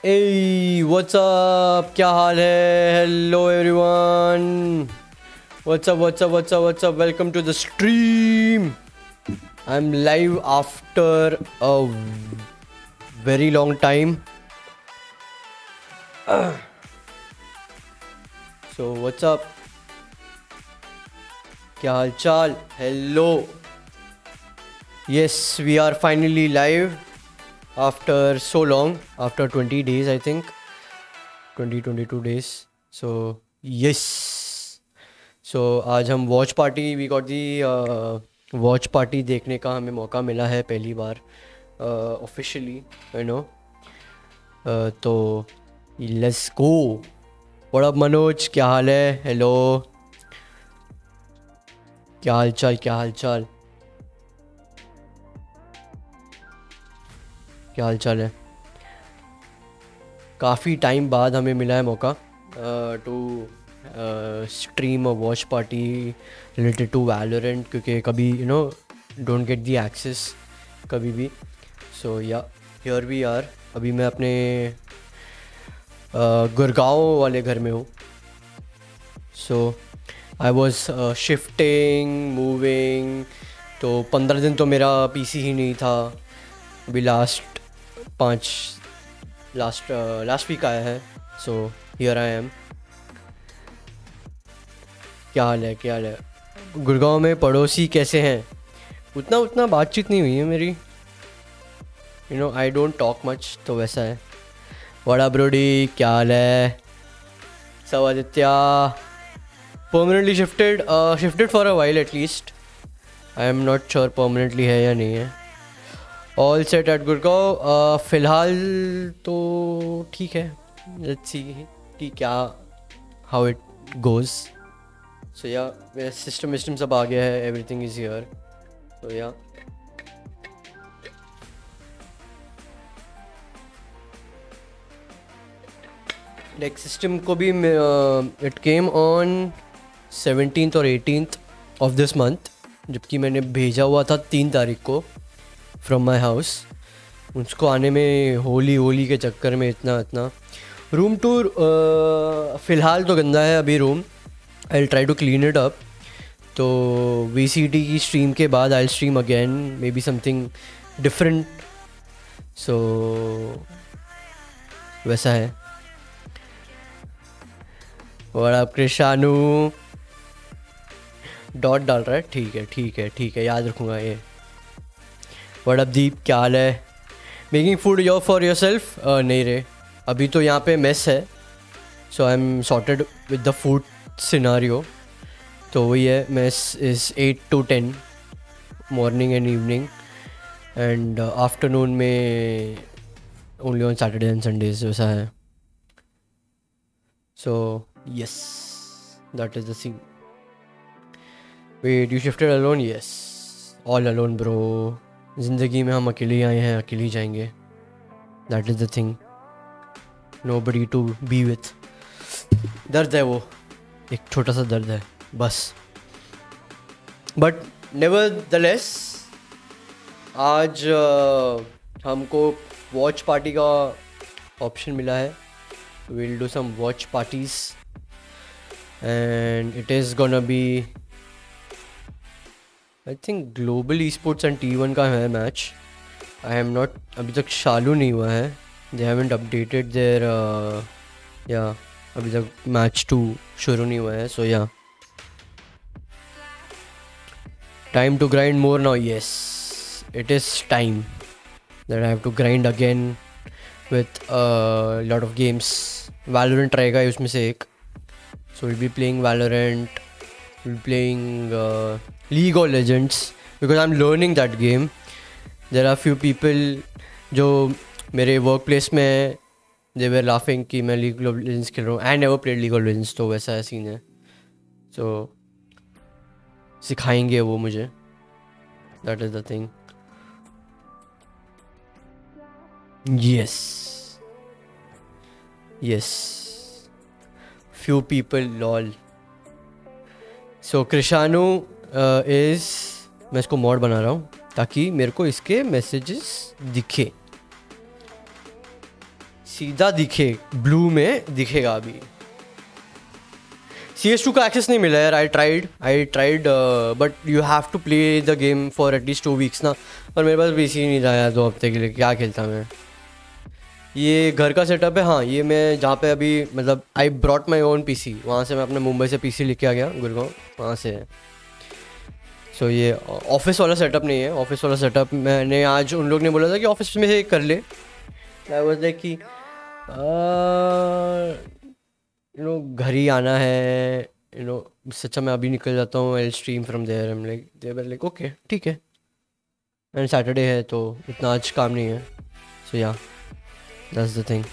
Hey, what's up? क्या हाल है? Hello everyone. What's up? What's up? What's up? What's up? Welcome to the stream. I'm live after a very long time. So what's up? क्या हाल चाल? Hello. Yes, we are finally live after so long, after 20 days I think. 22 days. So yes. So आज हम watch party we got the watch party देखने का हमें मौका मिला है पहली बार ऑफिशियली यू नो. तो let's go. What up Manoj, क्या हाल है? हेलो, क्या हाल चाल? क्या हाल चाल? क्या हाल चाल है? काफ़ी टाइम बाद हमें मिला है मौका to stream a watch party related to Valorant, क्योंकि कभी डोंट गेट दी एक्सेस कभी भी. सो या हियर वी आर. अभी मैं अपने गुड़गांव वाले घर में हूँ. सो आई वॉज शिफ्टिंग मूविंग. तो 15 दिन तो मेरा पीसी ही नहीं था. अभी लास्ट वीक आया है. So here I am. क्या हाल है? क्या हाल है? गुड़गांव में पड़ोसी कैसे हैं? उतना बातचीत नहीं हुई है मेरी. आई डोंट टॉक मच, तो वैसा है. वड़ा ब्रोडी, क्या हाल है? सब Aditya permanently shifted for a while at least. I am not sure permanently है या नहीं है. All set at Gurgaon. फ़िलहाल तो ठीक है. लेट्स सी कि क्या हाउ इट गोज़. सो या मेरा सिस्टम सब आ गया है. Everything is here. सो या लाइक सिस्टम को भी इट केम ऑन 17th और 18th ऑफ दिस मंथ, जबकि मैंने भेजा हुआ था 3 तारीख को फ्रॉम माई हाउस. उसको आने में होली के चक्कर में इतना रूम टूर. फ़िलहाल तो गंदा है अभी room. I will try to clean it up. तो VCT की स्ट्रीम के बाद I will stream again, maybe something different. So वैसा है. और आप कृषानु डॉट डाल रहा है. ठीक है, याद रखूँगा ये. व्हाट अप दीप, क्या हाल है? Making food your for yourself? नहीं रे, अभी तो यहाँ पे मेस है. So I am sorted with the food scenario. तो वही है, mess is 8 to 10 morning and evening, and afternoon में only on Saturday and Sundays, वैसा है. So yes, that is the scene. Wait, you shifted alone? Yes, all alone bro. ज़िंदगी में हम अकेले आए हैं, अकेले जाएंगे. That is the thing. Nobody to be with. दर्द है वो, एक छोटा सा दर्द है बस. बट नेवरदलेस आज हमको वॉच पार्टी का ऑप्शन मिला है. We will do some watch parties and it is gonna be, I think global Esports and T1 का है मैच. आई एम नॉट, अभी तक चालू नहीं हुआ है. दे हैवंट अपडेटेड देयर या अभी तक मैच 2 शुरू नहीं हुआ है. So yeah time to grind more now. Yes, it is time that I have to grind again with lot of games. Valorant रहेगा उसमें से एक. So will be playing Valorant, will playing League of Legends because I'm learning that game. There are few people जो मेरे work place में they were laughing कि मैं League of Legends खेल रहा हूँ. I never played League of Legends, तो वैसा सीन है. So सिखाएंगे वो मुझे. That is the thing. Yes. Few people, lol. So Krishanu is, मैं इसको मॉड बना रहा हूँ ताकि मेरे को इसके मैसेजेस दिखे. सीधा दिखे, ब्लू में दिखेगा अभी। CS2 का एक्सेस नहीं मिला यार। I tried but you have to play the game for at least 2 weeks ना, और मेरे पास PC नहीं था यार 2 हफ्ते के लिए, क्या खेलता मैं। ये घर का सेटअप है। हाँ, ये मैं जहाँ पे अभी मतलब I brought my own PC, वहाँ से मैं अपने मुंबई से PC लेके आ गया, गुड़गांव वहाँ से है। सो ये ऑफिस वाला सेटअप नहीं है। ऑफिस वाला सेटअप मैंने आज उन लोग ने बोला था कि ऑफिस में से कर ले। आई वाज लाइक कि घर ही आना है, इससे अच्छा मैं अभी निकल जाता हूँ, I stream from there. I am like, they were like okay ठीक है, एंड सैटरडे है तो इतना आज काम नहीं है। सो या दैट्स द थिंग।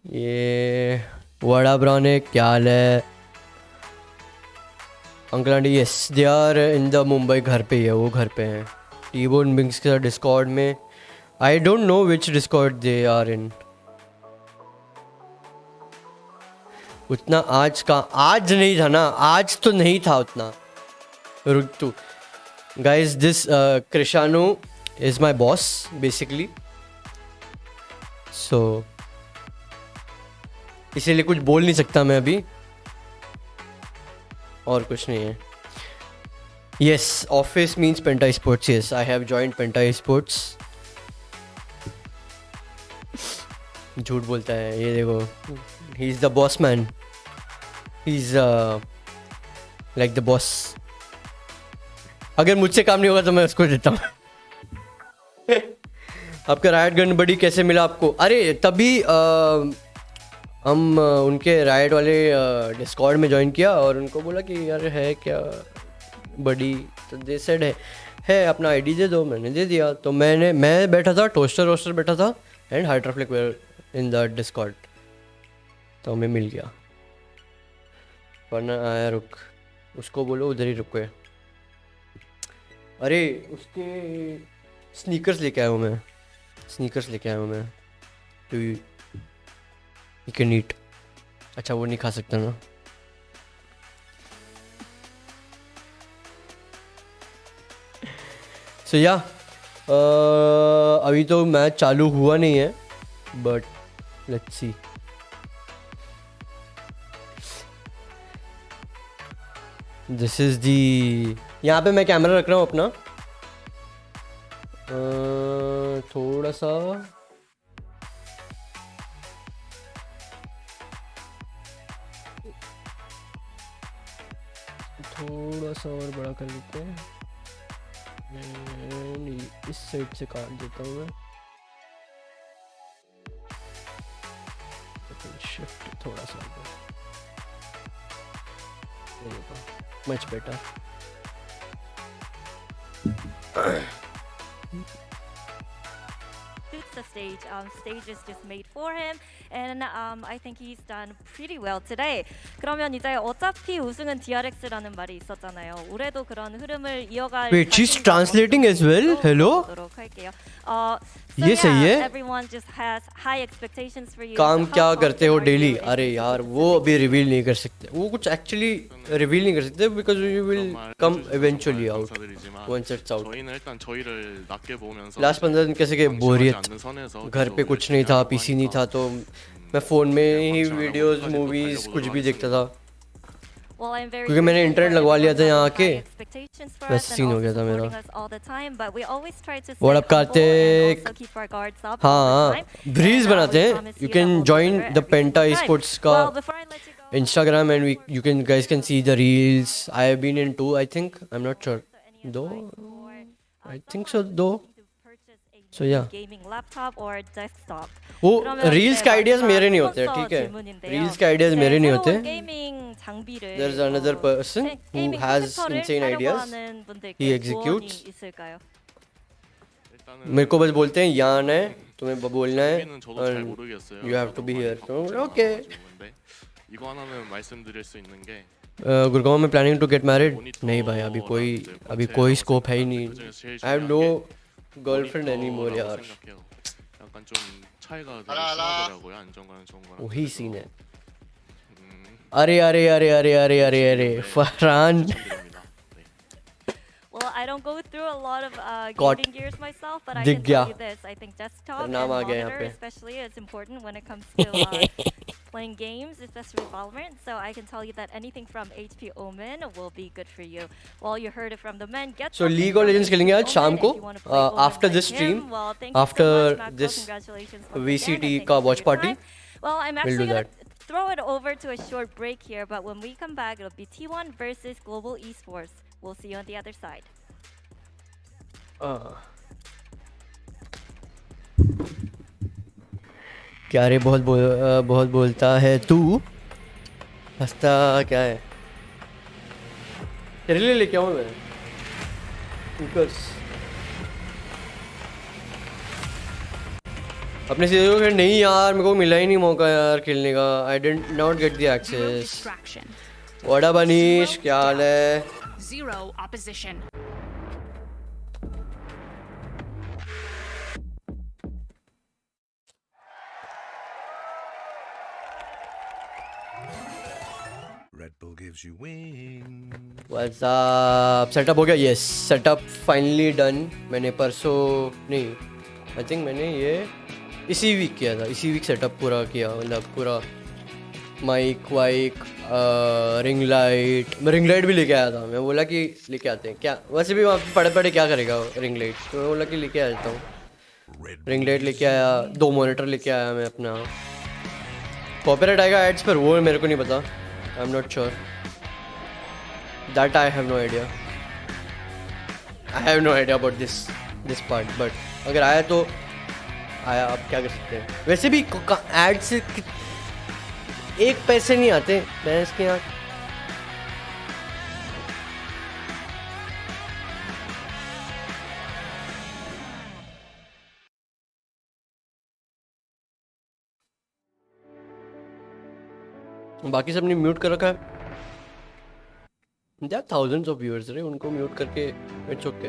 ये वड़ा ब्राउन है, क्या हाल है uncle aunty? Yes they are in the Mumbai, घर पे ही है वो, घर पे हैं टीबोन बिंग्स के साथ डिस्कॉर्ड में। I don't know which Discord they are in. उतना आज का आज नहीं था ना, आज तो नहीं था उतना। रुक तू guys, this Krishanu is my boss basically, so इसीलिए कुछ बोल नहीं सकता मैं अभी, और कुछ नहीं है। Yes, office means penta sports. Yes, I have joined penta sports. झूठ बोलता है ये, देखो, he is the boss man, he is like the boss. अगर मुझसे काम नहीं होगा तो मैं उसको देता हूँ। आपका राइट गन बड़ी कैसे मिला आपको? अरे तभी हम उनके राइट वाले डिस्कॉर्ड में ज्वाइन किया और उनको बोला कि यार है क्या बड़ी, तो दे सेड है अपना आईडी दे दो। मैंने दे दिया, तो मैं बैठा था, टोस्टर वोस्टर बैठा था एंड हाइड्रोफ्लिक वेयर इन द डिस्कॉर्ड, तो हमें मिल गया। वरना आया, रुक उसको बोलो उधर ही रुको। अरे उसके स्नीकर्स लेके आया हूँ मैं, स्नीकर्स लेके आया हूँ मैं, तो यू कैन ईट। अच्छा वो नहीं खा सकता ना। सो या अभी तो मैच चालू हुआ नहीं है, but let's see. This is the, यहाँ पे मैं कैमरा रख रहा हूँ अपना, थोड़ा सा और बड़ा कर लेते हैं, इस साइड से काट देता हूँ मैं, शिफ्ट थोड़ा सा, much better. The stage is just made for him, and I think he's done pretty well today. 그러면 이제 어차피 우승은 DRX라는 말이 있었잖아요. 올해도 그런 흐름을 이어갈. Wait, she's translating as well. Hello. ये सही है। Everyone just has high expectations for you. काम क्या करते हो daily? अरे यार वो अभी रिवील नहीं कर सकते, वो कुछ एक्चुअली रिवील नहीं कर सकते, because you will come eventually out once it's out. Last 15 दिन कैसे गए? बोरियत, घर पे कुछ नहीं था, PC नहीं था, तो मैं फ़ोन में ही वीडियोस, मूवीज़ कुछ भी देखता था, क्योंकि मैंने इंटरनेट लगवा लिया था यहाँ आके, वैसे सीन हो गया था मेरा। व्हाट्सएप कार्तिक, हाँ ब्रीज बनाते हैं। You can join the penta sports का Instagram and you can guys can see the reels. I have been in 2, I think, I am not sure, though, I think सो, दो। सो या वो रील्स के आइडियाज मेरे नहीं होते, ठीक है, रील्स के आइडियाज मेरे नहीं होते। There is another person who has insane ideas, he executes. मेरे को बस बोलते हैं यहाँ आना है, तुम्हें बोलना है, you have to be here, तो ओके। गुड़गांव में प्लानिंग टू गेट मैरिड? नहीं भाई, अभी कोई स्कोप है ही नहीं। I have no girlfriend anymore यार। 약간 좀 차이가 되게 심하더라고요. 안정감은 좋은 거랑. वही सीन है। अरे अरे अरे अरे अरे अरे अरे Farhan 준비됩니다. 네. Well, I don't go through a lot of Caught. gaming gears myself, but I दिख can गया tell you this. I think desktop and नाम आ गया यहाँ monitor पे especially is important when it comes to playing games, especially Valorant. So I can tell you that anything from HP Omen will be good for you. Well, you heard it from the men. Get So something League of from Legends HP खेलेंगे आज Omen शाम if को you wanna play Omen after like this stream, him. Well, thank you after so much, Mako. this Congratulations once again, and VCT thank का you for watch your party. time. Well, I'm We'll actually do gonna that. throw it over to a short break here, but when we come back, it'll be T1 versus Global Esports. We'll see you on the other side. क्या रे बहुत बोलता है तू हंसता क्या है तेरे लिए लेके आऊँ मैं Hookers. अपने से फिर नहीं यार मेरे को मिला ही नहीं मौका यार खेलने का I didn't not get the access वड़ा बनीश क्या हाल है Zero opposition. Red Bull gives you wings. What's up? Setup हो गया यस सेटअप फाइनली डन मैंने परसों नहीं आई थिंक मैंने ये इसी वीक किया था इसी वीक सेटअप पूरा किया मतलब पूरा माइक वाइक रिंग लाइट भी लेके आया था मैं बोला कि लेके आते हैं क्या वैसे भी वहाँ पे पढ़े पढ़े क्या करेगा रिंग लाइट तो मैं बोला कि लेके आ जाता हूँ रिंग लाइट लेके आया 2 मॉनिटर लेके आया मैं अपना कॉपीराइट आएगा एड्स पर वो मेरे को नहीं पता I am not sure that I have no idea about this part but अगर आया तो आया आप क्या कर सकते हैं वैसे भी एड से एक पैसे नहीं आते भैंस के यहाँ बाकी सबने म्यूट कर रखा है देयर थाउजेंड्स ऑफ व्यूअर्स रे उनको म्यूट करके इट्स ओके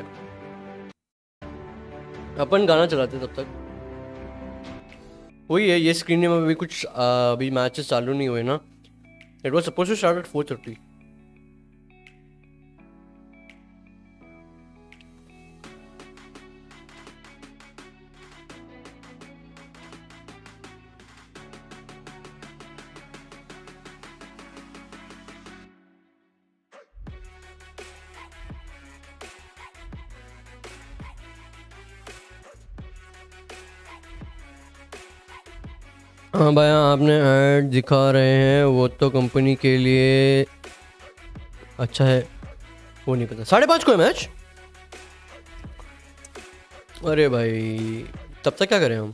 अपन गाना चलाते तब तक वही है ये स्क्रीन में अभी कुछ अभी मैचेस चालू नहीं हुए ना it was suppose to start at 4:30 हाँ भाई आपने ऐड दिखा रहे हैं वो तो कंपनी के लिए अच्छा है वो नहीं पता 5:30 को है मैच अरे भाई तब तक क्या करें हम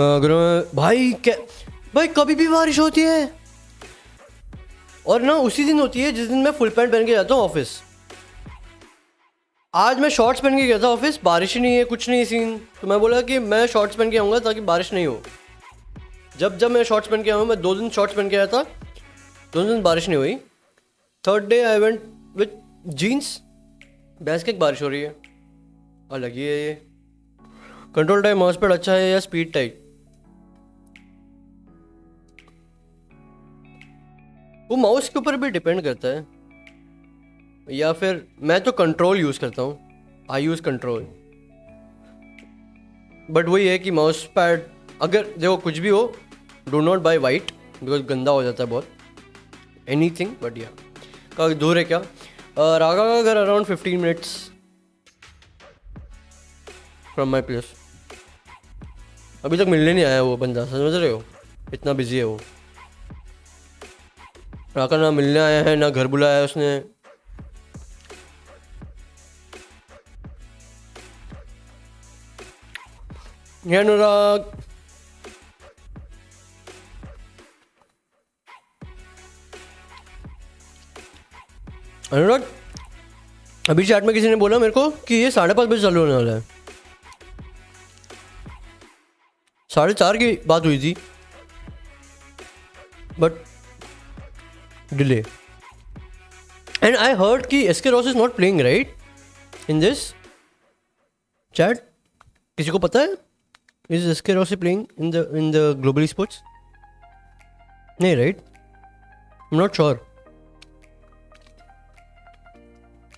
अगर भाई क्या भाई कभी भी बारिश होती है और ना उसी दिन होती है जिस दिन मैं फुल पैंट पहन के जाता हूँ ऑफिस आज मैं शॉर्ट्स पहन के गया था ऑफिस बारिश ही नहीं है कुछ नहीं सीन तो मैं बोला कि मैं शॉर्ट्स पहन के आऊँगा ताकि बारिश नहीं हो जब मैं शॉर्ट्स पहन के आया हूँ मैं 2 दिन शॉर्ट्स पहन के आया था 2 दिन बारिश नहीं हुई 3rd day I went with jeans भैंस की बारिश हो रही है अलग ही है ये कंट्रोल टाइम माउस पैड अच्छा है या स्पीड टाइप वो माउस के ऊपर भी डिपेंड करता है या फिर मैं तो कंट्रोल यूज़ करता हूँ आई यूज़ कंट्रोल बट वही है कि माउस पैड अगर देखो कुछ भी हो do not buy white because गंदा हो जाता है बहुत एनी थिंग बट या का दूर है क्या रागा का घर around 15 minutes from my place अभी तक मिलने नहीं आया वो बंदा समझ रहे हो इतना बिजी है वो राका ना मिलने आया है ना घर बुलाया है उसने अनुराग अनुराग अभी चैट में किसी ने बोला मेरे को कि ये 5:30 बजे चालू होने वाला है 4:30 की बात हुई थी but delay and I heard कि SK Ross is not playing right in this chat किसी को पता है Is SK Rossi playing in the global esports? नहीं right, I am not sure.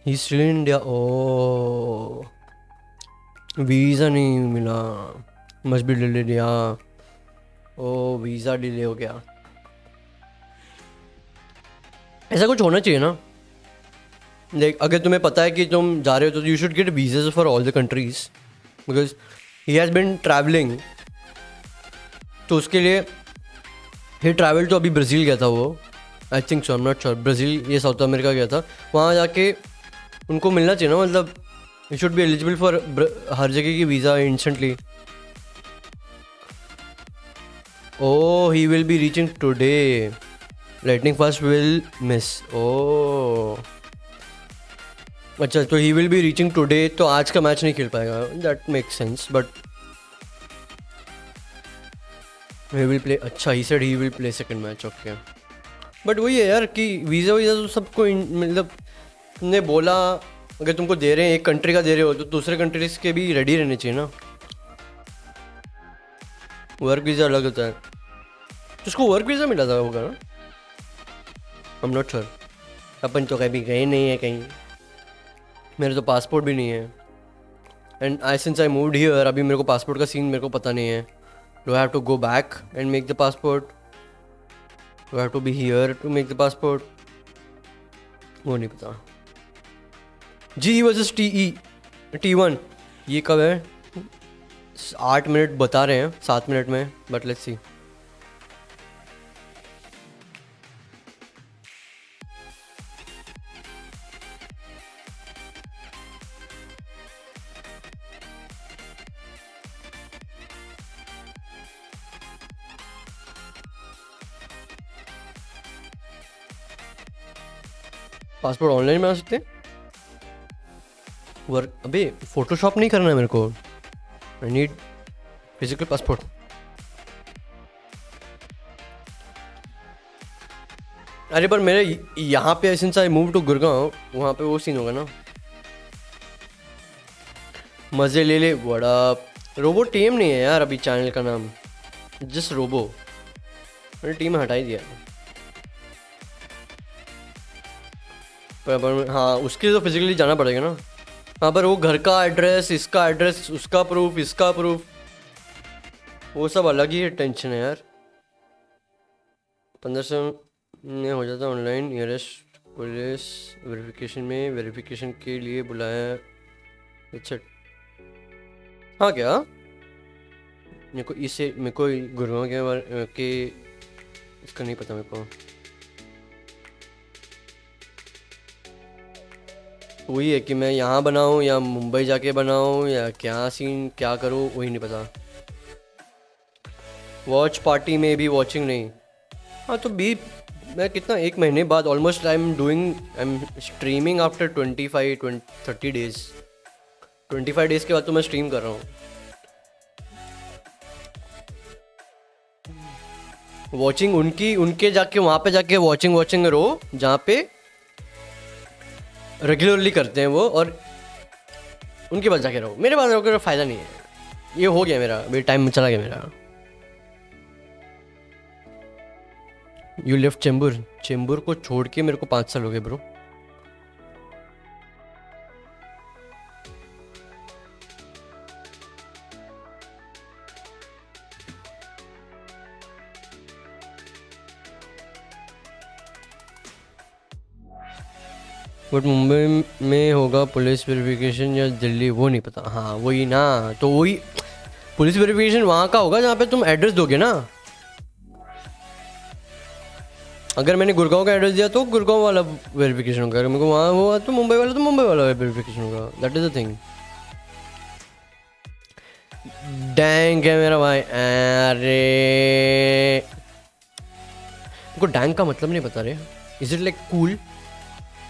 He still in India. Oh visa नहीं मिला, must be delayed. यहाँ ओ visa delay हो गया। ऐसा कुछ होना चाहिए ना, लाइक अगर तुम्हें पता है कि तुम जा रहे हो तो you should get visas for all the countries, because he has been travelling. तो उसके लिए ही ट्रैवल तो अभी ब्राज़ील गया था वो, I think so, I am not sure. Brazil ये साउथ अमेरिका गया था, वहाँ जाके उनको मिलना चाहिए ना, मतलब you should be eligible for हर जगह की visa instantly. Oh he will be reaching today, lightning fast will miss. Oh अच्छा, तो he will be reaching today, तो आज का मैच नहीं खेल पाएगा। That makes sense, but he will play. अच्छा, he said he will play second match, okay. But वही है यार कि वीज़ा वीज़ा तो सबको मतलब तुमने बोला, अगर तुमको दे रहे हैं एक कंट्री का दे रहे हो तो दूसरे कंट्रीज के भी रेडी रहने चाहिए ना। वर्क वीज़ा अलग होता है, तो उसको वर्क वीज़ा मिला था होगा ना, आई एम नॉट श्योर। अपन तो कभी गए नहीं है कहीं, मेरे तो पासपोर्ट भी नहीं है। And I since I moved here, अभी मेरे को पासपोर्ट का सीन मेरे को पता नहीं है। Do I have to go back and make the passport, do I have to be here to make the passport, वो नहीं पता। जी वर्सेस T1 ये कब है? 8 मिनट बता रहे हैं, 7 मिनट में, but let's see. Passport online बना सकते हैं? वर्क अबे फोटोशॉप नहीं करना है मेरे को, आई नीड फिजिकल पासपोर्ट। अरे पर मेरे यहाँ पे since I move to Gurgaon, वहाँ पे वो सीन होगा ना। मज़े ले ले बड़ा। रोबो टीम नहीं है यार अभी चैनल का नाम, जस्ट रोबो। मैंने टीम हटा ही दिया। पर हाँ, उसके लिए तो फिजिकली जाना पड़ेगा ना। हाँ, पर वो घर का एड्रेस, इसका एड्रेस, उसका प्रूफ, इसका प्रूफ, वो सब अलग ही टेंशन है यार। 1500 में हो जाता ऑनलाइन। नियरेस्ट पुलिस वेरिफिकेशन में वेरिफिकेशन के लिए बुलाया। अच्छा हाँ, क्या मेरे को इससे मेरे को गुरुओं के बारे के इसका नहीं पता मेरे को। वही है कि मैं यहाँ बनाऊँ या मुंबई जाके बनाऊँ या क्या सीन क्या करूँ, वही नहीं पता। वॉच पार्टी में भी वॉचिंग नहीं। हाँ तो भी मैं कितना, 1 महीने बाद almost I am streaming after 30 days. 25 days के बाद तो मैं स्ट्रीम कर रहा हूँ। वॉचिंग उनके जाके वहाँ पे जाके वॉचिंग रो जहाँ पे रेगुलरली करते हैं वो, और उनके पास जाके रहो। मेरे पास रहो का फ़ायदा नहीं है। ये हो गया मेरा, मेरा टाइम चला गया मेरा। यू लेफ्ट चेंबूर को छोड़ के मेरे को 5 साल हो गए ब्रो। बट मुंबई में होगा पुलिस वेरिफिकेशन या दिल्ली, वो नहीं पता। हाँ वही ना, तो वही पुलिस वेरिफिकेशन वहाँ का होगा जहाँ पे तुम एड्रेस दोगे ना। अगर मैंने गुड़गांव का एड्रेस दिया तो गुड़गांव वाला वेरिफिकेशन होगा, अगर मेरे को वहाँ हुआ तो मुंबई वाला वेरिफिकेशन होगा। That is the thing. Dang है मेरा भाई। अरे उनको डैंग का मतलब नहीं बता रहे। Is it like cool?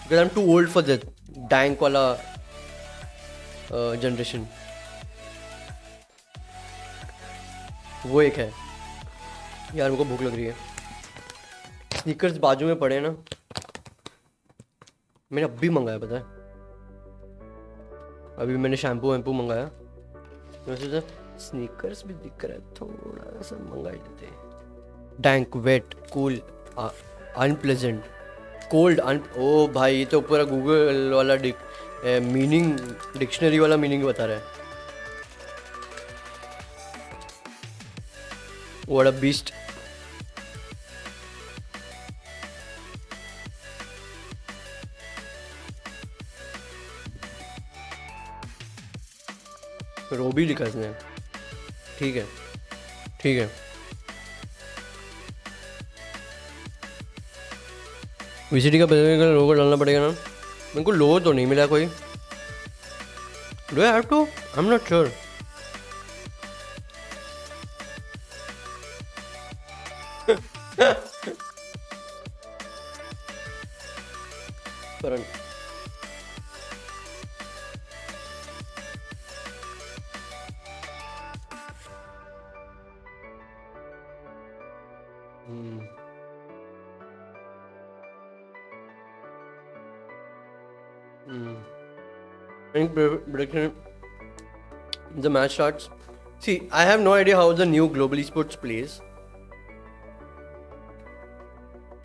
Because I am too old for that dang वाला जनरेशन। वो एक है यार, मेरे को भूख लग रही है। स्नीकर्स बाजू में पड़े ना, मैंने अभी मंगाया पता है। अभी मैंने शैम्पू वैम्पू मंगाया, वैसे तो स्नीकर्स भी दिख रहा है, थोड़ा सा मंगा ही लेते हैं। dank, wet, cool, unpleasant, cold, ओ भाई ये तो पूरा गूगल वाला मीनिंग डिक्शनरी वाला मीनिंग बता रहा है. What a beast. रोबी लिखा इसने. ठीक है ठीक है. वीसीडी का बदलने का लोगो डालना पड़ेगा ना. मेरे को लोगो तो नहीं मिला कोई. Do I have to? I am not sure. Karan prediction. The match starts. See, I have no idea how the new global esports plays,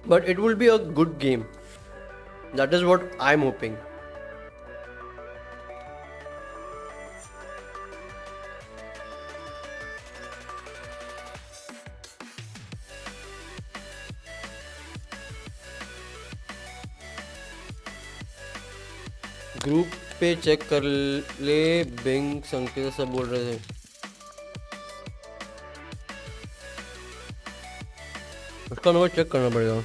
but it will be a good game. That is what I'm hoping. Group पे check कर ले. Bing संकेत सब बोल रहे थे. उसका number check करना पड़ेगा.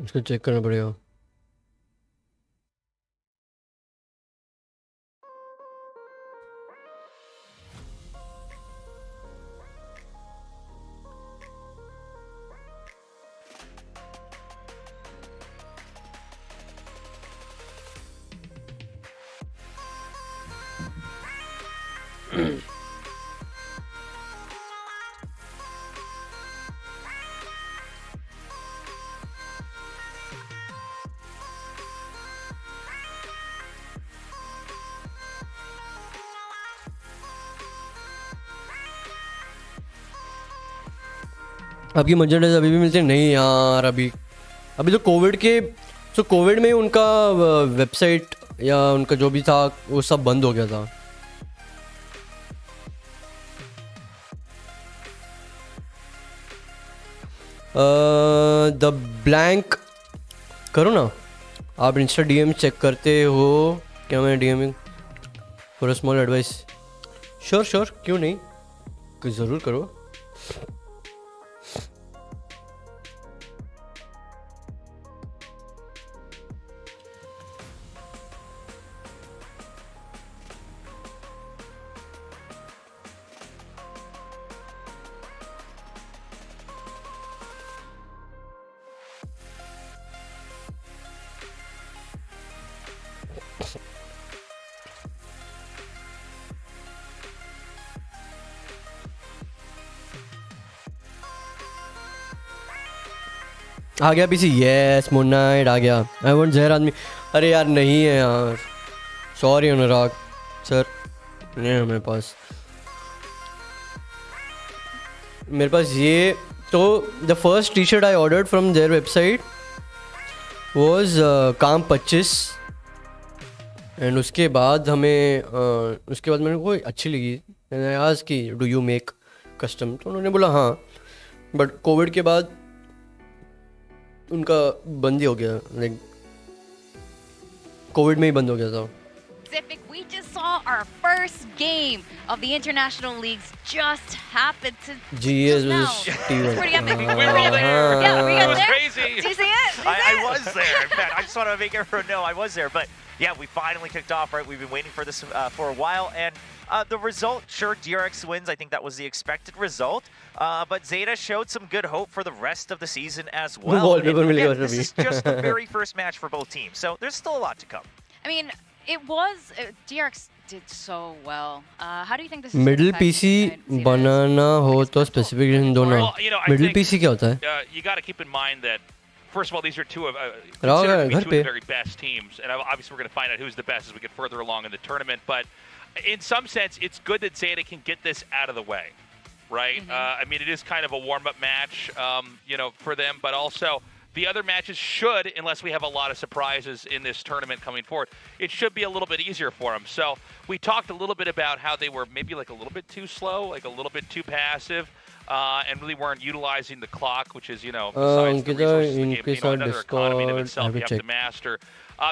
उसको चेक करना पड़ेगा. आपकी मर्चेंडाइज अभी भी मिलते हैं? नहीं यार, अभी तो कोविड में उनका वेबसाइट या उनका जो भी था वो सब बंद हो गया था. द ब्लैंक करो ना. आप इंस्टा डीएम चेक करते हो क्या? मैं DM for a small advice. Sure क्यों नहीं, ज़रूर करो. आ गया पीसी. यस मून नाइट आ गया. आई वांट जहर आदमी. अरे यार नहीं है यार, सॉरी अनुराग सर, नहीं है मेरे पास ये. तो the first T shirt I ordered from their website was काम 25 एंड उसके बाद मैंने को अच्छी लगी. आज की डू यू मेक कस्टम, तो उन्होंने बोला हाँ, बट कोविड के बाद उनका बंद ही हो गया. लाइक कोविड में ही बंद हो गया था. We just saw our first game of the international leagues just happened to GS just now. was It's pretty epic. We were all there. Yeah, were you It guys was there? crazy. Did you see it? Did you see I it? was there. In fact, I just want to make everyone know I was there. But yeah, we finally kicked off, right? We've been waiting for this for a while, and the result, sure, DRX wins. I think that was the expected result, but Zeta showed some good hope for the rest of the season as well. And again, this is just the very first match for both teams, so there's still a lot to come. I mean, it was DRX did so well. How do you think this is middle gonna PC affect Zeta's बनाना हो तो specification दो ना. Well, you know, I middle think, PC क्या होता है? You got to keep in mind that, first of all, these are two of Rao considered to be घर two of पे. the very best teams, and obviously we're going to find out who's the best as we get further along in the tournament. But in some sense, it's good that Zeta can get this out of the way, right? I mean, it is kind of a warm-up match, you know, for them, but also the other matches should, unless we have a lot of surprises in this tournament coming forward, it should be a little bit easier for them. So we talked a little bit about how they were maybe like a little bit too slow, like a little bit too passive, and really weren't utilizing the clock, which is, you know, besides the resources of the game, you know, another economy in of itself you have to master.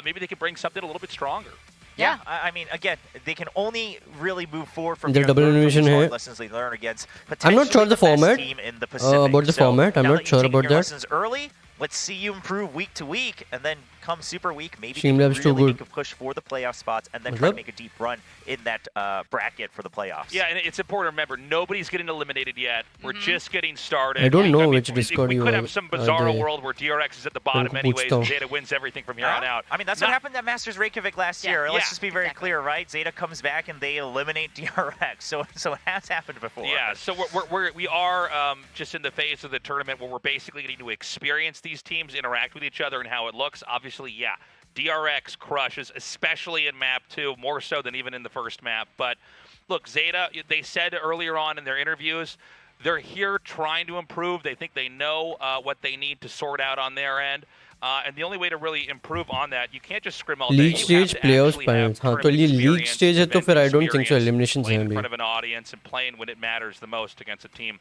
Maybe they could bring something a little bit stronger. Yeah, I mean, again, they can only really move forward from The here, double learn from elimination these hard hai. lessons they learn against I'm not sure potentially the best format, team in the Pacific. about the So format. I'm now not that you've sure taken about your that. lessons early, let's see you improve week to week, and then come Super Week, maybe they Streamlabs can too really good. make a push for the playoff spots, and then try to Matlab? make a deep run in that bracket for the playoffs. Yeah, and it's important to remember, nobody's getting eliminated yet. We're just getting started. I don't know mean, which Discord we you could are- have some are bizarre they- world where DRX is at the bottom उनको anyways, पूछता and हूँ. Zeta wins everything from here on out. I mean, that's Not- what happened at Masters Reykjavik last Yeah. year. Let's Yeah, just be very exactly. clear, right? Zeta comes back and they eliminate DRX, so it has happened before. Yeah, so we are just in the phase of the tournament where we're basically getting to experience these teams interact with each other and how it looks. Obviously, yeah, DRX crushes, especially in map 2, more so than even in the first map. But look, Zeta, they said earlier on in their interviews, they're here trying to improve. They think they know what they need to sort out on their end. And the only way to really improve on that, you can't just scrim all day. League You have stage to playoffs actually have finals. हाँ तो tournament ये league experience, stage है तो event फिर I don't think so experience, eliminations playing हैं in अभी. front of an audience and playing when it matters the most against a team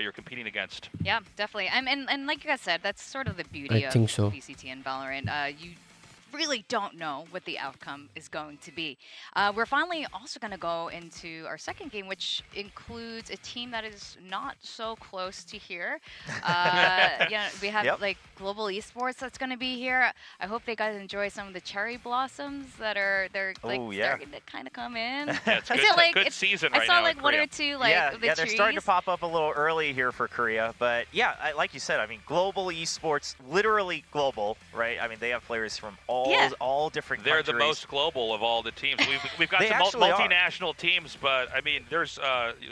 you're competing against. Yeah, definitely. And like you guys said, that's sort of the beauty I of think so. VCT and Valorant. You really don't know what the outcome is going to be. We're finally also going to go into our second game, which includes a team that is not so close to here. Yeah, we have Yep. like Global Esports that's going to be here. I hope they guys enjoy some of the cherry blossoms they're like Oh, yeah. starting to kind of come in. Yeah, it's I good, feel like good it's- season I right saw now like in one Korea. or two like yeah, the they're trees. starting to pop up a little early here for Korea, but yeah, like you said, I mean, global esports, literally global, right? I mean, they have players from all different They're countries. the most global of all the teams. We've got They some actually are. multinational teams, but I mean, there's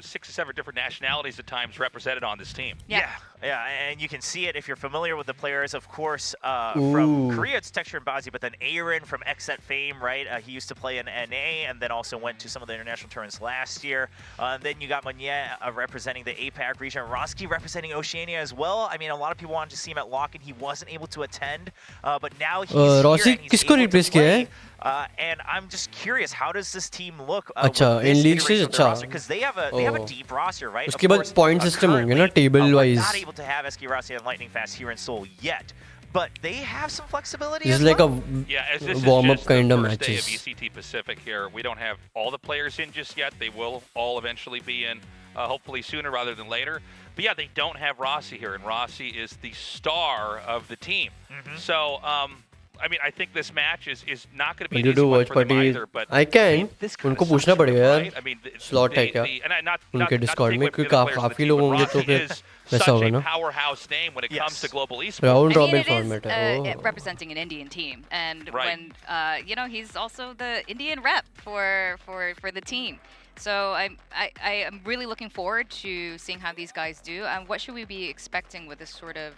6 or 7 different nationalities at times represented on this team. Yeah. Yeah, and you can see it if you're familiar with the players, of course, Ooh. from Korea, it's Texture and Bazi, but then Aaron from XSET fame, right? He used to play in NA and then also went to some of the international tournaments last year. And then you got Monier representing the APAC region, Roski representing Oceania as well. I mean, a lot of people wanted to see him at Lock-in. He wasn't able to attend, but now he's here Rossi and he's किसको able to replace किया है? play. And I'm just curious, how does this team look? अच्छा, in league stage अच्छा. Because they have a Oh. deep roster, right? उसके Of बाद course, point system होंगे ना, currently, table we're wise. not able to have SK Rossi and Lightning Fast here in Seoul yet, but they have some flexibility. This as is like a well. Yeah, as this warm is up just kind the of first day of matches. VCT Pacific here. We don't have all the players in just yet. They will all eventually be in, hopefully sooner rather than later. But yeah, they don't have Rossi here, and Rossi is the star of the team. So, I mean, I think this match is not going to be When an you easy do one watch for them party, either. But I can. this kind उनको of पूछना sucks, पड़ेगा यार. right? I mean, Slot है क्या? उनके Discord में, क्योंकि काफी लोग होंगे तो फिर वैसा होगा ना. powerhouse name when it comes to Yes. global esports. Round I mean, robin it is format है. Oh. representing an Indian team, and Right. when you know he's also the Indian rep for the team. So I am really looking forward to seeing how these guys do. And what should we be expecting with this sort of?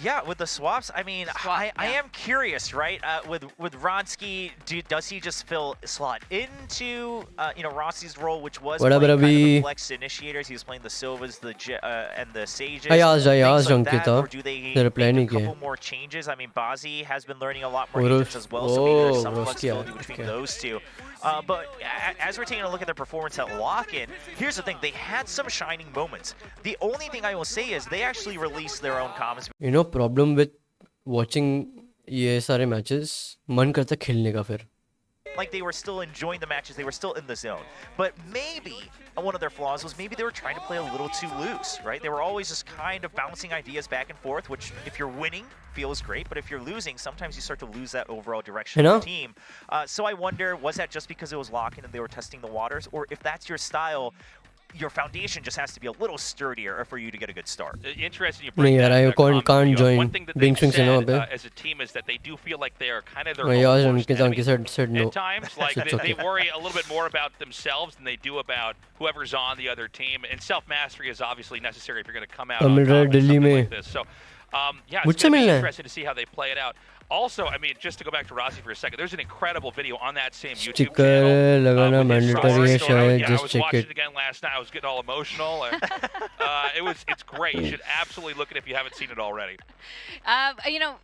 Yeah, with the swaps, I mean, I am curious, right? With Ronsky, does he just slot into Rossi's role, which was What playing about kind of the अभी- flex initiators? He was playing the Silvas, and the Sages. I asked things like Ankita. that, or do they They reply make नहीं a couple किया. more changes? I mean, Bazi has been learning a lot more Orof- agents as well, so maybe there's some Roski flexibility आया, between okay. those two. But as we're taking a look at their performance at Lock-in, here's the thing: they had some shining moments. The only thing I will say is they actually released their own comments. You know, problem with watching ये सारे matches, मन करता है खेलने का फिर. like they were still enjoying the matches. They were still in the zone. But maybe one of their flaws was maybe they were trying to play a little too loose, right? They were always just kind of bouncing ideas back and forth, which if you're winning, feels great. But if you're losing, sometimes you start to lose that overall direction of the team. So I wonder, was that just because it was locking and they were testing the waters? Or if that's your style, your foundation just has to be a little sturdier for you to get a good start. Interesting you bring that I comment can't up. join One thing that Bing they've Swing said as a team is that they do feel like they are kind of their Yeah, own worst Unki enemy. said no. At times, like It's they okay. worry a little bit more about themselves than they do about whoever's on the other team. And self-mastery is obviously necessary if you're going to come out on mill top रहा है in Delhi something में like this. So, yeah, it's मुझसे going to be मिलना है interesting to see how they play it out. Also, I mean, just to go back to Rossi for a second, there's an incredible video on that same YouTube Sticker channel. लगाना with his mandatory है story. शायद Yeah, I just was check watching it it again last night. I was getting all emotional. And, it's great. You should absolutely look at it if you haven't seen it already. You know,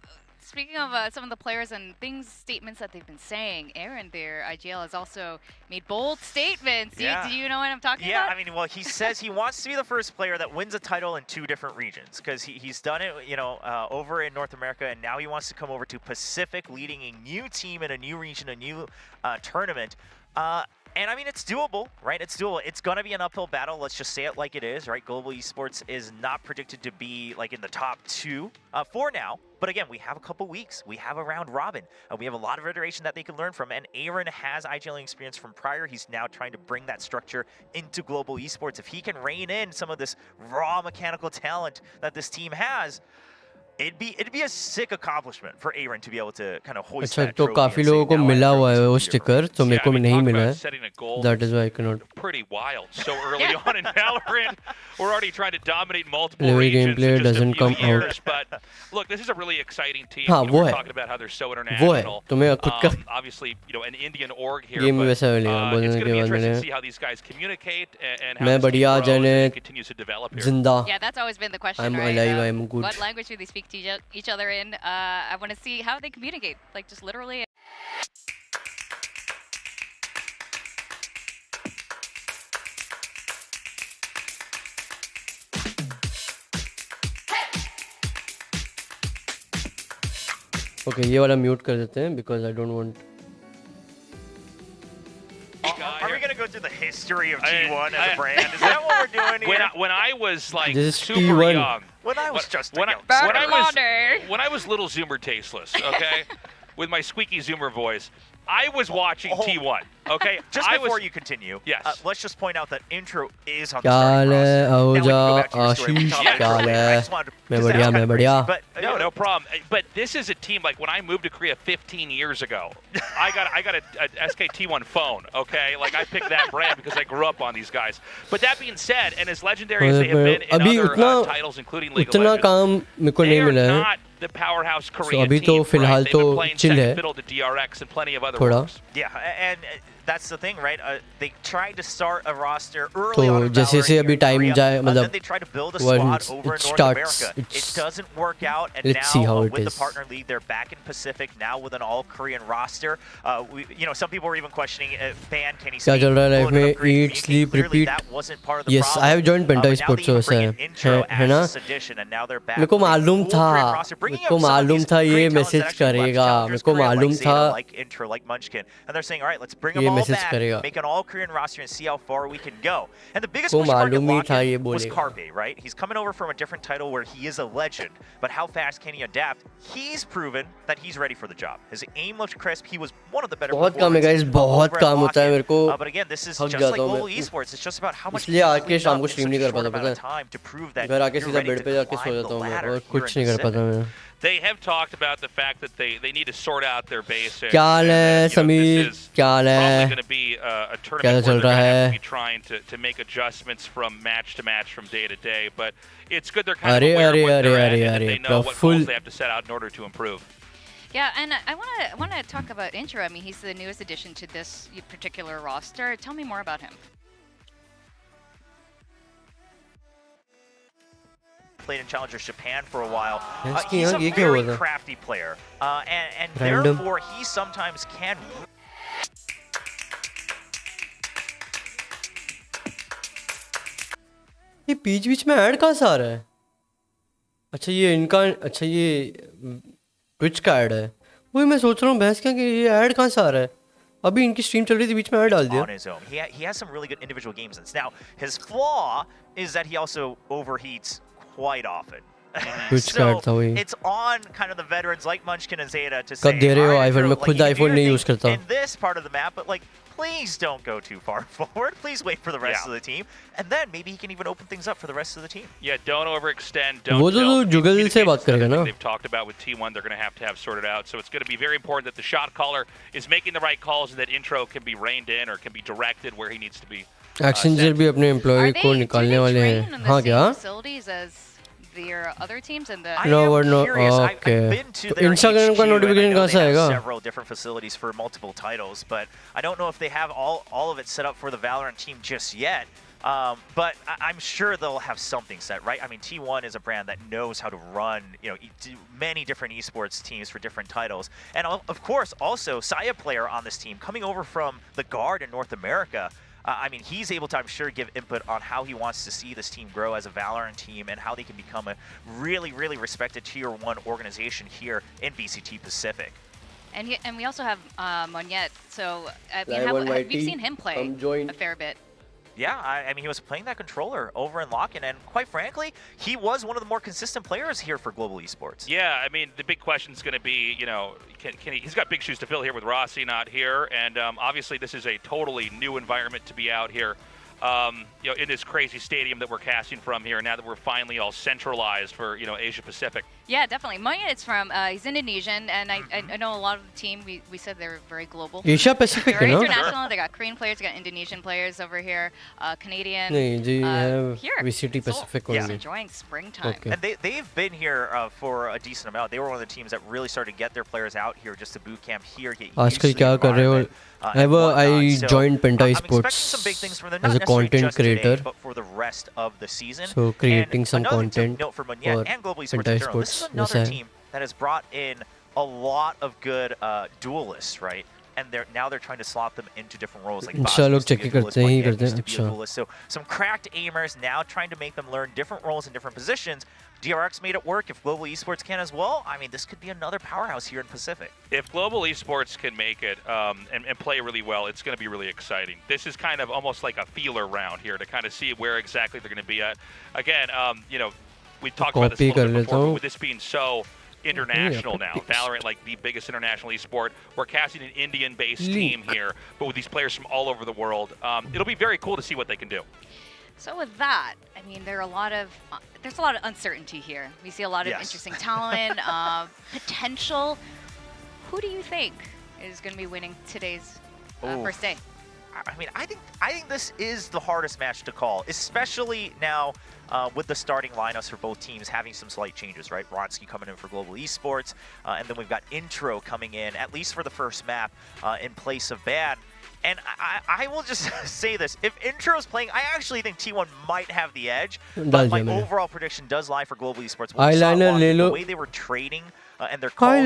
speaking of some of the players and statements that they've been saying, Aaron there, IGL has also made bold statements. Do you know what I'm talking about? Yeah, I mean, well, he says he wants to be the first player that wins a title in 2 different regions because he's done it, you know, over in North America, and now he wants to come over to Pacific, leading a new team in a new region, a new tournament. And I mean, it's doable, right? It's doable. It's going to be an uphill battle. Let's just say it like it is, right? Global Esports is not predicted to be like in the top 2 for now. But again, we have a couple weeks. We have a round robin. We have a lot of iteration that they can learn from. And Aaron has IGLing experience from prior. He's now trying to bring that structure into Global Esports. If he can rein in some of this raw mechanical talent that this team has, it'd be a sick accomplishment for Aaron to be able to kind of hoist अच्छा that तो trophy काफी and say, लोगों को "Now I मिला have हुआ है trophies वो to be sticker तो मेरे को I mean, नहीं talk मिला about है setting a goal that is why I cannot pretty wild so early on in Valorant. We're already trying to dominate multiple Level regions gameplay in just a doesn't few come out. years. But look, this is a really exciting team. हाँ, You know, वो we're है। talking about how they're so वो है international. तो मैं खुद का Obviously, you know, an Indian org here. Game But, वैसा मिलेगा it's बोलने going to के be बाद interesting to मिलेगा see how these guys communicate and how मैं this team बढ़िया grows जाने and continues to develop here. जिंदा Yeah, that's always been the question, I'm right? alive, I'm good. What language do they speak to each other in? I want to see how they communicate, like just literally. Okay ये वाला mute कर देते हैं because I don't want Are we going to go through the history of I- T1 as a brand? Is that what we're doing here? When I was like This is super T1. young, When I was just a when I, young when I was Honor. when I was little Zoomer tasteless, okay, with my squeaky Zoomer voice, I was watching Oh. T1. Okay, Just I before was, you continue, Yes. let's just point out that intro is on the क्या starting हाल है roster. Now we can go Ahuja back to your story. We Ashish can talk क्या about hall it later. I है just wanted to- मैं 'cause that's बढ़िया kinda मैं crazy. बढ़िया But, no problem. But this is a team like when I moved to Korea 15 years ago. I got a SKT1 phone. Okay, like I picked that brand because I grew up on these guys. But that being said, and as legendary as they have been in अभी other उतना titles, including League of उतना Legends, काम मेरे को they नहीं are मिला है not the powerhouse Korean अभी team. तो right? फिलहाल They've तो been playing chill है second fiddle to DRX and plenty of other थोड़ा orgs. Yeah, and that's the thing, right? They tried to start a roster तो early on in जैसे Valorant जैसे here अभी in time Korea, जाए and then मतलब they tried to build a once squad over it in North starts, America. It it's- doesn't work out, and let's see now how it with the is. partner league, they're back in Pacific now with an all-Korean roster. Some people were even questioning, ban, can he क्या speak चल रहा है life fluent में enough Korean? eat sleep Clearly, repeat that wasn't part of the yes problem. I have joined But Penta now they Esports even वैसा bring है in intro है ना as this addition, and now they're back मेरे को with a मालूम full था Korean roster, bringing मेरे को up some of मालूम these था ये great talents that message actually left करेगा challengers मेरे को Korea, मालूम like था Zeta, like Intro, like Munchkin, and they're saying, all right, let's bring them ये all मैसेज back, करेगा make an all-Korean roster, and see how far we can go. And the biggest को question mark at मालूम ही था ये lock-in was बोलेगा Carpe, right? He's coming over from a different title where he is a legend, but how fast can he adapt? He's proven that he's ready for the job. His aim looked crisp. He was one of the better बहुत काम है performers guys बहुत over at काम होता है Lock-in. मेरे को But again, this is थक just जाता like हूँ global मैं esports. It's just about how much इसलिए आके clean शाम up को in स्ट्रीम such नहीं a कर short पाता amount पता of है time to prove that घर आके you're सीधा ready बेड to पे जाके सो climb the जाता हूँ मैं ladder और here कुछ in नहीं कर Pacific. पाता मैं They have talked about the fact that they need to sort out their basics. क्या हाल है and that, Sameer this is क्या हाल probably है going to be a कैसा tournament where चल they're रहा going to have है to be trying to make adjustments from match to match, from day to day. But it's good they're kind of अरे aware अरे of what अरे they're at अरे and that अरे they know what full goals they have to set out in order to improve. Yeah, and I want to talk about Intro. I mean, he's the newest addition to this particular roster. Tell me more about him. Played in Challengers Japan for a while. इसकी He's यहाँ a ये क्या हुआ very था crafty player, and Random. therefore he sometimes can. ये बीच बीच में add कहाँ से आ रहा है अच्छा ये इनका अच्छा ये ट्विच का ऐड है वही मैं सोच रहा हूँ भैंस क्या कि ये ऐड कहाँ से आ रहा है अभी इनकी स्ट्रीम चल रही थी बीच में ऐड डाल दिया on his own. He has some really good individual game sense. Now, his flaw is that he also overheats quite often. Which So card था वही? it's on kind of the veterans like Munchkin and Zeta to say, कब दे रहे हो "All right, iPhone? bro, मैं like, खुद you can do iPhone your नहीं thing use करता in this part of the map, but like please don't go too far forward. Please wait for the rest of the team, and then maybe he can even open things up for the rest of the team." Yeah, don't overextend. Don't. वो तो tilt. जुगल से Communication बात is करेगा something ना? They've talked about with T1. They're going to have sorted out. So it's going to be very important that the shot caller is making the right calls and that intro can be reined in or can be directed where he needs to be. Exchanger भी अपने employ को निकालने वाले हैं हाँ क्या their other teams and the I No, am we're not- curious. okay. I've been to तो their Instagram का HQ, and I notification know कहाँ they से have आएगा? several different facilities for multiple titles, but I don't know if they have all of it set up for the Valorant team just yet. But I'm sure they'll have something set, right? I mean, T1 is a brand that knows how to run, many different esports teams for different titles. And of course, also, Saya player on this team coming over from the Guard in North America. I mean, he's able to, I'm sure, give input on how he wants to see this team grow as a Valorant team and how they can become a really, really respected Tier 1 organization here in VCT Pacific. and we also have Moniette. So I mean, Live on we've YT, seen him play come join. a fair bit. Yeah, I mean, he was playing that controller over in Lock-in, and quite frankly, he was one of the more consistent players here for Global Esports. Yeah, I mean, the big question is going to be, can he's got big shoes to fill here with Rossi not here, and obviously this is a totally new environment to be out here. In this crazy stadium that we're casting from here, now that we're finally all centralized for, Asia Pacific. Yeah, definitely. Moniette is from, he's Indonesian, and I know a lot of the team, we said they're very global. Asia Pacific Very है ना international. They got Korean players, they got Indonesian players over here, Canadian. नहीं जी Here. VCT So, Pacific just only enjoying springtime. Okay. And they've been here for a decent amount. They were one of the teams that really started to get their players out here just to boot camp here, get used आजकल to the क्या कर रहे हो environment, and whatnot. I So, joined Penta I'm expecting Esports some big things from them, as not a necessarily content just today, creator. but for the rest of the season. So creating And some another content note for Moniette for and Global Esports Penta in general, this is Esports, another वैसा है। team that has brought in a lot of good duelists, right? And now they're trying to slot them into different roles. Like Insta Bas लोग used to check be a he duelist, करते हैं ही Moniette करते हैं used to be a अच्छा duelist. So some cracked aimers now trying to make them learn different roles in different positions. DRX made it work. If Global Esports can as well, I mean, this could be another powerhouse here in Pacific. If Global Esports can make it and play really well, it's going to be really exciting. This is kind of almost like a feeler round here to kind of see where exactly they're going to be at. Again, we talked about this a little bit before, but with this being so international now, Valorant like the biggest international esport, we're casting an Indian-based team here, but with these players from all over the world, it'll be very cool to see what they can do. So with that, I mean, there's a lot of uncertainty here. We see a lot of interesting talent, potential. Who do you think is going to be winning today's first day? I mean, I think this is the hardest match to call, especially now with the starting lineups for both teams having some slight changes, right? Ronsky coming in for Global Esports, and then we've got Intro coming in, at least for the first map, in place of Ban. And I will just say this. If Intro's playing, I actually think T1 might have the edge. But my overall prediction does lie for Global Esports. The way they were trading and their calls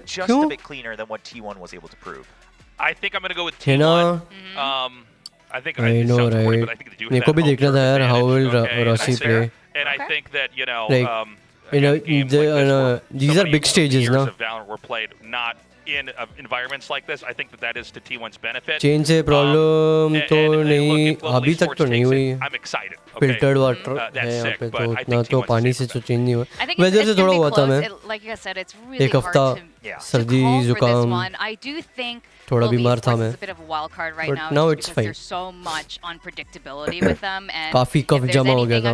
just a bit cleaner than what T1 was able to prove. I think I'm going to go with T1. I think I know, right? but I think they do have that home advantage. How will Okay, Rossi that's fair. play? And I think that, these are big stages, no? no? Valorant were played not in environments like this. I think that is to T1's benefit. Change से problem तो नहीं अभी तक तो नहीं हुई I'm excited. Filtered water है यहाँ पे तो उतना तो पानी से तो चेंज नहीं हुआ वेदर से थोड़ा हुआ था मैं एक हफ्ता सर्दी जुकाम थोड़ा बीमार था मैं but now it's fine काफी कफ जमा हो गया था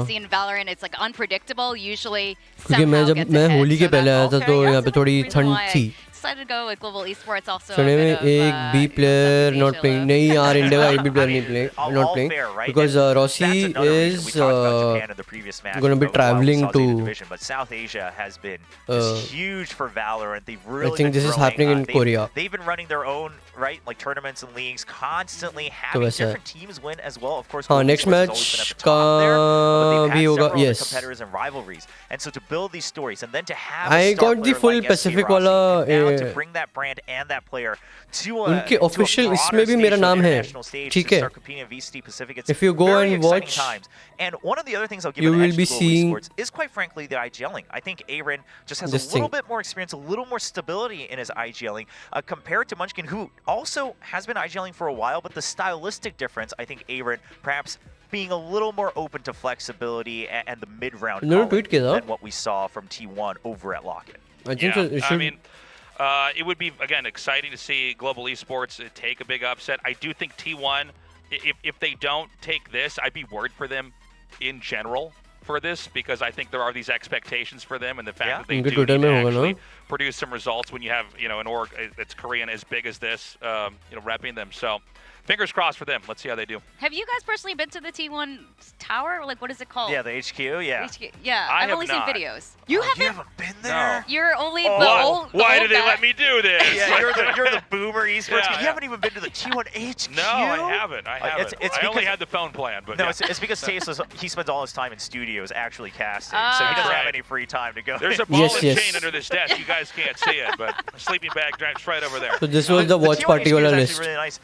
क्योंकि मैं होली के पहले आया था तो यहाँ पे थोड़ी ठंड थी Decided to go with Global Esports also. सुने में एक B player not playing नहीं यार इंडिया का एक भी player नहीं playing not playing because Rossi is going to be traveling to but South Asia has been huge for Valorant. They've really I think this is happening in Korea. They've been running their own like tournaments and leagues, constantly having different teams win as well. Of course, next match का भी होगा yes competitors and rivalries, and so to build these stories and then to have I got the full Pacific वाला want to bring that brand and that player to a उनके to a official broader इसमें भी stage, मेरा to an नाम है, international stage, ठीक to है? start competing in VCT Pacific. It's If you go very and exciting watch, times. And one of the other things I'll give you an will edge be to Global seeing Esports is quite frankly the IGLing. I think Aaron just has a this little thing. bit more experience, a little more stability in his IGLing compared to Munchkin, who also has been IGLing for a while, but the stylistic difference, I think Aaron perhaps being a little more open to flexibility and the mid-round इन्होंने calling tweet किया था? than what we saw from T1 over at Lock-In. I think Yeah, so, it I should. mean, it would be, again, exciting to see Global Esports take a big upset. I do think T1, if they don't take this, I'd be worried for them in general for this, because I think there are these expectations for them, and the fact that they उनके do Twitter need to में होगा actually ना? produce some results when you have, an org that's Korean as big as this, repping them. So fingers crossed for them. Let's see how they do. Have you guys personally been to the T1 tower? Like, what is it called? Yeah, the HQ, yeah. HQ. Yeah, I I've have only not. seen videos. You Oh, haven't? you haven't been there? You're only Oh, the why- old. the Why old did they guy. let me do this? Yeah, you're the boomer esports. Yeah, You yeah. haven't even been to the T1 HQ. No, I haven't. I haven't. It's I only because- had the phone plan, but No, yeah. it's because Tasteless, he spends all his time in studios actually casting, so he doesn't Right. have any free time to go. There's a in. ball Yes, and yes. chain under this desk. You guys can't see it, but a sleeping bag draped right over there. So this was the watch T1 party HQ is वाला actually list. really nice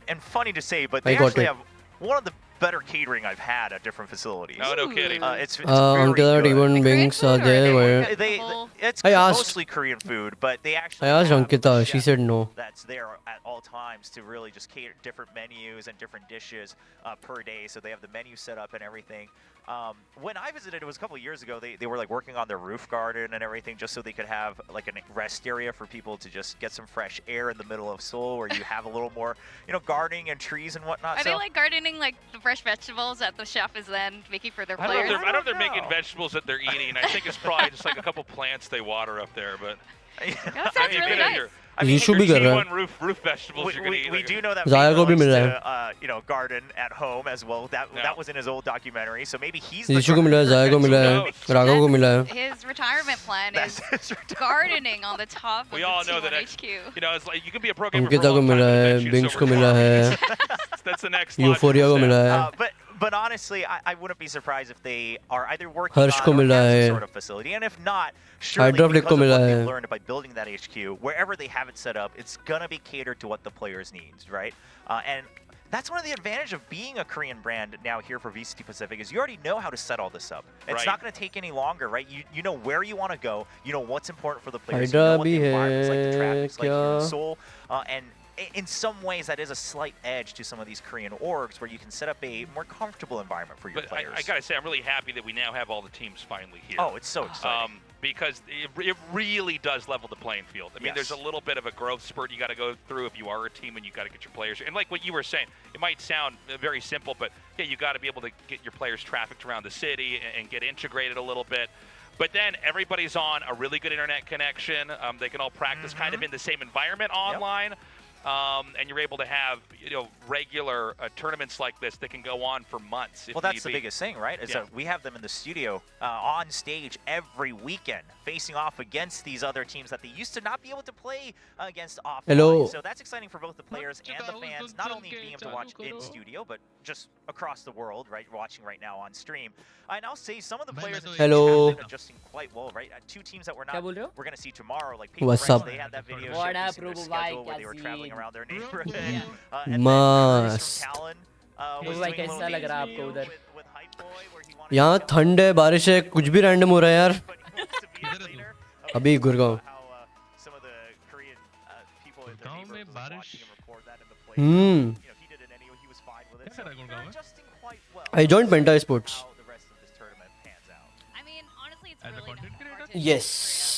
and funny to say, but I they got actually it. have one of the better catering I've had at different facilities. No, no kidding. It's very Uncle good. T1 Korean wings food are or there. they- Where They, whole- it's I asked. mostly Korean food, but they actually I asked have Ankita. a She chef said no. that's there at all times to really just cater different menus and different dishes per day. So they have the menu set up and everything. When I visited, it was a couple of years ago, they were like working on their roof garden and everything just so they could have like a rest area for people to just get some fresh air in the middle of Seoul where you have a little more, gardening and trees and whatnot. Are so they like gardening like the fresh vegetables that the chef is then making for their I don't know if players? they're, I don't know if they're I don't making know. vegetables that they're eating. I think it's probably just like a couple plants they water up there, but That sounds I mean, really nice. I mean, Yishu भी कर रहा है. T1 roof vegetables you're gonna eat. we do know that Zaya को भी Faith मिल likes रहा है. to, garden at home as well. That Yeah. that was in his old documentary, so maybe he's the यीशु को मिला है, जाया को मिला है, knows? राघव को मिला है. His retirement plan That's is his retirement. gardening on the top We of all the know T1 that HQ. It's like you can be a programmer for a Ankita को long time, मिला but है, eventually बिंग्स it's को over मिला farming. है, That's the next logical euphoria को step. मिला है. But honestly, I wouldn't be surprised if they are either working हर्ष को on or मिला have some है. sort of facility, and if not, surely Hydroplic because को of what मिला they've है. learned by building that HQ, wherever they have it set up, it's gonna be catered to what the players need, right? And that's one of the advantage of being a Korean brand now here for VCT Pacific is you already know how to set all this up. It's Right. not going to take any longer, right? You know where you want to go. You know what's important for the players. Hydra You know what the भी environment's like, the है traffic's like here in क्या? Seoul, and in some ways that is a slight edge to some of these Korean orgs where you can set up a more comfortable environment for your But players. I gotta say, I'm really happy that we now have all the teams finally here. Oh, it's so exciting. Because it really does level the playing field. I mean, there's a Yes. little bit of a growth spurt you got to go through if you are a team and you got to get your players. And like what you were saying, it might sound very simple, but yeah, you got to be able to get your players trafficked around the city and get integrated a little bit. But then everybody's on a really good internet connection. They can all practice kind of in the same environment online. And you're able to have regular tournaments like this that can go on for months. If Well, that's need the be. biggest thing, right? Is Yeah. that we have them in the studio on stage every weekend, facing off against these other teams that they used to not be able to play against offline. Hello. So that's exciting for both the players and the fans, not only being able to watch in studio, but just across the world, right? Watching right now on stream. And I'll say some of the players in Hello. have been adjusting quite well, right? Two teams that we're not बोल रहे हो? we're gonna see tomorrow, like What's Paper Ranks, up? they had that video What up, showcasing their Robo schedule bhai, where they were क्या traveling scene? around their neighborhood. Yeah. And then Chris मस्त. from Talon, Robo was bhai, doing a कैसा little लग रहा है video आपको उधर? with Hype Boy where he wanted यहाँ to know ठंड है, बारिश है, कुछ भी रैंडम हो रहा है यार. but he wants to be later. अभी Gurgaon. How, some of the Korean people in their Gurgaon में neighborhoods was बारिश? watching him record that in the playground. Hmm. He did it anyway. He was fine with it. क्या So कर रहा है they're Gurgaon में? adjusting quite well. I joined Banter Esports. How the rest of this tournament pans out. I mean, honestly, it's As a really content not hard creator? to Yes.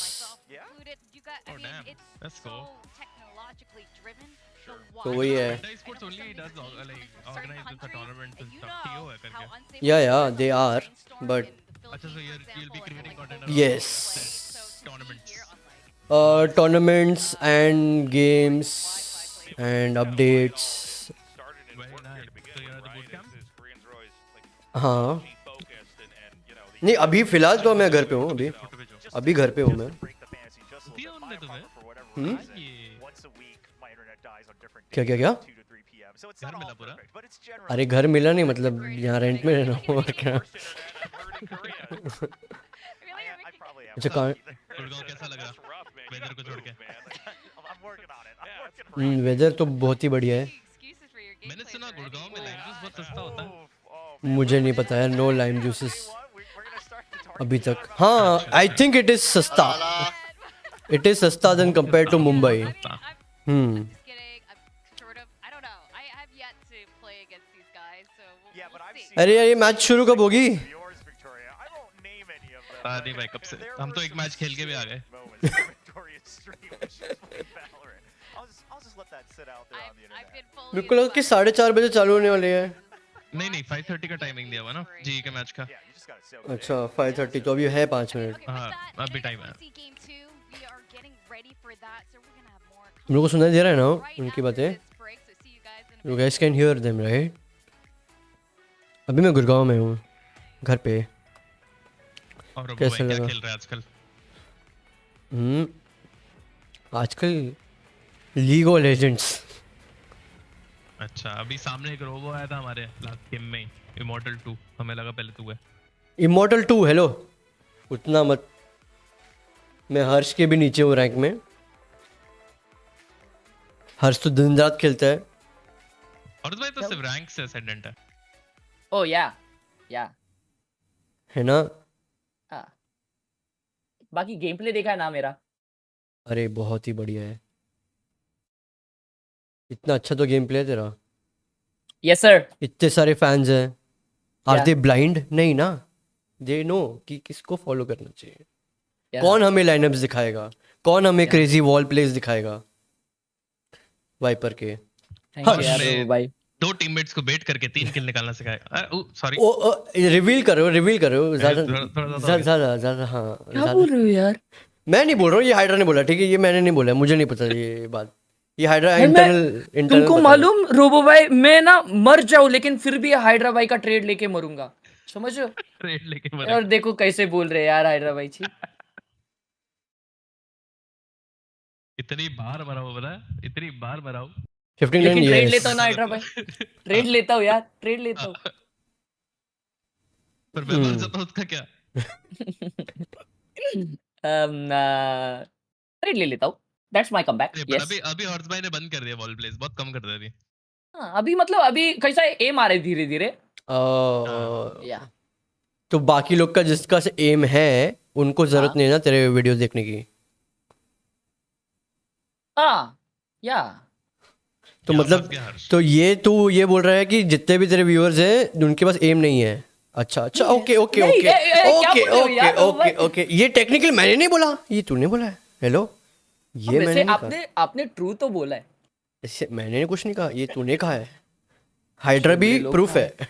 myself Yeah. included. You got, I Oh, mean, damn. it's That's so cool. technologically driven. Sure. So वही है. Banter Esports only does organize the tournaments and stuff. TO है करके. Yeah, they are, but अच्छा, so you'll be creating content around yes. tournaments. Tournaments and games and updates. Started in Very work here nice. to begin So you're with, at the right? boot camp? Is Koreans are always like हाँ. focused and नहीं अभी फिलहाल तो मैं घर पे हूँ अभी. फोटो भेजो. अभी घर पे हूँ मैं. Break the fantasy just a little दिया bit. उनने My तुम्हें? apartment, for whatever Hmm? reason, ये once a week my internet dies on different क्या, days, क्या? 2 to 3 p.m. So it's घर not all मिला पूरा? perfect, but it's generally अरे घर मिला नहीं मतलब यहाँ रेंट में रहना हूँ और क्या. worst internet I've heard in Korea. Really? I probably am. अच्छा कहाँ गुड़गांव कैसा लगा That's rough, man. You weather को gotta छोड़ के? move, man. Like, I'm working on it. I'm working on it. Weather तो बहुत ही बढ़िया है. Excuses for your मैंने gameplays सुना already. गुड़गांव में Oh, लाइम जूस बहुत सस्ता होता है. man. मुझे नहीं पता यार, no lime I'll tell juices you what, we're gonna start the target अभी तक. shot. हाँ, आई थिंक इट इज सस्ता. इट इज सस्ता then compare to Mumbai. I'm Hmm. just kidding. I'm sort of. I don't know. I have yet to play against these guys, so we'll, Yeah, but we'll I've see. seen अरे यार ये match शुरू कब होगी? yours, Victoria. I won't name any of them. नहीं भाई कब से हम तो एक मैच खेल के भी आ गए. Moments from Victoria's stream when she was playing Valorant. I'll just let that sit out there on the I've internet. been fully. मेरे को लगा कि 4:30 बजे चालू होने वाले हैं. नहीं नहीं 5:30 का टाइमिंग दिया हुआ ना जी के मैच का. Yeah, you just gotta soak it in. अच्छा 5:30 तो अभी है 5 मिनट. Okay, with हाँ, that, अभी time है. NXT Game 2, we are getting ready for that, so we're gonna have more तुम लोगों को सुनाई दे रहा है ना right उनकी after बातें? this break, so see you guys in a You bit. guys can hear them, right? अभी मैं गुड़गांव में हूँ, घर पे. और रोबो कैसा भाई क्या लगा? खेल रहा है आजकल? आजकल लीग ऑफ लेजेंड्स. अच्छा अभी सामने एक रोबो आया था हमारे लास्ट गेम में इमॉर्टल 2. हमें लगा पहले तू है. Immortal 2 hello. उतना मत. मैं हर्ष के भी नीचे हूँ रैंक में. हर्ष तो दिन रात खेलता है. और भाई तो सिर्फ रैंक से असेंडेंट है. Oh yeah, yeah. है ना? हाँ. बाकी गेम प्ले देखा है ना मेरा. अरे बहुत ही बढ़िया है. इतना अच्छा तो गेम प्ले है तेरा. Yes sir. इतने सारे फैंस हैं. Are Yeah. They blind? नहीं ना. दे नो कि किसको फॉलो करना चाहिए. Yeah. कौन हमें लाइनअप्स दिखाएगा, कौन हमें Yeah. क्रेजी वॉल प्लेस दिखाएगा वाइपर के. Thank you यार हमने रोबो भाई. 2 टीममेट्स को बेट करके 3 किल निकालना सिखाया. सॉरी ओ रिवील करो ज्यादा थोड़ा ज्यादा ज्यादा. हाँ क्या ज्यादा. बोल रहे हो यार? मैं नहीं बोल रहा हूँ, ये हाइड्रा ने बोला. ठीक है, ये मैंने नहीं बोला, मुझे नहीं पता ये बात. ये हाइड्रा भाई, इंटरनल तुमको मालूम रोबो भाई, मैं ना मर जाऊं लेकिन फिर भी हाइड्रा भाई का ट्रेड लेके मरूंगा. समझ रहे हो? ट्रेड लेके और मरे. देखो कैसे बोल रहे हैं यार हाइड्रा भाई छी. इतनी बार मरा हूँ पता है? इतनी बार मरा हूँ. 59 लेकिन ट्रेड years. लेता हूँ ना हाइड्रा भाई. ट्रेड लेता हूँ यार, ट्रेड लेता हूँ. पर मैं मर जाता हूँ उसका क्या? ट्रेड ले लेता हूँ. That's my comeback. नहीं, पर Yes. अभी हॉर्स भाई ने बंद कर दिया वॉल प्लेस. बहुत कम कर दिया अभी. हाँ, अभी मतलब अभी कैसा एम आ रहे धीरे धीरे. या तो बाकी लोग का जिसका से एम है उनको जरूरत हाँ. नहीं है ना तेरे वीडियोस देखने की. हाँ या तो यहाँ मतलब फंस गया हर्ष. तो ये तू ये बोल रहा है कि जितने भी तेरे व्यूअर्स हैं उनके पास एम नहीं है. अच्छा अच्छा ओके ओके नहीं, ओके क्या ओके बोल रहे हो ओके यार? Okay okay. ये टेक्निकल मैंने नहीं बोला, ये तूने बोला है. हेलो, ये मैंने वैसे नहीं कहा. आपने ट्रू तो बोला है. इससे मैंने कुछ नहीं कहा, ये तूने कहा है. हाइड्रा भी ये लोग प्रूफ कहा है.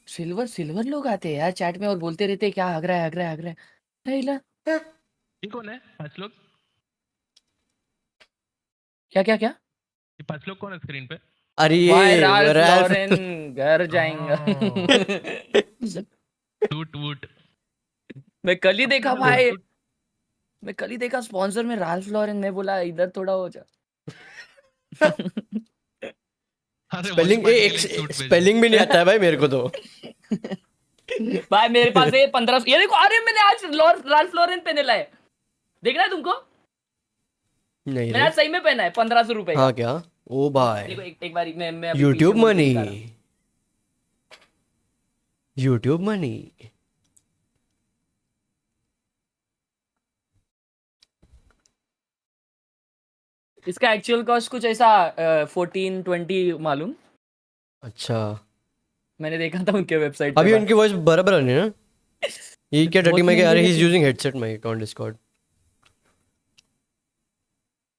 सिल्वर लोग आते हैं यार चैट में और बोलते रहते हैं क्या हग रहा है हग रहा है हग रहा है. नहीं ला. ये कौन है? 5 लोग. क्या क्या क्या? ये 5 लोग कौन है स्क्रीन पे? अरे Why ये Ralph रैल्फ. Lauren घर जाएंगा. टूट वूट. मैं कल ही देखा भाई. मैं कल ही देखा स्पॉन्सर में राल्फ लॉरेन. मैं बोला इधर थोड़ा हो जा. अरे स्पेलिंग स्पेलिंग भी नहीं आता है भाई मेरे को तो. भाई मेरे पास है 1500. ये देखो, अरे मैंने आज राल्फ लॉरेन पहने लाए. देखना है तुमको? नहीं मैंने रे. आज सही में पहना है 1500 रुपए. हाँ क्या? ओ भाई, देखो एक बार मैं अभी यूट्यूब पीछे मुड़ के मनी. दिखा रहा हूं. YouTube money. इसका एक्चुअल कॉस्ट कुछ ऐसा 14-20 मालूम. अच्छा, मैंने देखा था उनके वेबसाइट अभी पे. उनकी वॉइस बराबर आ रही है ना. ये क्या बहुत डटी माइक? महंगी अरे ही इज लेकिन. Using headset mic on Discord.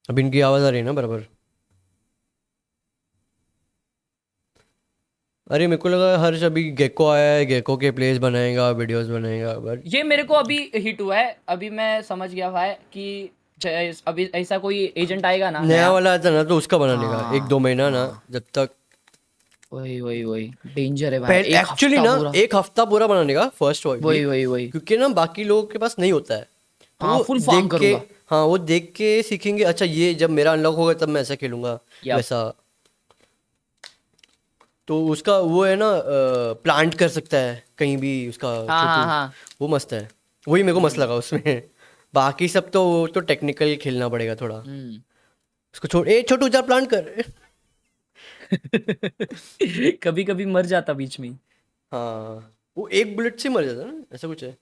अभी इनकी आवाज आ रही है ना बराबर. अरे मेरे को लगा हर्ष अभी गेको आया है, गेको के प्लेस बनाएगा, वीडियोस बनाएगा. बट ये मेरे को अभी हिट हुआ है. अभी मैं समझ गया भाई कि अभी ऐसा कोई एजेंट आएगा ना नया वाला आता ना तो उसका बनाने का हाँ, 1-2 महीना ना, जब तक वही डेंजर है भाई. एक्चुअली ना 1 हफ्ता पूरा बनाने का फर्स्ट वही क्योंकि ना बाकी लोगों के पास नहीं होता है. तो हाँ, वो full farm देख के, करूंगा. हाँ वो देख के सीखेंगे. अच्छा ये जब मेरा अनलॉक होगा तब मैं ऐसा खेलूंगा Yup. वैसा. तो उसका वो है ना, प्लांट कर सकता है कहीं भी उसका हाँ छोटू. हाँ. वो मस्त है. वही मेरे को मस्त लगा उसमें. बाकी सब तो वो तो टेक्निकल खेलना पड़ेगा थोड़ा. हम्म. उसको छोड़, ए छोटू जा प्लांट कर. कभी कभी मर जाता बीच में ही. हाँ, वो एक बुलेट से मर जाता है ना, ऐसा कुछ है.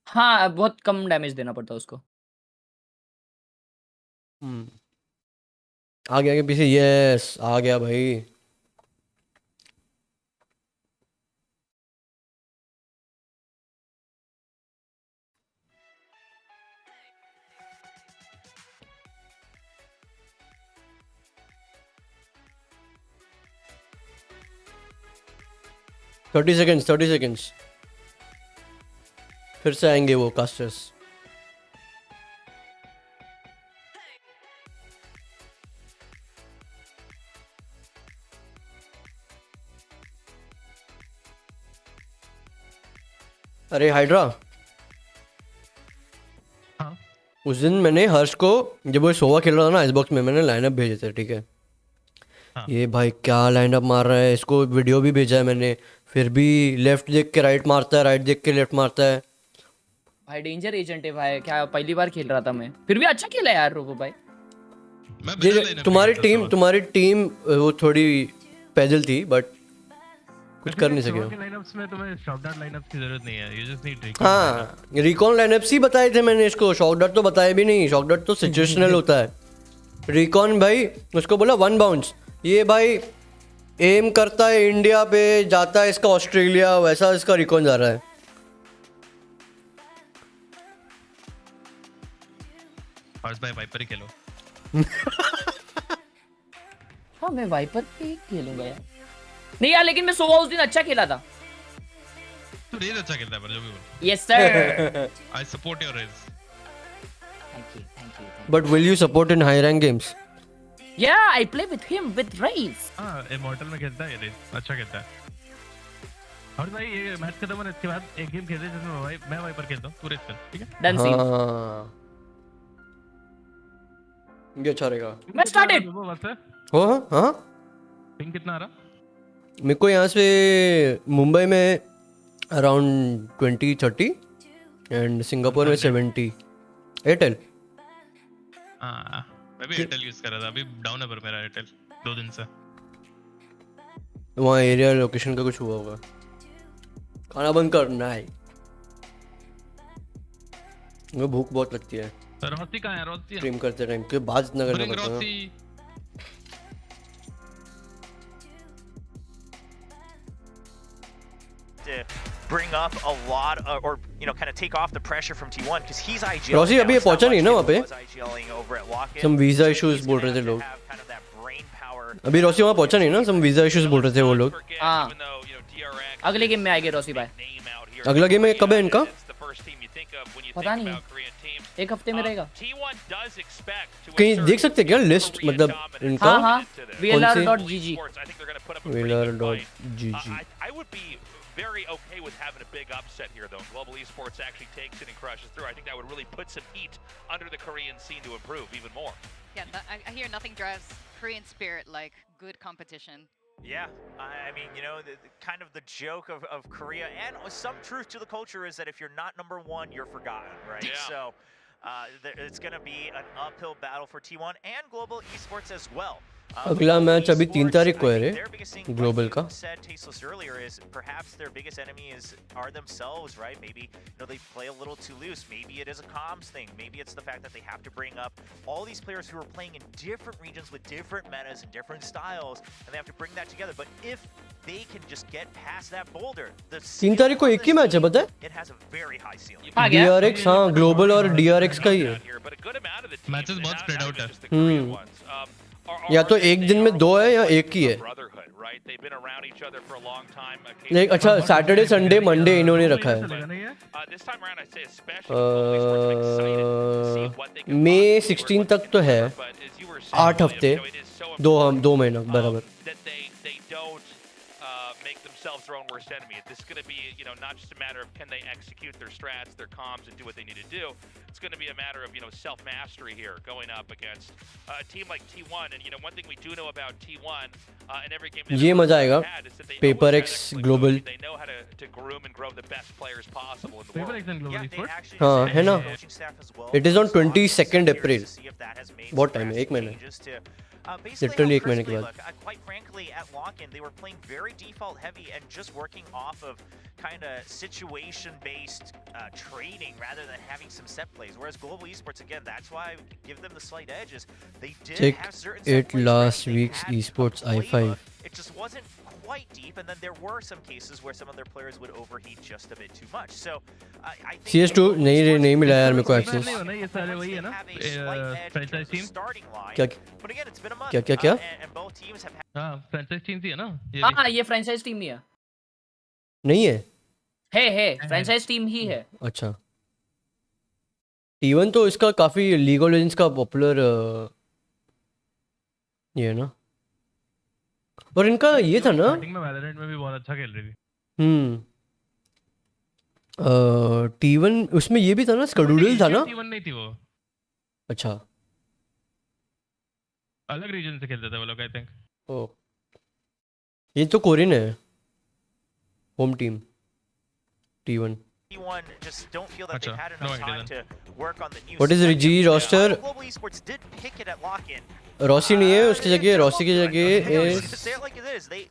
हाँ, बहुत कम डैमेज देना पड़ता है उसको. आगे आगे पीछे, यस आ गया भाई. थर्टी सेकेंड्स फिर से आएंगे वो कास्टर्स. अरे हाइड्रा, हाँ उस दिन मैंने हर्ष को, जब वो सोवा खेल रहा था ना आइसबॉक्स में, मैंने लाइनअप भेजे थे, ठीक है. हाँ। ये भाई क्या लाइनअप मार रहा है, इसको वीडियो भी भेजा है मैंने. फिर भी लेफ्ट देख के राइट मारता है, राइट देख के लेफ्ट मारता है. भाई डेंजर एजेंट है भाई. क्या पहली बार खेल रहा था मैं, फिर भी अच्छा खेला यार रोबो भाई. मैं ये बिना lineup तुम्हारी के टीम खेलता था। तुम्हारी टीम वो थोड़ी पैदल थी, बट कुछ कर नहीं सके. के लाइनअप्स में तुम्हें शॉट डाउन लाइनअप्स की जरूरत नहीं है. You just need recall. हाँ, रिकॉन लाइनअप्स ही बताए थे मैंने इसको. शॉक डॉट तो बताया भी नहीं. शॉक डॉट तो सिचुएशनल होता है. रिकॉन भाई उसको बोला वन बाउंस, ये भाई एम करता है इंडिया पे, जाता है इसका ऑस्ट्रेलिया, वैसा इसका रिकॉन जा रहा है. फर्स्ट बाय वाइपर ही खेलो. हाँ, मैं वाइपर पे ही खेलूंगा यार. नहीं यार, लेकिन मैं सोवा उस दिन अच्छा खेला था. तू रेज अच्छा खेलता है पर जो भी बोल. Yes sir. I support your Raze. Thank you. But will you support in high rank games? या I play with him with Raze. हाँ, इमॉर्टल में खेलता है ये रेज, अच्छा खेलता है. और भाई ये मैच खत्म होने के बाद एक गेम खेलते हैं जिसमें मैं वाइपर खेलता हूँ, तू रेज कर, ठीक है? Done scene. हाँ, ये अच्छा रहेगा. मैं स्टार्टेड. वो बस है. हो हाँ, पिंग कितना आ रहा? मेरे को यहाँ से मुंबई में अराउंड 20-30 एंड सिंगापुर में 70. एयरटेल. हाँ, मैं भी एयरटेल यूज कर रहा था. अभी डाउन है पर मेरा एयरटेल 2 दिन से. वहाँ एरिया लोकेशन का कुछ हुआ होगा. खाना बंद करना है, मुझे भूख बहुत लगती है. रोसी कहाँ है? रोसी स्ट्रीम करते टाइम के बात इतना करना ब्रिंग पड़ता है ना. Rossi. To bring up a lot of, or kind of take off the pressure from T1 because he's IGL. Rossi अभी ये पहुंचा नहीं ना वहाँ पे? Some visa issues बोल रहे थे लोग. अभी रॉसी वहाँ पहुंचा नहीं ना, some visa issues बोल रहे थे वो लोग. हाँ, अगले गेम में आएंगे रॉसी भाई. अगला गेम में कब है इनका? पता नहीं, एक हफ्ते में रहेगा. कहीं देख सकते क्या लिस्ट, मतलब इनका? हाँ, VLR.gg. VLR.gg. I would be very okay with having a big upset here, though. Global Esports actually takes it and crushes through. I think that would really put some heat under the Korean scene to improve even more. Yeah, I hear nothing drives Korean spirit like good competition. Yeah, I mean, the kind of the joke of Korea and some truth to the culture is that if you're not number one, you're forgotten, right? Yeah. So it's going to be an uphill battle for T1 and Global Esports as well. अगला match अभी 3 तारीख को है रे global का. Said tasteless earlier is perhaps their biggest enemy are themselves, right? Maybe they play a little too loose. Maybe it is a comms thing. Maybe it's the fact that they have to bring up all these players who are playing in different regions with different metas and different styles, and they have to bring that together. But if they can just get past that boulder, the 3 तारीख को एक ही match है पता है? it has a very high ceiling. DRX, हाँ global और DRX का ही है. मैचेस बहुत spread out है. या तो एक दिन में 2 है या एक ही है. लाइक अच्छा, सैटरडे संडे मंडे इन्होंने रखा है. मई 16 तक तो है, 8 हफ्ते, 2 महीना बराबर. themselves their own worst enemy. This is going to be, you know, not just a matter of can they execute their strats, their comms, and do what they need to do. It's going to be a matter of, you know, self-mastery here, going up against a team like T1. And, you know, one thing we do know about T1 in every game ये मजा आएगा. Paper X Global. They know how to groom and grow the best players possible in the Paper world. X and Global Yeah, they Esports. actually हाँ, just है ना? had coaching staff as well. It is on So I'm 22nd curious April. to see if that has made बहुत some time है, एक drastic महीने. changes to, basically Literally how एक महीने के Chris बाद. Lee look. Quite frankly, at lock-in, they were playing very default heavy and just working off of kind of situation-based trading rather than having some set plays. Whereas Global Esports, again, that's why I give them the slight edge is they did Check have certain set it plays last ready. They week's had a Esports I5. playbook. It just wasn't quite deep, and then there were some cases where some of their players would overheat just a bit too much. So I think CS2 नहीं मिला यार मेरे को access. नहीं होना, ये सारे वही है ना, franchise team. क्या But again, it's been a month. क्या? And both teams have had हाँ, franchise team थी है ना? ये हाँ ये franchise team ही है. नहीं है. है franchise team ही है. अच्छा. T1 तो इसका काफी League of Legends का पॉपुलर ये है ना. और इनका ये था ना. starting में valorant में भी बहुत अच्छा खेल रही थी. T1 उसमें ये भी था ना, स्केड्यूल था ना. T1 नहीं थी वो. अच्छा. अलग रीजन से खेलते थे वो लोग, I think. ओ. ये तो कोरियन है. Home team. T1. T1 just don't feel that they've had No, enough I time to work on the new What is the G roster? Global Esports did pick it at lock-in. Rossi नहीं है, उसकी जगह Rossi की जगह No, is say it like it is. They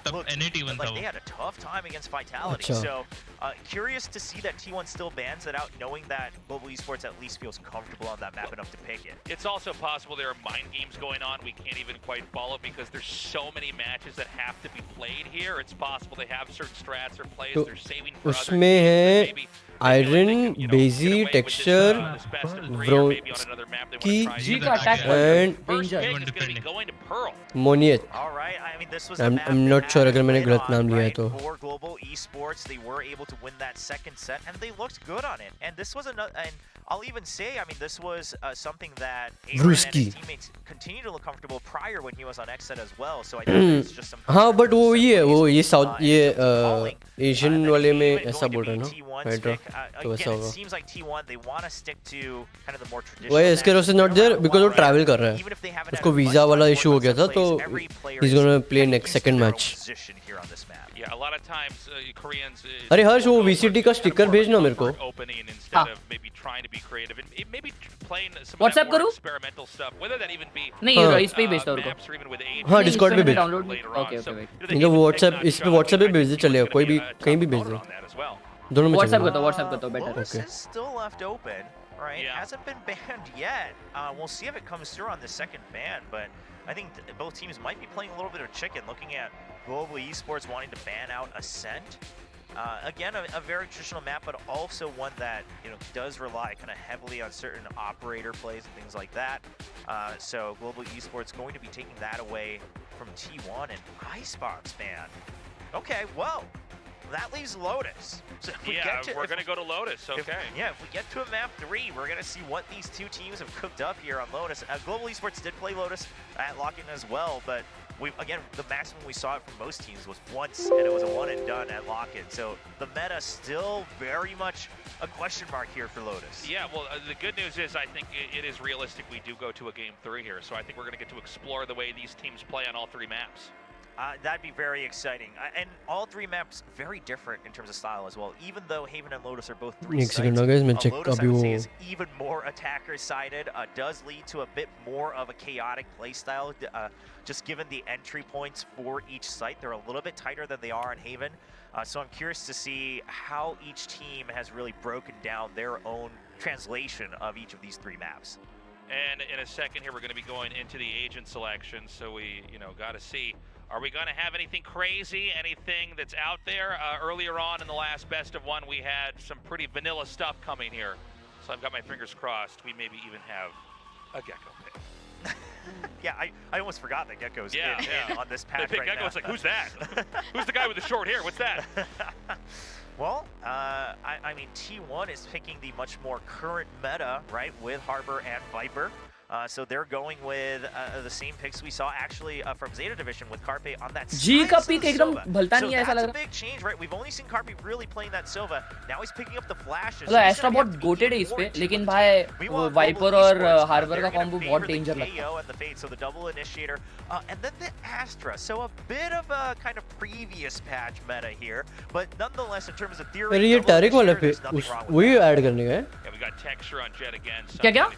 तब looked NA T1 था like वो. they had a tough time against Vitality. अच्छा. So curious to see that T1 still bans it out, knowing that Global Esports at least feels comfortable on that map enough to pick it. It's also possible there are mind games going on we can't even quite follow because there's so many matches that have to be played here. It's possible they have certain strats or plays तो they're saving for other उसमें games है that maybe iron, you know, get बेजी, away with texture, this best of three, or maybe on another map they Vroski, wanna try G it. का attack and First danger. pick is going to be going to Pearl. मोनियत. All right, I mean this was I'm- the map I'm they not had sure to अगर मैंने win गलत on, नाम लिया है right? तो. For Global Esports, they were able to win that second set, and they looked good on it. And this was another, and I'll even say, I mean, this was something that Aaron and Vroski. his teammates continue to look comfortable prior when he was on XSET as well. So I think it's just some. हाँ but वो ये है, वो ये south and ये it's falling. Asian That वाले में even ऐसा going to बोल रहे be हैं ना. T1's hydra pick. तो वैसा Again, it होगा. seems like T1 they want to stick to kind of the more traditional. Why is Keros not there? Because वो travel कर रहा है. Even if they haven't had उसको a bunch वीजा of वाला time issue हो work गया on था set तो plays, every player he's is gonna play kind of next used to second their own match. position here on this map. Yeah, a lot of times Koreans. अरे हर्ष वो VCT का sticker भेजना मेरे को. Opening instead हाँ. of maybe trying to be creative and maybe playing some of WhatsApp that more करूँ? experimental stuff, whether that even be नहीं हाँ. इस पे ही भेजता हूँ रुको. maps or even with age. हाँ, Discord पे भेज. Download. later on. Okay So, okay. you know, they नहीं तो need to WhatsApp take इस पे that WhatsApp पे shot. भेज दे, I think चलेगा. it's कोई gonna भी be a कहीं भी tough भेज दे. opponent on that as well. दोनों में WhatsApp चलेगा. करता हूँ better. Lotus Okay. is still left open, right? Yeah. Hasn't been banned yet. We'll see if it comes through on the second ban, but I think both teams might be playing a little bit of chicken, looking at Global Esports wanting to ban out Ascent. Again, a very traditional map, but also one that does rely kind of heavily on certain operator plays and things like that. So Global Esports going to be taking that away from T1 and Icebox ban. Okay, well, that leaves Lotus. So if we Yeah, get to, we're if- going to go to Lotus. if- Okay. if we get to a map 3, we're going to see what these two teams have cooked up here on Lotus. Global Esports did play Lotus at lock-in as well, but again, the maximum we saw it from most teams was once, and it was a one and done at lock-in. So the meta still very much a question mark here for Lotus. Yeah, well, the good news is I think it is realistic we do go to a game 3 here. So I think we're going to get to explore the way these teams play on all 3 maps. That'd be very exciting. And all 3 maps very different in terms of style as well. Even though Haven and Lotus are both 3 एक sites, second ना guys, मैं check Lotus I अभी would वो say is even more attacker-sided. Does lead to a bit more of a chaotic playstyle. Just given the entry points for each site, they're a little bit tighter than they are in Haven. So I'm curious to see how each team has really broken down their own translation of each of these 3 maps. And in a second here, we're going to be going into the agent selection. So we, got to see, are we going to have anything crazy, anything that's out there? Earlier on in the last best of 1, we had some pretty vanilla stuff coming here. So I've got my fingers crossed. We maybe even have a Gecko pick. Yeah, I almost forgot that Gecko's Yeah, in yeah. on this They pack pick right Gecko. now. It's like, who's that? Who's the guy with the short hair? What's that? Well, I mean, T1 is picking the much more current meta, right, with Harbor and Viper. So they're going with the same picks we saw actually from Zeta Division with Carpe on that G का Slice pick and एकदम Silva. भलता So नहीं है ऐसा that's लग a रहा big change, right? We've only seen Carpe really playing that Silva. Now he's picking up the flashes. मतलब extra बहुत गोटेड है इस पे लेकिन भाई वो वाइपर और हार्बर का कॉम्बो बहुत डेंजर लगता है and the Fate, so the double initiator, and then the Astra. So a bit of a kind of previous patch meta here, but nonetheless, in terms of theory, अरे ये double टैरिक वाला initiator, पे there's nothing wrong with वही that. Add करने का है Yeah, we got texture on Jet again. क्या क्या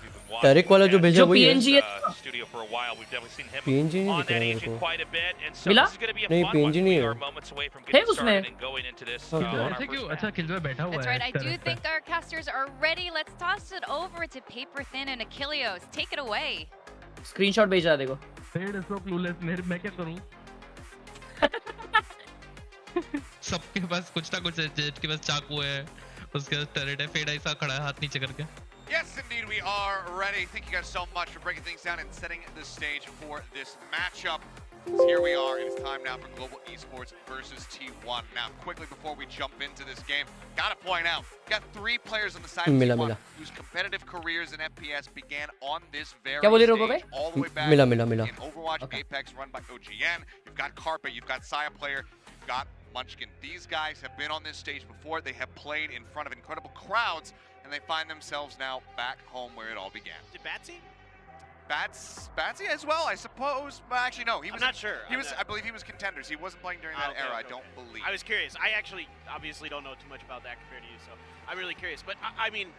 टैरिक वाला जो भेजा जो वही है PNG है Studio for a while. We've definitely seen him PNG नहीं on दिख that रहा मेरे agent को quite a bit, and so मिला? this is going to be a नहीं, fun PNG one. नहीं We है। are moments away from है getting उसमें? started and going into this Okay. on our ऐसे क्यों first अच्छा match. किल में बैठा हुआ That's है right. I do terrace पे। think our casters are ready. Let's toss it over to Paper Thin and Achilleos. Take it away. Screenshot भेज रहा देखो Fade is so clueless, मैं क्या करूं? सबके पास कुछ ना कुछ है, जेट के पास चाकू है, उसके पास टर्रेट है, फेड ऐसा खड़ा है हाथ नीचे करके। Yes, indeed, we are ready. Thank you guys so much for breaking things down and setting the stage for this matchup. Here we are. It is time now for Global Esports versus T1. Now, quickly before we jump into this game, gotta point out, got 3 players on the side of T1 whose competitive careers in FPS began on this very क्या बोले stage, robo भाई? all the way back मिला in Overwatch, Apex, run by OGN. You've got Carpe, you've got Saya Player, you've got Munchkin. These guys have been on this stage before. They have played in front of incredible crowds, and they find themselves now back home where it all began. Did Batsy? Batsy as well, I suppose. But actually, no. He was I'm not sure. He was. I believe he was contenders. He wasn't playing during that era. I don't believe. I was curious. I actually obviously don't know too much about that compared to you, so I'm really curious. But I mean,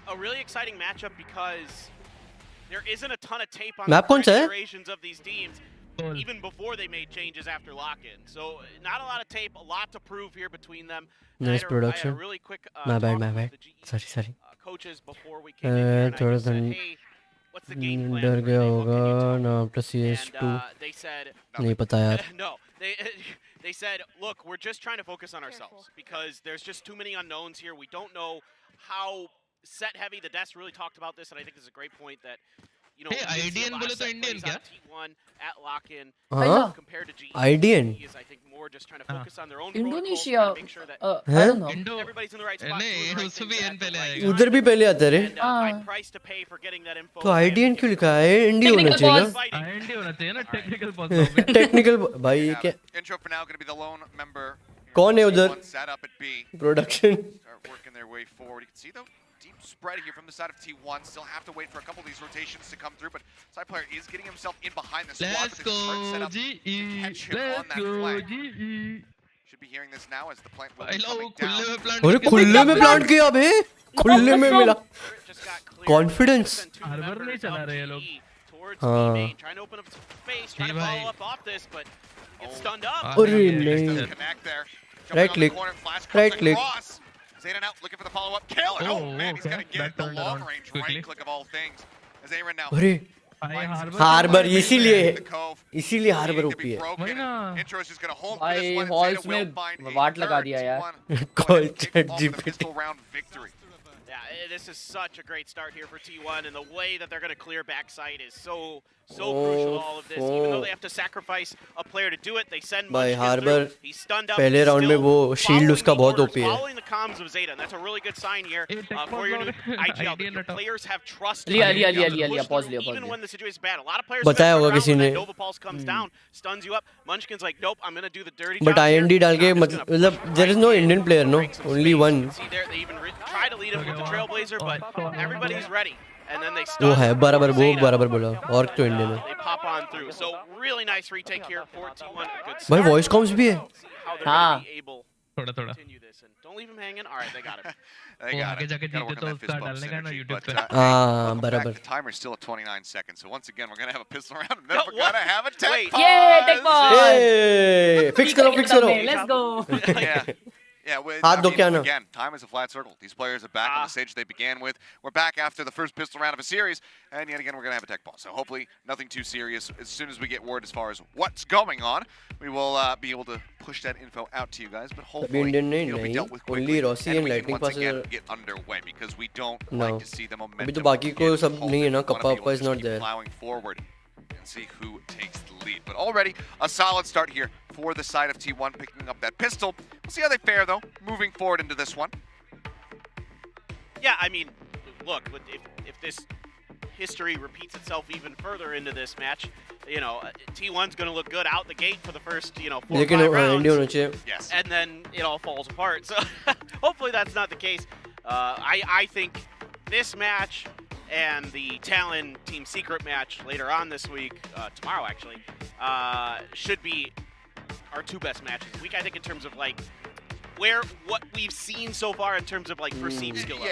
a really exciting matchup because there isn't a ton of tape on Map the कौन सा है? iterations of these teams, even before they made changes after lock-in. So not a lot of tape, a lot to prove here between them. Nice I had production. a really quick My bad, talk my with bad. the GE, Sorry. coaches before we came in here, and I थोड़ा just said, सा hey, what's the game plan? डर for गया today? What can you होगा tell me? ना after CS2 And they said, नहीं पता यार no, they said, look, we're just trying to focus on ourselves because there's just too many unknowns here. We don't know how set heavy. The desk really talked about this, and I think this is a great point that, you know, Hey, we did see a IDN lot बोले of तो set Indian plays क्या? on T1 at lock-in हाँ compared to GE. IDN? Is I think more just trying to हाँ. focus on their own Indonesia protocols, trying to make sure that I don't know Indo everybody's in the right spot. doing नहीं the right उसमें things भी at N the पहले right आएगा time. उधर भी पहले आता है रे And हाँ. high price to pay for getting that info. तो IDN क्यों लिखा है इंडी होना Technical चाहिए boss. ना आईएनडी होना चाहिए ना टेक्निकल बहुत ना टेक्निकल भाई ये Yeah, क्या intro for now going to be the lone member. कौन है उधर T1 set up at B. Production Start working their way forward. You can see the deep spread here from the side of T1. Still have to wait for a couple of these rotations to come through, but side player is getting himself in behind the squad. Let's But this turret set go up GE to catch him on let's that go flank. GE Should be hearing this now as the plant will भाई be लोग coming खुले down. में plant अरे खुले में plant किया बे खुले में मिला Just got cleared. Confidence. Sent two Harbor members नहीं चला of रहे ये लोग। GE towards हाँ. B main, trying to open up some space, trying to भाई। follow up off this, but gets stunned up. अरे Just नहीं doesn't connect there. Jumping Right on the click. corner, flash comes Right click. across. Zayden out looking for the follow-up kill. Oh, Oh, man, he's okay. gonna get That it. The turned long around range quickly. right click of all things. As Aaron now अरे भाई harbour इसीलिए the cove. इसीलिए Harbor Needing to OP be है broken. वही ना। Intro is just gonna hold for भाई this one. and halls Zeta will में find a वाट लगा third दिया यार T1. Call Pick chat off the GPT pistol round victory. Yeah, this is such a great start here for T1, and the way that they're going to clear backside is so crucial to all of this. Even though they have to sacrifice a player to do it, they send भाई Munchkin Harbor through. He's stunned up. पहले He's round में still वो shield following उसका the बहुत orders, OP है following the comms of Zeta, and that's a really good sign here for your new IGL. that Your players have trust. लिया in लिया you लिया to लिया लिया push पॉज through लिया pause Even लिया when the situation is bad, a lot of players बताया turn होगा around किसी when ने। that Nova Pulse comes down, stuns you up. Munchkin's like, nope, I'm going to do the dirty but job here. IND डाल के I'm just gonna मतलब push there is right no in, Indian player no break some only space. One You can see there, they even try to lead him with the Trailblazer, but everybody's ready. And then they वो stun है बराबर वो Zeta. बराबर बोला और तो Indian है They pop on through. So really nice retake here for T1. Good भाई start. वॉइस कॉम्स भी है See how they're हाँ. gonna be able थोड़ा to थोड़ा continue this. And don't leave him hanging. All right, they got it. They वो got आगे it. जाके Gotta work जीते on तो that fist उसका bump डालने का ना synergy, यूट्यूब but, पे हाँ welcome back. बराबर The timer's still at 29 seconds, so once again, we're gonna have a pistol round, and then No, we're what? gonna have a tech Wait. pause. ये take pause fix करो fix करो let's go Yeah. Yeah, with, हाथ धो के आना। again, time is a flat circle. These players are back on the stage they began with. We're back after the first pistol round of a series, and yet again, we're going to have a tech pause. So hopefully, nothing too serious. As soon as we get word as far as what's going on, we will be able to push that info out to you guys. But hopefully, Indian नहीं, it'll be नहीं, dealt with only quickly, Rossi and and we can Lightning once passes again are- get underway because we don't No. like to see the momentum. अभी तो बाकी को begin सब to नहीं है ना, hold. We kappa wanna be वप्पा able is to not just keep there. plowing forward and see who takes the lead. But already a solid start here for the side of T1 picking up that pistol. We'll see how they fare though, moving forward into this one. Yeah, I mean, look, if this history repeats itself even further into this match, you know, T1's going to look good out the gate for the first, you know, 4 or 5 rounds. Yes. And then it all falls apart. So hopefully that's not the case. I think this match and the Talon Team Secret match later on this week, tomorrow actually, should be our 2 best matches of the week. I think in terms of like what we've seen so far in terms of like perceived skill level.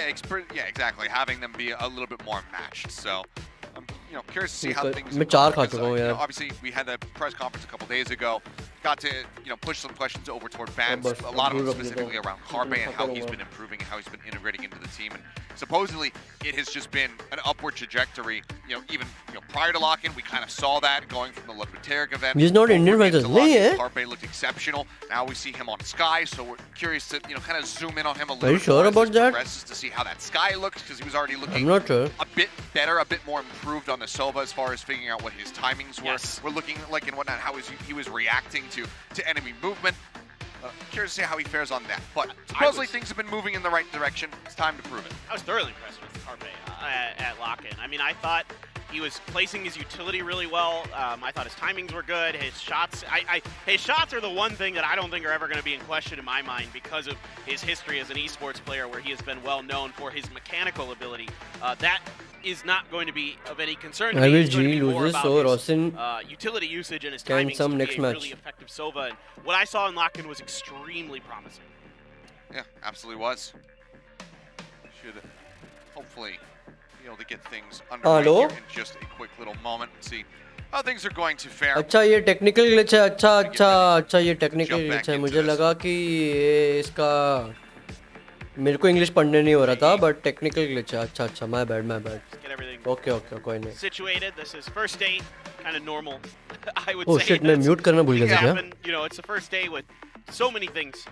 Yeah, exactly. Having them be a little bit more matched. So I'm curious to see how things. Obviously, we had a press conference a couple days ago. Got to push some questions over toward Vance. A lot of them specifically around Carpe and how he's been improving and how he's been integrating into the team. And supposedly, it has just been an upward trajectory. Even prior to lock-in, we kind of saw that going from the Ludwig event. He's not Indian versus Carpe looked exceptional. Now we see him on Sky, so we're curious to kind of zoom in on him a little. Are you sure about that? To see how that Sky looks, because he was already looking I'm not sure. a bit better, a bit more improved on the Sova as far as figuring out what his timings were. Yes. We're looking like and whatnot how he was reacting to enemy movement. Curious to see how he fares on that. But supposedly things have been moving in the right direction. It's time to prove it. I was thoroughly impressed with Carpe at lock-in. I mean, I thought he was placing his utility really well. I thought his timings were good. His shots, his shots are the one thing that I don't think are ever going to be in question in my mind because of his history as an esports player, where he has been well known for his mechanical ability. That is not going to be of any concern to me. It's going to be more about his, utility usage and his timings to be a really effective Sova. And what I saw in lock-in was extremely promising. Yeah, absolutely was. Should hopefully be able to get things underway here in just a quick little moment and see how things are going to fare. अच्छा ये technical glitch है अच्छा ये technical glitch है मुझे लगा कि ये इसका मेरे को इंग्लिश पढ़ने नहीं हो रहा था बट टेक्निकल ग्लिच है अच्छा माय बैड ओके कोई नहीं Situated. This is first day, kind of normal. I would oh say. shit मैं म्यूट करना भूल गया था क्या It's the first day with so many things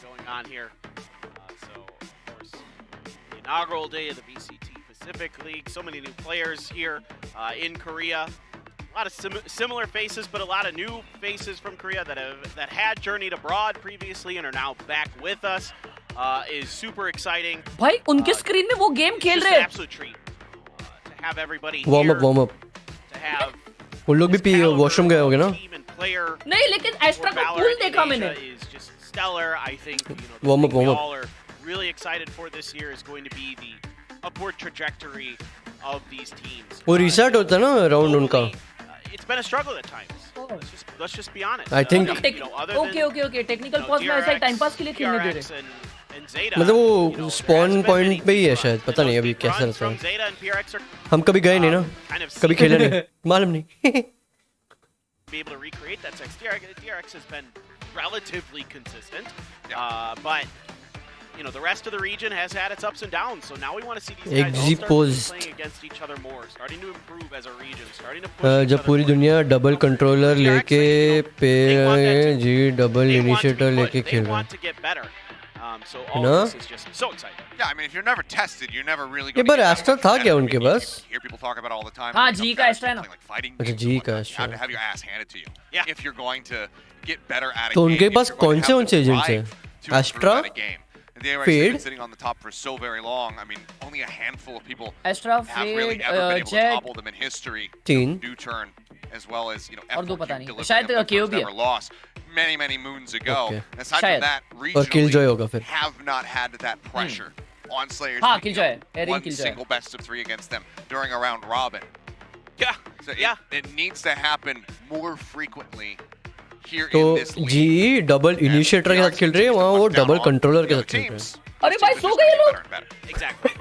going on here. So of course the inaugural day of the VCT Pacific League, so many new players here in Korea. A lot of similar faces, but a lot of new faces from Korea that had journeyed abroad previously and are now back with us. Is super exciting. भाई उनके screen में वो game खेल रहे हैं. Absolute treat to have everybody warm up. To have वो लोग भी वॉशरूम गए होंगे ना? नहीं लेकिन एस्ट्रा का पूल देखा मैंने. Is just stellar. I think warm we up. all are really excited for this year is going to be the upward trajectory of these teams. वो रीसेट होता है ना राउंड उनका. It's been a struggle at times. Let's just be honest. I think okay technical pause में ऐसा time pass के लिए खेलने दे रहे. मतलब वो स्पॉन पॉइंट पे ही है शायद पता नहीं अभी कैसा रहता है. हम कभी गए नहीं ना कभी खेले नहीं मालूम नहीं. Be able to recreate that sex. DRX has been relatively consistent, but the rest of the region has had its ups and downs. So now we want to see these guys all start playing against each other more, starting to improve as a region, starting to push. जब पूरी दुनिया double controller लेके पे जी double initiator लेके खेल रहा है. So all this is just so exciting. Yeah, I mean, if you're never tested, you're never really ये going पर एस्ट्रा था क्या उनके पास? Hear people talk about it all the time. हाँ जी का एस्ट्रा है ना. अच्छा जी का extra. You have to have your ass handed to you. Yeah. If you're going to get better at a तो game. उनके पास कौन से एजेंट्स हैं? Astra, Fade, sitting on the top for so very long. I mean, only a handful of people Astra, have really Fade, ever been able to Jet, topple them in history. तीन. Do turn, as well as और दो पता नहीं. F4Q शायद delivering KO भी never lost many moons ago. Okay. Aside शायद. from that, और Killjoy होगा regionally फिर. have not had that pressure on Slayers. हाँ picking Killjoy, up Erin one Killjoy. single best of 3 against them during a round robin. Yeah. So Yeah. it needs to happen more frequently here तो in this league. जी double initiator के साथ खेल रहे हैं वहाँ वो डबल कंट्रोलर के साथ खेल रहे हैं. अरे भाई सो गए लोग. Exactly.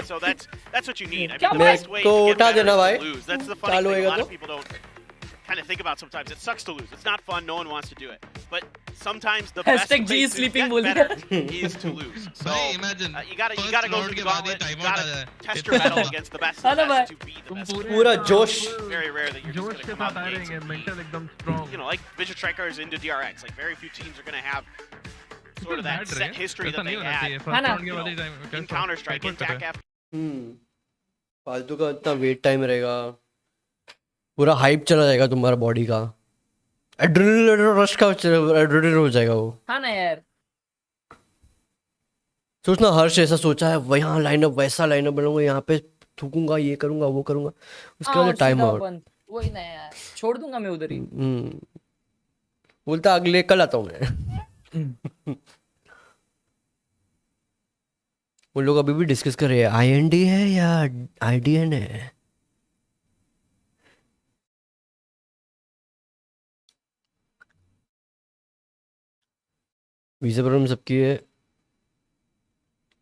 So that's what you need. I क्या mean, the best way to तो get उठा better देना is भाई. to lose. That's the funny चालू thing. A होएगा lot तो. of people don't kind of think about sometimes. It sucks to lose. It's not fun. No one wants to do it. But sometimes the best Hashtag way G is to sleeping get बोल better दिया. is to lose. So imagine you gotta go through the gauntlet. You gotta test your metal against the best हाँ of ना the भाई. best to be the best. पूरा जोश. Very rare that you're just जोश gonna के come out साथ आ the रहे gates हैं and be, मेंटल एकदम strong. like Vision Strikers into DRX. Like very few teams are gonna have sort of that set history that they had हाँ ना. in Counter-Strike, in TACF. फालतू का इतना wait time रहेगा पूरा hype चला जाएगा तुम्हारा बॉडी का एड्रेनलिन रश का एड्रेनलिन हो जाएगा वो. हाँ ना यार. सोचना हर्ष ऐसा सोचा है वहाँ लाइनअप वैसा लाइनअप बनाऊंगा यहाँ पे थूकूंगा, ये करूंगा, वो करूंगा, उसके हाँ बाद टाइम सीधा आउट। बंद, वही ना यार, छोड़ दूंगा मैं उधर ही। बोलता अगले कल आता हूँ मैं। वो लोग अभी भी डिस्कस कर रहे हैं IND है या IDN है। वीजा प्रॉब्लम सबकी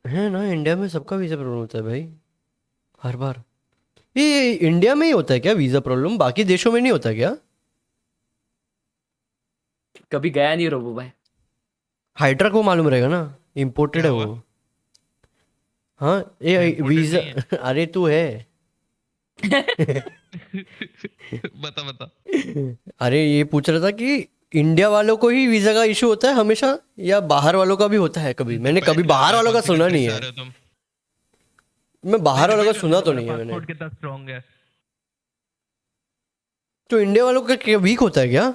है ना, इंडिया में सबका वीजा प्रॉब्लम होता है भाई, हर बार। ये इंडिया में ही होता है क्या वीजा प्रॉब्लम, बाकी देशों में नहीं होता क्या? कभी गया नहीं रोबो भाई। हाइड्रा को मालूम रहेगा ना, इम्पोर्टेड है क्या वो। हुआ? हाँ ये Imported वीजा। नहीं है। अरे तू है। बता बता। अरे ये पूछ रहा था कि इंडिया वालों को ही वीजा का इशू होता है हमेशा, या बाहर वालों का भी होता है कभी? मैंने कभी बाहर वालों का सुना नहीं है। तुम मैं बाहर वालों का सुना तो नहीं है मैंने। पासपोर्ट कितना स्ट्रांग है। तो इंडिया वालों का वीक होता है क्या?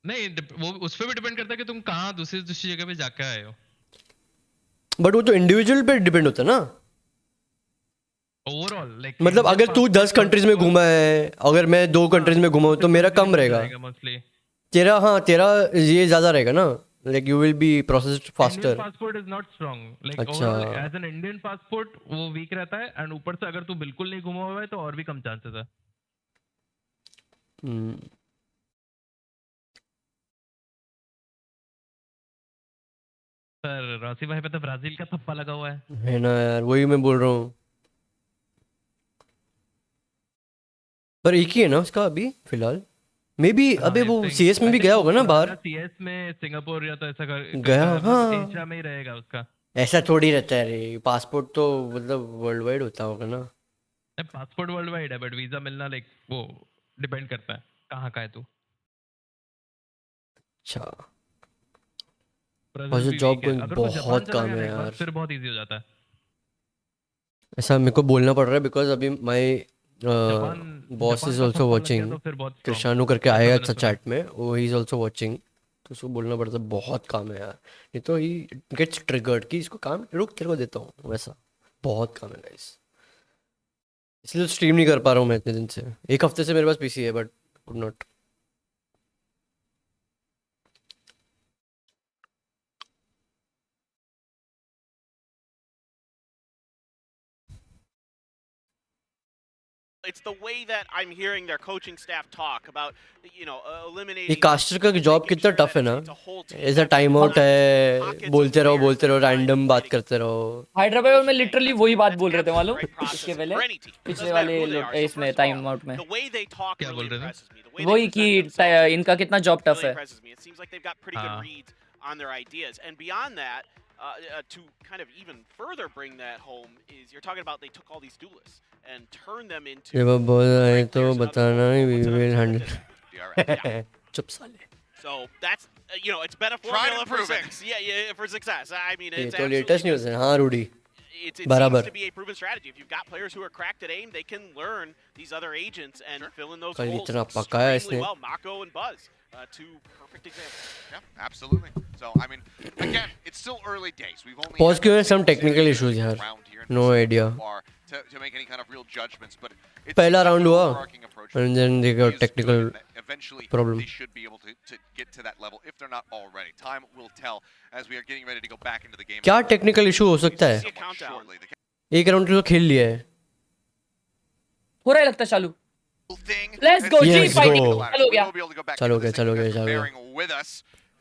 नहीं वो उस पर भी डिपेंड करता है कि तुम कहाँ दूसरी दूसरी जगह पे जाके आए हो। बट वो तो इंडिविजुअल पे डिपेंड होता है ना। ओवरऑल लाइक मतलब अगर तू 10 कंट्रीज में घूमा है, अगर मैं 2 कंट्रीज में घूमा हूँ, तो मेरा कम रहेगा। मोस्टली तेरा, हाँ तेरा ये ज्यादा रहेगा ना, like you will be processed faster. Passport is not strong like अच्छा। Overall as an Indian passport वो वीक रहता है, एंड ऊपर से अगर तू बिल्कुल नहीं घुमा हुआ है तो और भी कम चांसेस है। सर रॉसी भाई पे तो ब्राजील का थप्पा लगा हुआ है ना यार, वही मैं बोल रहा हूँ। पर एक ही है ना उसका अभी फिलहाल, मे बी। अबे वो CS में भी गया होगा ना बाहर। CS में सिंगापुर या तो ऐसा गया, हाँ। एशिया में ही रहेगा उसका। ऐसा थोड़ी रहता है रे, पासपोर्ट तो मतलब वर्ल्ड वाइड होता होगा ना। पासपोर्ट वर्ल्ड वाइड है, बट वीजा मिलना लाइक वो डिपेंड करता है कहाँ का है तू। अच्छा। ब्राजील और जो भी जॉब weak है। गोइंग अगर तू जापान बहुत चला कम गया ना है एक बार, यार। फिर बहुत इजी हो जाता है। ऐसा मेरे को बोलना पड़ रहा है बिकॉज अभी माय बॉस जापान इज का ऑल्सो थप्पा लग गया वॉचिंग। तो फिर बहुत strong कृषाणु है। करके ऐसा आएगा मैंने अच्छा सुना है। चैट में, वो ही इज ऑल्सो वॉचिंग। तो उसको बोलना पड़ता है बहुत काम है यार, नहीं तो ही गेट्स ट्रिगर्ड कि इसको काम रुक तेरे को देता हूँ, वैसा बहुत काम है गाइस। इसलिए तो स्ट्रीम नहीं कर पा रहा हूँ मैं इतने दिन से। एक हफ्ते से मेरे पास PC है but could not. It's the way that I'm hearing their coaching staff talk about, you know, ये eliminating. कास्टर का जॉब कितना टफ है ना, ऐसा टाइम आउट है, बोलते रहो रैंडम बात करते रहो। हैदराबाद में लिटरली वही बात बोल रहे थे मालूम, इसके पहले पिछले वाले इसमें टाइम आउट में क्या बोल रहे थे? वही कि इनका कितना जॉब टफ है। It seems like they've got pretty good reads on their ideas, and beyond that, to kind of even further bring that home, is you're talking about they took all these duelists and turned them into. जब अब बोल रहे तो बताना, we will handle. Yeah. चुप साले। So that's you know, it's been a Try to formula for prove it. for success. I mean, ये it's तो absolutely लेटेस्ट न्यूज़ है, हाँ रूडी। it seems बराबर। to be a proven strategy. If you've got players who are cracked at aim, they can learn these other agents and fill in those कल holes इतना पकाया extremely इसने। well. Mako and Buzz, two perfect examples. Yeah, absolutely. So, I mean, again, it's still early days. We've only Pause had क्यों है? the Some same technical series issues यार। round here in No this idea। so far to make any kind of real judgments, but it's पहला the round हुआ, overarching approach and then they got is technical good, and that eventually problem। they should be able to get to that level if they're not already. Time will tell as we are getting ready to go back into the game. क्या technical issue हो सकता है? See a countdown. Shortly. एक round तो खेल लिया है। हो रहा है लगता है चालू। Thing Let's go, Yes, G fighting। go। चलो गया। We will be able to go back चलो into गया, this. चलो Thank you गया, guys for चलो गया। bearing with us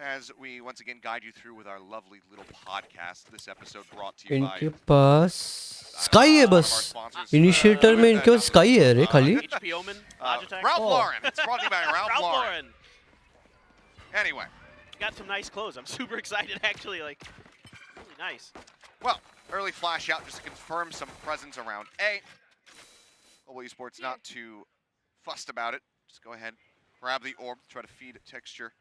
as we once again guide you through with our lovely little podcast. This episode brought to you इनके by pass sky है बस। Initiator में इनके पास स्काई है रे खाली। HP Omen, Logitech. Ralph Lauren. It's brought to you by Ralph Ralph Lauren. Lauren. Anyway, Got some nice clothes. I'm super excited, actually. Like, really nice. well, early flash out just to confirm some presence around A. Global Esports not too fussed about it. Just go ahead, grab the orb, try to feed it texture.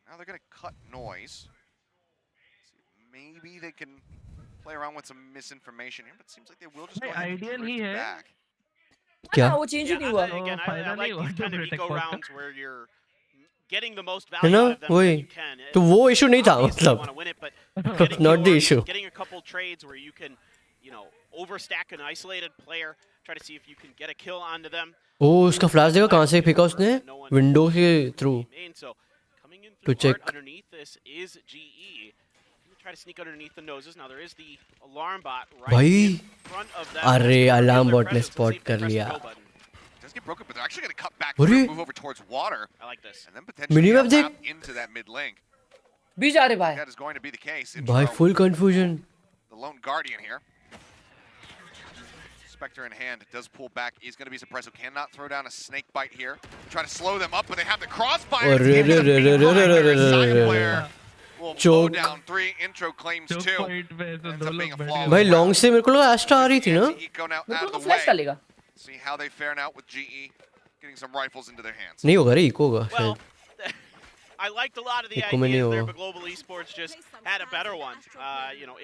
Now they're going to cut noise. Maybe they can play around with some misinformation here, but it seems like they will just go ahead and ideal he drift है। back. क्या? हाँ, वो change ही नहीं हुआ। Again, I फायदा like नहीं हुआ these kind of Protect eco Box का। rounds where you're getting the most है value ना out of them वही, that you can. तो वो इशू नहीं था Obviously you मतलब। want to win it, but getting Not the yours, issue। getting a couple trades where you can, overstack an isolated player, try to see if you can get a kill onto them. ओ उसका flash देखा कहाँ से फेंका उसने window के through So coming in to through check. art underneath this is GE. Try to sneak underneath the noses. Now there is the alarm bot right भाई in front of them. अरे alarm bot ने Let's see spot if they कर press the लिया go button. Does get broken, but they're actually going to cut back What through are and you- move over towards water, I like this. and then potentially Minimap get देख wrapped into that mid link. बीच आ रहे भाई That is going to be the case. भाई Intro, full confusion the lone guardian here. Spectre in hand, does pull back. He's going to be surprised. Cannot throw down a snake bite here. Try to slow them up, but they have the crossfire. अरे रे रे रे रे रे रे रे Player will mow Choke. down 3. Intro claims 2. Chowk point पे ऐसे Ends दो up being लोग a बैठ flawless गए भाई लॉन्ग से मेरे को लगा एस्ट्रा आ रही थी ना Eco now मेरे out को of तो the फ्लैश way. डालेगा See how they fare now with GE. Getting some rifles into their hands. नहीं होगा रे इको होगा Well, शायद I liked a lot of the Iko में नहीं ideas there, होगा। but Global Esports just had a better one.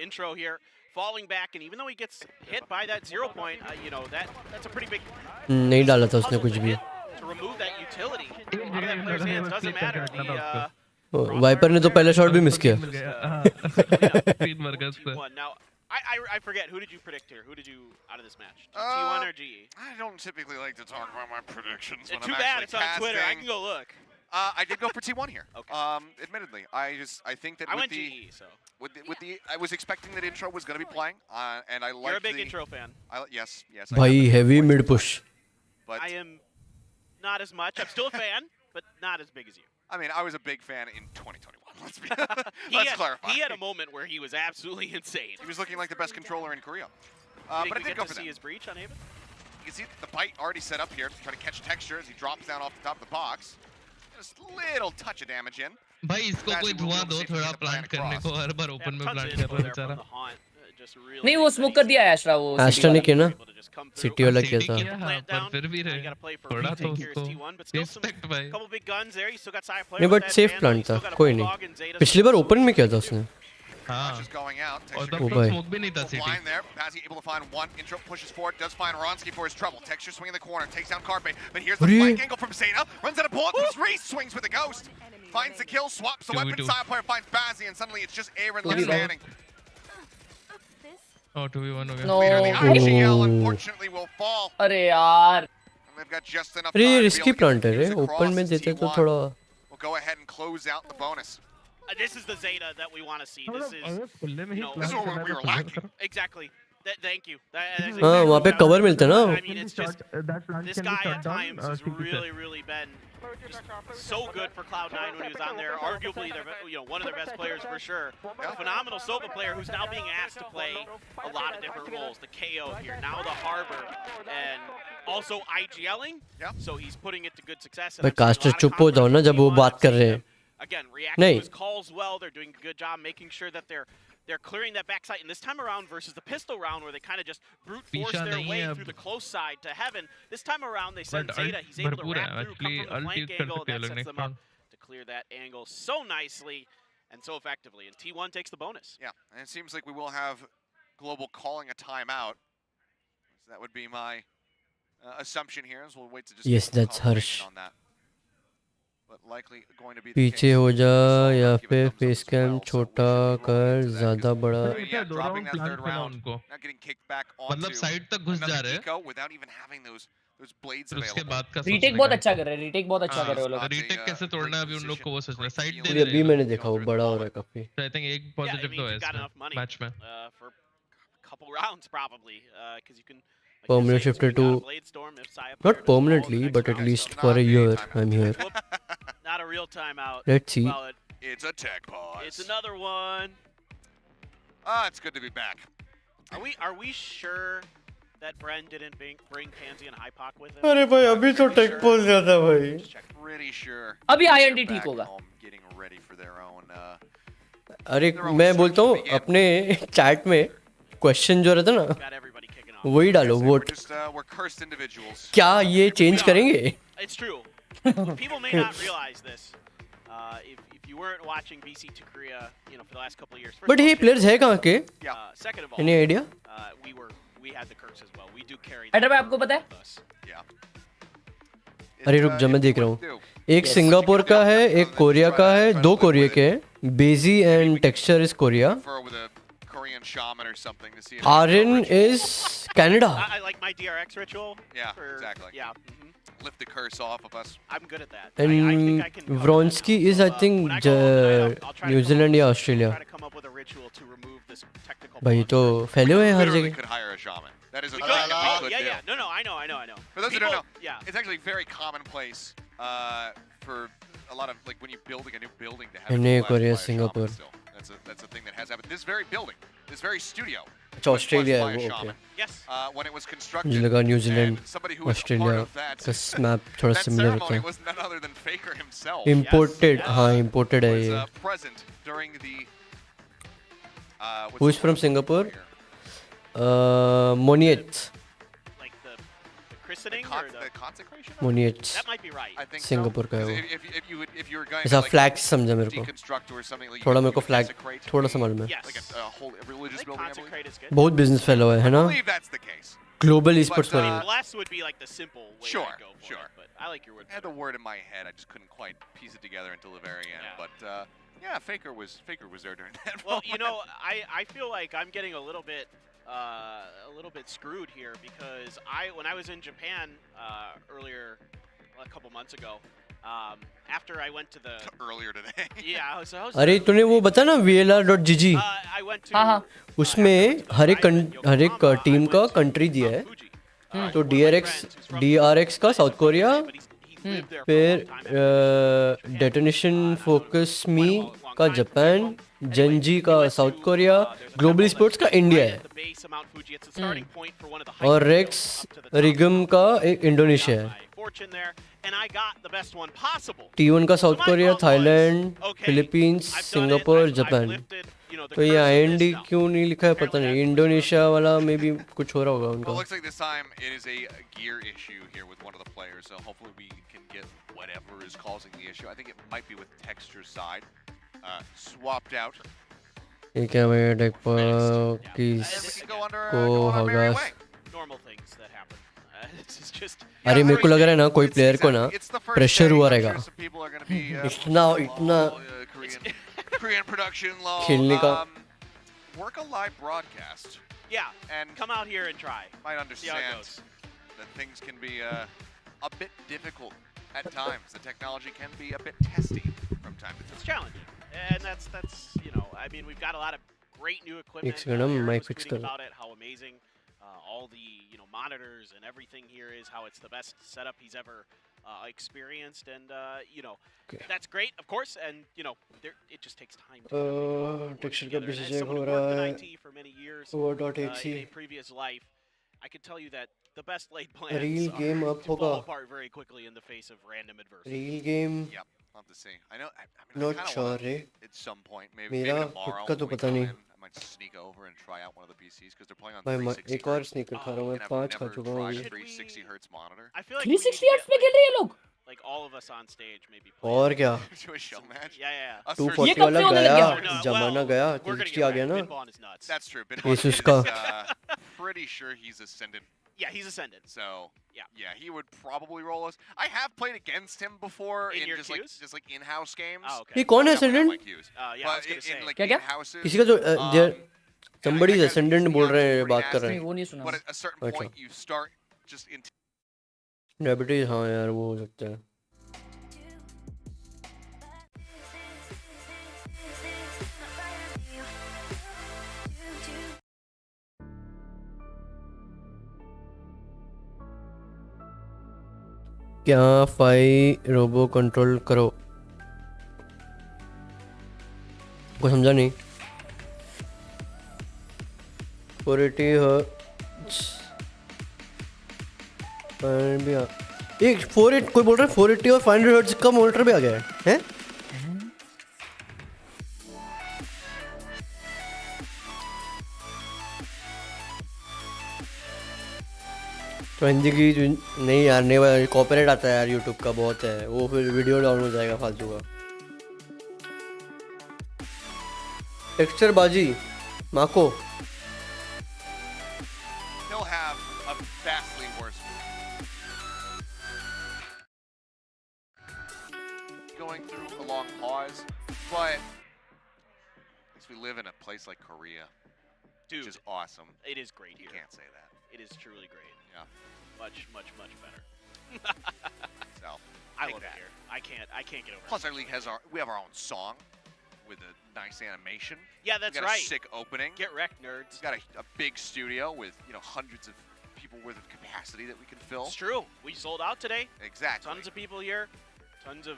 Intro here, falling back, and even though he gets hit by that 0 point, that's a pretty big नहीं डाला था उसने puzzle कुछ to भी hit to remove that utility out of that player's hands. Doesn't matter. Viper ने तो पहला shot भी मिस किया तीन वर्कर्स पे T1. Now, I forget, who did you predict here? Who did you out of this match? T1 or GE? I don't typically like to talk about my predictions when Too I'm bad, actually it's on Twitter. I casting. can go look. I did go for T1 here. Okay. Admittedly, I think that I with went the GE, so. with the I was expecting that intro was going to be playing, and I liked You're a big the, intro fan. Yes. I भाई have been heavy for mid T1, push But I am not as much. I'm still a fan, but not as big as you. I mean, I was a big fan in 2021. Let's be He clarify. had a moment where he was absolutely insane. He was looking like the best controller in Korea. Think But I we did get go to for see that. his breach on Haven? You can see the bite already set up here, trying to catch texture as he drops down off the top of the box. Just a little touch of damage in. भाई इसको कोई धुआं दो थोड़ा plant करने को हर बार open में plant कर रहा है बेचारा नहीं वो स्मोक कर दिया एस्ट्रा वो एस्ट्रा ने किया ना सिटी वाला किया था हाँ पर फिर भी रहे थोड़ा तो उसको रिस्पेक्ट भाई नहीं बट सेफ प्लांट था कोई नहीं पिछली बार ओपन में किया था उसने हाँ Just going out. और Texture तब तो भाई। स्मोक भी नहीं था city blind there. Bazzi able to find one. Intro pushes forward. Does find Ronsky for his trouble. Texture swinging the corner. Takes down Carpe. But here's the What are you- flank angle from Zeta. Runs out of bullet. Reese swings with the ghost. Finds the kill. Swaps the 2v2. weapon. Side player finds Bazzi. And suddenly it's just Aaron left 2v1. standing. और 2v1 हो गया No. Leader of the IGL Oh. unfortunately will fall. अरे यार And they've got just enough अरे time ये to be risky able to plant है get रे the open में cross. देते तो T1 थोड़ा will go ahead and close out the bonus. This is the Zeta that we want to see. This is अगर खुले में ही no, This is plant what करना we है were तो खुले lacking. करो exactly. Thank you. That's हाँ exactly वहाँ पे what I कवर was- मिलता है ना I mean, it's just that plant this can be guy shut at down times has CT से really been just so good for Cloud9 when he was on there. Arguably, one of their best players for sure. A phenomenal Sova player who's now being asked to play a lot of different roles. The KO here, now the Harbor, and also IGLing. Yeah. So he's putting it to good success. and भाई I'm seeing a caster lot of चुप हो जाओ ना confidence जब वो in T1. बात कर रहे हैं Again, reacting नहीं to his calls well. They're doing a good job making sure that they're clearing that backside. And this time around versus the pistol round where they kind of just brute force पीछा their नहीं way है through अब। the close side to heaven. This time around they send But Zeta. ult He's able to भरपूर है wrap through, come actually from the ult flank use कर angle, सकते हैं and that लोग sets next them up round to clear that angle so nicely and so effectively. And T1 takes the bonus. Yeah, and it seems like we will have Global calling a timeout. So that would be my assumption here, as we'll wait to just Yes, get some that's harsh. confirmation on that. But likely going to be the पीछे case. हो जा Soul या give a फिर thumbs up face as cam well, so we छोटा should be rolling कर into that, ज्यादा 'cause बड़ा But yeah, दो dropping round that plant third करना round, उनको not getting kicked back मतलब onto साइड तक घुस जा another रहे हैं eco without even having those blades फिर उसके available. बाद का रीटेक सोचने बहुत का अच्छा कर रहे हैं रीटेक बहुत अच्छा कर रहे हो लोग रीटेक कैसे तोड़ना है अभी उन लोग को वो सोचना है साइड दे ये दे अभी मैंने देखा वो बड़ा हो रहा है काफी आई थिंक एक Yeah, it पॉजिटिव means तो है you've got इसमें enough money मैच में for a couple rounds probably because you can like Permanently you're saying, shifted swing out to- a blade storm if Saya not player doesn't fall in the permanently next but at round, least so for a Not a year timeout. I'm here not a real timeout. let's see Well, It's a tech pause. it's another one. It's good to be back. Are we sure that Bren didn't bring Pansy and Hypoc with him? अरे भाई अभी तो take पोल दिया था भाई Just check. Pretty sure. अभी they're IND ठीक back होगा home getting ready for their own. अरे मैं बोलता हूँ अपने चैट में क्वेश्चन जो रहता ना Got everybody kicking off. वही डालो We're vote just we're cursed individuals. क्या ये चेंज करेंगे It's true. People may not realize this. If you weren't watching BC2 Korea, for the last couple of years. First but of all, ये players है कहाँ के second of all, any idea we had the curse as well. We do carry. Adder भाई आपको पता है with us. Yeah. अरे It's, रुक जा मैं it's देख रहा what हूँ to do. एक सिंगापुर का है एक कोरिया का है दो कोरिया के हैं बेजी and texture is Korea Confer with a Korean shaman or something to see if Arin is Canada. I like my DRX ritual. Yeah, for, exactly. Yeah. Lift the curse off of us. I'm good at that. And I think I can cover that Vronsky now. is, So, I think, when I go home tonight, I'll try to New come up Zealand with या some- Australia. Try to come up with a ritual to remove this technical भाई तो monster. फैले हुए हैं हर Literally जगह. could hire a shaman. That is a We thing could, that we could yeah, do. yeah. No, I know. For those who People- don't know, yeah. it's actually very commonplace for a lot of like when you're building a new building to have And it blessed Korea, by a shaman Singapore. still. That's a thing that has happened. This very building, this very studio. अच्छा was Australia blessed है by a वो shaman. Okay. Yes. When it was constructed. मुझे लगा New Zealand and somebody who was a part Australia of that, का map थोड़ा that similar होता ceremony है. was none other than Faker himself. Imported, हाँ imported है was ये. present during the. Who is from Singapore? Moniet. Like the christening or the consecration. Moniet. That might be right. I think Singapore का है वो. if you were going ऐसा to flag समझा मेरे को. deconstruct or something like थोड़ा you मेरे को could फ्लैग desecrate थोड़ा the- सा मालूम है. Yes. like a whole religious building. I believe. Consecrate is good. बहुत बिजनेस फैला हुआ है I ना. believe that's the case. Global esports But, पर. Bless would be like the simple way Sure, to go for sure. it, but I like your word. I had the word in my head. I just couldn't quite piece it together until the very end. Yeah. But yeah, Faker was there during that. Well, moment. you know, I feel like I'm getting a little bit screwed here because when I was in Japan earlier a couple months ago, after I went to the earlier today. yeah, I was अरे तूने वो बता ना VLR.gg. I went to हाँ हाँ. उसमें हर एक team का कंट्री दिया है. तो DRX का साउथ कोरिया, फिर डेटोनेशन फोकस मी का जापान, जेनजी का साउथ कोरिया, ग्लोबल स्पोर्ट्स का इंडिया है और रेक्स रिगम का एक इंडोनेशिया है. T1 का south Korea, Thailand, Philippines, Singapore, Japan. तो ये IND क्यों नहीं लिखा है पता नहीं. इंडोनेशिया वाला में भी कुछ हो रहा होगा Well, it उनका. looks like this time it is a gear issue here with one of the players, so hopefully we can get whatever is causing the issue. I think it might be with texture side. Swapped out. ये क्या भाई attack पर And we किस can go under, को go on our merry होगा. way. normal things that happen. This is just अरे मेरे को लग रहा है ना कोई प्लेयर को ना It's the first pressure day. हुआ I'm रहेगा. sure some people are going to be इतना Korean production law. खेलने का. Work a live broadcast yeah. and Come out here and try. might See how it understand goes. that things can be a bit difficult at times. The technology can be a bit testy from time to It's time. challenging, and that's you know, I mean, we've got a lot of great new equipment. एक second हम Aaron mic was fix tweeting कर. about it, how amazing all the monitors and everything here is, how it's the best setup he's ever experienced, and you know, that's great, of course, and you know, it just takes time to work texture का together. And as बीसीजे someone हो who worked रहा in है. IT for many years, Over.exe. in a previous life, I can tell you that the best laid plans Real are game up to fall होगा. apart very quickly in the face of random adversity. Real game Yep, love to see. I know. I mean, I not kinda sure wanna, रे. at some point, maybe मेरा tomorrow. खुद का तो when we पता go नहीं. in, I might sneak over and try out one of the PCs because they're playing on भाई 360 एक और स्नीकर खा रहा हूँ मैं. and I've 5 खा never चुका हूँ tried a अभी. 360 hertz monitor. I feel like we need to 360 get, hertz पे खेल रहे हैं ये लोग. like all of us on stage maybe play. और क्या. To a show match. Yeah. Us 240 ये कब वाला से होने गया. लग गया? जमाना Well, गया. We're gonna 360 आ get गया ना. Binbon is nuts. That's true. Bin Jesus is का. pretty sure he's ascendant. Yeah, he's ascendant. So Yeah. he would probably roll us. I have played against him before In your just queues? like in-house games. Oh, okay. ये कौन है Definitely not my Ascendant? queues. Yeah, I was But gonna say. in like क्या क्या? in-houses. किसी का जो somebody is I got Ascendant used to बोल be रहे honest, हैं pretty बात कर रहे nasty. हैं. वो नहीं सुना. But at a certain अच्छा. point, you start just in. Diabetes हाँ यार वो हो सकता है. क्या फाई रोबो कंट्रोल करो. कोई समझा नहीं. 480 हर्ट्ज भी आ. एक 48 कोई बोल रहा है 480 और 500 हर्ट्ज का मॉनिटर भी आ गया है. तो हिंदी की नहीं यार नहीं कॉपीराइट आता है यार यूट्यूब का बहुत है वो फिर वीडियो डाउन हो जाएगा फालतू का. टेक्सचर बाजी माको. He'll have a vastly worse going through a long pause, but at least we live in a place like Korea. which is awesome. It is great You here. can't say that. It is truly great. Yeah. Much better. So I take love that. it here. I can't get over Plus, it. our league has we have our own song with a nice animation. Yeah, that's we got right. A sick opening. Get wrecked, nerds. We've got a big studio with hundreds of people worth of capacity that we can fill. It's true. We sold out today. Exactly. Tons of people here. Tons of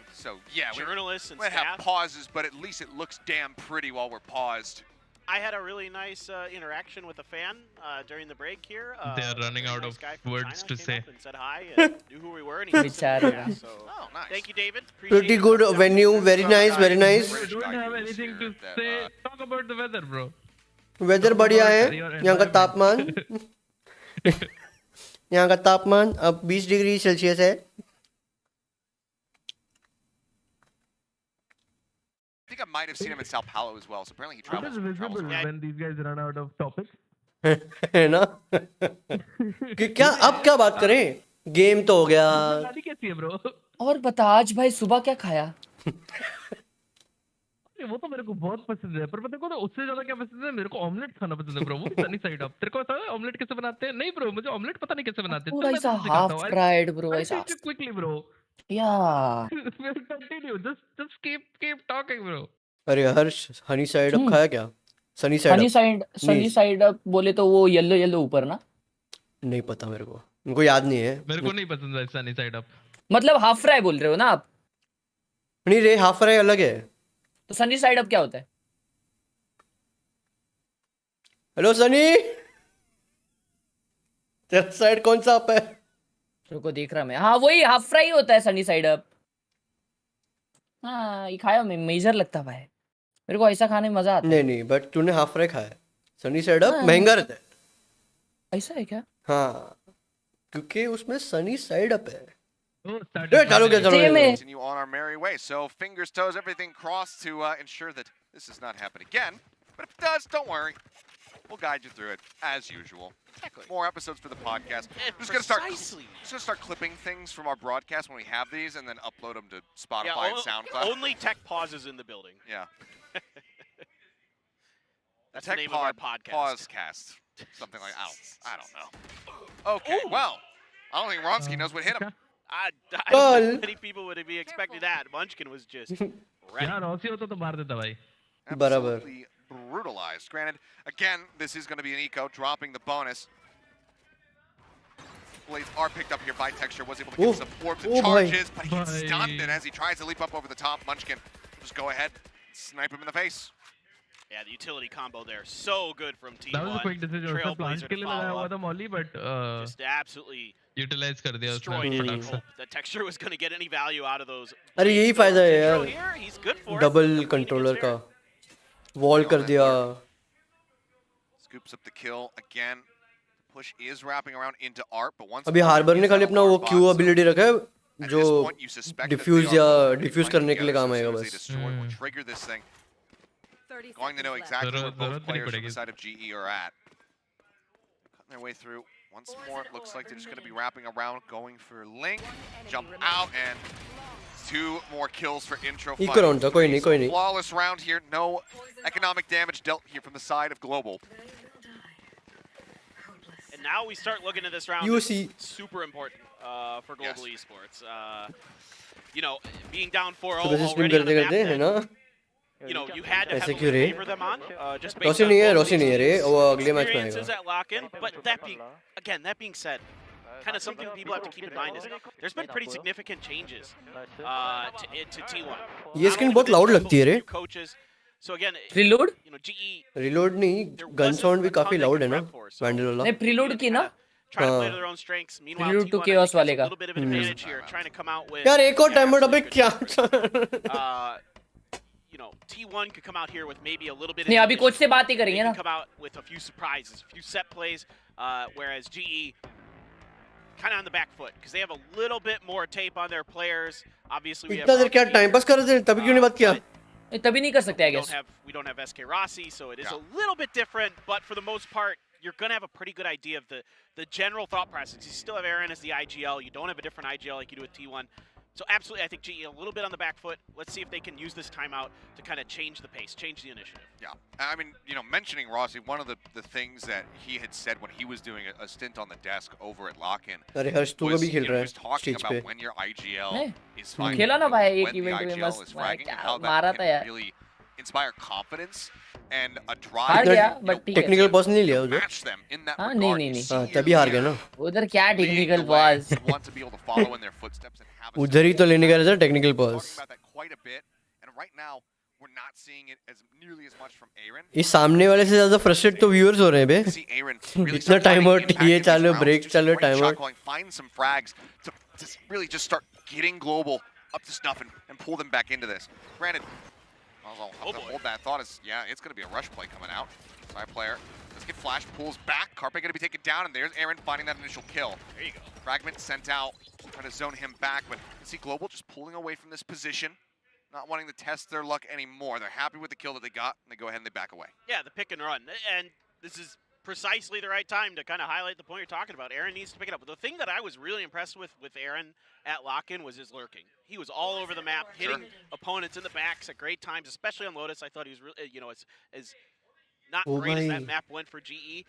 journalists and we staff. have pauses, but at least it looks damn pretty while we're paused. I had a really nice interaction with a fan during the break here. They're running very out nice of guy from words China to came say. up and said hi and knew who we were. And he hosted the Bichara. podcast, so nice. thank you, David. Pretty Appreciate good it. venue, very nice, very nice. You don't have anything to say. Talk about the weather, bro. Weather बढ़िया है, यहाँ का तापमान यहाँ का तापमान अब 20 degree Celsius है. I think I might have seen him in Sao Paulo as well. So apparently he It travels. is visible when these guys run out of topics. है ना? कि क्या अब क्या बात करें? गेम तो हो गया. गाड़ी कैसी है, bro? और बता आज भाई सुबह क्या खाया? वो तो मेरे को बहुत पसंद है, पर पता है उससे ज्यादा क्या पसंद है? मेरे को ऑमलेट खाना पसंद है, ब्रो. वो सनी साइड अप. तेरे को पता है ऑमलेट कैसे बनाते हैं? नहीं ब्रो, मुझे ऑमलेट पता नहीं कैसे बनाते हैं. थोड़ा सा हाफ फ्राइड ब्रो, ऐसा क्विकली ब्रो. या continue, just keep talking, bro. अरे हर्ष, हनी साइड अप खाया क्या? सनी साइड अप बोले तो वो येलो ऊपर ना? नहीं पता मेरे को याद नहीं है. मेरे को नहीं पसंद है सनी साइड अप. मतलब हाफ फ्राई बोल रहे हो ना आप? नहीं रे, हाफ फ्राई अलग है. तो सनी साइड अप क्या होता है? हेलो सनी, तेरा साइड कौन सा अप है? रुको देख रहा मैं. हाँ वही हाफ फ्राई होता है सनी साइड अप. हाँ ये खाया मैं, मेजर लगता भाई. मेरे को ऐसा खाने में मजा आता है. नहीं बट तूने हाफ फ्राई खाया. सनी साइड अप महंगा रहता है. ऐसा है क्या? हाँ, क्योंकि उसमें सनी साइड अप है. Continue on our merry way. So fingers, toes, everything crossed to ensure that this does not happen again. But if it does, don't worry. We'll guide you through it as usual. Exactly. More episodes for the podcast. Just gonna start clipping things from our broadcast when we have these, and then upload them to Spotify and SoundCloud. Only tech pauses in the building. Yeah. That's the name of our podcast. Pausecast. Something like I don't know. Okay, well, I don't think Ronsky knows what hit him. I don't think many people would be expecting that. Munchkin was just ready. यार Rossi होता तो मार देता भाई. Absolutely brutalized. Granted, again, this is going to be an eco, dropping the bonus. Blades are picked up here by Texture, was able to get some orbs and charges, but he gets stunned, and as he tries to leap up over the top, Munchkin will just go ahead, snipe him in the face. Yeah, the utility combo there, so good from T1. That was a quick decision. उसने plant के लिए लगाया हुआ था Molly, but just absolutely utilize कर दिया उसने destroyed it. The Texture was going to get any value out of those. अरे यही फायदा है यार. Here, he's good for double controller का वॉल कर दिया. Scoops up the kill again. Push is wrapping around into ARP, but once अभी harbour ने खाली अपना वो क्यू एबिलिटी रखा है जो डिफ्यूज या डिफ्यूज करने के लिए काम आएगा बस. Trigger this thing. Going to know exactly where both players on the side of GE are at. Cutting their way through. Once more, it looks like they're just going to be wrapping around, going for Link. Jump out, and 2 more kills for Intro. Eco round था, कोई नहीं. Flawless round here. No economic damage dealt here from the side of Global. And now we start looking at this round. Super important for Global Esports. You know, being down 4-0 already on the map then, you know, you had to heavily favor them on. Just based on रोसी नहीं है रे, वो अगले match में experiences at lock-in. But that being said, kind of something people have to keep in mind is there's been pretty significant changes to T1. ये skin बहुत loud लगती है रे. Coaches. So again, preload? You know, GE. Reload नहीं, gun sound भी काफी loud है ना. वैंडल वाला. नहीं preload की ना. Trying to play to their own strengths. Meanwhile, preload to T1 chaos वाले a का. little bit of an advantage here, trying to come out with. यार एक और टाइमर अबे क्या? You know, T1 could come out here with maybe a little bit. नहीं अभी coach से बात ही करेंगे ना. Come out with a few surprises, a few set plays, whereas GE kind of on the back foot because they have a little bit more tape on their players. Obviously, we have. इतना देर क्या time pass कर रहे थे? तभी क्यों नहीं बात किया? तभी नहीं कर सकते I guess. We don't have SK Rossi, so it is a little bit different. But for the most part, you're gonna have a pretty good idea of the general thought process. You still have Aaron as the IGL. You don't have a different IGL like you do with T1. So absolutely, I think GE a little bit on the back foot. Let's see if they can use this timeout to kind of change the pace, change the initiative. Yeah, I mean, you know, mentioning Rossi, one of the things that he had said when he was doing a stint on the desk over at Lock-In अरे हर्ष तू was, कभी खेल you know, रहा he was talking है stage पे about when your IGL नहीं, is fighting, खेला ना भाई एक when the इवेंट में IGL मस्त is मैं fragging, and क्या how मारा that था can यार really inspire confidence and a drive हार to, गया you know, बट ठीक है टेक्निकल पॉज नहीं लिया उधर match them in that हाँ नहीं regard. नहीं You नहीं see हाँ your तभी हार गए leader ना उधर क्या leading technical the way. Pause You want to be able to follow in their footsteps and have a उधर ही तो लेने का था technical Talking pause about that quite a bit, and right now we're not seeing it as nearly as much from Aaron. इस सामने वाले से ज्यादा फ्रस्ट्रेट तो व्यूअर्स हो रहे हैं बे See Aaron really इतना start time finding out impact ये in these चालू rounds, ब्रेक do some चालू great time shot out calling, find some frags to really just start getting global up to snuff and pull them back into this. Granted, I'll have to hold that thought as, yeah, it's going to be a rush play coming out. Side player, let's get flash, pulls back. Carpe going to be taken down, and there's Aaron finding that initial kill. There you go. Fragment sent out, trying to zone him back, but you see Global just pulling away from this position, not wanting to test their luck anymore. They're happy with the kill that they got, and they go ahead and they back away. Yeah, the pick and run. And this is precisely the right time to kind of highlight the point you're talking about. Aaron needs to pick it up. But the thing that I was really impressed with Aaron at Lock-In was his lurking. He was all over the map, hitting opponents in the backs at great times, especially on Lotus. I thought he was really, you know, as not great as that map went for GE.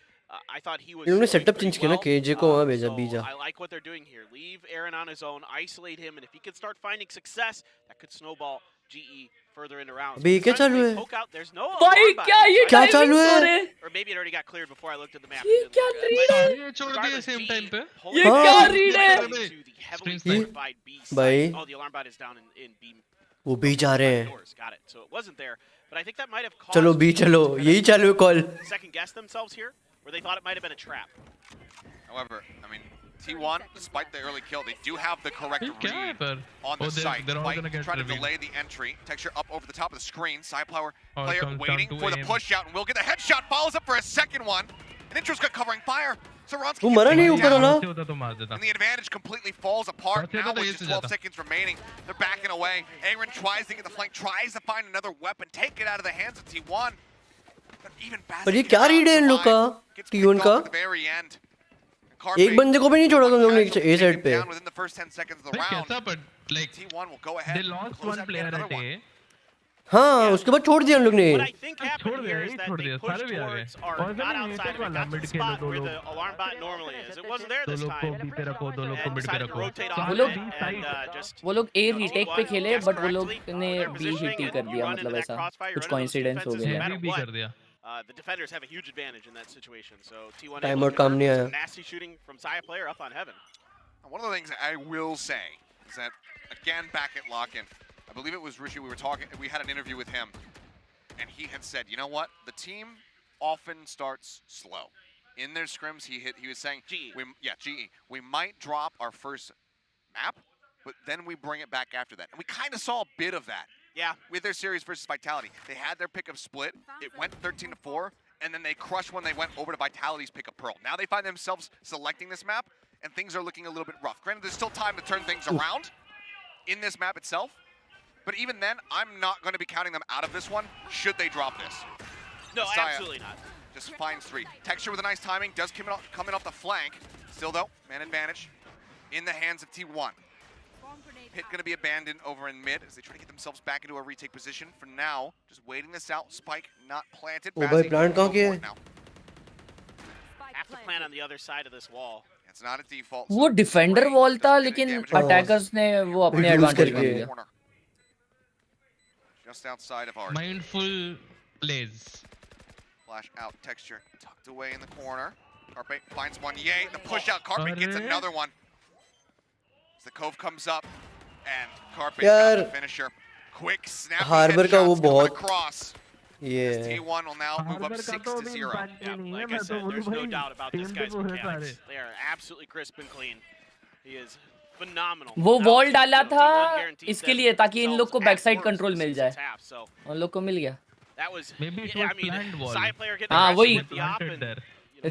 I thought he was. इन्होंने doing setup pretty change किया ना well. KJ को वहां भेजा So बीजा I like what they're doing here. Leave Aaron on his own, isolate him, and if he can start finding success, that could snowball GE further into rounds. अबे ये क्या चालू है Poke out, there's no भाई alarm button, क्या ये so I क्या think- चालू है? हो रहे Or maybe it already got cleared before I looked at the map. ये क्या But रीड है ये छोड़ दिए regardless, सेम GE टाइम पे pulling ये it क्या down रीड है? into the heavily Screen fortified B site. भाई Oh, the alarm bot is down in B. वो बी जा रहे हैं Doors. Got it. So it wasn't there, but I think that might have caused चलो B चलो यही चालू है call second guess themselves here, where they thought it might have been a trap. However, I mean, T1, despite the early kill, they do have the correct ये क्या है read पर on the site. they're all Spike gonna get trying to revealed. delay the entry. Texture up over the top of the screen. Side player Oh, player comes down waiting to for the aim. push out, and will get the headshot. Follows up for a second one. And Intro's got covering fire. So Ronsky वो gets मरा नहीं taken ऊपर down, वाला से होता तो मार देता and the advantage completely falls apart. That's it, Now तो with ये just से 12 जाता। seconds remaining, they're backing away. Aaron tries to get the flank, tries to find another weapon, take it out of the hands of T1. But even पर ये Bazzi क्या cannot read है इन लोग का survive. Gets T1 picked का off at the very end. And एक Carpe बंदे को भी नहीं छोड़ा तुम लोग ने casually ए साइड taken पे down within the first 10 seconds of the भाई round. कैसा पर like T1 will go ahead they and lost close one out player yet at another one. A हाँ उसके बाद छोड़ दिया हम लोग ने What I think छोड़ happened दिया here यही is that छोड़ they दिया pushed सारे भी आ गए towards our और not मैंने outside, एक but वाला got to the mid Khelo spot दो where लोग the alarm bot normally is. It wasn't there दो this लोग को time. बी पे रखो दो लोग को And मिड पे decided to रखो rotate तो off हम it लोग and बी साइड just वो लोग ए रीटेक पे खेले guessed बट वो लोग correctly ने on their बी positioning हिट ही and कर दिया run मतलब into that ऐसा crossfire, कुछ run into those कोइंसिडेंस हो defenses, गया no matter हैवी भी what. कर दिया The defenders have a huge advantage in that situation. So T1 time able out to काम नहीं convert आया some nasty shooting from Saya player up on heaven. One of the things I will say is that, again, back at Lock-In, I believe it was Rishi, we had an interview with him, and he had said, you know what, the team often starts slow. In their scrims, he was saying, GE. GE, we might drop our first map, but then we bring it back after that. And we kind of saw a bit of that Yeah. with their series versus Vitality. They had their pick of split, it went 13-4, and then they crushed when they went over to Vitality's pick of Pearl. Now they find themselves selecting this map, and things are looking a little bit rough. Granted, there's still time to turn things around in this map itself, but even then, I'm not going to be counting them out of this one, should they drop this. No, Messiah absolutely not. just finds 3. Texture with a nice timing, does come in off the flank. Still though, man advantage in the hands of T1. Pit going to be abandoned over in mid as they try to get themselves back into a retake position. For now, just waiting this out. Spike not planted. ओ भाई plant कहाँ किया है now. Have to plan on the other side of this wall. It's not a default. वो defender wall था लेकिन attackers ने वो अपने Reduce एडवांटेज करके। में लिया Corner. Just outside of ours. mindful plays Flash out. Texture tucked away in the corner. Carpe finds one. Yay! The push out. Carpe gets Arre. another one. As the cove comes up, and Carpe यार, got the finisher. Quick snap. Harbor का वो बहुत across. ये T1 will now move up Harbor का 6 तो to अभी 0. impact Yeah, नहीं है like I मैं तो said, बोलूं there's no भाई doubt about this team guy's पे वो है mechanics. सारे They are absolutely crisp and clean. He is phenomenal. वो Now, वॉल डाला T1 था guarantees इसके them लिए ताकि इन लोग को themselves back at side worst control in mill season's जाए half, so उन लोग को मिल गया that was Maybe it yeah, was I mean, planned wall. side player get हाँ, वही। planted there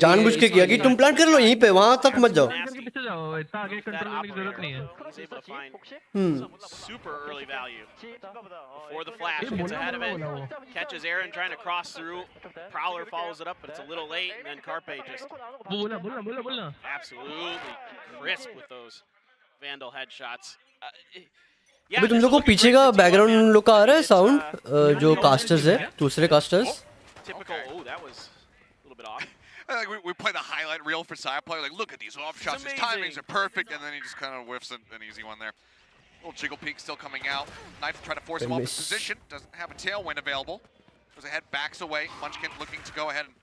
जानबूझ के किया कि तुम प्लान कर लो यहीं पे वहां तक मत जाओ प्लान करके पीछे जाओ इतना आगे that कंट्रोल करने की जरूरत नहीं है operator. He's able to find hmm super early value before the flash ये gets बोला ahead of बोला it. वो Catches Aaron trying to cross through. Prowler follows it up, but it's a little late, and then Carpe just बोला बोला बोला बोला absolutely crisp with those Vandal headshots. Yeah, अभी तुम this लोग is को looking पीछे great का for T1, बैकग्राउंड man. लोग का आ रहा है It's, साउंड जो no कास्टर्स है yeah. दूसरे casters Typical. Oh, that was a little bit off. Like we play the highlight reel for side play. Like, look at these off shots. His timings amazing. are perfect, and then he just kind of whiffs an easy one there. Little jiggle peek still coming out. Knife trying to force him off his miss. position. Doesn't have a tailwind available. Goes ahead, backs away. Munchkin looking to go ahead and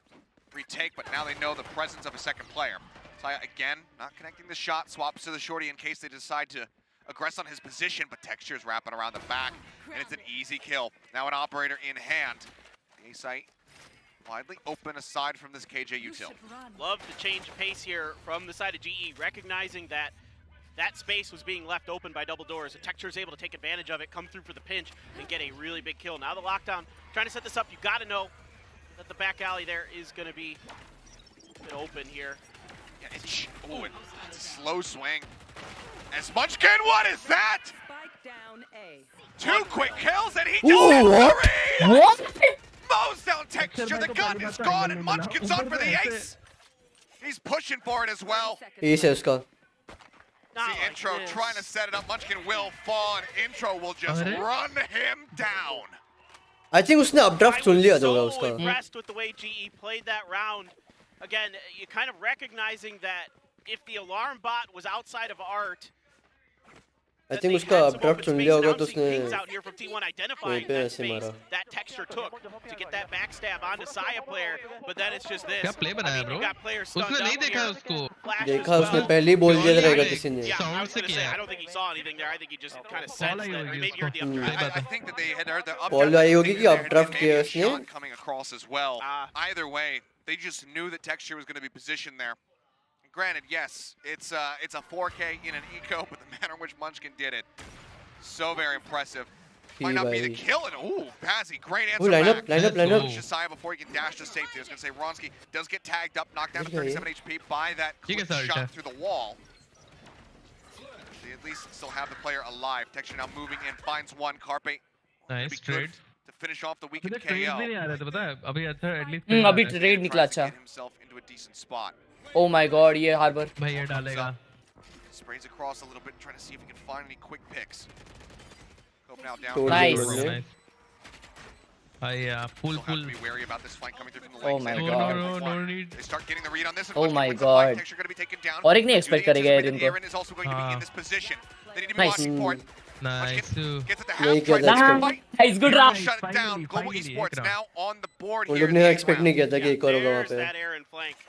retake, but now they know the presence of a second player. Saya again, not connecting the shot. Swaps to the shorty in case they decide to aggress on his position, but Texture is wrapping around the back, and it's an easy kill. Now an operator in hand. The A-site widely open aside from this KJ util. Love the change of pace here from the side of GE, recognizing that that space was being left open by double doors. The Texture is able to take advantage of it, come through for the pinch, and get a really big kill. Now the lockdown, trying to set this up, you got to know that the back alley there is going to be a bit open here. Yeah, it's a slow swing. As Munchkin, what is that? Two quick kills and he does it! What? Mows down Texture, the gun is gone, and Munchkin's on for the ace! He's pushing for it as well. S है उसका Not See like Intro this. trying to set it up. Munchkin will fall, and Intro will just run him down. I think उसने updraft I soon was लिया होगा so उसका impressed with the way GE played that round. Again, you kind of recognizing that if the alarm bot was outside of art, I that think they उसका had some updraft open soon space. लिया होगा Now I'm तो seeing उसने pings out here from T1 identifying पे that ऐसे space मारा that Texture took to get that backstab onto Saya player, but then it's just this. क्या play बनाया You bro got players stunned उसने नहीं up देखा here. उसको Flashes देखा उसने well. पहले ही बोल दिया रहेगा Yeah, किसी ने Yeah, I Sound was से going to say, किया I don't think he saw anything there. I think he just kind of Ball sensed I that, or होगी maybe heard the उसको updraft. I think that they had heard the Ball updraft. I I होगी think कि that there had updraft been किया maybe a उसने shot coming across as well. Ah. Either way, they just knew that Texture was going to be positioned there. Granted, yes, it's a 4K in an eco, but the manner in which Munchkin did it, so very impressive. Might not be the kill, and ooh, Pazzy, great answer line back. up line up line up Pushes Saya before he can dash to safety. I was going to say Ronsky does get tagged up, knocked down to 37 HP by that ठीक है, quick sir, shot उल्टा। through the wall. They at least still have the player alive. Texture now moving in, finds one. Carpe nice be good trade to finish off the weekend मुझे trade KO. भी नहीं आ रहे थे पता है अभी अच्छा एटलीस्ट अभी ट्रेड निकला Tries to अच्छा get himself into a decent spot. Oh my God ये हार्बर भाई ये डालेगा Sprays across a little bit, trying to see if he can find any quick picks. Hope now down. Totally Nice. bro. भाई Still full have to full be wary about this flank coming through from the Oh legs. my They no God. no no need They start getting the read on this. and Oh Munchkin my wins the fight. God. Texture going to be taken down. और एक नहीं But do expect they करेगा anticipate that इनको Aaron is also going to be in this position. They need to be Nice. watching for it. Nice Gets it to नहीं half, किया tries था to expect fight. Nice good round Shut it down. Finally, Global finally, Esports एक now on the board उन here. लोग in ने the eighth expect round. नहीं किया था कि एक और होगा वहाँ There's पे that Aaron flank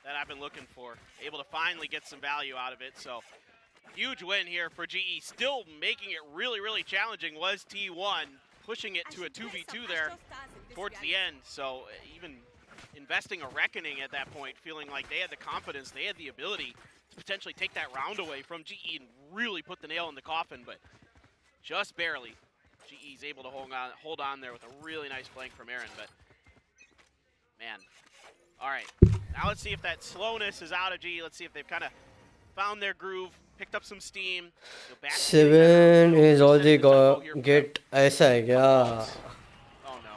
that I've been looking for. Able to finally get some value out of it. So huge win here for GE. Still making it really, really challenging was T1, pushing it to a 2v2 there towards the end. So even investing a reckoning at that point, feeling like they had the confidence, they had the ability to potentially take that round away from GE and really put the nail in the coffin, but just barely. GE's able to hold on there with a really nice flank from Aaron, but man. All right, now let's see if that slowness is out of GE. Let's see if they've kind of found their groove, picked up some steam. Go back to getting that 7 round, is all they tempo here for get them. ऐसा है क्या Oh no,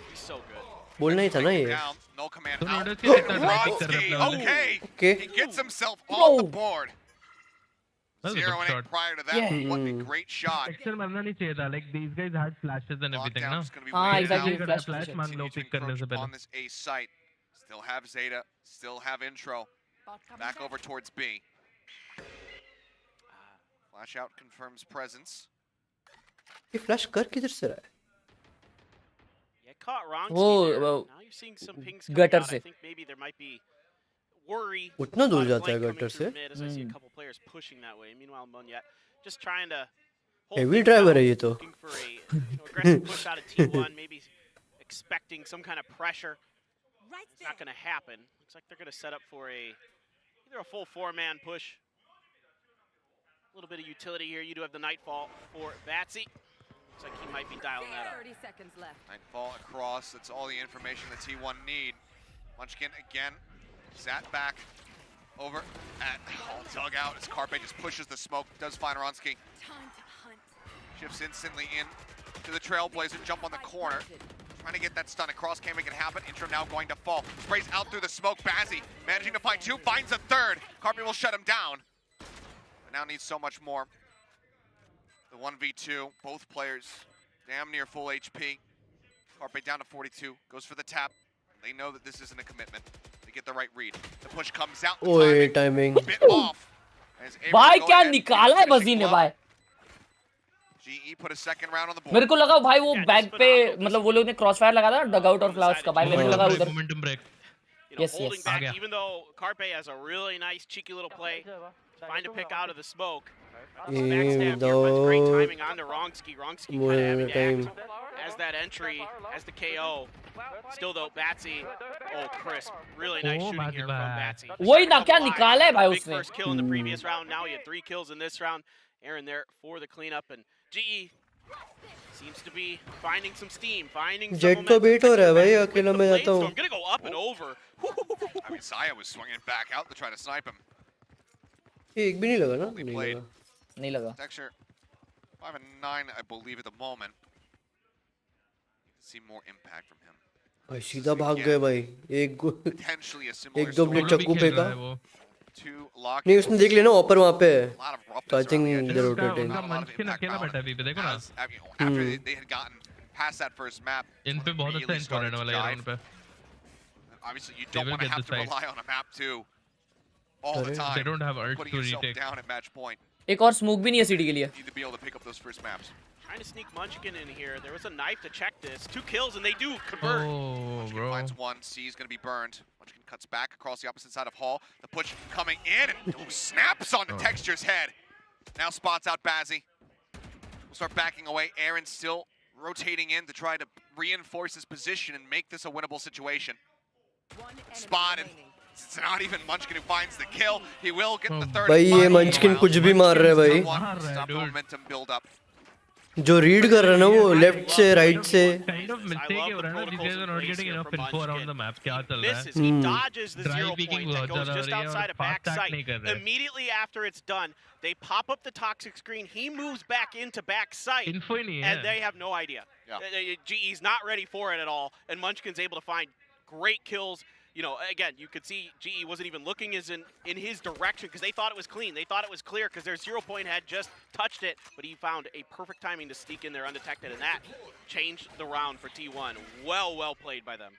he's so good. बोलना ही था ना ये Down. No command तो out. notice किया था ड्राइविंग कर Ronsky, रहे अपने okay. Okay. He gets himself on the board. That was a 0 good and 8 shot. prior to that. Yeah. What a great shot. Action मारना नहीं चाहिए था like these guys had flashes and everything ना Lockdown's gonna be हाँ, waiting exactly, out. flash flash position. मान लो Continue to pick करने से encroach पहले on this A site. Still have Zeta. Still have Intro. Back over towards B. Flash out confirms presence. ये flash कर किधर से रहा है Yeah, caught wrong. वो Now you're seeing some pings coming gutter out. I से think maybe there might be worry. उतना दूर about a जाता है flank coming gutter through से mid, as I see a couple players pushing that way. Meanwhile, Munyet just trying to hold Heavy things driver down, है ये तो looking for a aggressive push out of T1, maybe expecting some kind of pressure. It's not going to happen. Looks like they're going to set up for either a full 4-man push. A little bit of utility here. You do have the Nightfall for Batsy. Looks like he might be dialing that up. Nightfall across. That's all the information the T1 need. Munchkin again. Sat back over at dugout as Carpe just pushes the smoke. Does find Ronsky. Shifts instantly in to the Trailblazer. Jump on the corner. Trying to get that stun across. Can't make it happen. Intro now going to fall. Sprays out through the smoke. Bazzi managing to find two. Finds a third. Carpe will shut him down. But now needs so much more. The 1v2, both players damn near full HP. Carpe down to 42, goes for the tap. They know that this isn't a commitment. They get the right read. The push comes out. ओए timing. Bit off. As Avery भाई go क्या ahead, निकाला है finishing बजी ने blow. भाई. GE put a second round on the board. मेरे को लगा भाई वो Yeah, बैक just पे phenomenal. मतलब वो लोग ने क्रॉसफायर लगा था डग आउट और फ्लावर्स का भाई मेरे को लगा उधर. Momentum break. You know, Yes, holding yes. back, Aa gaya. even though Carpe has a really nice cheeky little play, trying to pick out of the smoke. Ew, Backstab here, but it's great dog. timing onto Wrongski. Wrongski kind of More having to time. act as that entry, as the KO. Still though, Batsy, oh crisp, really nice Oh, shooting here from Batsy. वही ना क्या निकाला है भाई Big उसने. first kill in the previous round. Now he had 3 kills in this round. Aaron there for the cleanup, and GE seems to be finding some steam, finding some Jet तो momentum. beat हो रहा है भाई, With अकेला the मैं blade जाता हूँ. storm, gonna go up and over. I mean, Saya was swinging back out to try to snipe him. ये एक भी नहीं लगा ना? Only नहीं played. लगा. नहीं लगा. Texture 5 and 9, I believe, at the moment. You can see more impact from him. भाई सीधा भाग गए भाई. एक Potentially a similar एक दो story ब्लेड चक्कू फेंका. to lock. नहीं उसने देख लिया ना ऊपर वहाँ पे. A lot of roughness Touching around the the edges. rotating. Not a lot of Munchkin impact अकेला power. बैठा है अभी पे, देखो ना. As, I mean, after they had gotten past that first map, इन पे बहुत अच्छा really इंच started पड़ने to वाला है dive. राउंड पे. Obviously, you They don't will want to get have the to side. rely on a map 2 all the Correct. time. They don't have ult Putting to yourself retake. down at match point. एक और smoke भी नहीं है city के लिए. You need to be able to pick up those first maps. Trying to sneak Munchkin in here. There was a knife to check this. 2 kills, and they do convert. Oh, bro. Finds one. C is going to be burned. Munchkin cuts back across the opposite side of Hall. The push coming in and snaps onto Texture's head. Now spots out Bazzi. We'll start backing away. Aaron still rotating in to try to reinforce his position and make this a winnable situation. Spotted. It's not even Munchkin who finds the kill. He will get the third. भाई ये and final Munchkin round. कुछ भी मार रहा है भाई. One, stop the momentum build up. जो read कर रहा है ना वो लेफ्ट से राइट से. Kind of mistake हो रहा है ना. These guys are not getting enough info around the map. क्या चल रहा है? Misses. He dodges the Drive 0 peeking point that बहुत goes ज़्यादा just हो रही है outside और of back fast act नहीं sight. कर रहे. Immediately after it's done, they pop up the toxic screen. He moves back into back sight, Info ही नहीं है. and they have no idea. Yeah. GE's not ready for it at all, and Munchkin's able to find great kills. You know, again, you could see GE wasn't even looking in his direction because they thought it was clean. They thought it was clear because their 0 point had just touched it, but he found a perfect timing to sneak in there undetected, and that changed the round for T1. Well played by them.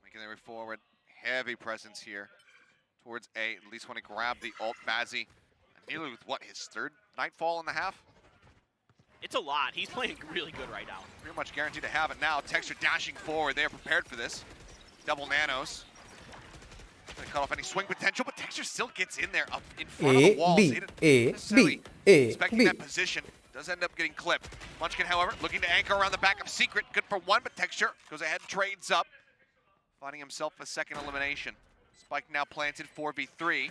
Making their way forward. Heavy presence here towards A. At least want to grab the ult. Bazzi. Nearly with what, his third Nightfall in the half? It's a lot. He's playing really good right now. Pretty much guaranteed to have it now. Texture dashing forward. They are prepared for this. Double nanos. Gonna cut off any swing potential, but Texture still gets in there up in front of the walls. B, They didn't A, necessarily B, A, expecting B. that position. Does end up getting clipped. Munchkin, however, looking to anchor around the back of Secret. Good for one, but Texture goes ahead and trades up. Finding himself a second elimination. Spike now planted 4v3.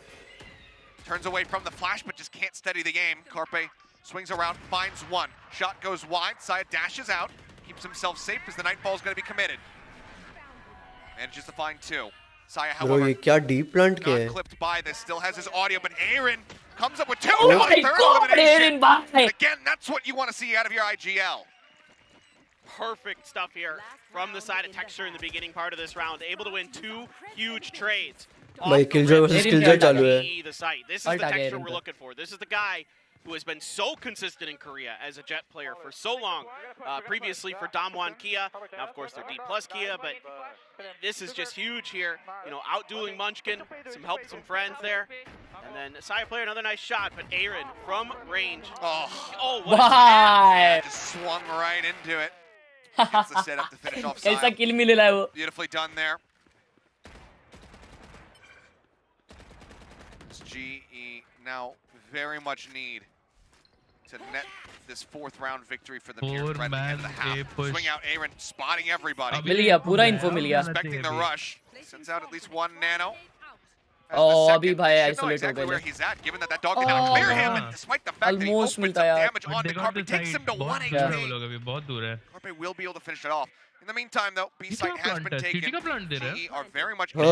Turns away from the flash, but just can't steady the game. Carpe swings around, finds one. Shot goes wide, Saya dashes out. Keeps himself safe as the Nightfall is going to be committed. Manages to find 2. Saya, Bro however, ये क्या deep plant क्या not है? clipped by this, still has his audio, but Aaron comes up with 2. Oh Now my the third God, elimination. Aaron, bye. Again, that's what you want to see out of your IGL. Perfect stuff here from the side of Texture in the beginning part of this round. Able to win 2 huge trades. भाई Killjoy versus Killjoy चालू है. The site. This is the Ult आ गया Texture Aaron we're का. looking for. This is the guy who has been so consistent in Korea as a Jet player for so long. Previously for Damwon Kia. Now, of course, they're D+ Kia, but this is just huge here. You know, outdueling Munchkin, some help, some friends there. And then Saya player, another nice shot, but Aaron from range. Oh, what a tap. भाई Just swung right into it. Gets the setup to finish off कैसा Saya. किल मिलेला है वो. Beautifully done there. This GE now very much need to net this 4th round victory for them here right at the end of the half. Swing out Aaron, spotting everybody. मिल गया पूरा info मिल गया. Expecting the rush. Sends out at least one nano. Has Oh, the अभी second. भाई Should know isolate हो exactly गए where ले. he's at, given that dog did not clear him, and despite the fact that he Almost opens मिलता up यार. damage But onto they got Carpe, the takes him side. to बहुत 1 दूर है HP. वो लोग अभी बहुत दूर है. Carpe will be able to finish it off. In the meantime, though, B ये site क्या has plant been है? taken. CT का plant दे रहा है? GE are very much हाँ,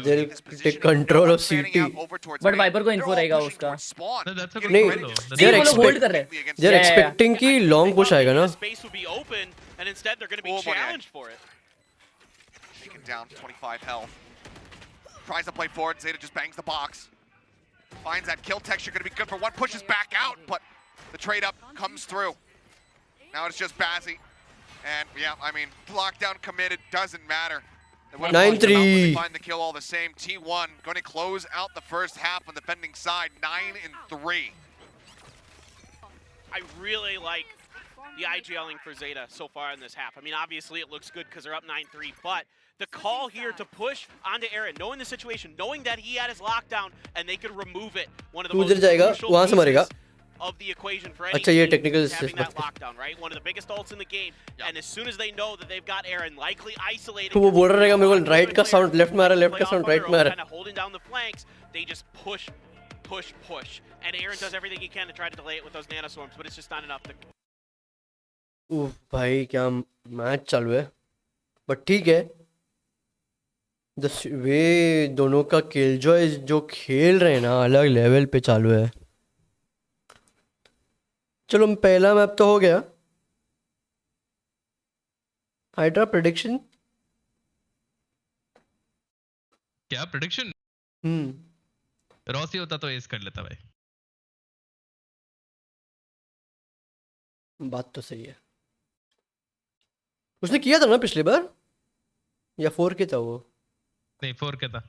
they'll this take position. control of Fanning CT. out over towards But main. Viper को They're info all रहेगा pushing उसका. towards spawn. No, that's a Getting good ready call, to though. They're वो लोग hold कर रहे हैं. against They're Yeah. expecting कि long push आएगा ना. The space will be open, and instead they're going to be Oh, my God. challenged for it. Taken down, 25 health. Tries to play forward, Zeta just bangs the box. Finds that kill texture, gonna be good for one, pushes back out, but the trade up comes through. Now it's just Bazzi. And yeah, I mean, lockdown committed, doesn't matter. 9-3. Find the kill all the same. T1 going to close out the first half on the defending side, 9-3. I really like the IGLing for Zeta so far in this half. I mean, obviously it looks good because they're up 9-3, but the call here to push onto Aaron, knowing the situation, knowing that he had his lockdown and they could remove it, one of the most crucial pieces of the equation for any team is having that lockdown, right? One of the biggest ults in the game, and as soon as they know that they've got Aaron likely isolated, वो बोल रहेगा मेरे को right का sound left में आ रहा, left का sound right में आ रहा, kind of holding down the flanks, they just push, and Aaron does everything he can to try to delay it with those nanoswarms, but it's just not enough to. उफ भाई क्या match चालू है, but ठीक है. वे दोनों का killjoy जो खेल रहे हैं ना अलग लेवल पे चालू है. चलो पहला मैप तो हो गया. हाइड्रा प्रेडिक्शन क्या प्रेडिक्शन? रॉसी होता तो एस कर लेता भाई. बात तो सही है. उसने किया था ना पिछली बार, या 4 के था वो? नहीं 4 के था.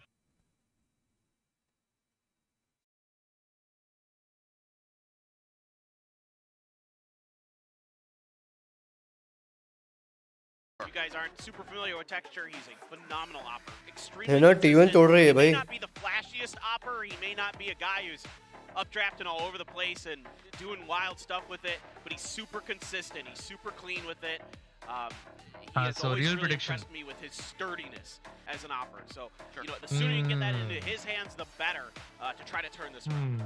You guys aren't super familiar with texture. He's a phenomenal opper. Extremely. है ना T1 तोड़ रही है भाई. He may not be the flashiest opper. He may not be a guy who's updrafting all over the place and doing wild stuff with it, but he's super consistent. He's super clean with it. He has so always real really prediction. impressed me with his sturdiness as an opper. So, you know, the sooner you can get that into his hands, the better to try to turn this around.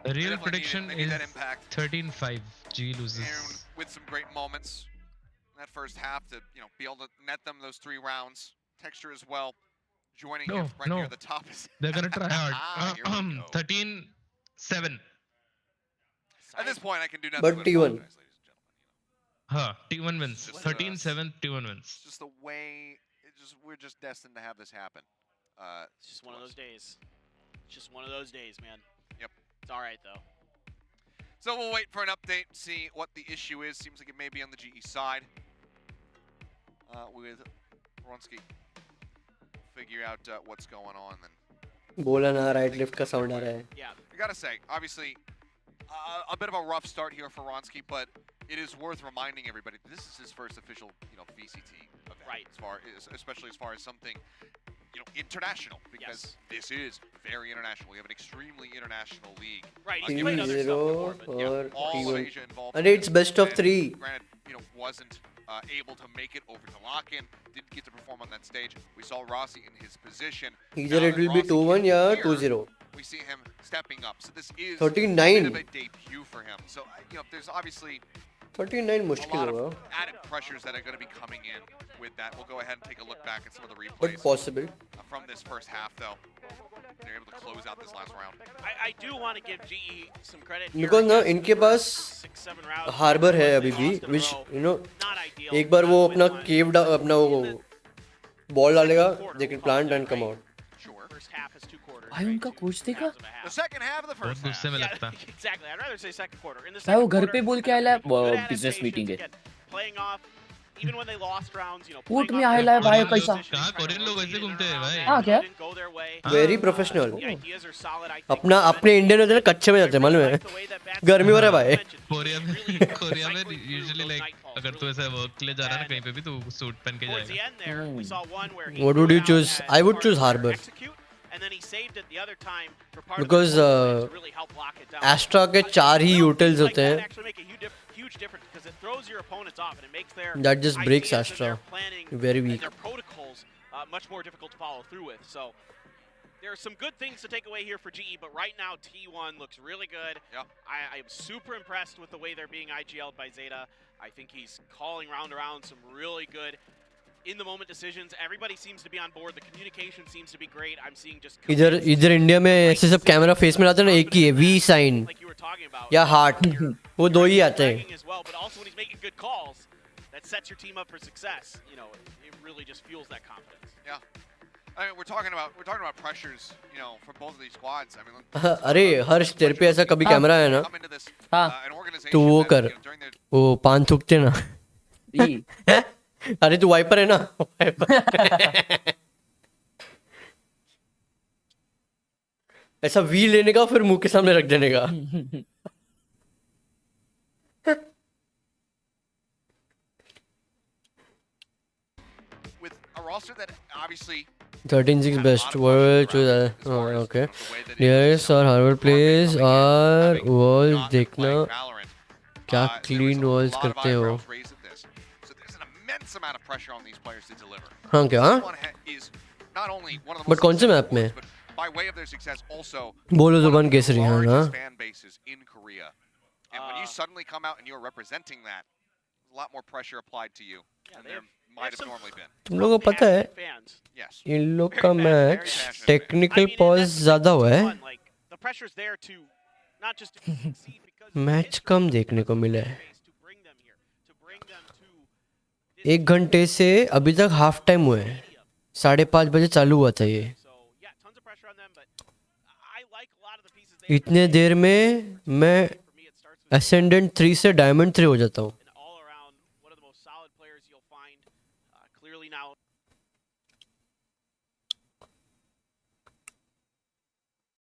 The real prediction they need is that impact. 13-5. G loses. And with some great moments in that first half to, you know, be able to net them those 3 rounds. Texture as well, joining him right near the top. They're gonna try hard. 13-7. At this point, I can do nothing But but T1. apologize, ladies and gentlemen. T1 wins. 13-7. T1 wins. Just the way, we're just destined to have this happen. It's just one of those days. It's just one of those days, man. Yep. It's all right though. So we'll wait for an update, see what the issue is. Seems like it may be on the GE side. With Ronsky, figure out what's going on then. बोला ना right left का sound आ रहा है. Yeah, I gotta say, obviously, a bit of a rough start here for Ronsky, but it is worth reminding everybody this is his first official, you know, VCT event. Right. Especially as far as something, you know, international, because this is very international. We have an extremely international league. Right. He's played other stuff before, but और all of T1. Asia involved. And it's best of 3. Granted, you know, wasn't able to make it over to lock-in. Didn't get to perform on that stage. We saw Rossi in his position. Either Now it that will be Rossi 2-1 is या here, 2-0. We see him stepping up. So this is 39. a bit of a debut for him. So, you know, there's obviously 39 a मुश्किल lot होगा. of added pressures that are going to be coming in with that. We'll go ahead and take a look back at some of the But replays possible. from this first half, though. They're able to close out this last round. I do want to give GE some credit here. Because ना इनके पास 6-7 rounds. Harbour है अभी भी, which you know, एक बार वो अपना केव अपना वो बॉल डालेगा, they can plant and come out. First half is 2 quarters. भाई उनका कोच देखा? The second half of the first बहुत गुस्से में लगता. Exactly. I'd rather say second quarter. In the भाई वो second घर पे quarter, बोल के आया है good बिजनेस मीटिंग है. adaptations, again, playing off, even when they lost rounds, you know, Court playing में off आया their है भाई position, कैसा? trying कहाँ to कोरियन लोग rotate ऐसे it घूमते हैं around, भाई? हाँ, क्या? didn't go their way. Very professional. The ideas are solid, I think. अपना अपने इंडियन होते हैं ना कच्चे में जाते हैं मालूम है. The way that Bats गर्मी हो रहा है भाई. कोरिया में usually like अगर तू ऐसा वर्क के लिए जा रहा है ना कहीं पे भी तू सूट पहन के Towards the जाएगा. end there, we saw one where he What would threw you it out choose? as I would part choose of their Harbor. execute, and then he saved it the other time for part Because, of the to really help lock it down. Astra के 4 ही utils Like होते that हैं. actually make a huge difference because it throws your opponents off and it makes their That just breaks ideas and Astra. their planning Very and weak. their protocols much more difficult to follow through with. So there are some good things to take away here for GE, but right now T1 looks really good. Yeah. I'm super impressed with the way they're being IGL'd by Zeta. I think he's calling round around some really good in-the-moment decisions. Everybody seems to be on board. The communication seems to be great. I'm seeing just इधर India में ऐसे सब camera face में आते हैं ना, एक ही है V sign like you were talking about. या हार्ट, वो 2 ही आते हैं. As well, but also when he's making good calls, that sets your team up for success. You know, it really just fuels that confidence. Yeah. I mean, we're talking about pressures, you know, for both of these squads. I mean, अरे हर्ष तेरे पे ऐसा कभी camera है ना come into this हाँ an organization तो वो that, कर you know, during their वो पान थूकते ना ई अरे तू वाइपर है ना वाइपर ऐसा वी लेने का फिर मुंह के सामने रख देने का with a roster that obviously 13-6 best world choose okay yes or Harvard plays और walls देखना क्या clean walls करते हो So there's an immense amount of pressure on these players to deliver. हाँ क्या This one is not only one of the But most कौन से successful map में? ones, but by way of their success also बोलो one जुबान of the Kesari हाँ ना largest fan bases in Korea. And when you suddenly come out and you're representing that, there's a lot more pressure applied to you than there might have normally been. तुम लोगों को पता है fans. Yes. इन लोग Very का passionate, match very passionate technical I mean, and pause that's the ज्यादा हुआ है fun, like, the pressure's there to not just to succeed because of match history, कम देखने को मिला है to bring them here, to bring them to this 1 घंटे से अभी तक हाफ टाइम हुआ है 5:30 बजे चालू हुआ था ये so yeah, tons of pressure on them, but I like a lot of the pieces they इतने देर में मैं for me it starts with ascendant 3 से डायमंड 3 हो जाता हूँ an all around one of the most solid players you'll find clearly now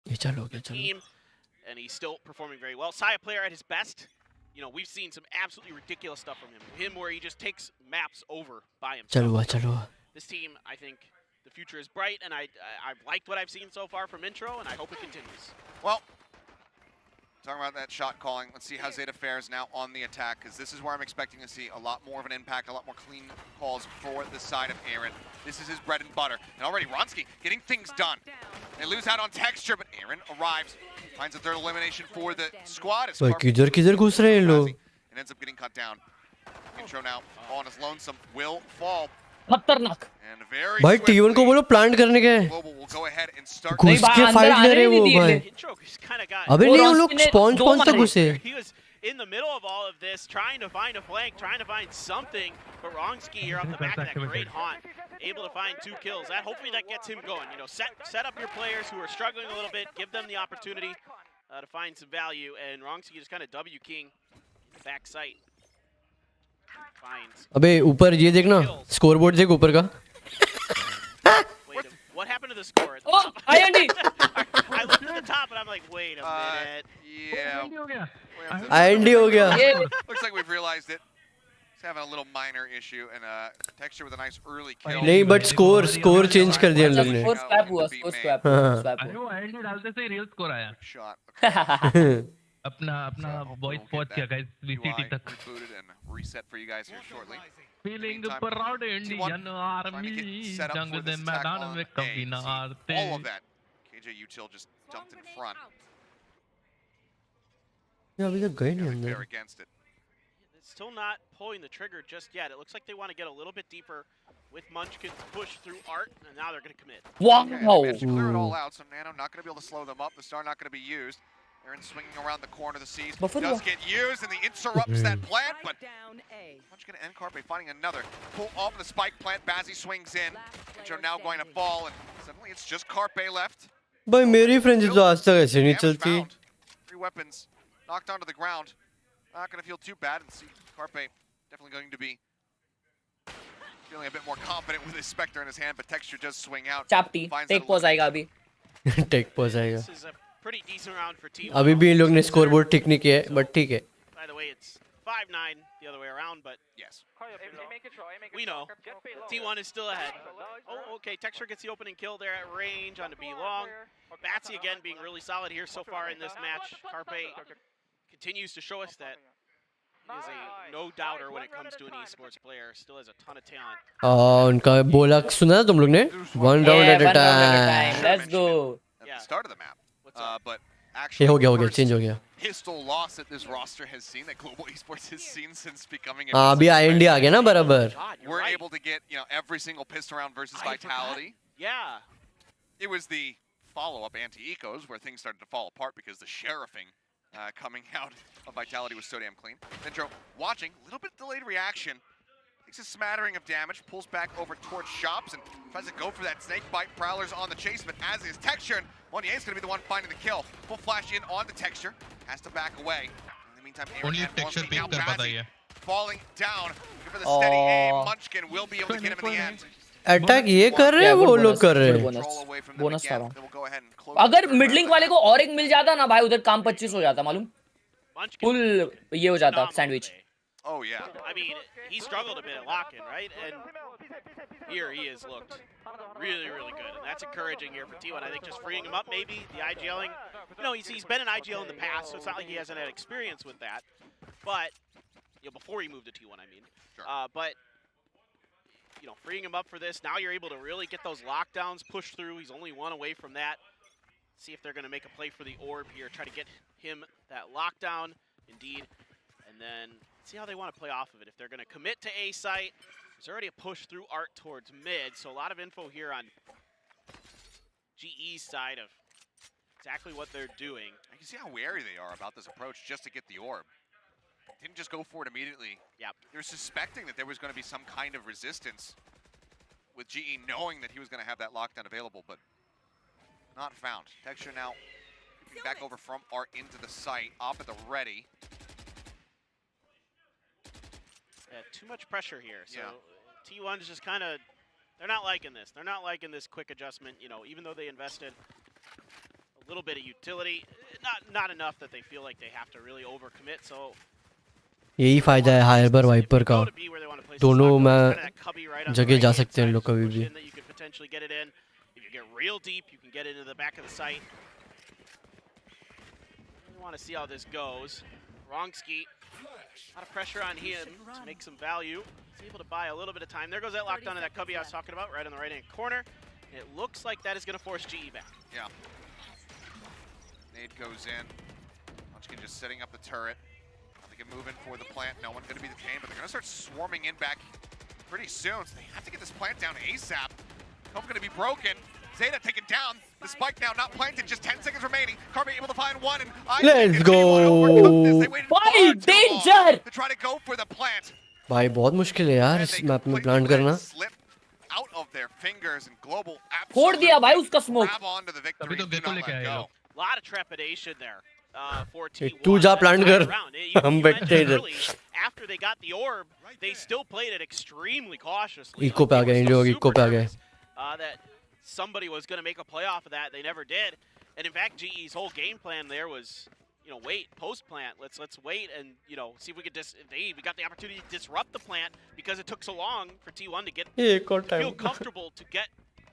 ये चलो हो गया चलो team and he's still performing very well. Sai, a player at his best. You know, we've seen some absolutely ridiculous stuff from him. Him where he just takes maps over by चलो हुआ himself. चलो हुआ This team, I think the future is bright, and I've liked what I've seen so far from Intro, and I hope it continues. Well, talking about that shot calling, let's see how Zeta fares now on the attack, because this is where I'm expecting to see a lot more of an impact, a lot more clean calls for the side of Aaron. This is his bread and butter. And already Ronsky getting things done. They lose out on texture, but Aaron arrives, finds a third elimination for the squad. As भाई Carpenter किधर घुस रहे हैं ये लोग and ends up getting cut down. Intro now on his lonesome will fall. खतरनाक And very भाई T1 को swiftly, बोलो प्लांट करने के Global will go ahead and start घुस के अंदर फाइट आने ले रहे नहीं वो दिए भाई Intro just kind of got. अबे वो नहीं वो रॉस्की लोग ने स्पॉन दो स्पॉन तक मारे। घुसे He was in the middle of all of this, trying to find a flank, trying to find something. But Ronsky here off the back of that great haunt, able to find 2 kills. That hopefully that gets him going. You know, set up your players who are struggling a little bit, give them the opportunity to find some value. And Ronsky just kind of W king back sight. Finds. अबे ऊपर ये देखना scoreboard देख ऊपर का Wait, what happened to the score? At the Oh, top? IND! I looked at the top and I'm like, wait a minute. Yeah. हो गया we have to- IND हो गया ये Looks like we've realized it. He's having a little minor issue and texture with a nice early kill. नहीं but score change कर दिया इन लोग ने स्कोर स्वैप हुआ स्कोर स्वैप हाँ। स्वैप अरे वो आईएनडी डालते से ही रियल स्कोर आया Shot. अपना वॉइस पहुंच गया गाइस वीसीटी UI तक rebooted and reset for you guys here shortly. Feeling Meantime, proud Indian Trying army to get set up जंग for दे this attack मैदान on में A. कभी ना See, हारते all of that. KJ Util just jumped in front. ये अभी तक गए नहीं They're अंदर against it. It's still not pulling the trigger just yet. It looks like they want to get a little bit deeper with Munchkin's push through Art, and now they're going to commit. Wow Okay, they managed to clear it all out, so Nano not going to be able to slow them up. The star not going to be used. Aaron swinging around the corner of the seas. Buffer Does block. get used, and the interrupts that plant, but Munchkin and Carpe finding another. Pull off the spike plant. Bazzi swings in. Intro now going to fall, and suddenly it's just Carpe left. भाई मेरी friends तो आज तक ऐसे नहीं Damage चलती found. 3 weapons knocked onto the ground. Not going to feel too bad, and see Carpe definitely going to be feeling a bit more confident with his Spectre in his hand, but texture does swing out. चापटी Finds take that pause आएगा अभी take pause आएगा This is a pretty decent round for T1. अभी भी इन लोग ने scoreboard ठीक नहीं किया है बट ठीक है By the way, it's 5-9 the other way around, but Yes. we know T1 is still ahead. Oh, okay. Texture gets the opening kill there at range on the B long. Batsy again being really solid here so far in this match. Carpe continues to show us that he is a no-doubter when it comes to an esports player. Still has a ton of talent. उनका बोला सुना तुम लोग ने one round at a time let's go At Yeah. the start of the map. What's up? But ये actually, हो the गया first change हो गया pistol loss that this roster has seen, that Global Esports has seen since becoming a हाँ अभी IND आ गया ना बराबर God, you're we're right. able to get, you know, every single pistol round versus I forgot. Vitality. Yeah. It was the follow-up anti-ecos where things started to fall apart because the sheriffing coming out of Vitality was so damn clean. Nitro watching, a little bit delayed reaction. Takes a smattering of damage, pulls back over towards shops, and tries to go for that snake bite. Prowler's on the chase, but as is Texture, and Monier's going to be the one finding the kill. Full flash in on the Texture, has to back away. In the meantime, Only Texture pick कर पाता है. falling down. For the steady aim, Munchkin will be able to get him in the end. Attack ये कर रहे हैं वो लोग कर रहे हैं. बोनस था अगर मिडलिंग वाले को और एक मिल जाता ना भाई उधर काम 25 हो जाता मालूम फुल ये हो जाता sandwich. Oh yeah. I mean, he struggled a bit at lock-in, right? And here he has looked really, really good. And that's encouraging here for T1. I think just freeing him up, maybe, the IGLing. You know, he's been in IGL in the past, so it's not like he hasn't had experience with that. But, you know, before he moved to T1, I mean. Sure. But, you know, freeing him up for this, now you're able to really get those lockdowns pushed through. He's only one away from that. See if they're going to make a play for the orb here, try to get him that lockdown, indeed. And then see how they want to play off of it. If they're going to commit to A site, there's already a push through Art towards mid, so a lot of info here on GE's side of exactly what they're doing. I can see how wary they are about this approach just to get the orb. Didn't just go for it immediately. Yep. They're suspecting that there was going to be some kind of resistance with GE knowing that he was going to have that lockdown available, but not found. Texture now back over from Art into the site, off at the ready. Yeah, too much pressure here. So Yeah. T1 is just kind of, they're not liking this. They're not liking this quick adjustment. You know, even though they invested a little bit of utility, not enough that they feel like they have to really overcommit. So यही फायदा है Haber wiper का. दोनों में जगह जा सकते हैं लोग कभी भी. You could potentially get it in. If you get real deep, you can get into the back of the site. We want to see how this goes. Wrongski, a lot of pressure on him to make some value. He's able to buy a little bit of time. There goes that lockdown of that cubby I was talking about, right on the right-hand corner. And it looks like that is going to force GE back. Yeah. Nade goes in. Munchkin just setting up the turret. They can move in for the plant. No one's going to be detained, but they're going to start swarming in back pretty soon. So they have to get this plant down ASAP. Hope's going to be broken. Zeta taken down. The spike now not planted. Just 10 seconds remaining. Carpe able to find one. And Let's go. Bhai, danger! To try to go for the plant. भाई बहुत मुश्किल है यार इस map में plant करना. Out of their fingers and Global फोड़ दिया भाई उसका smoke. grab onto the victory. अभी तो गेको लेके आए लोग. A lot of trepidation there for T1. तू जा प्लांट कर. हम बैठते इधर. After they got the orb, they still played it extremely cautiously. Eco पे आ गए इन लोग इको पे आ गए. That somebody was going to make a play off of that. They never did. And in fact, GE's whole game plan there was, you know, wait, post plant. Let's wait and, you know, see if we could we got the opportunity to disrupt the plant because it took so long for T1 to get feel comfortable to get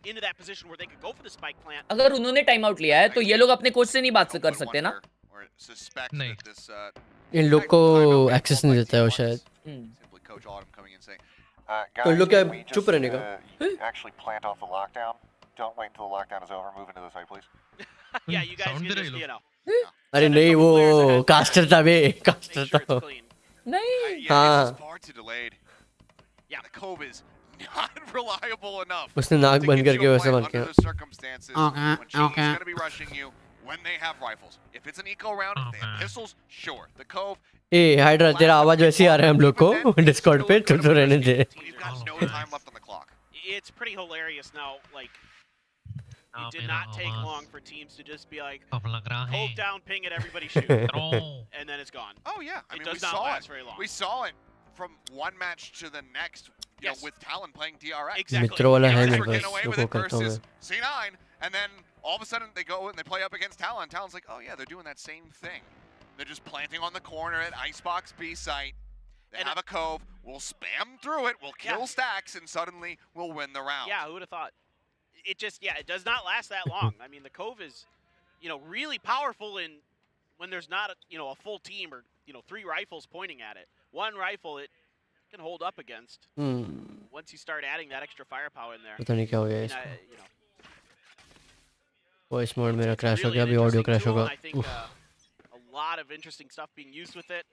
into that position where they could go for the spike plant. अगर उन्होंने time out लिया है तो ये लोग अपने coach से नहीं बात कर सकते ना. नहीं. इन लोग को एक्सेस नहीं देता है वो शायद. तो लोग क्या चुप रहने का. Actually plant off the lockdown. Don't wait until the lockdown is over. Move into the site, please. Yeah, you guys can just, you know. अरे नहीं वो कास्टर था बे कास्टर था. नहीं. Yeah, far too delayed. Yeah, the cove is not reliable enough. उसने नाक बंद करके वैसे मार किया. Circumstances when GE's going to be rushing you when they have rifles. If it's an eco round, if they have pistols, sure. The cove. A hydra तेरा आवाज वैसे ही आ रहा है हम लोग को डिस्कॉर्ड पे तो रहने दे. You've got no time left on the clock. It's pretty hilarious now. Like, it did not take long for teams to just be like, hold down, ping it, everybody shoot, and then it's gone. Oh yeah, I mean, does not last very long. We saw it from one match to the next. You know, with Talon playing DRX. Exactly. मित्रों वाला है मेरे Getting pass away with वो it करता हूँ मैं. versus C9, and then all of a sudden they go and they play up against Talon. Talon's like, oh yeah, they're doing that same thing. They're just planting on the corner at Icebox B site. They have a cove. We'll spam through it. We'll kill stacks, and suddenly we'll win the round. Yeah, who would have thought? It just, it does not last that long. I mean, the cove is, you know, really powerful in when there's not a full team or 3 rifles pointing at it. One rifle it can hold up against. Once you start adding that extra firepower in there. पता नहीं क्या हो गया इसको. You know, voice mode मेरा crash हो गया अभी ऑडियो क्रैश होगा. I think a lot of interesting stuff being used with it,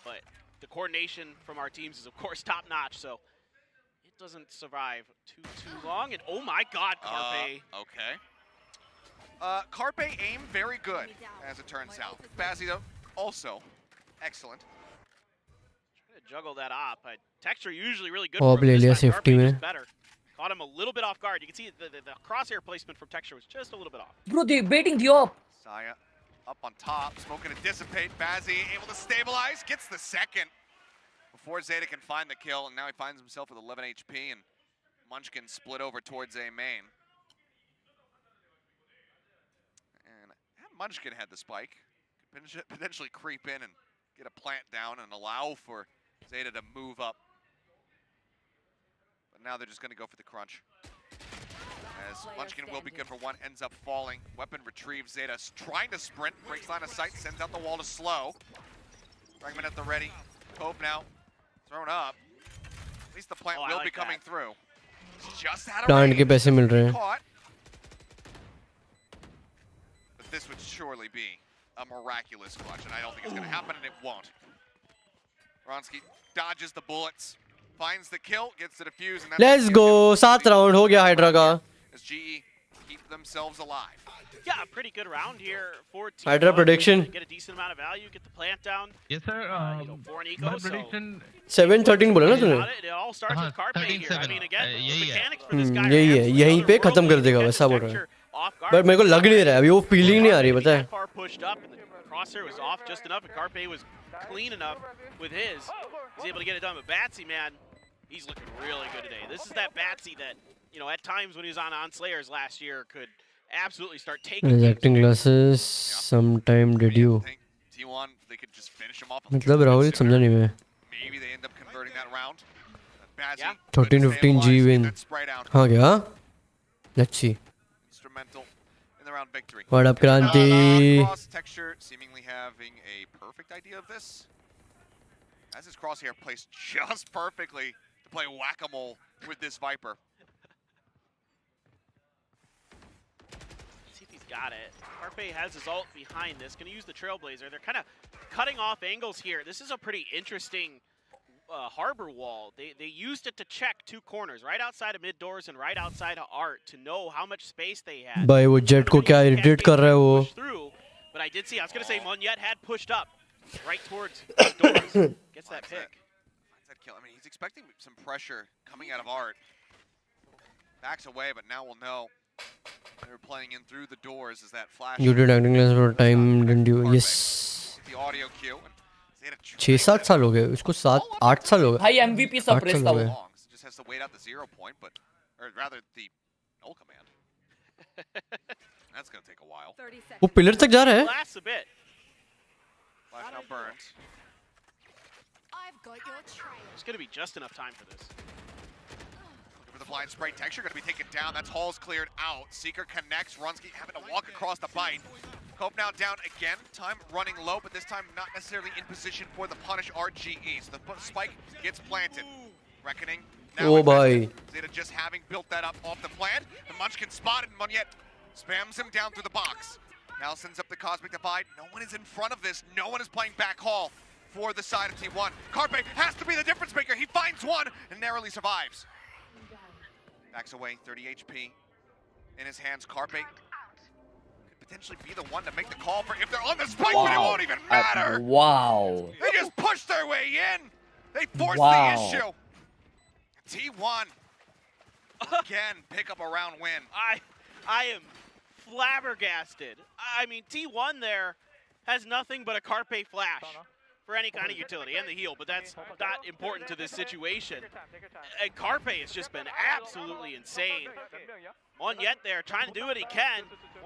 but the coordination from our teams is of course top notch. So it doesn't survive too long. And oh my God, Carpe. Okay. Carpe aim very good, as it turns out. Bazzi though also excellent. Trying to juggle that op. Texture usually really good Oh, for him. ले लिया This time, safety Carpe में. just better. Caught him a little bit off guard. You can see the crosshair placement from Texture was just a little bit off. Bro, they baiting the op. Saya up on top, smoking to dissipate. Bazzi able to stabilize, gets the second before Zeta can find the kill, and now he finds himself with 11 HP, and Munchkin split over towards A main. And Munchkin had the spike, could potentially creep in and get a plant down and allow for Zeta to move up. But now they're just going to go for the crunch. As Munchkin will be good for one, ends up falling. Weapon retrieved. Zeta trying to sprint, breaks line of sight, sends out the wall to slow. Fragment at the ready. Cope now thrown up. At least the plant will be coming through. It's just out of Plant के range. पैसे मिल रहे हैं. Caught. But this would surely be a miraculous clutch, and I don't think it's going to happen, and it won't. Ronsky dodges the bullets, finds the kill, gets the defuse, and that's Let's go. 7 round हो गया hydra का. as GE keep themselves alive. Yeah, a pretty good round here for Team Hydra One. prediction. Get a decent amount of value, get the plant down. Yes, sir. For an eco, My prediction. 7-13 बोला ना तूने? It all starts with Carpe here. I 13-7. mean, again, the यही है. mechanics for this guy are यही है. absolutely यहीं पे खत्म कर otherworldly. देगा He वैसा gets बोल रहा है. Texture off guard. पर मेरे को लग नहीं रहा है अभी वो फीलिंग नहीं आ रही पता है. That far pushed up, and the crosshair was off just enough, and Carpe was clean enough with his. He's able to get it done. But Batsy, man, he's looking really good today. This is that Batsy that, you know, at times when he was on Slayers last year could absolutely start taking His games. acting classes sometime did you? T1, they could just finish him off. मतलब राहुल समझा नहीं मैं. Maybe they end up converting that round. Bazzi, Yeah. 13-15 G win. हाँ क्या? Let's see. Instrumental in the round victory. What up, Kranti? Cross Texture seemingly having a perfect idea of this. As his crosshair placed just perfectly to play whack-a-mole with this Viper. See if he's got it. Carpe has his ult behind this. Going to use the Trailblazer. They're kind of cutting off angles here. This is a pretty interesting harbor wall. They used it to check two corners, right outside of mid doors and right outside of Art, to know how much space they had. भाई वो jet को क्या irritate कर रहा है वो? Through, but I did see. I was going to say Monyet had pushed up right towards the doors. Gets that pick. Finds that kill. I mean, he's expecting some pressure coming out of Art. Backs away, but now we'll know. They were playing in through the doors as that flash. You did acting class for a time, didn't you? Yes. The audio cue. 6-7 साल हो गए उसको 7-8 साल हो गए. भाई MVP surprise था वो. Just has to wait out the 0 point, but or rather the null command. That's gonna take a while. वो पिलर तक जा रहा है. Lasts a bit. Flash now burns. There's gonna be just enough time for this. Looking for the blind spray. Texture gonna be taken down. That's Hall's cleared out. Seeker connects. Runsky having to walk across the bite. Cope now down again. Time running low, but this time not necessarily in position for the punish RGE. So the spike gets planted. Reckoning. Now Oh boy. Zeta just having built that up off the plant. The Munchkin spotted. Monyet spams him down through the box. Now sends up the Cosmic Divide. No one is in front of this. No one is playing back hall for the side of T1. Carpe has to be the difference maker. He finds one and narrowly survives. Backs away, 30 HP in his hands. Carpe could potentially be the one to make the call for if they're on the spike, but it won't even matter. Wow. They just push their way in. They force Wow. the issue. T1 again pick up a round win. I am flabbergasted. I mean, T1 there has nothing but a Carpe flash for any kind of utility and the heal, but that's not important to this situation. And Carpe has just been absolutely insane. Monyet there trying to do what he can,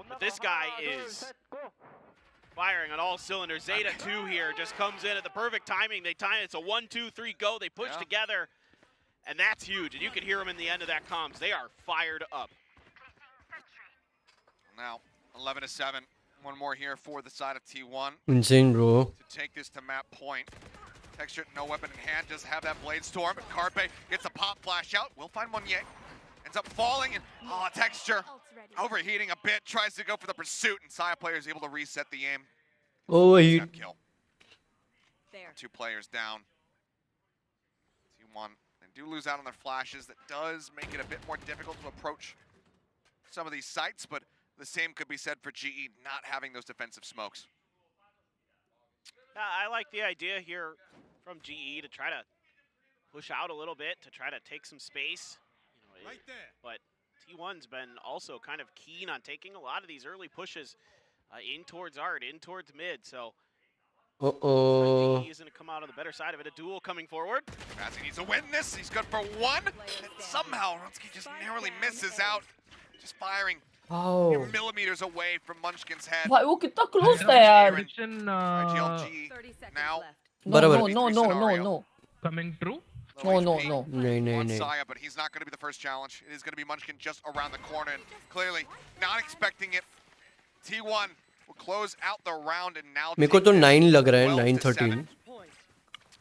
but this guy is firing on all cylinders. Zeta 2 here just comes in at the perfect timing. They time it's a 1-2-3 go. They push together, and that's huge. And you can hear them in the end of that comms. They are fired up. Now 11-7. One more here for the side of T1. Insane, bro. To take this to map point. Texture, no weapon in hand, just have that Blade Storm. And Carpe gets a pop flash out. We'll find Monyet. Ends up falling, and Texture overheating a bit. Tries to go for the pursuit, and Saya player is able to reset the aim. Overheat. Kill. Two players down. T1. They do lose out on their flashes. That does make it a bit more difficult to approach some of these sites, but the same could be said for GE not having those defensive smokes. I like the idea here from GE to try to push out a little bit, to try to take some space. Right there. But T1's been also kind of keen on taking a lot of these early pushes in towards Art, in towards mid. So GE is going to come out on the better side of it. A duel coming forward. Bazzi needs to win this. He's good for one. And somehow Runsky just narrowly misses out. Just firing millimeters away from Munchkin's head. भाई वो कितना close था यार. IGLG now. No. Coming true. No. On Saya, but he's not going to be the first challenge. It is going to be Munchkin just around the corner, and clearly not expecting it. T1 will close out the round and now. मेरे को तो 9 लग रहा है 9-13.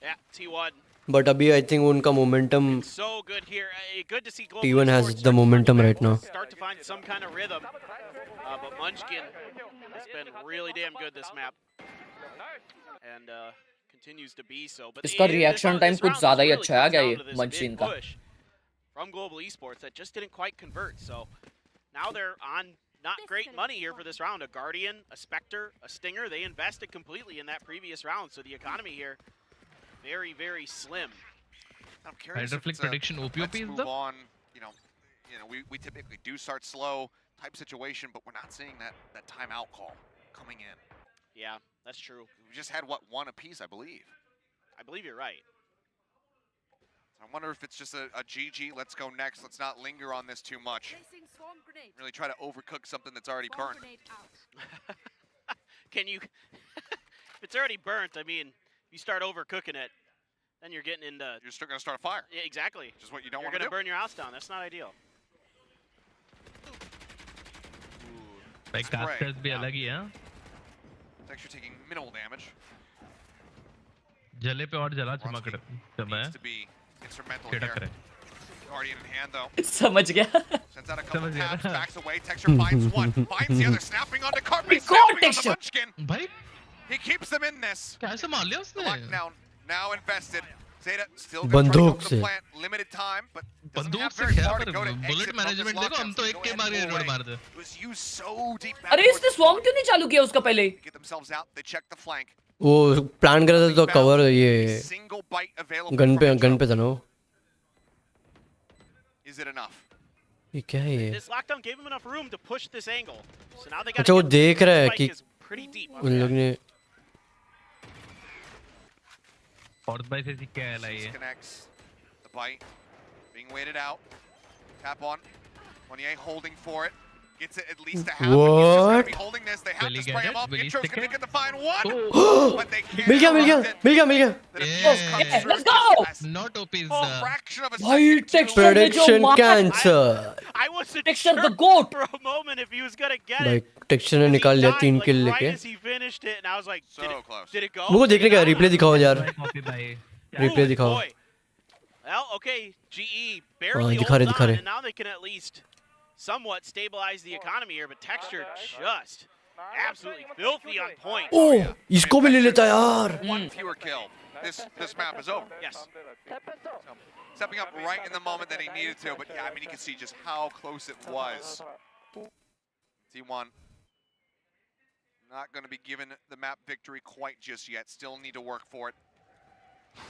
Yeah, T1. But अभी I think उनका momentum. So good here. Good to see T1 has the momentum right now. Start to find some kind of rhythm. But Munchkin has been really damn good this map. And continues to be so. But इसका reaction time कुछ ज़्यादा ही अच्छा है क्या ये Munchkin का. From Global Esports that just didn't quite convert. So now they're on not great money here for this round. A Guardian, a Spectre, a Stinger. They invested completely in that previous round. So the economy here, very, very slim. I'm curious if it's prediction let's move on. You know, we typically do start slow type situation, but we're not seeing that timeout call coming in. Yeah, that's true. We just had what, one apiece, I believe. I believe you're right. I wonder if it's just a GG. Let's go next. Let's not linger on this too much. Really try to overcook something that's already burnt. Can you? If it's already burnt, I mean, you start overcooking it, then you're getting into. You're still gonna start a fire. Yeah, exactly. Just what you don't want to do. You're gonna burn your house down. That's not ideal. Like casters भी अलग ही हैं. It's actually taking minimal damage. जले पे और जला चमक रहा है. Needs to be instrumental here. Guardian in hand though. समझ गया. Sends out a couple taps, backs away. Texture finds one, finds the other, snapping onto Carpe, snapping on the Munchkin. भाई. He keeps them in this. कैसे मार लिया उसने? Lockdown now invested. Zeta still बंदूक से. Limited time, but बंदूक से क्या पर bullet management देखो हम तो एक के मारे reload मार दे. It was used so deep. अरे इसने swarm क्यों नहीं चालू किया उसका पहले? Get themselves out. They check the flank. वो प्लान कर रहा था तो कवर ये गन पे था ना. Is it enough? ये क्या है ये? This lockdown gave him enough room to push this angle. So now they got. अच्छा वो देख रहा है कि उन लोग ने. Fourth by से क्या है लाइए? Disconnects the bite, being waited out. Tap on. Monier holding for it. Gets it at least to happen. He's just gonna be holding this. They have to spray him up. Intro's gonna get the fine one. But they can't. मिल गया. Let's go. Not OP is fraction of a भाई second. texture Prediction cancer. I wasn't Texture sure the goat. for a moment if he was gonna get भाई it. Texture ने निकाल लिया 3 किल Right लेके. as he finished it, and I was like, did it go? मुझको देखने का replay दिखाओ यार. रिप्ले Ooh, दिखाओ. boy. Well, okay, GE barely दिखा holds रहे. on, and now they can at least somewhat stabilize the economy here, but Texture just absolutely filthy on point. ओह इसको भी ले लेता यार. One fewer kill. This map is over. Yes. So, stepping up right in the moment that he needed to, but yeah, I mean, you can see just how close it was. T1 not going to be given the map victory quite just yet. Still need to work for it.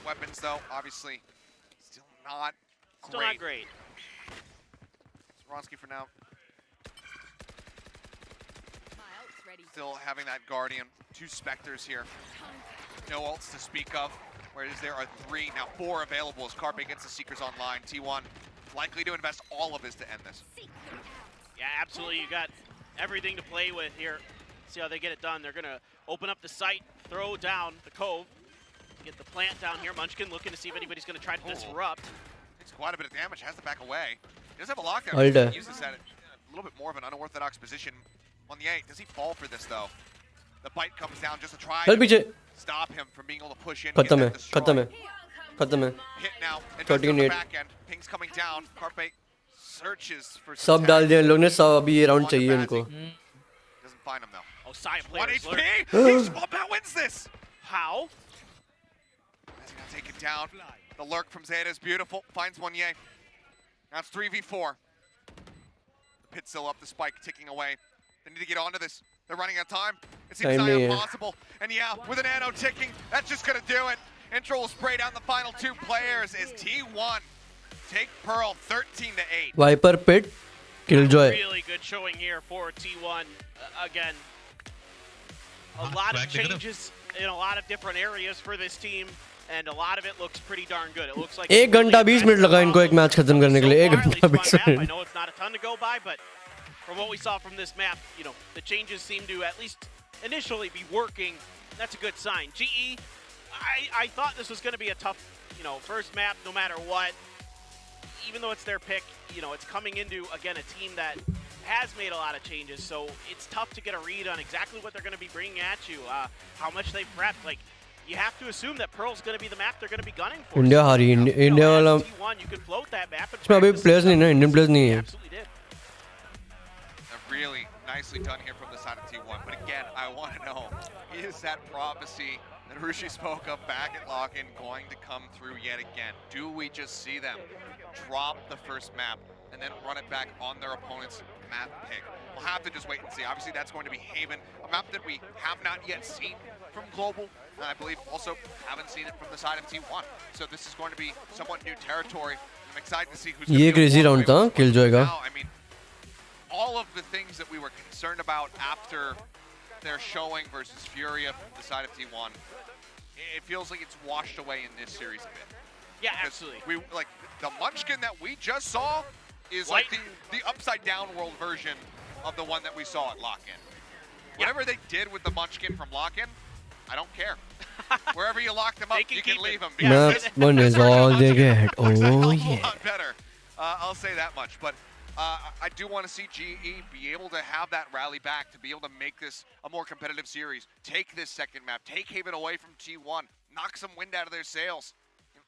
Weapons, though, obviously, still not great. Still not great. Ronsky for now. Still having that Guardian. 2 Spectres here. No ults to speak of. Whereas there are 3, now 4 available as Carpe gets the Seekers online. T1 likely to invest all of his to end this. Yeah, absolutely. You got everything to play with here. See how they get it done. They're going to open up the site, throw down the cove, get the plant down here. Munchkin looking to see if anybody's going to try to disrupt. Takes quite a bit of damage, has to back away. He does have a lockdown. Alda. He uses that a little bit more of an unorthodox position. On the 8, does he fall for this though? The bite comes down just to try to stop him from being able to push in. खत्म है. Hit now. 13-8. Back end. Ping's coming down. Carpe searches for सब डाल दिया लोग ने. सब अभी ये राउंड चाहिए इनको. Doesn't find him though. Oh, Saya 1 players HP. Swap wins this. How? He's gonna take it down. The lurk from Zeta is beautiful. Finds Monier. Now it's 3v4. The pit still up. The spike ticking away. They need to get onto this. They're running out of time. It seems nigh impossible. And yeah, with an anno ticking, that's just gonna do it. Intro will spray down the final two players as T1 take Pearl 13-8. Viper Pit, Killjoy. Really good showing here for T1. Again, a lot of changes in a lot of different areas for this team, and a lot of it looks pretty darn good. It looks like 1 घंटा 20 minute लगा इनको एक match खत्म करने के लिए. 1 घंटा 20 I minute. know it's not a ton to go by, but from what we saw from this map, you know, the changes seem to at least initially be working. That's a good sign. GE, I thought this was going to be a tough, you know, first map no matter what. Even though it's their pick, you know, it's coming into, again, a team that has made a lot of changes, so it's tough to get a read on exactly what they're going to be bringing at you, how much they've prepped. Like, you have to assume that Pearl's going to be the map they're going to be gunning for. India हारी. India वाला. T1, you can float that map. इसमें अभी players नहीं ना, Indian players नहीं है. Absolutely did. Really nicely done here from the side of T1. But again, I want to know, is that prophecy that Rushi spoke of back at Lock-In going to come through yet again? Do we just see them drop the first map and then run it back on their opponent's map pick? We'll have to just wait and see. Obviously, that's going to be Haven, a map that we have not yet seen from Global. And I believe also haven't seen it from the side of T1. So this is going to be somewhat new territory. I'm excited to see who's going ये to be crazy round था Killjoy का. now. I mean, all of the things that we were concerned about after their showing versus Furia from the side of T1, it feels like it's washed away in this series a bit. Yeah, Because absolutely. We like the Munchkin that we just saw is like the upside down world version of the one that we saw at Lock-In. Whatever they did with the Munchkin from Lock-In, I don't care. Wherever you lock them up, you can leave them. Map one is all they get. Oh A yeah. lot better. I'll say that much. But I do want to see GE be able to have that rally back, to be able to make this a more competitive series. Take this second map, take Haven away from T1, knock some wind out of their sails,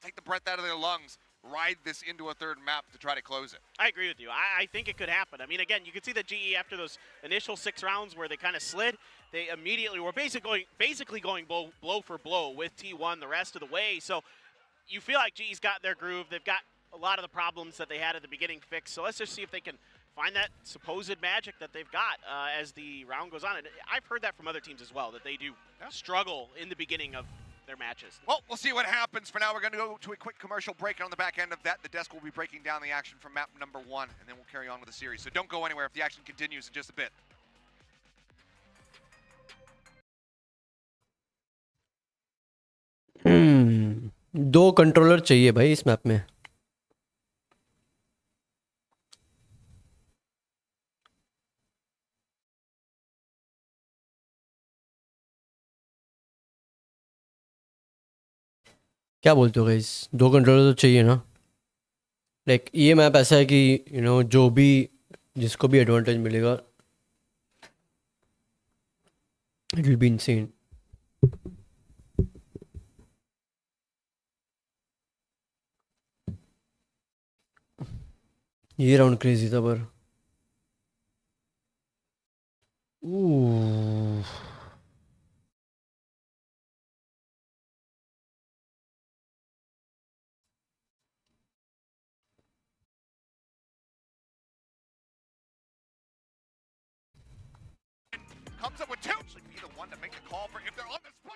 take the breath out of their lungs, ride this into a third map to try to close it. I agree with you. I think it could happen. I mean, again, you can see that GE after those initial 6 rounds where they kind of slid, they immediately were basically going blow for blow with T1 the rest of the way. So you feel like GE's got their groove. They've got a lot of the problems that they had at the beginning fixed. So let's just see if they can find that supposed magic that they've got as the round goes on. And I've heard that from other teams as well, that they do struggle in the beginning of their matches. Well, we'll see what happens. For now, we're going to go to a quick commercial break. And on the back end of that, the desk will be breaking down the action from map number 1, and then we'll carry on with the series. So don't go anywhere if the action continues in just a bit. दो controller चाहिए भाई इस map में. क्या बोलते हो guys? 2 controller तो चाहिए ना. लाइक ये मैप ऐसा है कि जो भी जिसको भी एडवांटेज मिलेगा, इट विल बी इनसेन. ये राउंड क्रेजी था पर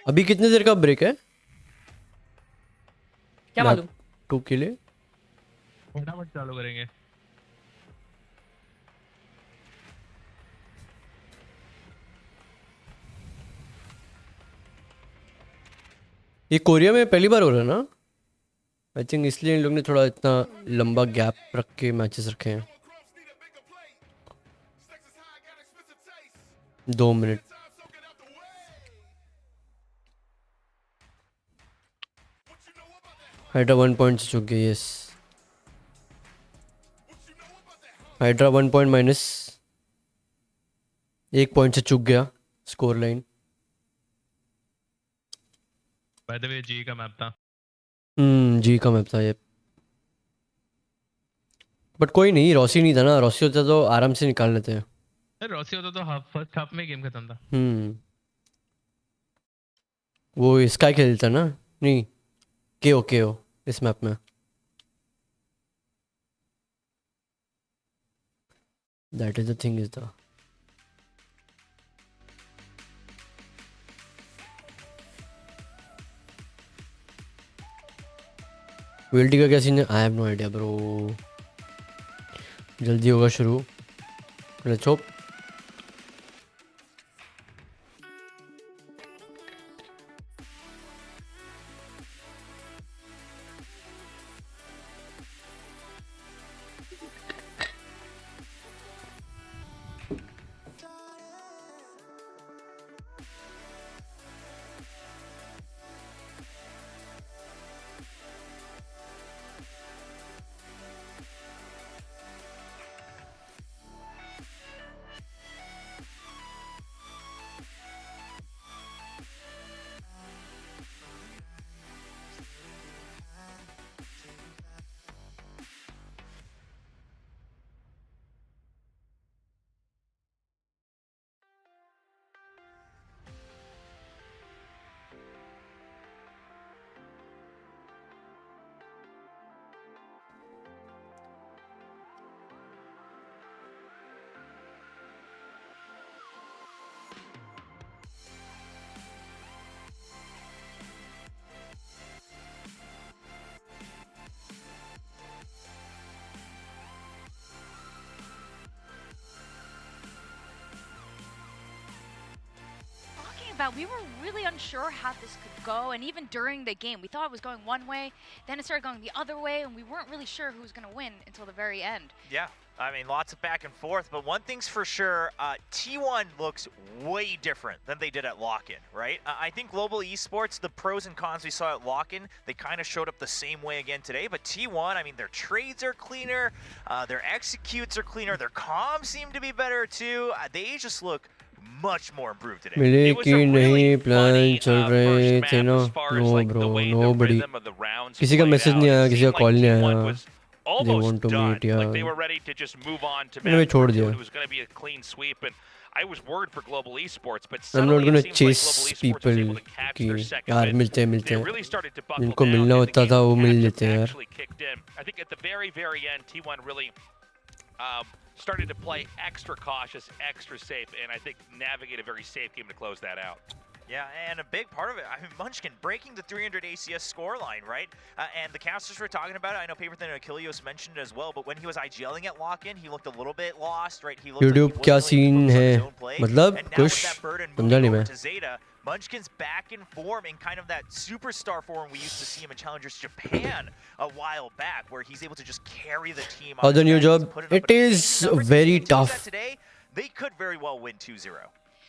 अभी कितने देर का ब्रेक है? क्या मालूम? 2 के लिए फटाफट चालू करेंगे. ये कोरिया में पहली बार हो रहा है ना? आई थिंक इसलिए इन लोग ने थोड़ा इतना लंबा गैप रख के मैचेस रखे हैं. 2 मिनट. हाइड्रा 1 पॉइंट से चुक गई. Yes, hydra 1 point minus 1 point से चुक गया score line. By the way जी का मैप था. जी का मैप था ये. बट कोई नहीं, रॉसी नहीं था ना. रॉसी होता तो आराम से निकाल लेते हैं. रॉसी होता तो फर्स्ट हाफ में गेम खत्म था. वो इसका खेलता ना. नहीं, केओ इस मैप में. That is the thing is the VLT का क्या सीन है? I have no idea bro. जल्दी होगा शुरू. Let's hope. About, we were really unsure how this could go, and even during the game we thought it was going one way, then it started going the other way, and we weren't really sure who was going to win until the very end. Yeah, I mean, lots of back and forth, but one thing's for sure, T1 looks way different than they did at Lock-In, right? I think Global Esports, the pros and cons we saw at Lock-In, they kind of showed up the same way again today, but T1, I mean, their trades are cleaner, their executes are cleaner, their comms seem to be better too. They just look much more improved today. मिले कि नहीं plan चल रहे थे ना. No bro, nobody. किसी का message नहीं आया, किसी का कॉल नहीं आया. They want to meet, yeah. Like they were ready to just move on to मैंने छोड़ दिया. It was going to be a clean sweep, and I was worried for Global Esports, but I'm not suddenly gonna it seems chase like Global Esports was people able to catch कि their second यार win. मिलते हैं They really started to buckle जिनको down, मिलना and the होता game था वो मिल matchup लेते हैं यार. actually kicked in. I think at the very, very end, T1 really started to play extra cautious, extra safe, and I think navigate a very safe game to close that out. Yeah, and a big part of it, I mean, Munchkin breaking the 300 ACS scoreline, right? And the casters were talking about it. I know Paper Thin and Achilleos mentioned it as well, but when he was IGLing at Lock-In, he looked a little bit lost, right? He looked YouTube like he क्या wasn't really scene focused on है? his own play. मतलब And now कुछ with that burden समझा moving नहीं over मैं. to Zeta, Munchkin's back in form in kind of that superstar form we used to see him in Challengers Japan a while back, where he's able to just carry the team. How the new job? It is very tough. Today, they could very well win 2-0.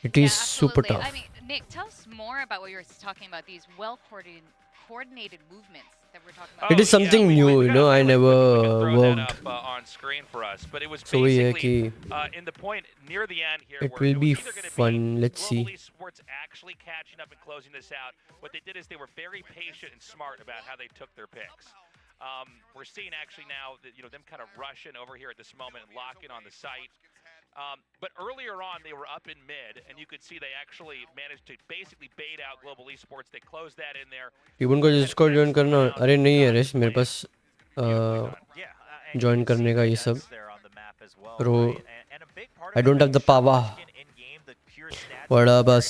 It is super Absolutely. tough. I mean, Nick, tell us more about what you were talking about, these coordinated movements that we're talking about. It is something new, you know. I never worked. On screen for us, but it was So वही है basically कि in the point near the end here. it where will it be was either gonna fun. Let's Global see. Esports actually catching up and closing this out. What they did is they were very patient and smart about how they took their picks. We're seeing actually now that them kind of rushing over here at this moment and locking on the site. But earlier on, they were up in mid, and you could see they actually managed to basically bait out Global Esports. They closed that in there. Even को Discord join करना. अरे नहीं है race मेरे पास join करने का ये सब. Bro, I don't have the power. बड़ा बस.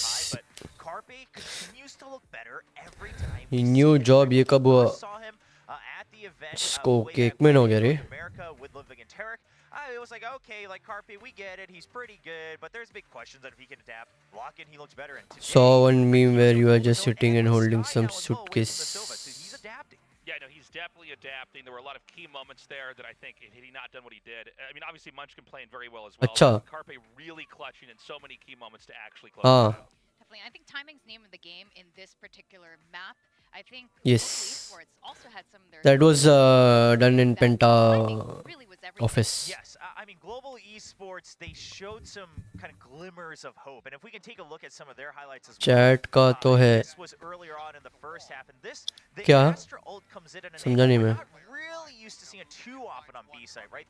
ये new job ये कब हुआ? इसको एक महीना हो गया रे. It was like, okay, like Carpe, we get it. He's pretty good, but there's big questions that if he can adapt. Lock-In, he looks better. And Saw one meme where you are just sitting and holding some suitcase. Yeah, no, he's definitely adapting. There were a lot of key moments there that I think had he not done what he did. I mean, obviously Munchkin playing very well as well. अच्छा. Carpe really clutching in so many key moments to actually close it out. Definitely. I think timing's name of the game in this particular map. I think Yes. Esports also had some of their That was done in Penta office. Yes, I mean, Global Esports, they showed some kind of glimmers of hope. And if we can take a look at some of their highlights as well. Chat का तो है. This was earlier on in the first half, and this, the क्या? Astra ult comes in an समझा नहीं मैं. not really used to seeing it too often on B side, right?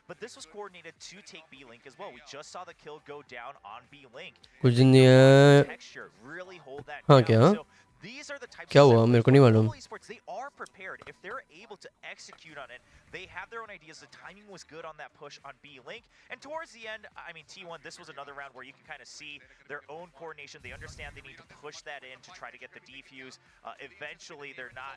But this was coordinated to take B Link as well. We just saw the kill go down on B Link. कुछ नहीं है. Texture really hold that हाँ down. क्या? So These are the types क्या of हुआ? set मेरे plays को नहीं where मालूम. Global Esports, they are prepared. If they're able to execute on it, they have their own ideas. The timing was good on that push on B Link. And towards the end, I mean, T1, this was another round where you can kind of see their own coordination. They understand they need to push that in to try to get the defuse. Eventually, they're not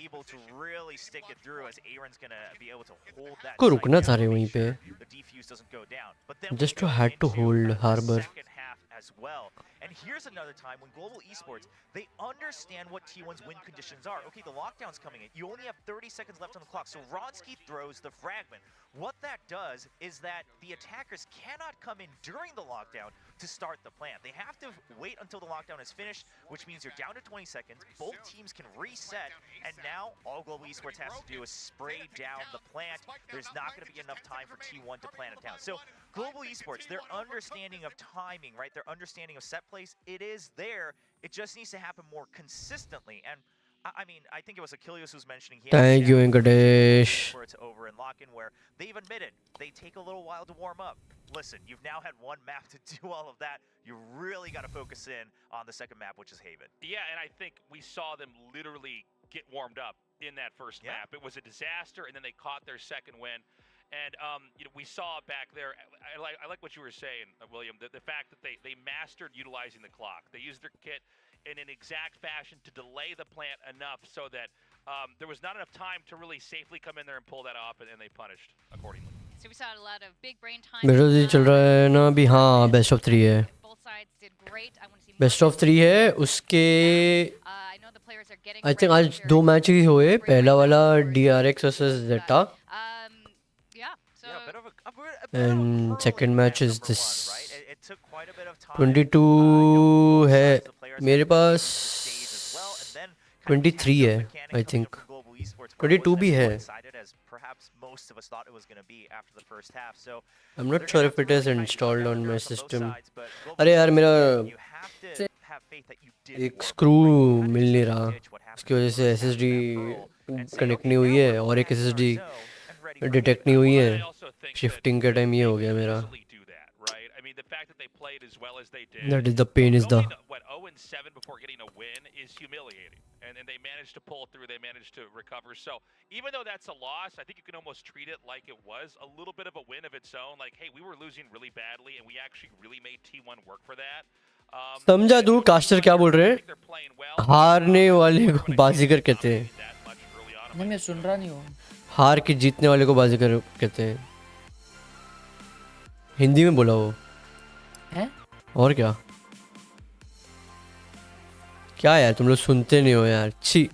able to really stick it through as Aaron's going to be able to hold that को site रुकना down था to रे make वहीं पे. sure the defuse doesn't go down. But then we Just go had to into hold kind of the harbor. second half as well. And here's another time when Global Esports, they understand what T1's win conditions are. Okay, the lockdown's coming in. You only have 30 seconds left on the clock. So Ronsky throws the fragment. What that does is that the attackers cannot come in during the lockdown to start the plant. They have to wait until the lockdown is finished, which means you're down to 20 seconds. Both teams can reset, and now all Global Esports has to do is spray down the plant. There's not going to be enough time for T1 to plant it down. So Global Esports, their understanding of timing, right? Their understanding of set plays, it is there. It just needs to happen more consistently. And I mean, I think it was Achilles who's mentioning here. Thank you, Venkatesh. It's over in lock-in where they've admitted they take a little while to warm up. Listen, you've now had one map to do all of that. You really got to focus in on the second map, which is Haven. Yeah, and I think we saw them literally get warmed up in that first map. It was a disaster, and then they caught their second win. And we saw back there. I like what you were saying, William. The fact that they mastered utilizing the clock. They used their kit in an exact fashion to delay the plant enough so that there was not enough time to really safely come in there and pull that off, and they punished accordingly. So we saw a lot of big brain time. मेरा जी चल रहा है ना अभी. हाँ, best of 3 है. Best of 3 है उसके. आई थिंक आज 2 मैच ही हुए. पहला वाला DRX versus Zeta. And second match is this. 22 है मेरे पास. 23 है I think. 22 भी है. I'm not sure if it is installed on my system. अरे यार मेरा एक स्क्रू मिल नहीं रहा. उसकी वजह से SSD कनेक्ट नहीं हुई है और एक SSD डिटेक्ट नहीं हुई है. शिफ्टिंग के टाइम ये हो गया मेरा. That is the pain is the. What 0-7 before getting a win is humiliating, and they managed to pull through. They managed to recover. So even though that's a loss, I think you can almost treat it like it was a little bit of a win of its own. Like, hey, we were losing really badly, and we actually really made T1 work for that. समझा तू caster क्या बोल रहे हैं? हारने वाले को बाजीगर कहते हैं. नहीं मैं सुन रहा नहीं हूँ. हार के जीतने वाले को बाजीगर कहते हैं. हिंदी में बोला वो है. और क्या क्या यार तुम लोग सुनते नहीं हो यार. छी.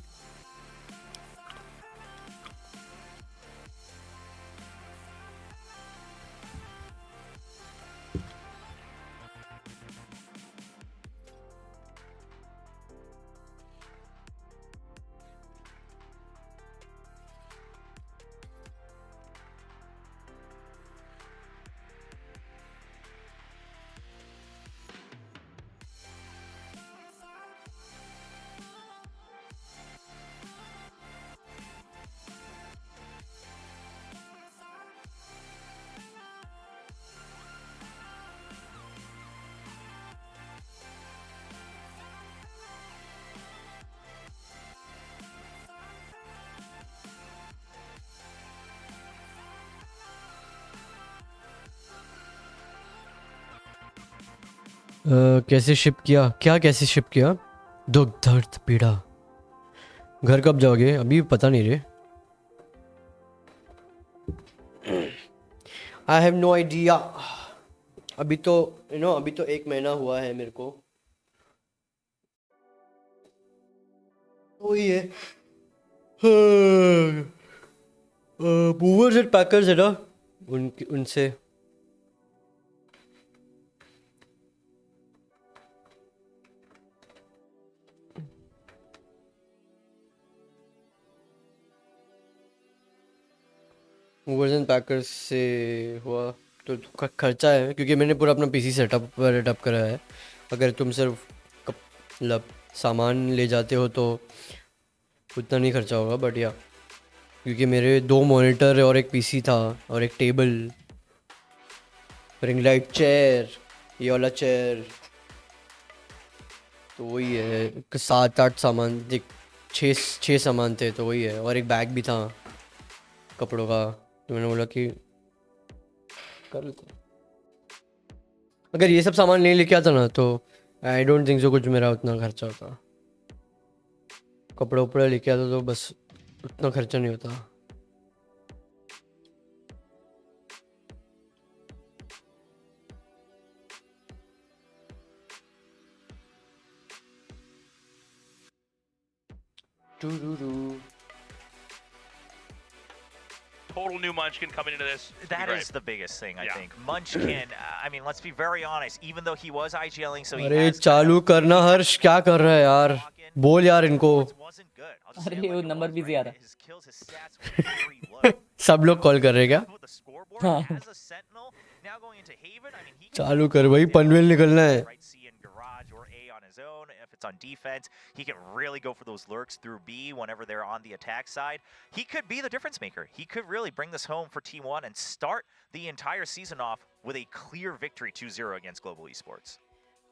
कैसे शिप किया? क्या कैसे शिप किया? दुख दर्द पीड़ा. घर कब जाओगे? अभी पता नहीं रे. I have no idea. अभी तो अभी तो 1 महीना हुआ है मेरे को. वही है. मूवर्स एंड पैकर्स है ना उनसे. मूवर्स एंड पैकर्स से हुआ तो खर्चा है क्योंकि मैंने पूरा अपना पीसी सेटअप करा है. अगर तुम सिर्फ मतलब सामान ले जाते हो तो उतना नहीं खर्चा होगा. बट या क्योंकि मेरे 2 मॉनिटर और एक पीसी था और एक टेबल, रिंग लाइट, चेयर, ये वाला चेयर, तो वही है 7-8 सामान, देख 6 सामान थे, तो वही है, और एक बैग भी था कपड़ों का, तो मैंने बोला कि कर लेते हैं। अगर ये सब सामान नहीं लेके आता ना तो आई डोंट थिंक सो कुछ मेरा उतना खर्चा होता। कपड़े उपड़े लेके आता तो बस उतना खर्चा नहीं होता। Total new Munchkin coming into this. That is the biggest thing, I think. Munchkin, I mean, let's be very honest, even though he was IGLing, so he अरे has चालू करना हर्ष, क्या कर रहा है यार, बोल यार इनको। अरे वो नंबर बिजी आ रहा सब लोग कॉल कर रहे हैं क्या? हाँ। चालू कर भाई, पनवेल निकलना है। On defense, he can really go for those lurks through B whenever they're on the attack side. He could be the difference maker. He could really bring this home for T1 and start the entire season off with a clear victory 2-0 against Global Esports.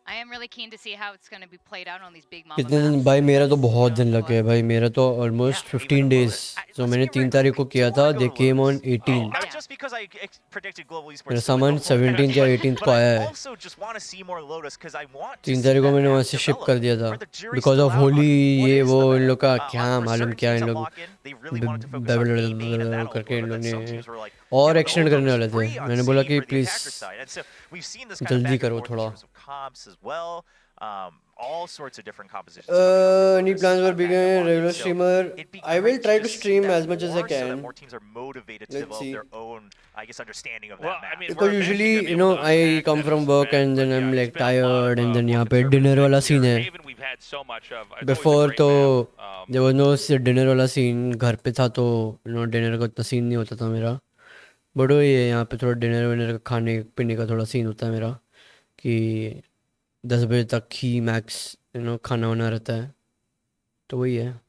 I am really keen to see how it's going to be played out on these big mama कितने दिन भाई, मेरा तो बहुत दिन लग गए भाई, मेरा तो ऑलमोस्ट 15 डेज। तो मैंने 3 तारीख को किया था, दे केम ऑन 18। मेरा सामान 17 या 18 को आया है। 3 तारीख को मैंने वहाँ से शिप कर दिया था, बिकॉज ऑफ होली, ये वो इन लोग का क्या मालूम, क्या इन लोग करके इन लोग ने और एक्सटेंड करने वाले थे। मैंने बोला कि प्लीज जल्दी करो थोड़ा। All sorts of different compositions. Any plans for being a regular streamer? I will try to stream as much as I can. So that more teams are motivated to develop their own, I guess, understanding of that map. Because usually, you know, I come from work and then I'm like tired, and then यहाँ पे dinner वाला scene है। Before तो there was no dinner वाला scene, घर पे था तो you know dinner का उतना scene नहीं होता था मेरा। बट वही है, यहाँ पे थोड़ा dinner विनर का खाने पीने का थोड़ा scene होता है मेरा, कि 10 बजे तक ही मैक्स यू नो खाना वाना रहता है। तो वही है,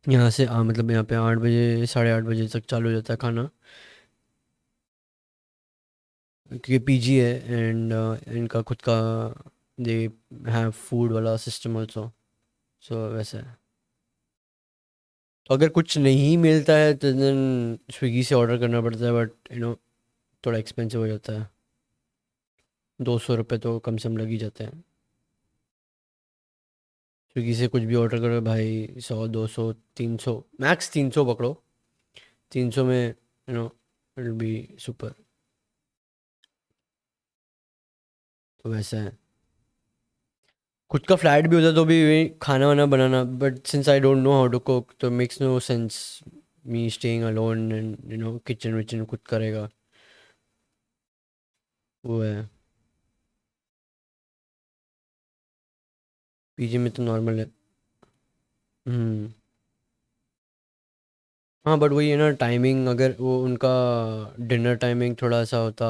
यहाँ से मतलब यहाँ पे 8 बजे 8:30 बजे तक चालू हो जाता है खाना, क्योंकि पीजी है एंड इनका खुद का दे हैव फूड वाला सिस्टम ऑल्सो, सो वैसा है। तो अगर कुछ नहीं मिलता है तो देन स्विगी से ऑर्डर करना पड़ता है, बट यू नो थोड़ा एक्सपेंसिव हो जाता है। 200 रुपये तो कम से कम लग ही जाते हैं। स्विगी से कुछ भी ऑर्डर करो भाई, 100 200 300 मैक्स 300 पकड़ो, 300 में you know it will be super. तो वैसा है, खुद का फ्लैट भी होता तो भी खाना वाना बनाना, but since I don't know how to cook तो makes no sense me staying alone and you know kitchen विचन खुद करेगा, वो है। पीजी में तो नॉर्मल है। हाँ बट वही है ना, टाइमिंग अगर वो उनका डिनर टाइमिंग थोड़ा सा होता,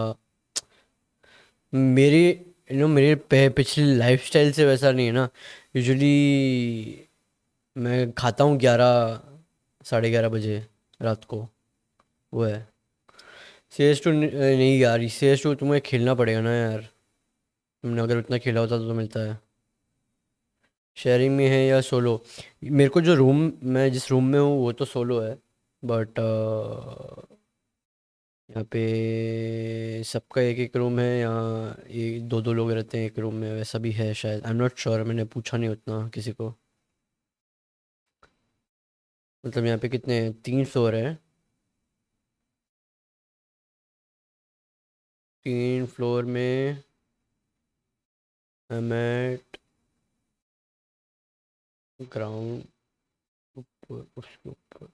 मेरी यू नो मेरे पिछली लाइफस्टाइल से वैसा नहीं है ना। यूजुअली मैं खाता हूँ 11 साढ़े 11 बजे रात को, वो है। CS2 नहीं यार, CS2 तुम्हें खेलना पड़ेगा ना यार, तुमने अगर उतना खेला होता तो मिलता है। शेयरिंग में है या सोलो? मेरे को जो रूम, मैं जिस रूम में हूँ वो तो सोलो है, बट यहाँ पे सबका एक एक रूम है, यहाँ ये 2-2 लोग रहते हैं एक रूम में, वैसा भी है शायद, आई एम नॉट श्योर, मैंने पूछा नहीं उतना किसी को। मतलब यहाँ पे कितने 3 फ्लोर है, 3 फ्लोर में एट ग्राउंड ऊपर, उसके ऊपर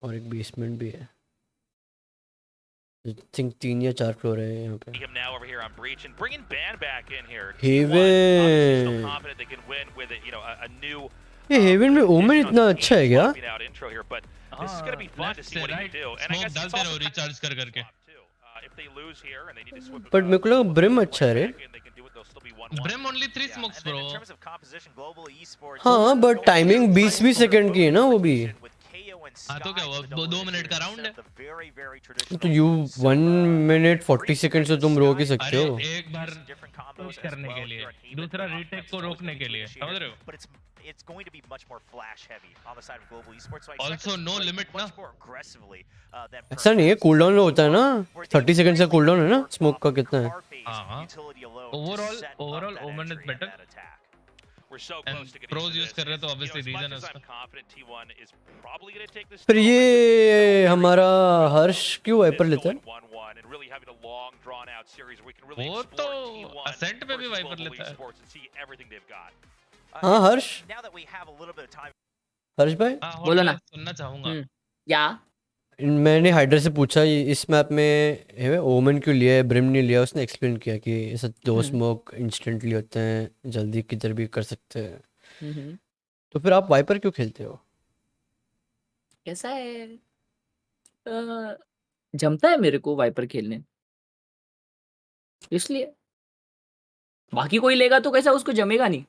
और एक बेसमेंट भी है। I think 3 या 4 फ्लोर है यहाँ पे। हेवन, ये हेवन में ओमेन इतना अच्छा है क्या? रिचार्ज कर करके। बट मेरे को लगा ब्रिम अच्छा है रे। Brim only 3 smokes bro. हाँ बट टाइमिंग 20-20 सेकंड की है ना वो भी। हाँ तो क्या हुआ, 2 मिनट का राउंड है। तो you 1 minute 40 seconds से तुम रोक ही सकते अरे हो। एक बार पुश करने के लिए, दूसरा रीटेक को रोकने के लिए, समझ रहे हो? It's going to be much more flash heavy on the side of Global Esports. So I Also no limit ना। much more aggressively than ऐसा नहीं है, कूलडाउन होता है ना, 30 seconds का कूलडाउन है ना, स्मोक का कितना है? हाँ, ओवरऑल ओमन is better. We're so close to getting pros into use this. कर रहे तो As obviously much reason है as I'm उसका। confident T1 is probably going to take this. फिर ये हमारा हर्ष क्यों वाइपर लेता है? 1-1 and really having a long drawn out series where we can really वो explore तो T1 Ascent पे भी versus वाइपर Global लेता है। Esports and see everything they've got. हाँ हर्ष, Now that we have a little bit of time. हर्ष भाई हाँ, बोलो ना। सुनना चाहूंगा। या मैंने हाइडर से पूछा इस मैप में ओमन क्यों लिया है, ब्रिम नहीं लिया। उसने एक्सप्लेन किया कि ऐसा 2 स्मोक इंस्टेंटली होते हैं, जल्दी किधर भी कर सकते हैं। तो फिर आप वाइपर क्यों खेलते हो? कैसा है, जमता है मेरे को वाइपर खेलने, इसलिए। बाकी कोई लेगा तो कैसा उसको जमेगा नहीं।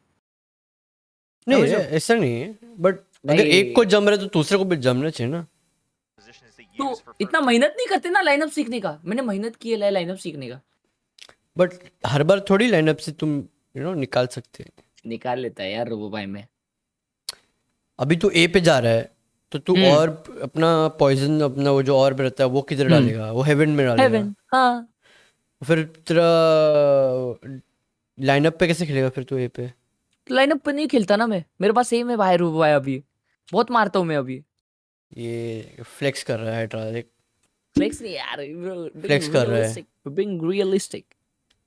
नहीं समझ लो। ऐसा नहीं है, बट अगर नहीं। एक को जम रहा है तो दूसरे को भी जमना चाहिए ना। तो इतना मेहनत नहीं करते ना लाइनअप सीखने का। मैंने मेहनत की है लाइनअप सीखने का। बट हर बार थोड़ी लाइनअप से तुम निकाल सकते हैं। निकाल लेता है यार रोबो भाई में। अभी तू ए पे जा रहा है तो तू और अपना पॉइजन, अपना वो जो और पे रहता है वो किधर डालेगा? वो हेवन में डालेगा। हेवन, हाँ। फिर तेरा लाइनअप पे कैसे खेलेगा फिर तू ए पे? लाइनअप पे नहीं खेलता ना मैं, मेरे पास सेम है भाई रोबो भाई। अभी बहुत मारता हूँ मैं अभी। ये फ्लेक्स कर रहा है ट्राई। फ्लेक्स नहीं यार, फ्लेक्स कर रहा है। Being realistic.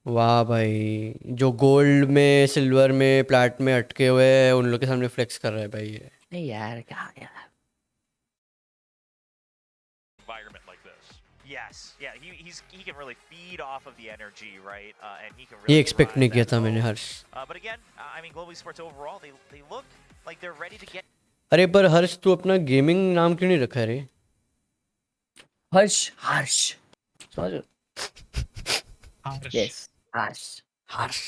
वाह भाई, जो गोल्ड में, सिल्वर में, प्लैट में अटके हुए हैं उन लोग के सामने फ्लेक्स कर रहा है भाई ये। नहीं यार, क्या यार। Environment like this. Yes, yeah, he can really feed off of the energy, right? And he can really. ये एक्सपेक्ट नहीं किया था मैंने हर्ष। But again, I mean, Global Esports overall, they look like they're ready to get. अरे पर हर्ष तू अपना gaming नाम क्यों नहीं रखा रे? हर्ष, हर्ष समझ लो। यस, हर्ष, हर्ष,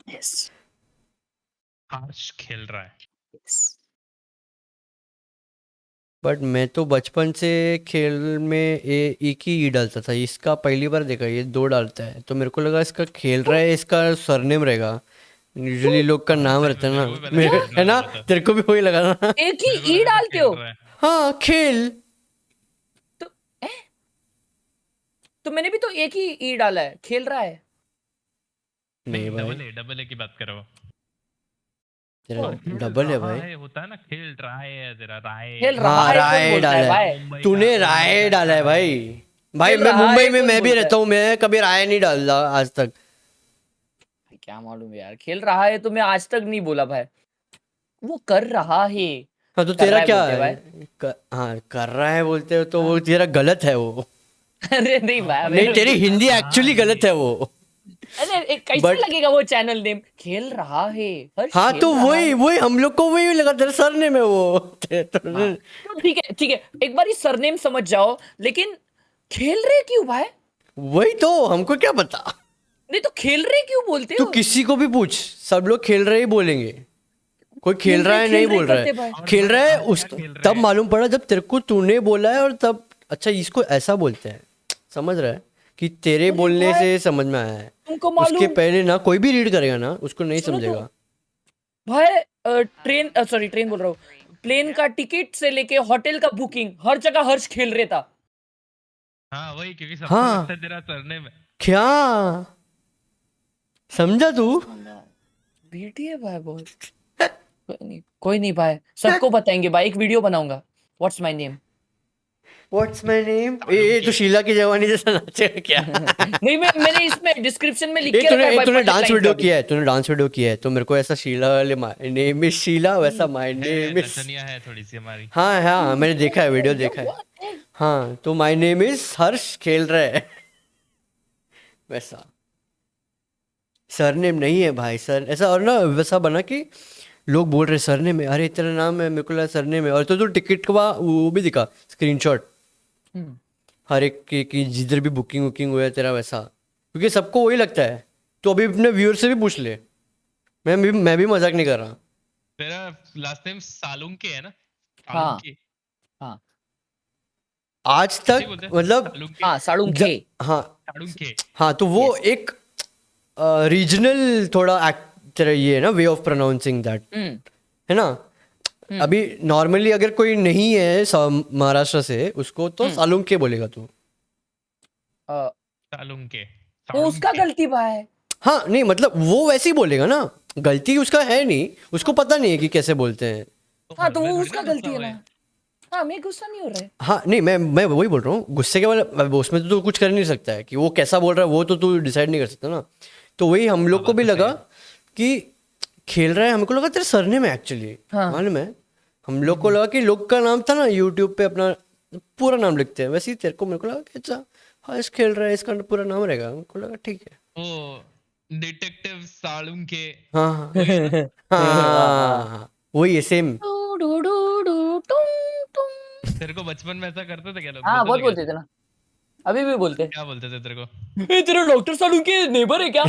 यस, हर्ष खेल रहा है। यस। बट मैं तो बचपन से खेल में एक ही ई डालता था। इसका पहली बार देखा ये 2 डालता है, तो मेरे को लगा इसका खेल रहा है, इसका सरनेम रहेगा। यूजुअली लोग का नाम रहता है ना, मेरे है ना, तेरे को भी वही लगा ना। एक ही ई डालते हो? हाँ खेल। तो मैंने भी तो एक ही ई डाला है, खेल रहा है। नहीं भाई, डबल ए की बात करो। तेरा डबल है भाई। होता है ना, खेल रहा है तेरा राय। खेल रहा हाँ है राय डाला है तूने, राय डाला है भाई। भाई मैं मुंबई में मैं भी रहता हूँ, मैं कभी राय नहीं डालता आज तक। क्या मालूम यार, खेल रहा है तो मैं आज तक नहीं बोला भाई। वो कर रहा है। हाँ तो तेरा क्या है? हाँ कर रहा है बोलते हो तो वो तेरा गलत है वो। अरे नहीं भाई, नहीं तेरी हिंदी एक्चुअली गलत है वो। अरे कैसे लगेगा वो चैनल नेम? खेल रहा है। हाँ तो वही हम लोग को वही लगा, तेरा सरनेम है वो। तो ठीक है, एक बार सरनेम समझ जाओ, लेकिन खेल रहे क्यों भाई? वही तो हमको क्या पता। नहीं तो खेल रहे क्यों बोलते हो? तू किसी को भी पूछ, सब लोग खेल रहे ही बोलेंगे। कोई खेल रहा है नहीं बोल रहा है, खेल रहा है उस तब मालूम पड़ा जब तेरे को तूने बोला है, और तब अच्छा इसको ऐसा बोलते हैं, समझ रहा है कि तेरे बोलने से समझ में आया है। उसके पहले ना कोई भी रीड करेगा ना उसको नहीं समझेगा भाई। ट्रेन बोल रहा हूँ, प्लेन का टिकट से लेके होटल का बुकिंग हर जगह हर्ष खेल रहे था। हाँ वही, क्योंकि सबको लगता है तेरा सरनेम है। क्या समझा तू? बेटी है भाई बहुत। कोई नहीं भाई, सबको बताएंगे भाई, एक वीडियो बनाऊंगा। What's my name? ये तो शीला की जवानी जैसा नाचेगा क्या? नहीं मैंने इसमें डिस्क्रिप्शन में लिख के रखा है। तूने डांस वीडियो किया है, तो मेरे को ऐसा शीला वाले माय नेम इज शीला, वैसा माय नेम इज है थोड़ी सी हमारी। हाँ मैंने देखा है, वीडियो देखा है। हाँ तो माय नेम इज हर्ष खेल रहा है वैसा सरनेम नहीं है भाई। सर ऐसा और ना वैसा बना कि लोग बोल रहे सरनेम है, अरे तेरा नाम है, मेरे को लगा सरनेम है। और तो टिकट का वो भी दिखा स्क्रीनशॉट हर एक की जिधर भी बुकिंग हुआ है तेरा वैसा, क्योंकि सबको वही लगता है। तो अभी अपने व्यूअर से भी पूछ ले, मैं भी मजाक नहीं कर रहा। तेरा लास्ट नेम सालुंके है ना? हाँ हाँ आज तक मतलब हाँ सालुंखे हाँ हाँ तो वो एक रीजनल थोड़ा तरह ये है ना, वे ऑफ प्रोनाउंसिंग दैट, है ना. अभी नॉर्मली अगर कोई नहीं है महाराष्ट्र से, उसको तो सालुंके बोलेगा तू. सालुंके वो उसका गलती भाई. हाँ नहीं मतलब वो वैसे ही बोलेगा ना, गलती उसका है नहीं, उसको पता नहीं है कि कैसे बोलते हैं. हाँ तो वो उसका गलती है ना. हाँ मैं गुस्सा नहीं हो रहा है. हाँ नहीं मैं वही बोल रहा हूँ, गुस्से के वाले उसमें तो तू कुछ कर नहीं सकता है कि वो कैसा बोल रहा है, वो तो तू डिसाइड नहीं कर सकता ना. तो वही हम लोग को भी लगा कि खेल रहा है, हमको लगा तेरे सरने में एक्चुअली मालूम है, हम लोग को लगा कि लोग का नाम था ना यूट्यूब पे अपना पूरा नाम लिखते हैं, वैसे ही तेरे को मेरे को लगा कि अच्छा हाँ इस खेल रहा है, इसका पूरा नाम रहेगा. हमको लगा ठीक है. ओ डिटेक्टिव सालुंके. हाँ हाँ वही है सेम. तेरे को बचपन में ऐसा करते थे क्या लोग? हाँ बहुत बोलते थे ना, अभी भी बोलते. क्या बोलते थे तेरे को? तेरा डॉक्टर सालुंके नेबर है क्या?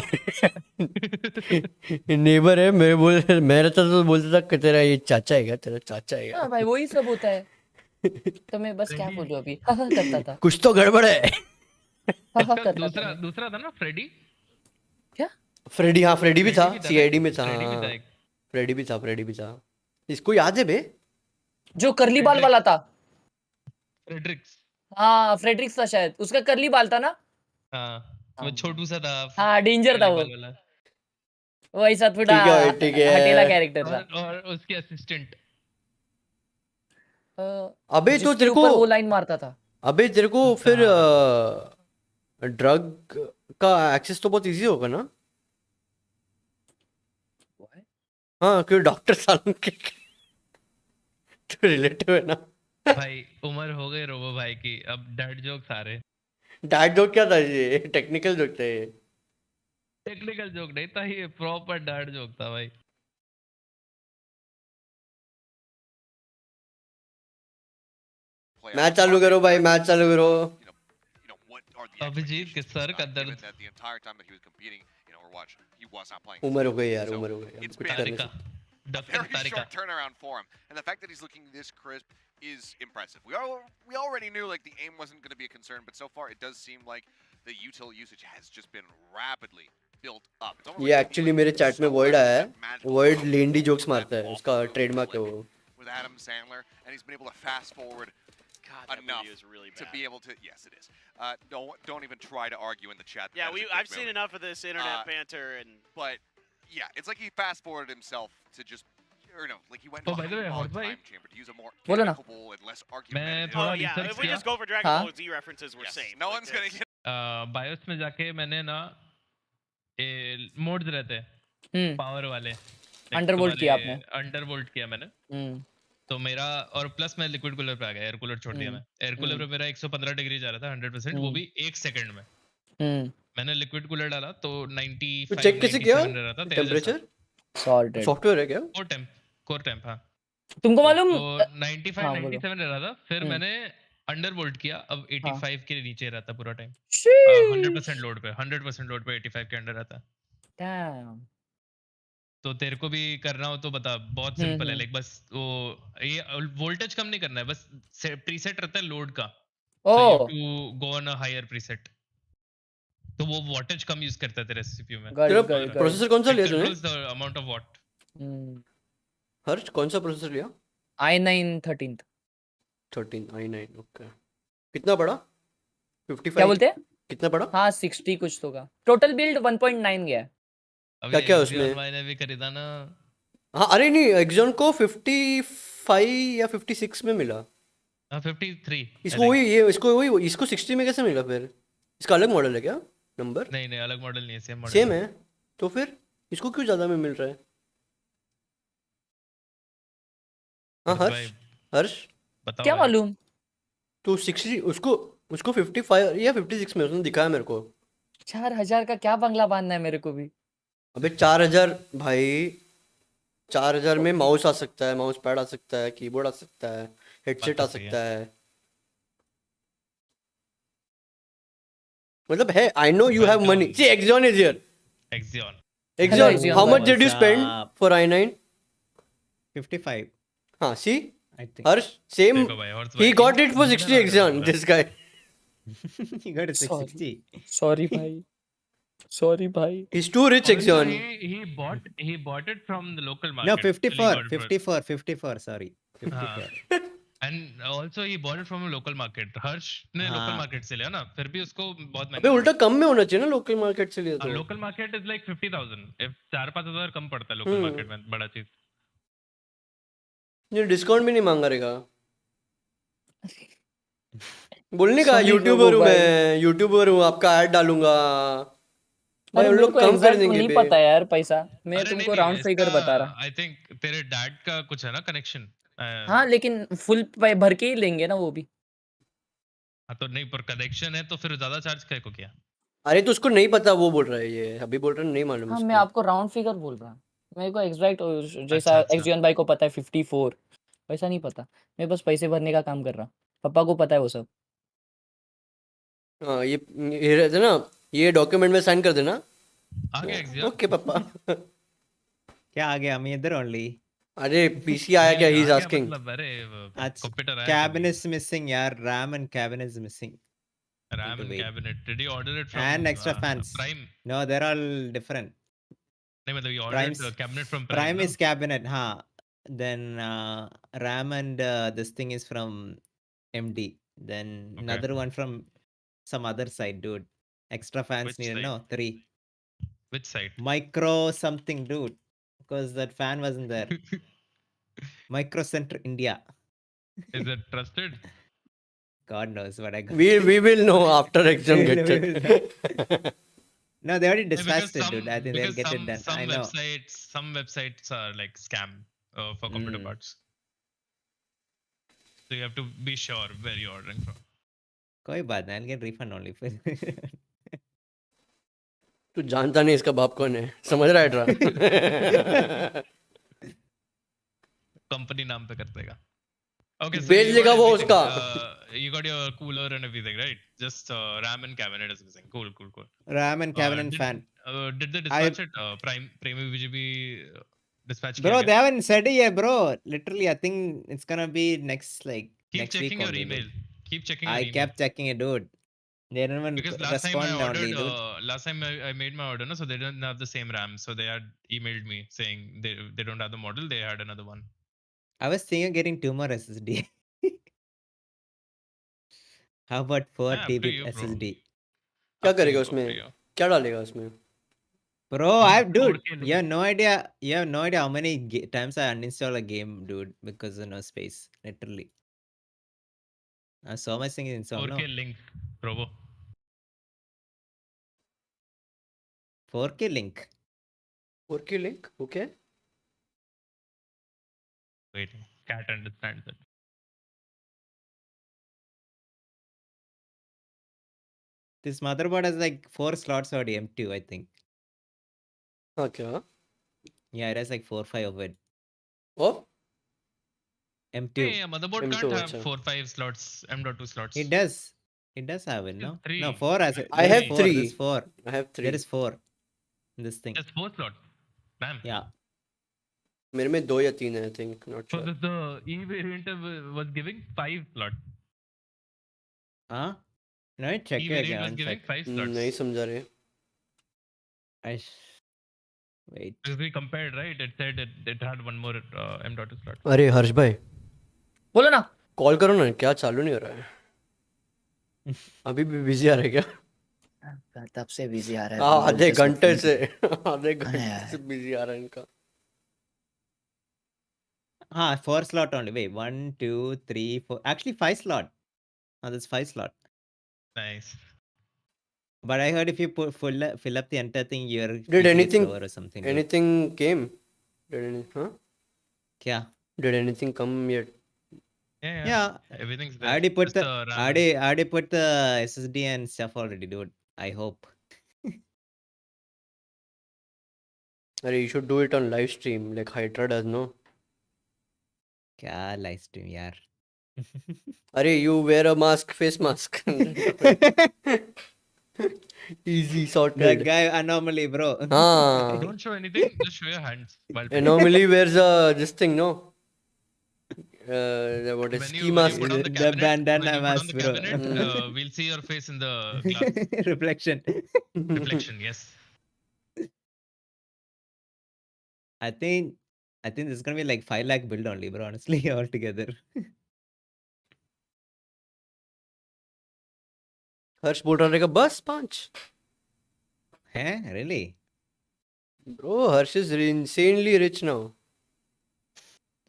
नेबर है मेरे मैं रहता तो बोलता था कि तेरा ये चाचा है क्या, तेरा चाचा है क्या. हाँ भाई वही सब होता है. तो मैं बस क्या बोलूं अभी, करता था. कुछ तो गड़बड़ है. दूसरा था ना फ्रेडी. क्या फ्रेडी? हाँ फ्रेडी भी था, सीआईडी में था. फ्रेडी भी था फ्रेडी भी था. इसको याद है बे, जो करली बाल वाला था. फ्रेडरिक्स. हाँ फ्रेडरिक्स था शायद, उसका करली बाल था ना. हाँ वो छोटू सा था. हाँ डेंजर था वो. वो ऐसा थोड़ा ठीक है हटेला कैरेक्टर था. और उसके असिस्टेंट. अबे तो तेरे को वो लाइन मारता था. अबे तेरे को फिर ड्रग का एक्सेस तो बहुत इजी होगा ना. हाँ क्योंकि डॉक्टर सालुंके तो रिलेटिव है ना. भाई उम्र हो गई रोबो भाई की, अब डैड जोक्स आ रहे. डैड जोक क्या था ये? टेक्निकल जोक था ये. टेक्निकल जोक नहीं था ये, प्रॉपर डैड जोक था भाई. मैच चालू करो भाई, मैच चालू करो. अभिजीत के सर का दर्द. उम्र हो गई यार, उम्र हो गई, कुछ कर नहीं सकते. Very short turnaround for him, and the fact that he's looking this crisp is impressive. We already knew like the aim wasn't going to be a concern, but so far it does seem like the util usage has just been rapidly built up. ये actually मेरे chat में word आया है, word लेंडी jokes मारता है, उसका trademark है वो. With Adam Sandler, and he's been able to fast forward enough really to be able to. Yes, it is. Don't even try to argue in the chat. Yeah, I've seen enough of this internet banter, and but yeah, it's like he fast forwarded himself to just, or no, like he went into a time chamber to use a more amicable and less argumentative. Oh yeah, if we just go for Dragon Ball Z references, we're safe. No one's gonna get. BIOS में जाके मैंने ना modes रहते हैं power वाले, अंडरवोल्ट किया आपने. अंडरवोल्ट किया मैंने. तो मेरा और प्लस मैं लिक्विड कूलर पे आ गया, एयर कूलर छोड़ दिया मैं. एयर कूलर पे मेरा 115 डिग्री जा रहा था 100%, वो भी 1 सेकंड में. मैंने लिक्विड कूलर डाला तो 95 चेक कैसे किया रहा था टेंपरेचर? सॉल्टेड सॉफ्टवेयर है क्या? Core temp. हाँ तुमको मालूम, तो 95 97 रह रहा था, फिर मैंने अंडरवोल्ट किया, अब 85 के नीचे रहता पूरा टाइम. 100% लोड पे 85 के अंडर रहता. तो तेरे को भी करना हो तो बता, बहुत सिंपल है. लाइक बस वो ये वोल्टेज कम नहीं करना है, बस प्रीसेट रहता है लोड का. To go on a higher preset, तो वो वोल्टेज कम यूज करता है तेरे सीपीयू में. तेरा प्रोसेसर कौन सा लिया तूने? Amount of what. हर्ष कौन सा प्रोसेसर लिया? i9 13 i9. ओके. कितना पड़ा? 55. क्या बोलते हैं? कितना पड़ा? हाँ 60 कुछ तो का. टोटल बिल्ड 1.9 गया है. क्या क्या उसमें? मैंने भी खरीदा ना. हाँ अरे नहीं, एक्सॉन को 55 या 56 में मिला. 53. इसको वही ये इसको 60 में कैसे मिला फिर? इसका अलग मॉडल है क्या नंबर? नहीं अलग मॉडल नहीं है, सेम मॉडल. सेम है तो फिर इसको क्यों ज्यादा में मिल रहा है? हाँ हर्ष क्या मालूम. तो 60 उसको 55 या 56 में उसने दिखाया मेरे को. 4000 का क्या बंगला बांधना है मेरे को भी. अबे 4000 भाई, 4000 में माउस आ सकता है, माउस पैड आ सकता है, कीबोर्ड आ सकता है, हेडसेट आ सकता है. मतलब है. I know you have money. See Axon is here. Axon how much did you spend for i9? 55. हाँ सी I think. Harsh, same. देखो भाई और He got it for 60 exam. This guy. He got a 660. Sorry bhai. Sorry bhai. He's too rich, Also, Exxon. he bought it from the local No, market. 54. 54. 54. Sorry. 54. And also he bought it from a local market. हर्ष ने हाँ. local market से लिया ना, फिर भी उसको बहुत अबे महंगा उल्टा कम में होना चाहिए ना लोकल मार्केट से लिया तो. Local market is like 50,000 if 4-5 हज़ार कम पड़ता है लोकल मार्केट में बड़ा चीज. ये डिस्काउंट भी नहीं मांगा रहेगा. बोलने का Sorry, यूट्यूबर Robo हूँ भाई. मैं, यूट्यूबर हूँ, आपका ऐड डालूंगा. भाई अरे उन मेरे लोग को कम कर एग्जैक्ट देंगे नहीं बे. पता यार पैसा. मैं अरे तुमको नहीं राउंड फिगर बता रहा. आई थिंक तेरे डैड का कुछ है ना कनेक्शन. हाँ लेकिन फुल भर के ही लेंगे ना वो भी. हाँ तो नहीं पर कनेक्शन है तो फिर ज्यादा चार्ज काय को किया. अरे तो उसको नहीं पता, वो बोल रहा है, ये अभी बोल रहा है नहीं मालूम हाँ उसको. मैं आपको राउंड फिगर बोल रहा हूँ. मेरे को एग्जैक्ट जैसा अच्छा, अच्छा. एक्सजीएन भाई को पता है 54 वैसा नहीं पता. मैं बस पैसे भरने का काम कर रहा हूँ. पापा को पता है वो सब. हाँ ये रहते ना, ये डॉक्यूमेंट में साइन कर देना. आ गया एग्जिया. ओके पापा. क्या आ गया? मैं इधर ओनली. अरे पीसी आया क्या? He is asking. मतलब अरे कंप्यूटर आया. Cabin is missing, यार. RAM and cabin is missing. RAM and wait. cabinet. Did you order it from And extra fans. Prime? No, they're all different. नहीं मतलब you ordered the cabinet from Prime. Prime no? is cabinet, हाँ. Then RAM and this thing is from MD. Then another one from some other side, dude. Extra fans Which needed. side? No, 3. Which site? Micro something, dude. Because that fan wasn't there. Micro Center India. Is it trusted? God knows what I got. We will know after exam We gets will it. No, they already Yeah, because dispatched it, dude. I think they'll because get it done. I know. some websites are like scam for computer parts. So you have to be sure where you're ordering from. कोई बात नहीं, I'll get refund only. तू जानता नहीं इसका बाप कौन है, समझ रहा है ट्रा. कंपनी नाम पे कर देगा. Okay, so बेच you देगा got वो everything, उसका. you got your cooler and everything, right? Just RAM and cabinet is missing. Cool. RAM and cabinet and fan. Did they dispatch it? Prime VGB dispatch. Bro, they haven't said it yet, bro. Literally, I think it's gonna be next Keep next checking week your only, email. dude. Keep checking your I email. kept checking it, dude. They didn't even Because last time I respond ordered, only, dude. last time I made my order, no, so they didn't have the same RAM, so they had emailed me saying they don't have the model, they had another one. I was thinking of getting 2 more SSD. How about 4 up to TB you, bro. SSD? क्या Up to करेगा you, उसमें? up to you. क्या डालेगा उसमें? Bro, dude, 4K you have no idea. You have no idea how many times I uninstall a game, dude, because of no space. Literally. So much thing is installed. 4K link, Robo. 4K link. 4K link, okay. Wait, cat understands it. This motherboard has like 4 slots already, M2, I think. हाँ क्या? Yeah, it has like 4 or 5 of it. Oh? M2. Hey, a motherboard M2, can't have अच्छा. 4-5 slots, M.2 slots. It does. It does have it, no? Three. No, 4 has it. I There is have 4, 3. There's 4. I have 3. There is 4 in this thing. Just 4 slots. Damn. Yeah. मेरे में 2 या 3 है, I think. Not So sure. the E variant was giving 5 slots. Huh? No, check E it variant again. was One giving sec. 5 slots. नहीं समझा रहे. Wait. Because we compared, right? It said it had one more M.2 slot. अरे हर्ष भाई, बोलो ना. Call करो ना, क्या चालू नहीं हो रहा है? अभी भी बिजी आ रहा है क्या? तब से बिजी आ रहा है. हाँ, आधे घंटे से बिजी आ रहा है इनका. Ah, 4 slot only. Wait, 1, 2, 3, 4. Actually, 5 slot. Oh, that's 5 slot. Nice. But I heard if you fill up the entire thing, your Did PC gets anything lower or something. dude. anything came? Did any, huh? क्या? Did anything come yet? Yeah. Everything's there. I already put Just the RAM. I already put the SSD and stuff already, dude. I hope. अरे you should do it on live stream like Hydra does, no? क्या live stream यार? अरे you wear a mask, face mask. Easy sorted. That guy anomaly, bro. हाँ. Don't show anything. Just show your hands. While playing. Anomaly wears this thing, no? what is When ski you mask? put on the The cabinet, bandana when you put on mask, the bro. cabinet, we'll see your face in the glass Reflection. reflection. Yes. I think this is gonna be like 5 lakh build only, bro. Honestly, altogether. हर्ष बोल रहा रहेगा बस 5. Huh? Really? Bro, Harsh is insanely rich now.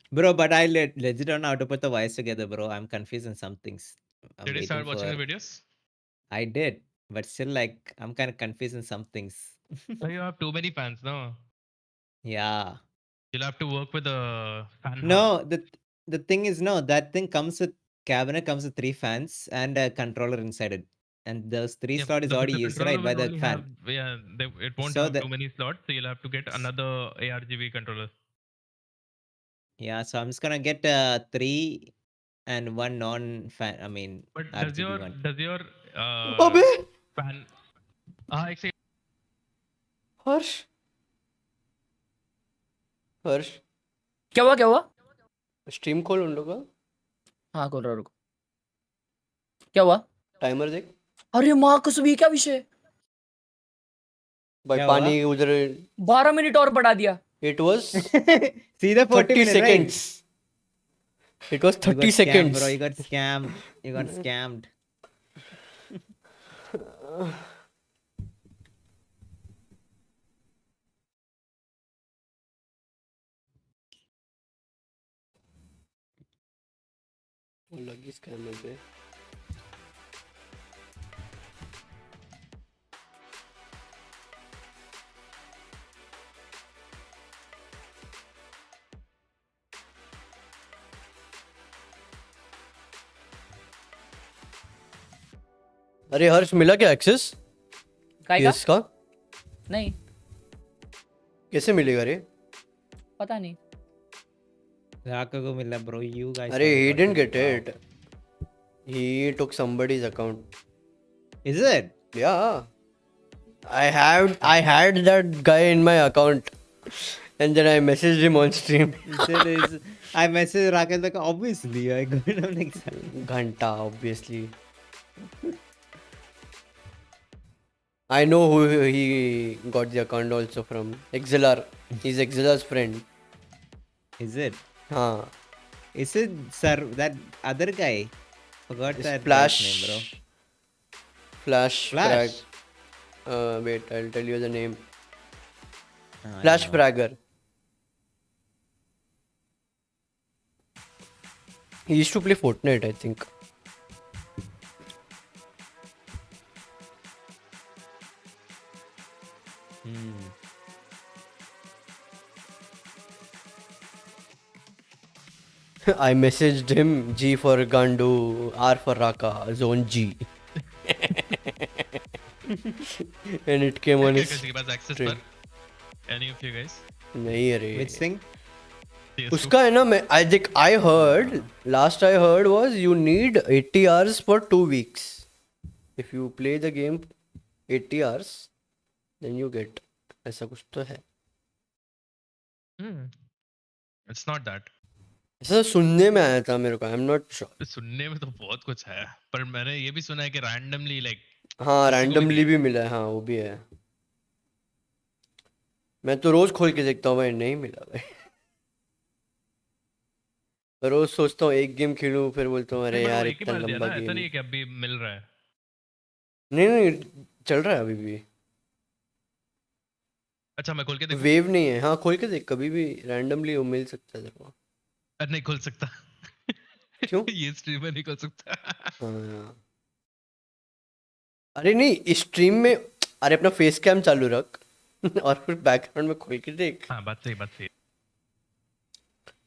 Bro, but I legit don't know how to put the wires together, bro. I'm confused in some things. I'm Did you start waiting watching for. the videos? I did, but still, like, I'm kind of confused in some things. Oh, you have too many fans now. Yeah. You'll have to work with a fan hub. No, the thing is, no, that thing comes with cabinet comes with 3 fans and a controller inside it, and those 3 Yeah, slot is but already the used controller right by will the only have fan. it won't So have the too many slots, so you'll have to get another ARGB controller. yeah, so I'm just gonna get 3 and 1 non-fan. I mean, But RGB one. does your अबे fan एक second. हर्ष हर्ष क्या हुआ stream खोल उन लोग का. हाँ खोल रहा रुको क्या हुआ टाइमर देख अरे माँ कसम ये क्या विषय भाई क्या पानी उधर 12 मिनट और बढ़ा दिया it was See the 40 30 minutes, right? seconds. It was You 30 got scammed, seconds. bro. You got scammed. You got scammed. लगी स्कैम पे. अरे हर्ष मिला क्या एक्सेस काय का PS का? नहीं कैसे मिलेगा रे? पता नहीं Raka ko mila, bro. You guys. अरे he got didn't it. get it. He took somebody's account. Is it? Yeah. I had that guy in my account, and then I messaged him on stream. I messaged Rakesh like obviously I got it. I'm like Ghanta, obviously. I know who he got the account also from. XLR. He's XLR's friend. Is it? Huh. Is it sir that other guy? Forgot It's that Flash. guy's name, bro. Flash. Flash? Wait, I'll tell you the name. I Flash don't know. Fragger. He used to play Fortnite, I think. I messaged him G for Gandu, R for Raka, Zone G. And it came on his किसी के पास access stream. पर? Any of you guys? नहीं अरे Which thing? PS2? उसका है ना मैं I heard last I heard was you need 80 hours for 2 weeks. If you play the game 80 hours then you get ऐसा कुछ तो है. It's not that. ऐसा सुनने में आया था मेरे को. I'm not sure. सुनने में तो बहुत कुछ है पर मैंने ये भी सुना है कि randomly like हाँ किसी को भी रैंडमली भी मिला है. हाँ वो भी है. मैं तो रोज खोल के देखता हूँ भाई. नहीं मिला भाई. रोज सोचता हूँ एक गेम खेलूं फिर बोलता हूँ अरे नहीं, यार वो एक ही इतना बार दिया लंबा ना ऐसा गेम. नहीं है कि अभी मिल रहा है. नहीं चल रहा है अभी भी. अच्छा मैं खोल के देखूं? वेव नहीं है. हाँ खोल के देख कभी भी रैंडमली वो मिल सकता है तेरे को. नहीं खोल सकता. क्यों? ये स्ट्रीमर नहीं खोल सकता. हाँ. अरे नहीं इस स्ट्रीम में अरे अपना फेस कैम चालू रख और फिर बैकग्राउंड में खोल के देख. हाँ बात सही.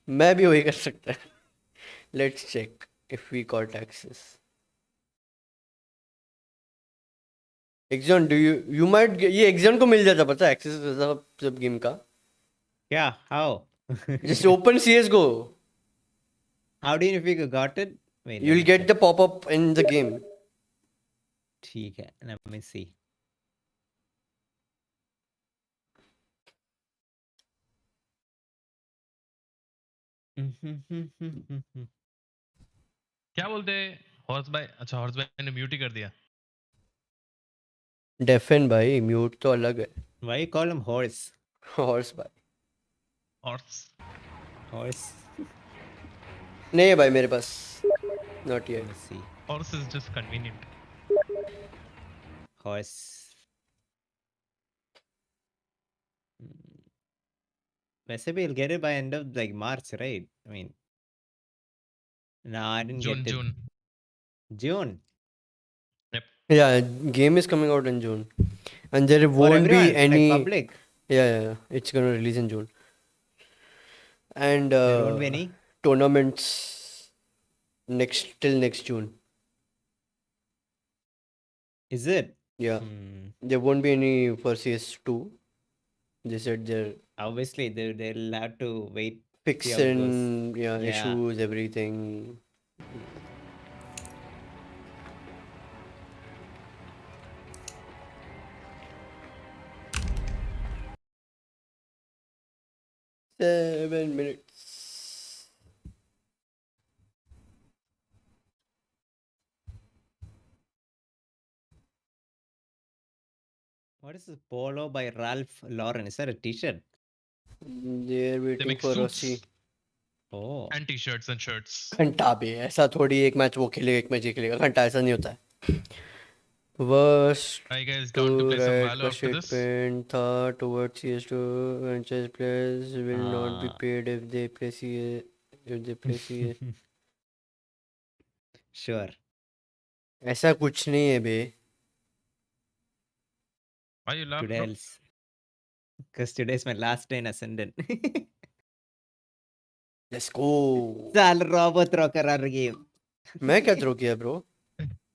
मैं भी वही कर सकता है. Let's check if we got access. Axon do you might ये एक्सॉन को मिल जाता पता है एक्सेस सब गेम का. Yeah, how? Just open CS:GO. How do you know if you got it? Wait, You'll get the pop-up in the game. ठीक है, let me see. क्या बोलते हैं हॉर्स बाय? अच्छा हॉर्स बाय ने म्यूट ही कर दिया. डेफिन भाई, म्यूट तो अलग है. Why you call him horse? Horse भाई हॉर्स. Horse. नहीं है भाई मेरे पास. Not Let me yet. see. Horse is just convenient. Horse. Hmm. Maybe you'll get it by end of like March, right? I mean, no, I didn't June get it. June. June. Yeah, game is coming out in June, and there For won't be everyone, any. like public. Yeah, it's gonna release in June, and There won't be any. tournaments till next June. Is it? Yeah, Hmm. there won't be any for CS2. They said they're Obviously, they'll have to wait. See how it goes. fixing Yeah. issues, everything. 7 minutes. What is this polo by Ralph Lauren? Is that a T-shirt? They're They waiting make for suits Rossi. Oh. and t-shirts and shirts. घंटा भी है, ऐसा थोड़ी एक match वो खेलेगा एक match ये खेलेगा. घंटा ऐसा नहीं होता है. Worst Are you guys to down to play some Riot Valo का after this? shipment था towards CS2. Franchise players will not be Ah. paid if they play CS. If they play CS. Sure. ऐसा कुछ नहीं है बे. Why you laugh, Today bro? else. Because today is my last day in Ascendant. Let's go. Sal Robo throw करा game. मैं क्या throw किया bro?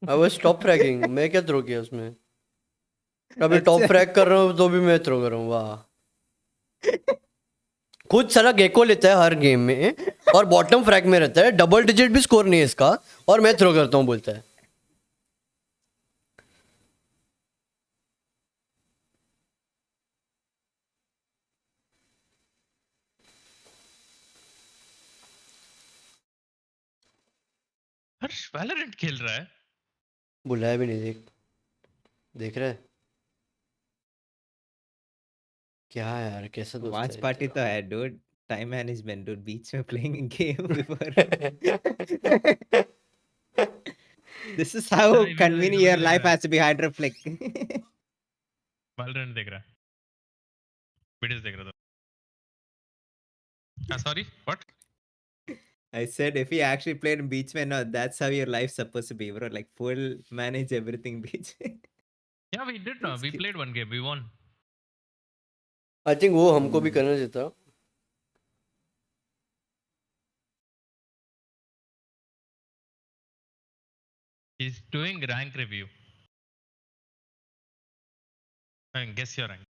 I was top fragging. मैं क्या थ्रो किया उसमें? अभी टॉप अच्छा. फ्रैग कर रहा हूँ तो भी मैं थ्रो कर रहा हूँ. वाह. खुद सारा गेको लेता है हर गेम में और बॉटम फ्रैग में रहता है. डबल डिजिट भी स्कोर नहीं है इसका और मैं थ्रो करता हूँ बोलता है. हर्ष वैलोरेंट खेल रहा है. बुलाया भी नहीं. देख रहा है क्या यार, कैसा दोस्त Watch है party तेरा? तो है dude. Time management dude. बीच में playing a game before. This is how convenient your life has to be, Hydroflick. Valorant देख रहा है. वीडियोस देख रहा था. Sorry, what? I said if he actually played in Beachman, no, that's how your life's supposed to be, bro. Like full manage everything beach. Yeah, we did. We played one game. We won. I think वो हमको भी करना चाहिए था. He's doing rank review. I mean, guess your rank.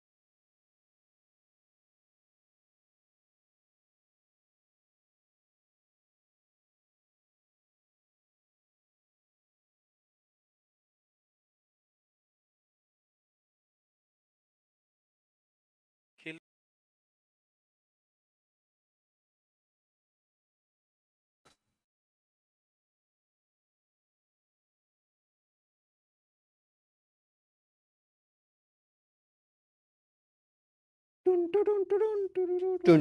Tun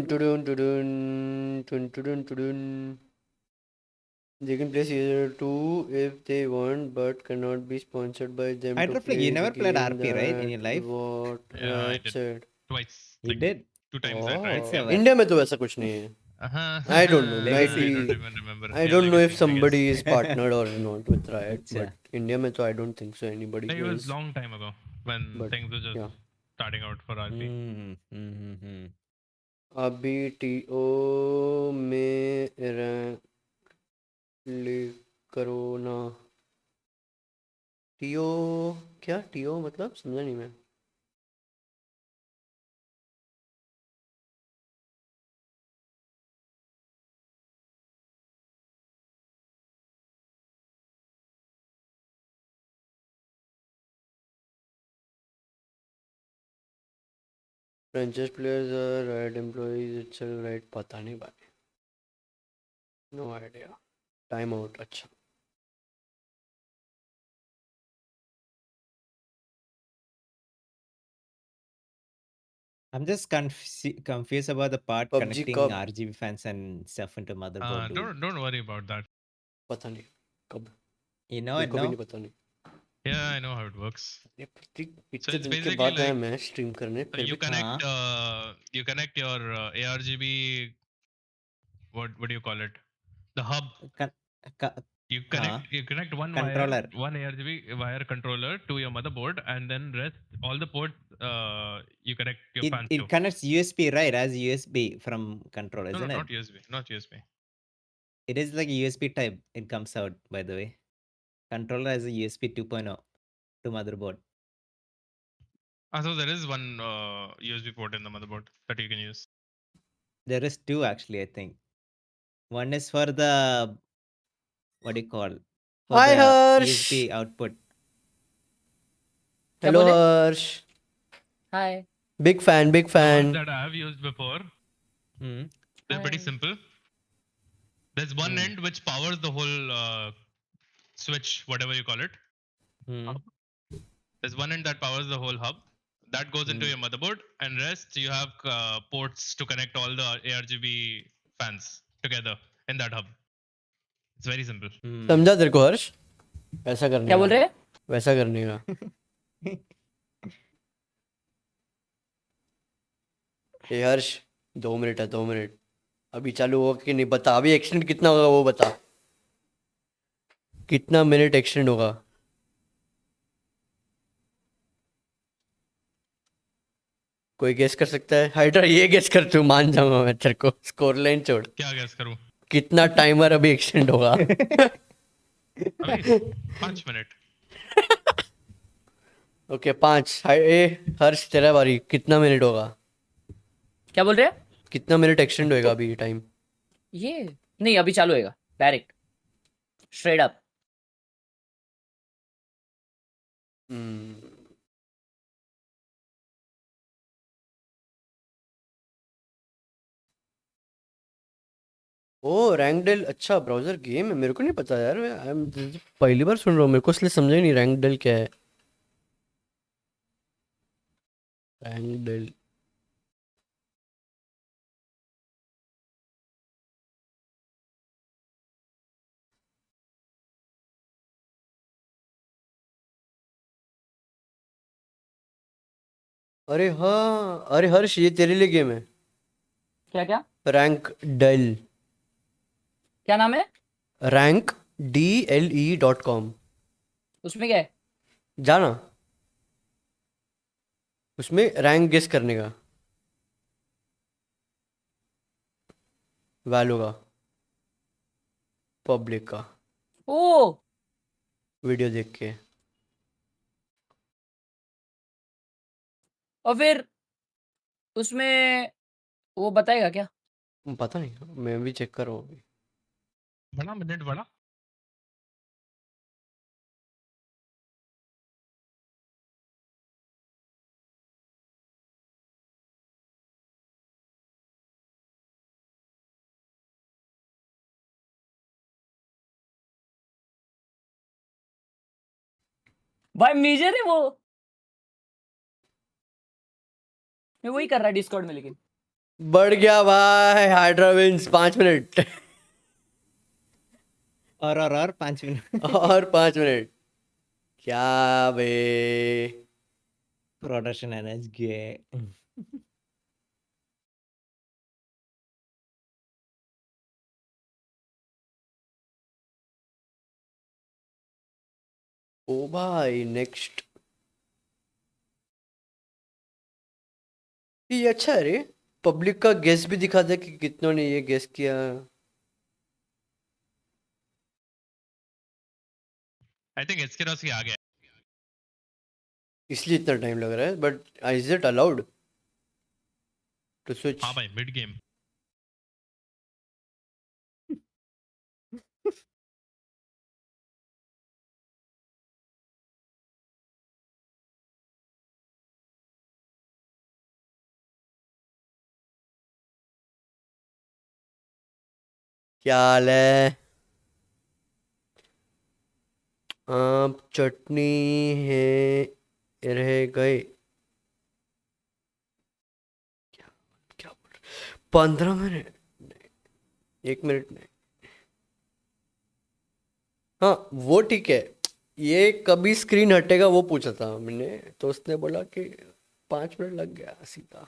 tudun tudun, tun tudun tudun. They can play season 2 if they want, but cannot be sponsored by them to Hydroflick, play you the never played game. RP, right, in your That life? what Yeah, I Riot did said. twice. You Like, did? 2 times I tried. Which Yeah. server? India में तो वैसा कुछ नहीं है. I don't know. I Legacy. Might don't be. even remember. I Yeah, don't know if Legacy, I somebody guess. is partnered or not with Riot, अच्छा. but India में तो I don't think so. Anybody It was is. long time ago when But things were just yeah. starting out for RP. अभी TO में करो ना. TO क्या? TO मतलब समझा नहीं मैं. Franchise players are Riot employees itself, right? पता नहीं भाई. No idea. Time out. अच्छा. I'm just confused about the part PUBG connecting कब? RGB fans and stuff into motherboard, dude. Don't worry about that. पता नहीं कब. You know मेरे it को भी now? नहीं पता नहीं. Yeah, I know how it works. ये प्रतीक So इतने it's दिन के basically बाद आया like मैं स्ट्रीम करने फिर you भी. connect you connect your ARGB, what do you call it? The hub. Con- co- You huh? connect Controller. one ARGB wire controller to your motherboard, and then rest all the ports you connect your fans to. It connects USB, right? As USB from controller, No, isn't it? not USB, not USB. It is like USB type. It comes out, by the way. Controller has a USB 2.0 to motherboard. So there is one USB port in the motherboard that you can use. There is two actually, I think. One is for the what do you call? For Hi the Harsh. USB output. Hello Harsh. Hi. Big fan, big The ones fan. that I have used before, Hmm. they're pretty simple. There's one end which powers the whole switch, whatever you call it. Hmm. There's one end that powers the whole hub. That goes into your motherboard, and rest you have ports to connect all the ARGB fans together in that hub. It's very simple. समझा तेरे को हर्ष? वैसा करने क्या का. बोल रहे हैं? वैसा करने का. ए हर्ष 2 मिनट है 2 मिनट. अभी चालू होगा कि नहीं बता. अभी एक्सटेंड कितना होगा वो बता. कितना मिनट एक्सटेंड होगा? कोई गेस कर सकता है? हाइड्रा ये गेस कर, तू मान जाऊंगा मैं तेरे को. स्कोर लाइन छोड़. क्या गेस करूं? कितना टाइमर अभी एक्सटेंड होगा? अभी 5 मिनट. ओके 5. हर्ष तेरा बारी. कितना मिनट होगा? क्या बोल रहे हैं? कितना मिनट एक्सटेंड होएगा अभी टाइम? ये नहीं, अभी चालू होएगा डायरेक्ट स्ट्रेट अप. ओ रैंकडेल. अच्छा ब्राउजर गेम है. मेरे को नहीं पता यार. पहली बार सुन रहा हूँ. मेरे को इसलिए समझा ही नहीं रैंकडेल क्या है. रैंकडेल. अरे हाँ. अरे हर्ष ये तेरे लिए गेम है. क्या क्या? रैंक डेल. क्या नाम है? Rank DLE.com. उसमें क्या है? जाना. उसमें रैंक गेस करने का. वैल्यू का. पब्लिक का. ओ वीडियो देख के. और फिर उसमें वो बताएगा क्या? पता नहीं. मैं भी चेक कर रहा हूँ अभी. बड़ा मिनट बड़ा. भाई मेजर है वो. मैं वही कर रहा है डिस्कॉर्ड में लेकिन. बढ़ गया भाई. Hydra wins 5 minute. और 5 मिनट. और 5 मिनट. क्या बे. Production NSG. ओ भाई नेक्स्ट. ये अच्छा है रे. पब्लिक का गेस भी दिखा दे कि कितनों ने ये गेस किया. I think इसके रस आ गया. इसलिए इतना टाइम लग रहा है. But is it allowed to switch? हाँ भाई मिड गेम. क्या हाल है? आप चटनी है रह गए क्या? क्या बोल रहे? 15 मिनट? 1 मिनट में? हाँ वो ठीक है। ये कभी स्क्रीन हटेगा वो पूछा था मैंने, तो उसने बोला कि 5 मिनट लग गया सीधा।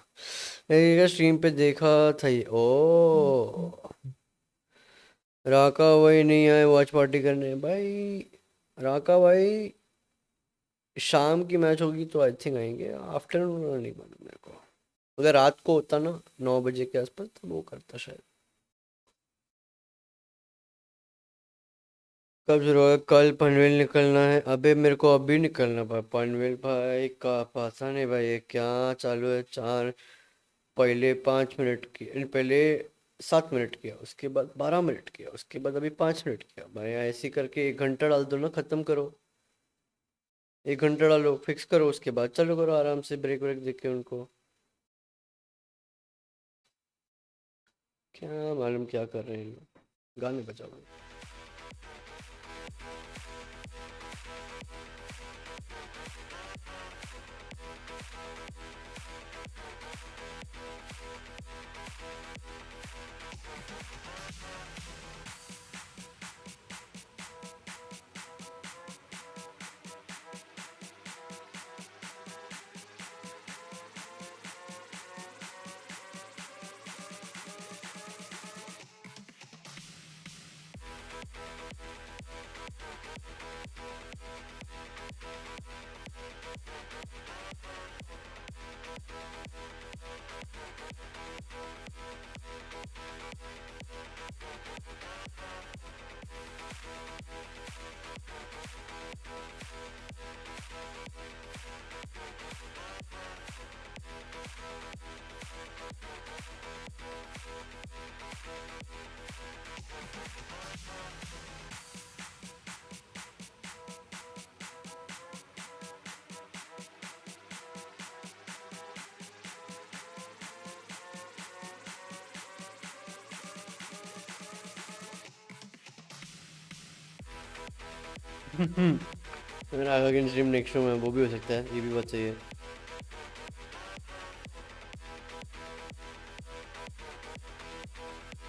स्ट्रीम पे देखा था ये। ओ राका भाई नहीं आए वॉच पार्टी करने भाई। राका भाई शाम की मैच होगी तो आई थिंक आएंगे, आफ्टरनून नहीं मालूम मेरे को। अगर रात को होता ना 9 बजे के आसपास तो वो करता शायद। कब शुरू होगा? कल पनवेल निकलना है। अबे मेरे को अभी निकलना भाई पनवेल भाई का पता नहीं भाई ये क्या चालू है। चार पहले 5 मिनट की, पहले 7 मिनट किया, उसके बाद 12 मिनट किया, उसके बाद अभी 5 मिनट किया भाई। ऐसे करके 1 घंटा डाल दो ना, खत्म करो। 1 घंटा डालो, फिक्स करो, उसके बाद चलो करो आराम से, ब्रेक ब्रेक देके उनको। क्या मालूम क्या कर रहे हैं लोग। गाने बजाओ। अगर आगे स्ट्रीम नेक्स्ट शो में वो भी हो सकता है, ये भी बात सही है।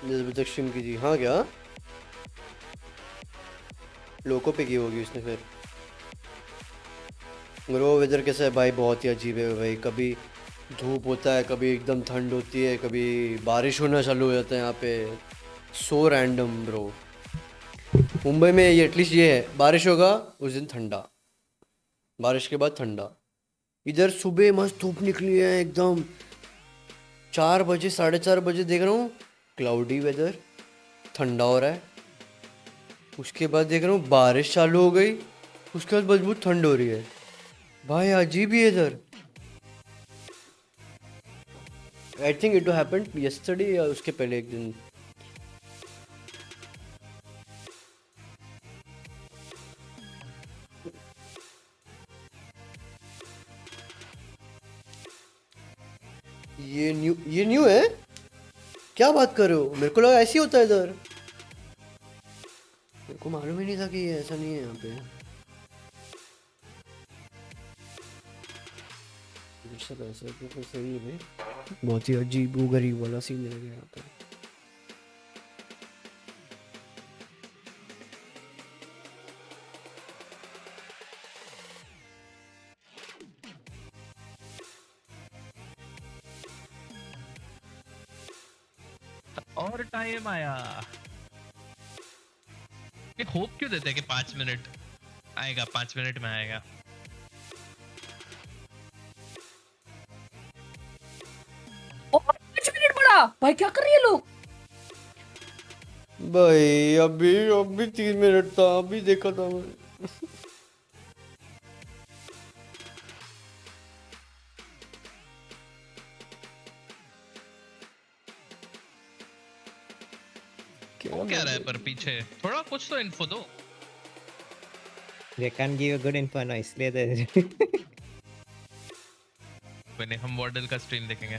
10 बजे तक स्ट्रीम की जी। हाँ क्या लोगों पे की होगी उसने फिर। मगर वो वेदर कैसा है भाई? बहुत ही अजीब है भाई। कभी धूप होता है, कभी एकदम ठंड होती है, कभी बारिश होना चालू हो जाता है यहाँ पे। So random bro. मुंबई में ये एटलीस्ट ये है, बारिश होगा उस दिन ठंडा, बारिश के बाद ठंडा। इधर सुबह मस्त धूप निकली है एकदम, 4 बजे 4:30 बजे देख रहा हूँ क्लाउडी वेदर, ठंडा हो रहा है। उसके बाद देख रहा हूँ बारिश चालू हो गई, उसके बाद मजबूत ठंड हो रही है भाई। अजीब ही है इधर। आई थिंक इट हैपेंड यस्टरडे या उसके पहले एक दिन। ये न्यू है? क्या बात कर रहे हो? मेरे को लगा ऐसे ही होता है इधर। मेरे को मालूम ही नहीं था कि ये ऐसा नहीं है यहाँ पे। सब ऐसा तो सही है। बहुत ही अजीब गरीब वाला सीन रह गया यहाँ पे। और टाइम आया। ये होप क्यों देते हैं कि 5 मिनट आएगा, 5 मिनट में आएगा? और 5 मिनट बड़ा भाई, क्या कर रही है लोग? भाई अभी 3 मिनट था, अभी देखा था मैं। वो क्या रहा है पर पीछे? थोड़ा कुछ तो इन्फो दो। They can't give a good info ना, इसलिए तो मैंने हम मॉडल का स्ट्रीम देखेंगे।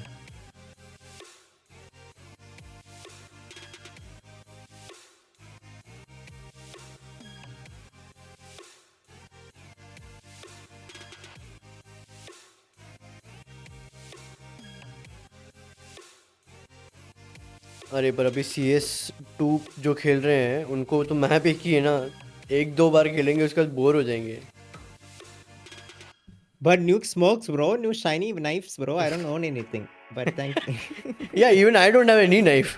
अरे पर अभी CS2 जो खेल रहे हैं उनको तो मैप एक ही है ना, एक दो बार खेलेंगे उसके बाद बोर हो जाएंगे. But nuke smokes, bro. New shiny knives, bro. I don't own anything. But thank. Yeah, even I don't have any knife.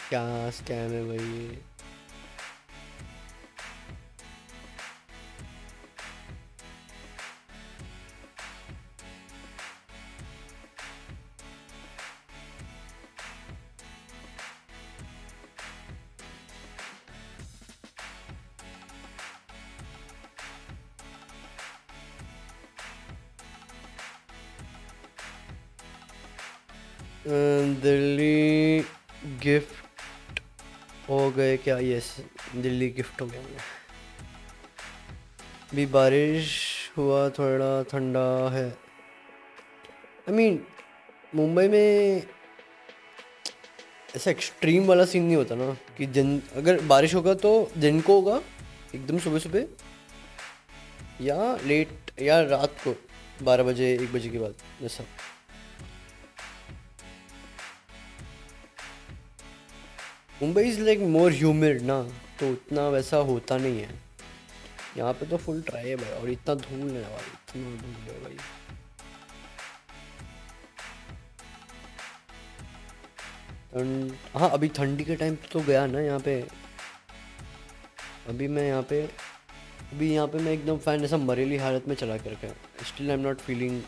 क्या स्कैम है भाई ये. दिल्ली गिफ्ट हो गए क्या? यस, दिल्ली गिफ्ट हो गए. भी बारिश हुआ, थोड़ा ठंडा है. आई मीन मुंबई में ऐसा एक्सट्रीम वाला सीन नहीं होता ना कि दिन अगर बारिश होगा तो दिन को होगा एकदम सुबह सुबह या लेट या रात को 12 बजे 1 बजे के बाद जैसा. Mumbai is like more humid ना, तो उतना वैसा होता नहीं है. यहाँ पे तो फुल ड्राई है भाई, और इतना धूल है भाई, इतना धूल है भाई. हाँ अभी ठंडी के टाइम तो गया ना यहाँ पे. अभी यहाँ पे मैं एकदम फैन ऐसा मरेली हालत में चला करके. Still I am not feeling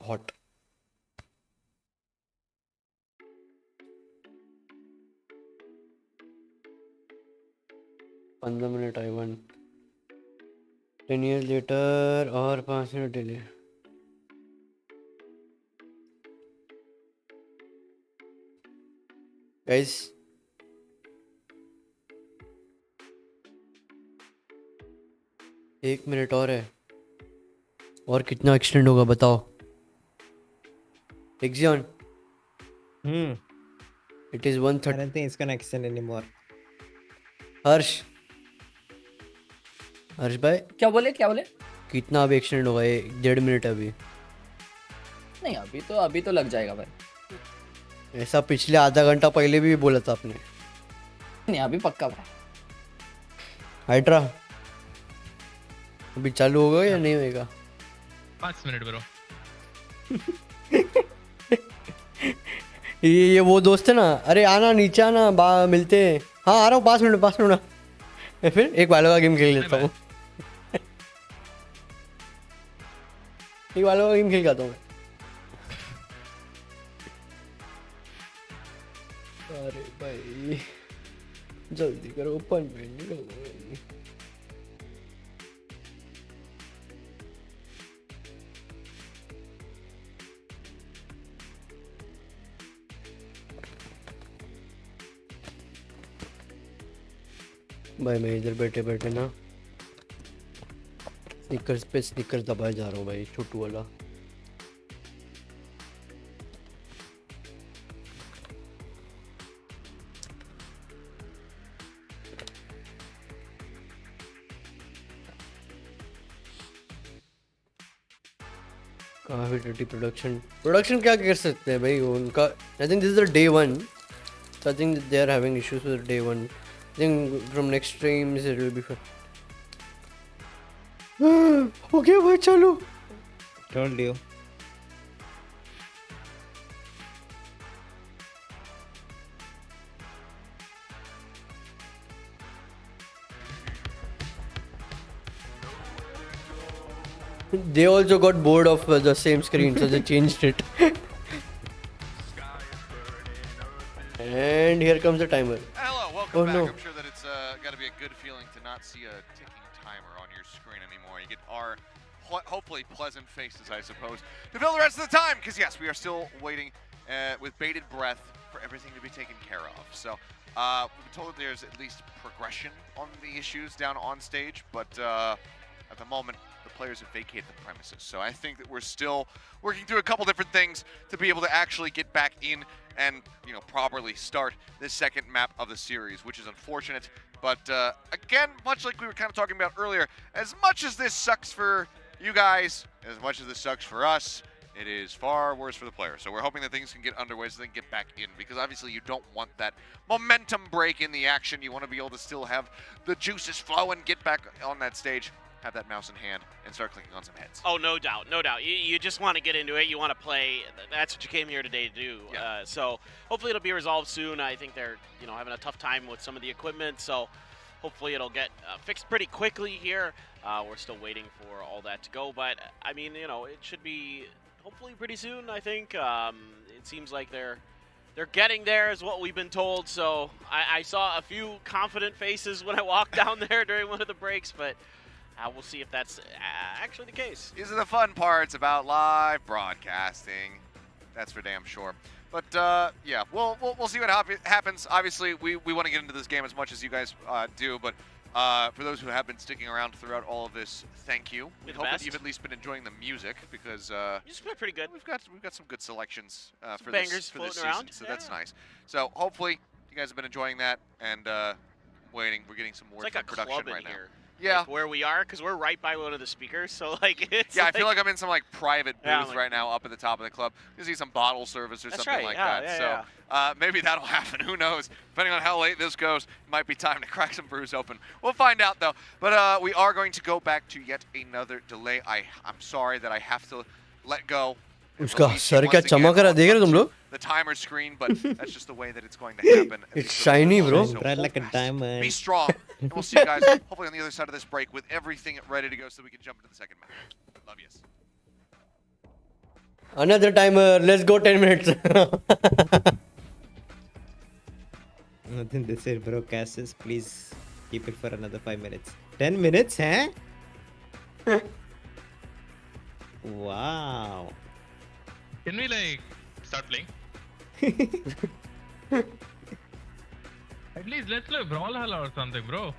hot. पंद्रह मिनट आई वन 10 years लेटर और 5 मिनट डिले. गाइस एक मिनट और है, और कितना एक्सटेंड होगा बताओ. एग्जियन it is 1:30. I don't think it's gonna extend anymore. Harsh भाई क्या बोले कितना अभी एक्सटेंड होगा? ये 1.5 मिनट है अभी. नहीं अभी तो लग जाएगा भाई. ऐसा पिछले आधा घंटा पहले भी बोला था आपने. नहीं अभी पक्का भाई. हाइड्रा अभी चालू होगा या नहीं होगा? 5 मिनट ब्रो. ये वो दोस्त है ना, अरे आना नीचे आना, मिलते हैं. हाँ आ रहा हूँ 5 मिनट. फिर एक वालों का गेम खेल लेता हूँ. एक वालों का गेम खेल जाता हूँ. अरे भाई जल्दी करो, ओपन में भाई. मैं इधर बैठे बैठे ना स्निकर्स पे स्निकर्स दबाए जा रहा हूँ भाई, छोटू वाला. काफी डर्टी प्रोडक्शन क्या कर सकते हैं भाई उनका. I think this is the day 1, so I think they are having issues with day 1. I think from next streams it will be fun. हो गया भाई चलो. Told you. They also got bored of the same screen, so they changed it. And here comes the timer. Hello, welcome Oh back. no. I'm sure that it's got to be a good feeling to not see a ticking timer on your screen anymore. You get our hopefully pleasant faces, I suppose, to fill the rest of the time, because yes, we are still waiting with bated breath for everything to be taken care of. So we've been told that there's at least progression on the issues down on stage, but at the moment, the players have vacated the premises. So I think that we're still working through a couple different things to be able to actually get back in and, you know, properly start this second map of the series, which is unfortunate. But again, much like we were kind of talking about earlier, as much as this sucks for you guys, as much as this sucks for us, it is far worse for the players. So we're hoping that things can get underway so they can get back in, because obviously you don't want that momentum break in the action. You want to be able to still have the juices flow and get back on that stage, have that mouse in hand, and start clicking on some heads. Oh, no doubt, no doubt. You just want to get into it. You want to play. That's what you came here today to do. Yeah. So hopefully it'll be resolved soon. I think they're having a tough time with some of the equipment, so hopefully it'll get fixed pretty quickly here. We're still waiting for all that to go, but I mean, it should be hopefully pretty soon. I think it seems like they're getting there, is what we've been told. So I saw a few confident faces when I walked down there during one of the breaks, but we'll see if that's actually the case. These are the fun parts about live broadcasting. That's for damn sure. But yeah, we'll see what happens. Obviously, we want to get into this game as much as you guys do. But for those who have been sticking around throughout all of this, thank you. We hope that you've at least been enjoying the music, because music's been pretty good. We've got some good selections for bangers this floating season, around. so that's nice. So hopefully you guys have been enjoying that and waiting. We're getting some more It's like a production club in right now. here. Yeah. Like where we are, because we're right by one of the speakers, so like it's Yeah, I feel like I'm in some like private booth Yeah, like- right now up at the top of the club. You see some bottle service or That's something right, like yeah, that. yeah, So maybe that'll happen. Who knows? Depending on how late this goes, it might be time to crack some brews open. We'll find out though. But we are going to go back to yet another delay. I'm sorry that I have to let go. उसका sir क्या चमक रहा है, देख रहे हो तुम लोग? The timer screen, but that's just the way that it's going to happen. at It's least for the shiny, moment. bro. So Bright hold like a fast, diamond. Be strong. And we'll see you guys hopefully on the other side of this break with everything ready to go so we can jump into the second match. Love yous. Another timer. Let's go 10 minutes. Nothing they said, bro. Cassis, please keep it for another 5 minutes. 10 minutes, huh? Wow. Can we start playing? At least let's play Brawlhalla or something, bro.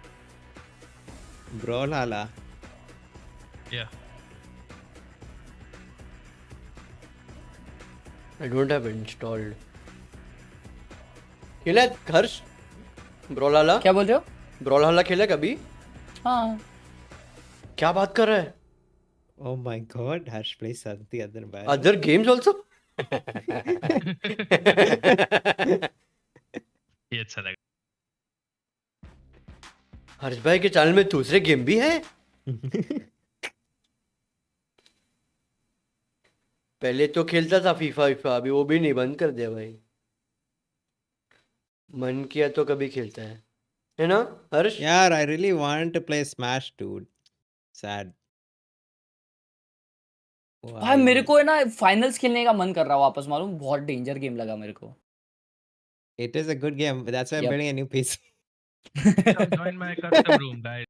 Brawlhalla. Yeah. I don't have installed. खेला है हर्ष? ब्रॉलहला? क्या बोल रहे हो? ब्रॉलहला खेला है कभी? हाँ. क्या बात कर रहा है? Oh my god, Harsh plays something other than bad. Other games also? ये अच्छा लगा. हर्ष भाई के चैनल में दूसरे गेम भी है? पहले तो खेलता था फीफा अभी वो भी नहीं, बंद कर दिया भाई. मन किया तो कभी खेलता है ना हर्ष? Yeah, I really want to play Smash, dude. Sad. भाई मेरे को है ना फाइनल्स खेलने का मन कर रहा है वापस, मालूम? बहुत डेंजर गेम लगा मेरे को. It is a good game, but that's why I'm Yep. building a new PC. Come join my custom room, guys.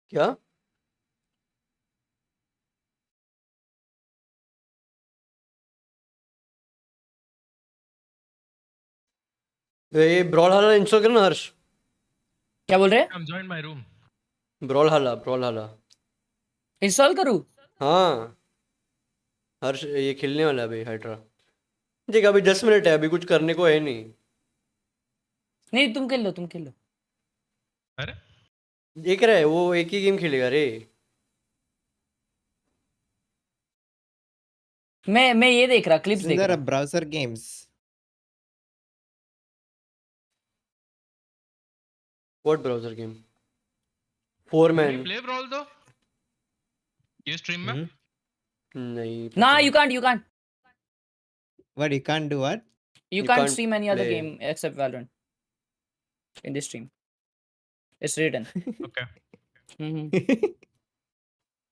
क्या? ये ब्रॉलहला इंस्टॉल करना हर्ष. क्या बोल रहे हैं? Come join my room. Brawlhalla install करूँ? हाँ हर्ष ये खेलने वाला है अभी हाइड्रा. देख अभी 10 मिनट है, अभी कुछ करने को है नहीं. नहीं तुम खेल लो. अरे देख रहा है वो एक ही गेम खेलेगा रे. मैं ये देख रहा, क्लिप्स Isn't देख there रहा. a browser games? What browser game? 4-man. Can you play Brawl though? ये stream में? नहीं. Nah, you can't. What, you can't do what? You You can't can't stream any other play. game except Valorant in this stream. It's written. Okay. Mhm.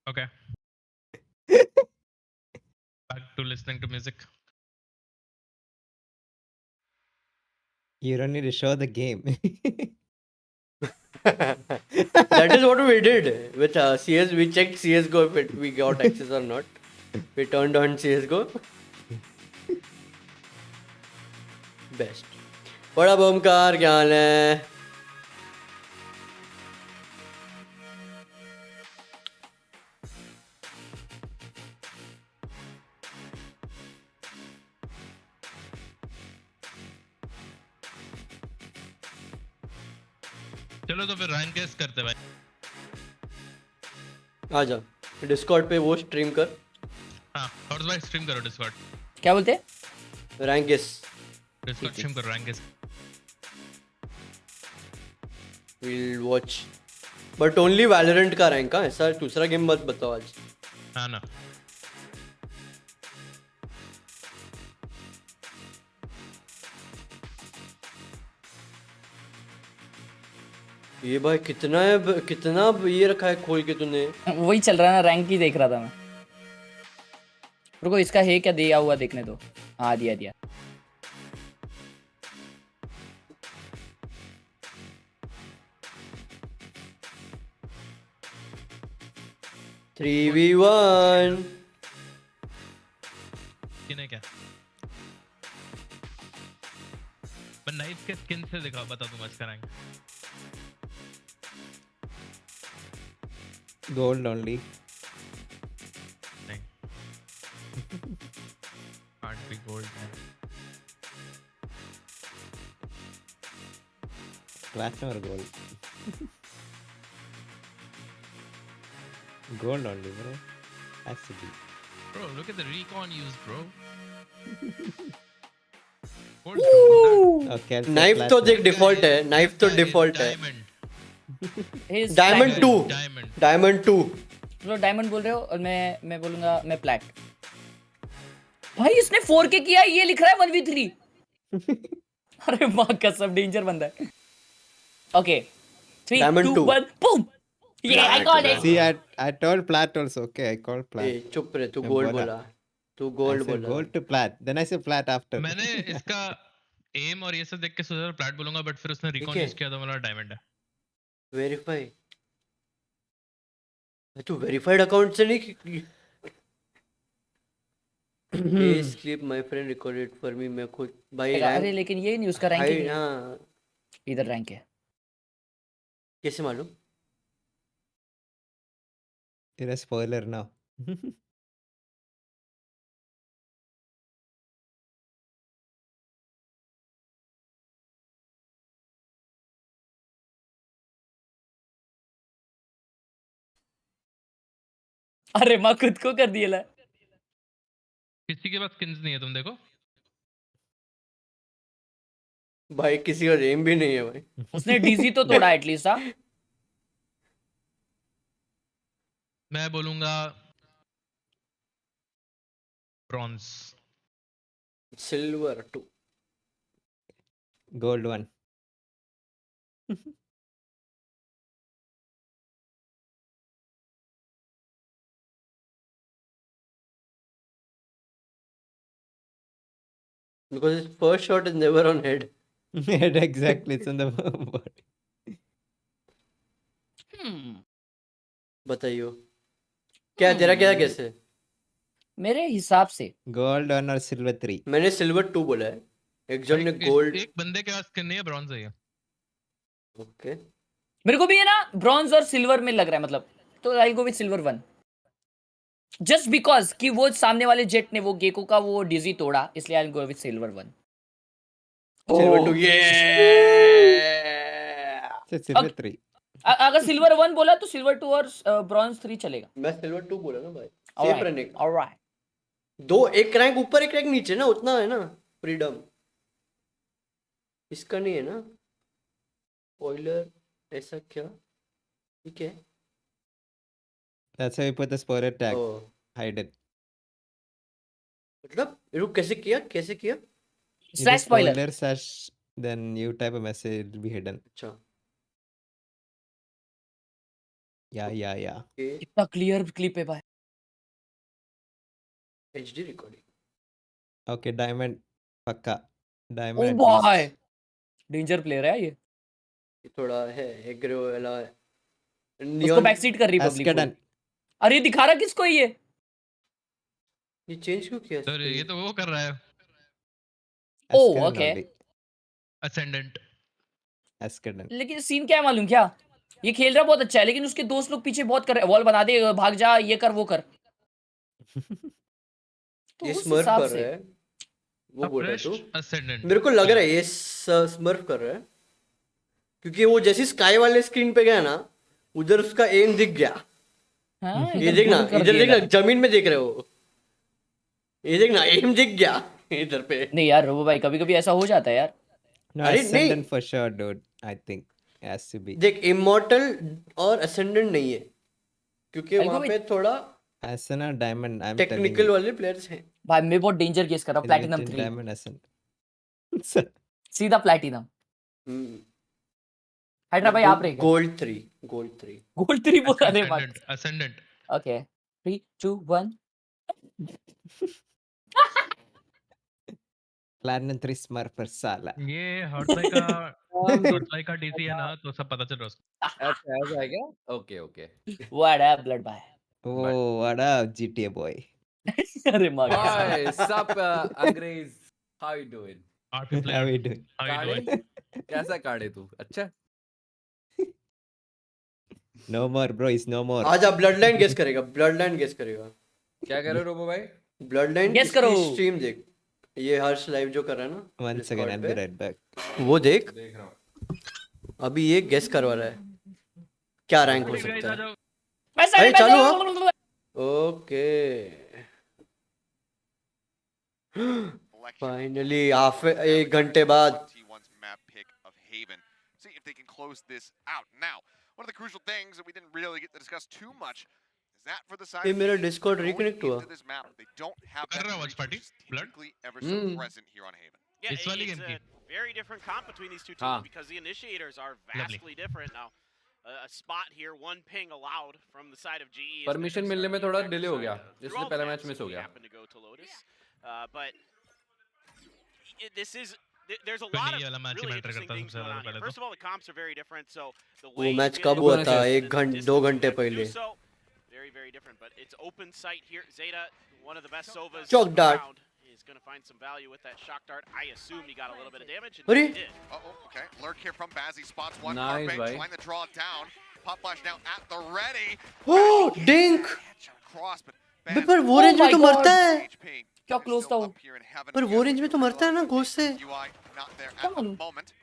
Okay. Back to listening to music. You don't need to show the game. That is what we did with CS. We checked CS:GO if we got access or not. We turned on CS:GO. Best. बड़ा बमकार क्या हाल है? चलो तो फिर rank guess करते हैं भाई. आजा डिस्कॉर्ड पे वो स्ट्रीम कर. हाँ हॉर्स भाई स्ट्रीम करो डिस्कॉर्ड. क्या बोलते हैं? रैंक गेस डिस्कॉर्ड स्ट्रीम करो rank guess. Will watch but only Valorant का रैंक. का ऐसा दूसरा गेम मत बताओ आज. हाँ ना. ये भाई कितना है, कितना ये रखा है खोल के तूने. वही चल रहा है ना, रैंक ही देख रहा था मैं. रुको इसका है क्या दिया हुआ देखने दो. हाँ दिया दिया. Three v one. किने क्या? मैं नाइफ के स्किन से दिखा बता दूंगा इसका रैंक. Gold only. नहीं. Can't be gold man. Platinum or gold? Gold only, bro. Has to be. Bro, look at the recon used, bro. Okay. Knife तो देख डिफॉल्ट है. नाइफ तो डिफॉल्ट है. डायमंड 2. डायमंड 2. चलो डायमंड बोल रहे हो और मैं बोलूंगा मैं प्लैट. भाई इसने 4K किया है, ये लिख रहा है 1v3. अरे माँ कसम डेंजर बंदा है. Okay 3 Diamond 2 2. 1 boom. Yeah, I got it. See, I told plat also. Okay, I called plat. ए चुप रहे. तू मैं गोल्ड बोला. बोला. तू I गोल्ड said बोला. gold to plat. Then I said plat after. मैंने इसका एम और ये सब देख के सोचा प्लैट बोलूंगा बट फिर उसने रिकॉन है. यूज किया तो मेरा डायमंड है. वेरीफाई. तू वेरीफाइड अकाउंट से नहीं. Slip my friend recorded for me. मैं खुद भाई अरे लेकिन ये नहीं उसका रैंक है. हाँ इधर रैंक है. कैसे मालूम. You're a spoiler now. अरे माँ खुद को कर दिया. किसी के पास स्किन्स नहीं है तुम देखो. भाई किसी का रेम भी नहीं है भाई. उसने डीजी तो तोड़ा एटलीस्ट. हाँ मैं बोलूंगा bronze. Silver 2. Gold 1. Because his first shot is never on head. Exactly, it's on the body. बताइयो क्या तेरा क्या कैसे. मेरे हिसाब से Gold 1 or silver 3. मैंने सिल्वर 2 बोला है. एक जन ने गोल्ड. एक बंदे के पास स्किन नहीं है ब्रॉन्ज है. ओके मेरे को भी है ना ब्रॉन्ज और सिल्वर में लग रहा है मतलब. तो I go with silver 1 just because कि वो सामने वाले जेट ने वो गेको का वो डीजी तोड़ा, इसलिए आई गो विद सिल्वर 1. सिल्वर 2. ये Silver 3. अगर सिल्वर 1 बोला तो सिल्वर 2 और ब्रॉन्ज 3 चलेगा. मैं सिल्वर 2 बोला ना भाई. सेफ रहने का. ऑलराइट. दो एक रैंक ऊपर एक रैंक नीचे ना, उतना है ना फ्रीडम. इसका नहीं है ना स्पॉइलर ऐसा क्या. ठीक है. That's why we put the spoiler tag. Oh. Hide it. मतलब रुक कैसे किया slash spoiler. Spoiler slash then you type a message, it will be hidden. अच्छा Yeah. Okay. कितना क्लियर क्लिप है भाई. HD recording. Okay, Diamond. Pakka. Oh Diamond at भाई, least. Danger player है ये. ये थोड़ा है एग्रो वाला है. उसको बैक सीट कर रही पब्लिक. Askedan. अरे दिखा रहा किसको ये? ये चेंज क्यों किया? तो ये तो वो कर रहा है ओ Askedan okay. only. Ascendant. Askedan. लेकिन सीन क्या है मालूम क्या? ये खेल रहा बहुत अच्छा है, लेकिन उसके दोस्त लोग पीछे बहुत कर रहे हैं. वॉल बना दे, भाग जा, ये कर वो कर. तो ये उस स्मर्फ हिसाब कर से रहा है. वो बोल रहा है तू. असेंडेंट. मेरे को लग रहा है ये स्मर्फ कर रहा है, क्योंकि वो जैसी स्काई वाले स्क्रीन पे गया ना, उधर उसका एम दिख गया. हाँ, ये देखना, कर इधर दिया देखना, था. जमीन में देख रहे हो. ये देखना, एम दिख गया इधर पे. नहीं यार रोबो भाई, कभी कभी ऐसा हो जाता है यार. No, अरे Ascendant नहीं. for sure, dude. I think has to be. देख, इमॉर्टल और असेंडेंट नहीं है, क्योंकि I'll go वहाँ with- पे थोड़ा Ascendant Diamond. I'm technical telling you. वाले प्लेयर्स हैं. भाई मैं बहुत डेंजर केस कर रहा हूँ. Platinum Legend 3 Diamond Ascendant. सीधा प्लैटिनम. हाइड्रा भाई आप रहेगा. गोल्ड 3. गोल्ड 3 बोल रहे हैं. Ascendant. Okay 3 2 1. Platinum 3 Smurfer Sala. ये हॉटलाइन का डीसी है ना, तो सब पता चल रहा है उसको. अच्छा ऐसा है क्या? ओके. व्हाट अप ब्लड भाई. Oh, what up, GTA boy? अरे मां Hi, sup अंग्रेज. How you doing? RP How player. we doing? How you काड़े? doing? कैसा काड़े तू? अच्छा. No more, bro. It's no more. आज आप ब्लड लाइन गेस करेगा. क्या कर रहे हो रोबो भाई? ब्लड लाइन Guess करो. स्ट्रीम देख. ये हर्ष लाइव जो कर रहा है ना, Once again, I'll be right back. वो देख. देख रहा हूँ. अभी ये गेस करवा रहा है क्या रैंक हो सकता है. मैं अरे चालू हुआ. ओके फाइनली हाफ 1 घंटे बाद. T1's map pick of Haven. See if they can close this out. Now, one of the crucial things that we didn't really get to discuss too much is that for the side ये of मेरा Haven, Discord going reconnect हुआ. into this map, they don't have कर that रहा है watch reach, party? which is Blood? typically ever so present here on Haven. Yeah, इस वाली it's game की. a very different comp between these two teams हाँ. because the initiators are vastly different now. A spot here, one ping allowed from the side of GE. as permission they're मिलने में starting थोड़ा to delay हो गया, through इसलिए all पहला maps match miss हो we गया. happen to go to Lotus. But this is there's a पहले lot ये वाला of match he really matter interesting करता है things सबसे going ज्यादा on here. पहले First तो. of all, the comps are very different, so the वो way मैच you कब get हुआ into था? the 1 घंटे distance 2 you घंटे have to do पहले. so, very different. But it's open sight here. Zeta, one of the best Sovas Shock dart. around, is going to find some value with that shock dart. I assume he got a little bit of damage, and अरे! he did. Okay. Lurk here from Bazzi. Spots one. Nice, Carpe bhai. trying to draw it down. Pop flash now at the ready. Oh, dink! Headshot across, but बे पर वो range में तो मरता है. HP. क्या close था वो? Up here in heaven पर वो again. रेंज में तो मरता है ना घोस्ट से. UI not there Come at the on. moment.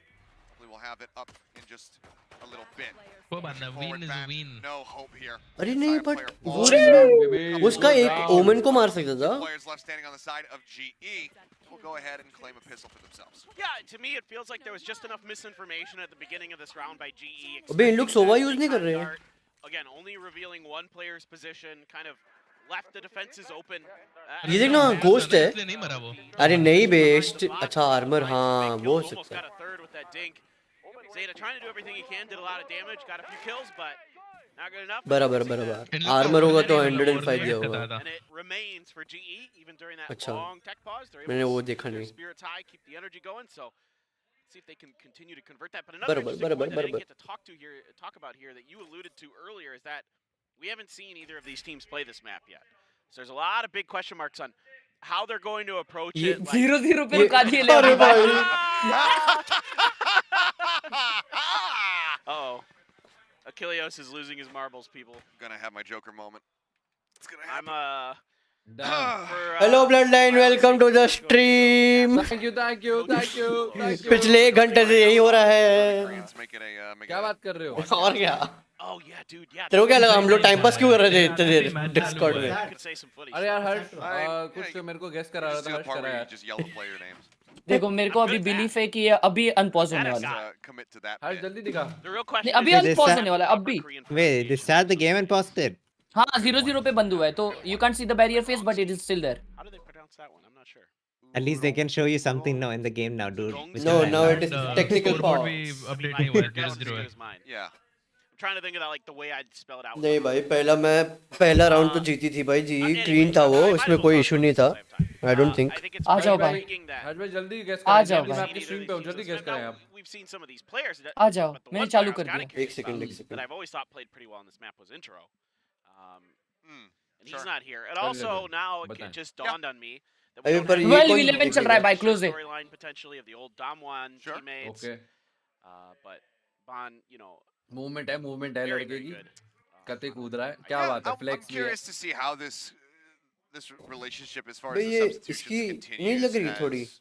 We will have it up in just a little bit. वो मानना Forward win is back, win. no hope here. अरे नहीं, Side बट player वो falls. रेंज में Baby, उसका good एक round. ओमन को मार सकता था. Players left standing on the side of GE will go ahead and claim a pistol for themselves. Yeah, to me it feels like there was just enough misinformation at the beginning of this round by GE. अबे इन लोग expecting Sowa that use नहीं कर रहे हैं. dart. Again, only revealing one player's position, kind of left the defenses open. ये देखना ghost है. इसलिए नहीं मरा वो. अरे नहीं बेस्ट. अच्छा आर्मर, हाँ वो हो Almost सकता got है. a third with that dink. Zeta trying to do everything he can, did a lot of damage, got a few kills, but not good enough. बराबर बराबर. आर्मर होगा तो 105 दिया होगा. And it remains for GE even during that अच्छा. long tech pause. They're मैंने able वो to देखा keep their नहीं. spirits high, keep the energy going. So see if they can continue to convert that. But another बराबर interesting बराबर point that I didn't बराबर. get to talk about here that you alluded to earlier is that we haven't seen either of these teams play this map yet. So there's a lot of big question marks on how they're going to approach ये- it. Like, 0-0 पे ये- रुका दिए ले. अरे भाई. Uh-oh. Achilleos is losing his marbles, people. Gonna have my Joker moment. It's gonna I'm happen. Damn. for, hello Bloodline, welcome to the stream. Thank you. पिछले 1 घंटे से यही हो रहा है. Let's make it a, make क्या it a बात कर रहे हो? और क्या? Oh yeah, dude. Yeah. तेरे को क्या लगा हम लोग टाइम पास क्यों कर रहे थे इतने देर डिस्कॉर्ड में? You could say some footy. अरे यार stuff. हर्ष कुछ मेरे को गेस करा रहा Just था. do the हर्ष part करा where you यार. just yell the player names. देखो मेरे को अभी बिलीफ है कि ये अभी अनपॉज होने That वाला है. Commit to that. Harsh bit. जल्दी दिखा. The real नहीं, question अभी is अनपॉज this- होने वाला है अभी. Wait, they start the game and paused it. हाँ 0-0 पे बंद हुआ है तो you can't see the barrier face but it is still there. How do they pronounce that one? I'm not sure. At least they can show you something now in the game now, dude. Which No, is now nice. it is technical scoreboard power. भी update My नहीं हुआ है. guess 0-0 है. is mine. Yeah. trying to think of that, like the way I'd spell it out. नहीं भाई पहला round तो जीती थी भाई जी क्लीन था वो उसमें कोई इशू नहीं था आई डोंट थिंक आ जाओ भाई हज भाई जल्दी गेस आ करें जाओ मैं भाई आपकी स्ट्रीम पे हूं जल्दी गेस करें आप We've seen some of these players. आ जाओ मैंने चालू कर दिया एक second that I've always thought played pretty well in this map was Intro. And he's not here. And also now it just dawned on me that we don't have 12-11 चल रहा है भाई क्लोज है storyline potentially of the old Damwon teammates. Okay But Ban, movement है लड़के की कते कूद रहा है क्या बात है I'm फ्लेक्स भी है curious to see how this relationship as far भाई as the ये substitutions इसकी continues नहीं लग रही थोड़ी as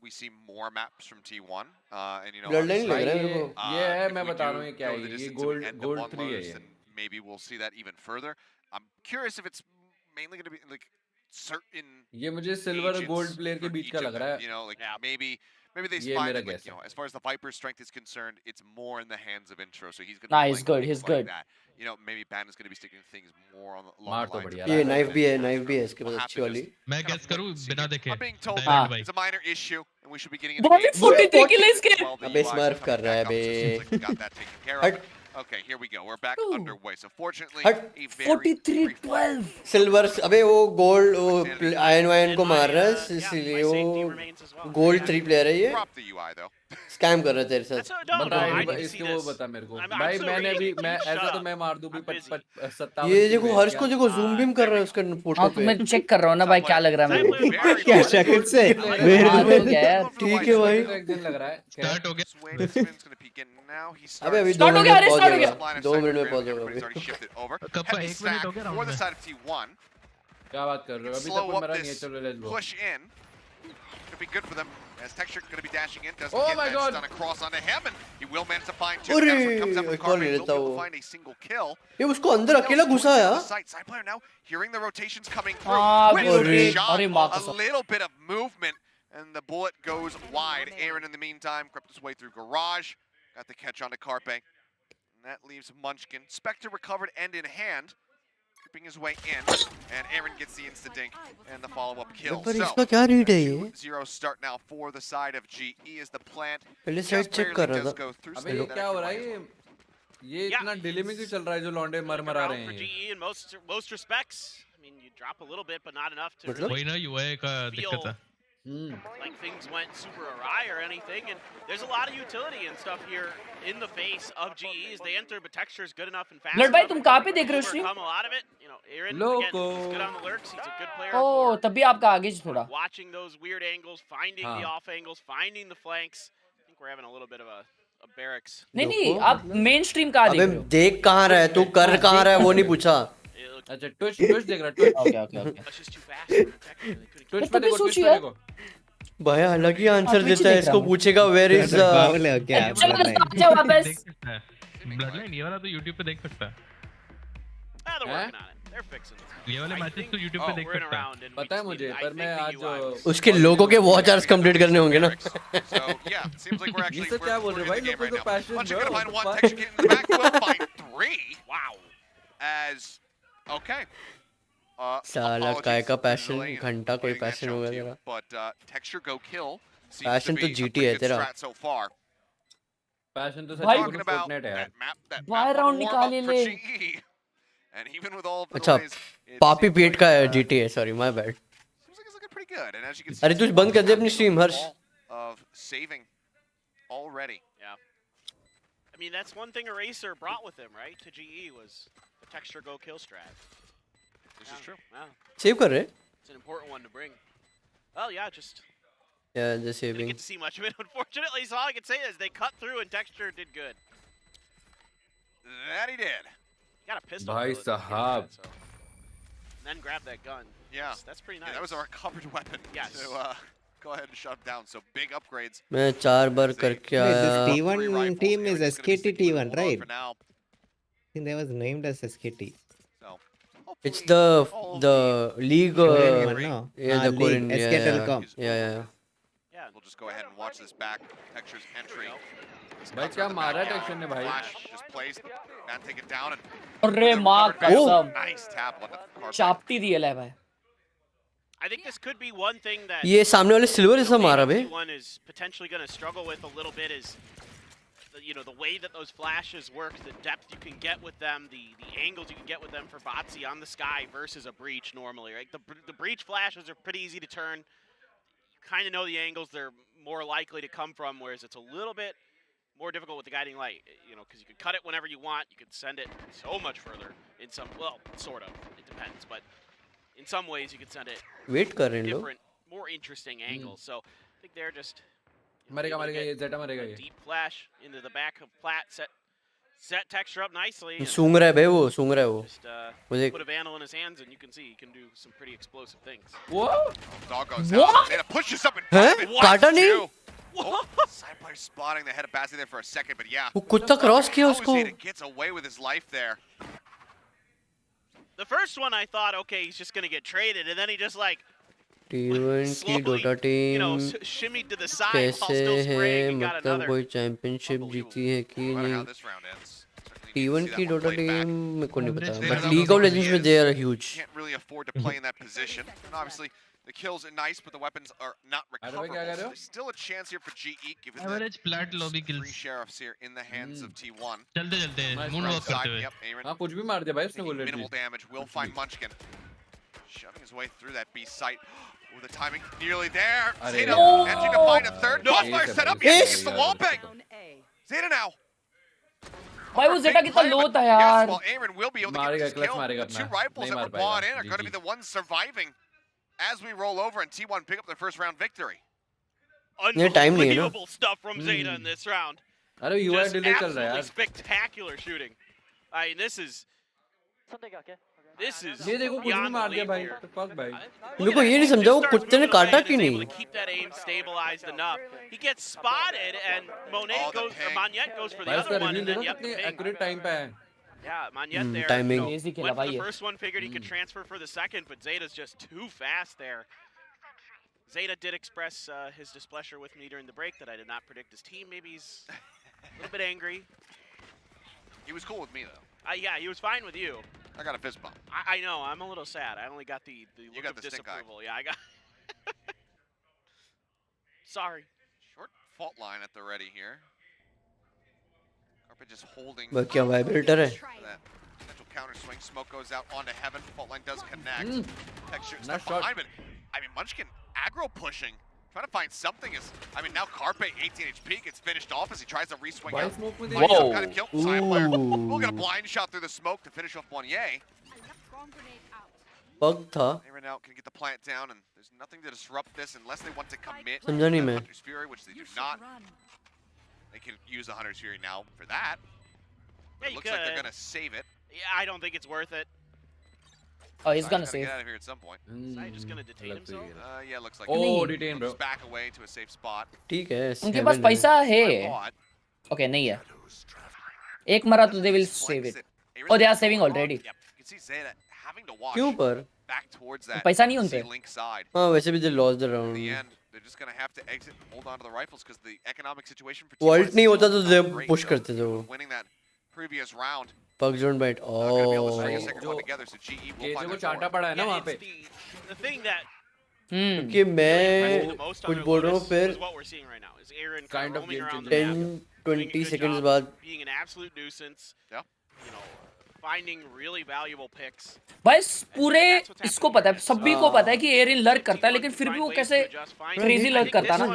we see more maps from T1 and blood line लग रहा है मेरे को ये है if मैं we बता do रहा हूँ ये क्या go the है ये distance and end gold up on 3 है lowers, ये then maybe we'll see that even further. I'm curious if it's mainly going to be like certain ये मुझे सिल्वर agents गोल्ड प्लेयर के for बीच each का of लग them, रहा है you know, like maybe they ये find मेरा that, like, guess है as far as the Viper's strength is concerned, it's more in the hands of Intro, so he's going to Nah, be he's playing good, things he's like good. that. You know, maybe Ban is going to be sticking things more on the मार along तो the lines बढ़िया of ये रहा है knife भी है इसके पास अच्छी वाली मैं गेस करूं बिना देखे I'm being told डायरेक्ट भाई it's a minor issue, and we should be getting into भाई games. 43 किल है इसके अबे स्मर्फ कर रहा है बे Got that taken care of. Okay, here we go. We're back underway. So fortunately, हट a very 43-12 सिल्वर अबे वो गोल्ड वो आयन वायन को मार रहा है इसलिए वो गोल्ड 3 प्लेयर है ये Drop the UI though. Scam कर रहा है तेरे साथ बता इसके वो बता मेरे को भाई मैंने भी मैं ऐसा तो मैं मार दूं भी 57 ये देखो हर्ष को देखो जूम बीम कर रहा है उसका फोटो हाँ तो पे मैं चेक कर रहा हूँ ना भाई क्या लग रहा है मेरे को क्या शक्ल से हाँ तो क्या यार ठीक है भाई एक दिन लग रहा है स्टार्ट हो गया Sway's spin's gonna peek in now. He अबे अभी starts 2 Start हो मिनट गया, में अरे पहुंच start हो जाएगा line of 2 sight minute for में पहुंच Graham. जाएगा Everybody's अभी already shifted over. कब Heavy एक मिनट हो stack गया for राउंड the में side of T1. क्या बात कर रहे हो अभी Slow तक up मेरा this nature release low push in. Could be good for them. As Texture going to be dashing in, doesn't Oh get my that God. stun across onto him, and he will manage to find two. अरे, Next one comes up with एक और ले Carpe, will लेता be able वो। to find a single kill. ये उसको अंदर अकेला घुसा है Side player now hearing the rotations coming through. हाँ With भी the rotate shot, अरे माँ a कसम little bit of movement, and the bullet goes wide. Aaron, in the meantime, crept his way through Garage, got the catch onto Carpe. And that leaves Munchkin. Spectre recovered end in hand, creeping his way in, and Aaron gets the insta-dink and the follow-up kill. पर So, इसका क्या read है ये 2-0 start now for the side of GE as the plant पहले just side check कर barely रहा does था go through. अबे ये क्या हो रहा है ये इतना डिले में क्यों चल रहा है जो लौंडे मर आ रहे for हैं GE in most respects. I mean, you drop a little bit, but not enough to मतलब? वही really ना यूआई का दिक्कत है like things went super awry or anything. And there's a lot of utility and stuff here in the face of GEs. They enter, but texture is good enough and fast blood भाई enough तुम to कहाँ पे देख रहे हो stream overcome a lot of it. You know, Aaron again, Loco. he's good on the lurks. He's a good player oh for तभी आपका आगे से थोड़ा watching those weird angles, finding the हाँ। off angles, finding the flanks. I think we're having a little bit of a barracks. नहीं नहीं आप main stream कहाँ देख अबे रहे हो देख कहाँ रहा है तू कर कहाँ रहा है वो नहीं पूछा अच्छा ट्विच देख रहा Twitch okay okay okay That's just too fast for Texture. They couldn't Twitch तो पे तभी देखो ट्विच सोचिए पे यार। देखो भाई अलग ही आंसर Twitch देता है देख इसको रहा हूँ। पूछेगा वेयर इज पागल है क्या चलो bloodline? आ जाओ वापस देख सकता है ब्लड लाइन ये वाला तो YouTube पे देख सकता है Ah, they're working on it. They're fixing it. ये वाले I मैचेस think- तो YouTube पे oh, देख we're in a सकता है round and we पता है just मुझे needed- I पर think मैं the आज UI was- उसके लोगों के वॉच आवर्स कंप्लीट करने होंगे ना So yeah, it seems like we're actually ये सब क्या बोल we're रहे in भाई the game लोगों right को now. Passion Munchkin gonna find one, bro Texture getting in the back, will find three. Wow. As okay. साला Apologies काय का for the passion delay in घंटा कोई getting that पैशन shown होगा to you, तेरा but Texture go kill seems Passion to तो be a GT pretty है good तेरा। strat so far. पैशन तो भाई- सच Talking में about फोर्टनाइट है यार that map, that बाहर map round warm up निकाले for ले। GE. And even with all of the अच्छा noise, it पापी seems पेट like, का है GTA sorry my bad seems like it's looking pretty good. And as you can see, अरे तू बंद कर दे अपनी stream Harsh of saving already. Yeah. I mean, that's one thing Eraser brought with him, right? To GE was the Texture go kill strat. This is true. Yeah. Save कर रहे It's an important one to bring. Well, yeah, just या the didn't saving get to see much of it, unfortunately. So all I can say is they cut through and Texture did good. That he did. Got a pistol. भाई bullet to get साहब। that, so. And then grab that gun. Yeah. That's pretty nice. Yeah, that was a recovered weapon Yes. to go ahead and shut him down. So big upgrades. मैं 4 बार करके Wait, this आया T1 Three rifles. team is Aaron's gonna be SKT sticking with T1, Warlord right? for now. I think they was named as SKT. So It's hopefully the league Korean one, no? yeah the League, Korean SK Telecom. yeah Yeah. we'll just go ahead and watch this back. Texture's entry. भाई क्या मारा texture ने भाई Flash just plays. Man take it down and अरे माँ recovered कसम nice tap on the carpet. चापती दी है भाई I think this could be one thing that ये सामने वाले सिल्वर ऐसा मारा बे one is potentially going to struggle with a little bit is the way that those flashes work, the depth you can get with them, the angles you can get with them for Botsy on the sky versus a breach normally, right? The breach flashes are pretty easy to turn. You kind of know the angles they're more likely to come from, whereas it's a little bit more difficult with the guiding light, because you can cut it whenever you want. You can send it so much further in some, well, sort of. It depends, but in some ways you can send it different, more interesting angles. So I think they're just मरेगा ये Zeta मरेगा ये. deep flash into the back of Plat, set texture up nicely. And सूंघ रहा है बे वो सूंघ रहा है वो. just put a vandal in his hands and you can see he can do some pretty explosive things. What? Dog goes out. Zeta pushes up and काटा नहीं? Side player spotting the head of Bazzi there for a second, but yeah. वो कुत्ता cross किया उसको. Zeta gets away with his life there. The first one I thought, okay, he's just gonna get traded, and then he just like T1 की Dota team shimmied to the side while still spraying and got मतलब another. कोई championship जीती है कि नहीं. T1 की Dota team मेरे को नहीं पता, but League of Legends में they are huge. Can't really afford to play in that position. And obviously, the kills are nice, but the weapons are not recoverable. So there's still a chance here for GE, given Average plat lobby three kills. sheriffs here in the hands of T1. चलते moonwalk करते हुए. Yep, Aaron. हाँ कुछ भी मार दिया भाई उसने बोल Minimal damage. Will find Munchkin. Shoving his way through that B site. Oh, the timing nearly there. Zeta managing to find a third. Crossfire set up. Yes, it's the wall bang. Zeta now. भाई वो Zeta कितना लो था यार. Yes, well, Aaron will be able to get this kill. मारेगा The two rifles that were bought in are going to be the ones surviving as we roll over and T1 pick up their first round victory. Unbelievable stuff from Zeta in this round. अरे UI Just delay चल रहा है absolutely यार. spectacular shooting. I mean, this is ये देखो कुछ भी मार दिया भाई. तो fuck भाई. मेरे को ये नहीं समझा वो कुत्ते ने काटा क्यों नहीं. Keep that aim stabilized enough. He gets spotted and Monet goes, or Magnette goes for the other one, and then yep, the ping. Accurate time पे है. Yeah, Magnette there. Timing. Went for the first one, figured he could transfer for the second, but Zeta's just too fast there. Zeta did express his displeasure with me during the break that I did not predict his team. Maybe he's a little bit angry. He was cool with me though. Yeah, he was fine with you. I got a fist bump. I know. I'm a little sad. I only got the look of disapproval. Yeah, I got. Sorry. Short fault line at the ready here. Carpet just holding. बस क्या vibrator है. That potential counter swing. Smoke goes out onto heaven. Fault line does connect. Texture stuff behind it. I mean, Munchkin aggro pushing. Trying to find something is, I mean, now Carpe 18 HP gets finished off as he tries to re-swing out. Whoa. Kind of kill. Side player will get a blind shot through the smoke to finish off Mounier. Bug था. Aaron now can get the plant down, and there's nothing to disrupt this unless they want to commit समझा नहीं to मैं. Hunter's Fury, which they do not. They can use the Hunter's Fury now for that. But it looks like they're going to save it. Yeah, I don't think it's worth it. Oh, he's gonna save. Get out of here at some point. Is he just gonna detain himself? Yeah, looks like. Oh, detain, bro. Just back away to a safe spot. ठीक है. उनके पास पैसा है. Okay, नहीं है. एक मरा तो they will save it. Oh, they are saving already. Yep. You can see Zeta having to watch. क्यों पर? Back towards that. पैसा नहीं उनपे. Link side. हाँ वैसे भी they lost the In round. the end, they're just gonna have to exit and hold on to the rifles because the economic situation for. Vault नहीं होता तो they push करते थे वो. Winning that previous round. Pug zone bite. Oh. वो चाटा पड़ा है ना वहाँ पे. The thing that. क्योंकि मैं कुछ बोल रहा हूँ फिर. What we're seeing right now is Aaron kind of roaming around 10-20 seconds बाद. Being an absolute nuisance. Yeah. You know, finding really valuable picks. भाई पूरे इसको पता है, सभी को पता है कि एरिन लर्क करता है, लेकिन फिर भी वो कैसे क्रेजी लर्क करता है ना.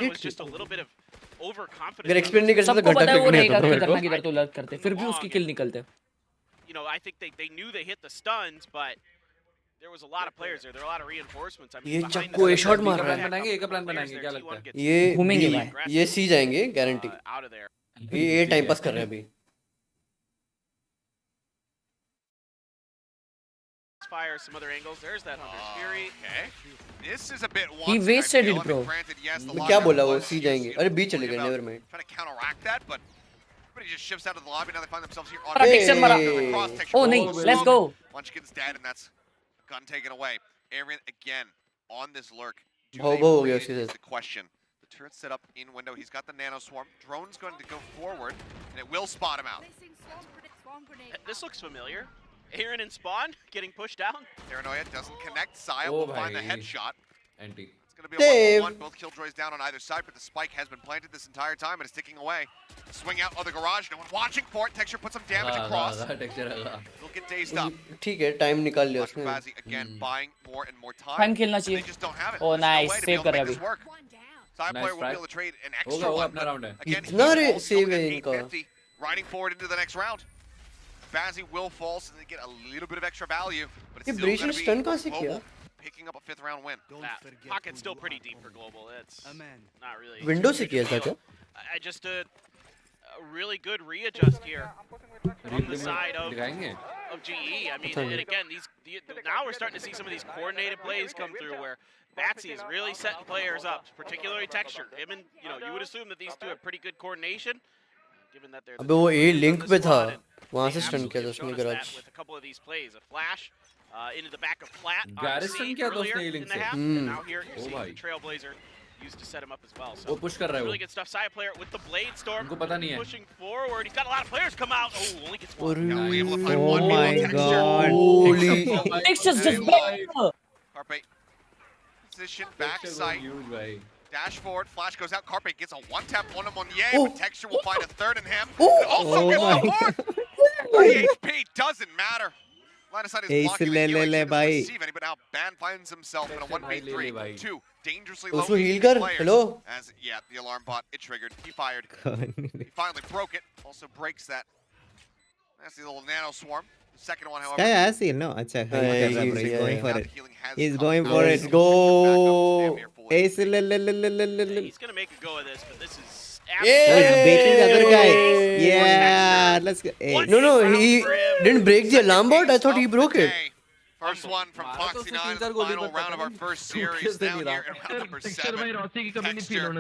अगर एक्सप्लेन नहीं कर सकते सबको पता है वो रहेगा किधर किधर तो लर्क करते, फिर भी उसकी किल निकलते. You know, I think they knew they hit the stuns, but there was a lot of players there. There were a lot of reinforcements. I mean, ये चक्को ए शॉट मार रहा है. बनाएंगे एक प्लान बनाएंगे क्या लगता है? ये घूमेंगे भाई. ये सी जाएंगे गारंटी. ये टाइम पास कर रहे हैं अभी. Fire some other angles. There's that Hunter's Fury. Okay. This is a bit He wasted it, bro. क्या बोला वो सी जाएंगे. अरे बी चले गए. Never mind. Trying to counteract that, but everybody just shifts out of the lobby. Now they find themselves here on Protection mara. Oh नहीं, let's go. Munchkin's dead, and that's gun taken away. Aaron again on this lurk. Is the question. The turret's set up in window. He's got the nano swarm. Drone's going to go forward, and it will spot him out. This looks familiar. Aaron and Spawn getting pushed down. Paranoia doesn't connect. Saya will find the headshot. Anti. Gonna be a 1-1. Both killjoys down on either side, but the spike has been planted this entire time and it's ticking away. Swing out of the garage. No one watching for it. Texture put some damage across. He'll get dazed up. ठीक है, time निकाल लिया उसने. Bazi again buying more and more time. Time खेलना They चाहिए. just don't have it. Oh, There's no nice. way to be Save able to कर make अभी. this work. Side player will be able to trade an extra होगा one. अपना round है. Again, इतना he रे falls, save going है at इनका. 850, riding forward into the next round. Bazi will fall so they get a little bit of extra value, but it's ये still breach going ने to stun be कहाँ से किया? Global picking up a 5th round win. Pocket's still pretty deep for Global. It's not really. Window से किया था क्या? I just did a really good readjust here on the side of GE. I mean, and again, now we're starting to see some of these coordinated plays come through where Batsy is really setting players up, particularly Texture. Him and, you would assume that these two have pretty good coordination, given that they're the अबे वो A link पे था, वहाँ से They stun किया था absolutely उसने showed us garage. that with a couple of these plays, a flash into the back of Plat. Garrison किया था earlier उसने A in link the से. half, and now here you see भाई. the Trailblazer used to set him up as well. वो So push कर रहा है वो. really good stuff. Side player with the Blade Storm उनको पता नहीं है. pushing forward. He's got a lot of players come out. Oh, only gets one. Now we're able to find Oh one my man. god. Holy. Texture's just better. Carpe position back sight. Huge भाई. Dash forward, flash goes out. Carpe gets a one-tap on him on Ye, Oh. but Texture will find a third in him. Oh. And also Oh gets my the fourth. 3 HP doesn't matter. Line of sight is Ace blocking ले the ले healing, ले so doesn't भाई. receive any, but now Ban finds himself in a Texture भाई ले ले 1v3. भाई. 2 dangerously low उसको heal HP कर. players. Hello. As, yeah, the alarm bot, it triggered. He fired. He finally broke it. Also breaks that nasty little nano swarm. The second one, however. Sky has heal, no? अच्छा, heal कर रहा है, bro. He's yeah, going yeah. for now it. the healing has He's come going through. for Let's it. go. Ace ले ले ले ले ले ले ले. He's going to make a go of this, but this is Oh, he's baiting the other guy. Yay! Yeah, let's go. Ace. No, he didn't break the alarm bot. I thought he broke it. First one from Foxy 9 in the final round of our first series. Down here in round number 7. Texture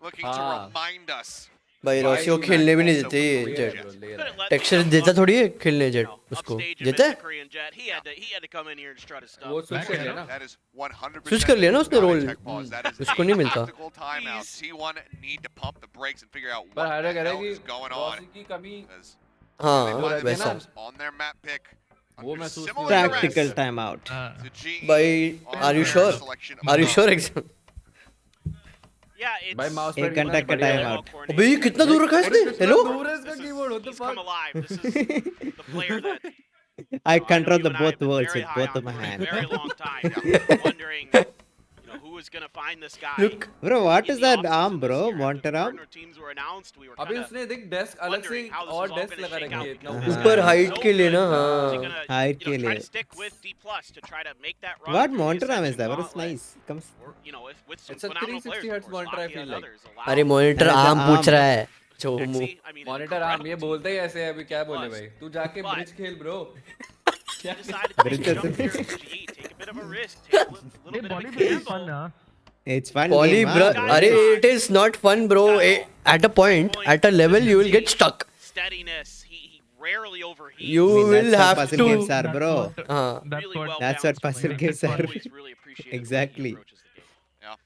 looking to remind us. भाई Rossi को खेलने भी नहीं देते ये jet. Texture देता थोड़ी है खेलने जेट उसको. देता है? He had to come in here and strut his stuff. वो switch कर लिया ना. That is 100% स्विच कर लिया ना उसने रोल. That is उसको नहीं मिलता. tactical timeout. T1 need to pump the brakes and figure out पर what हायरा the कह रहा hell है is कि going on. रॉसी की कमी As हाँ they find वैसा. themselves on their map pick. वो महसूस Similar Practical arrests timeout. to GE भाई on are you their sure? selection of Are you bombs. sure exam? Yeah, it's भाई mouse एक pad घंटा का time out. अबे ये कितना दूर रखा है इसने? हेलो. दूर है इसका keyboard. What the he's come fuck? alive. This is the player that I control you the and I both have been worlds very with high both on of my for a hands. very long time, wondering, who is going to find this guy. Look. Bro, what In is the that offseason arm, this bro? year, after Monster the arm? partner teams were announced, we were अभी kinda उसने देख desk अलग से wondering how this और is all desk gonna लगा shake रखी out है because इतना. ऊपर he's height so के लिए good. ना, Is he हाँ. gonna, Height try के लिए. to stick with D+ to try to make that run What through the monitor arm is Ascension that? But it's gauntlet? nice. Comes. Or, with some It's a phenomenal 360 players, hertz of course, monitor, I Maki feel and like. others allow अरे monitor That's the आम पूछ arm. रहा है. जो Dexy, मुंह. I mean, monitor arm ये incredible बोलते ही ऐसे है. अभी क्या बोले Plus. भाई? तू जाके But- ब्रिज खेल bro. team decided to take a Bridges. jump here at GE, take a bit of a risk, take a little bit of a gamble. It's fun Poly game, bro, huh? अरे it is not fun bro. At a point, at a level you will get stuck. Steadiness, he rarely overheats. You I mean, will that's what have puzzle to. games are, bro. हाँ. Really well That's what balanced puzzle player. games are. Always really appreciative when he Exactly. approaches the game.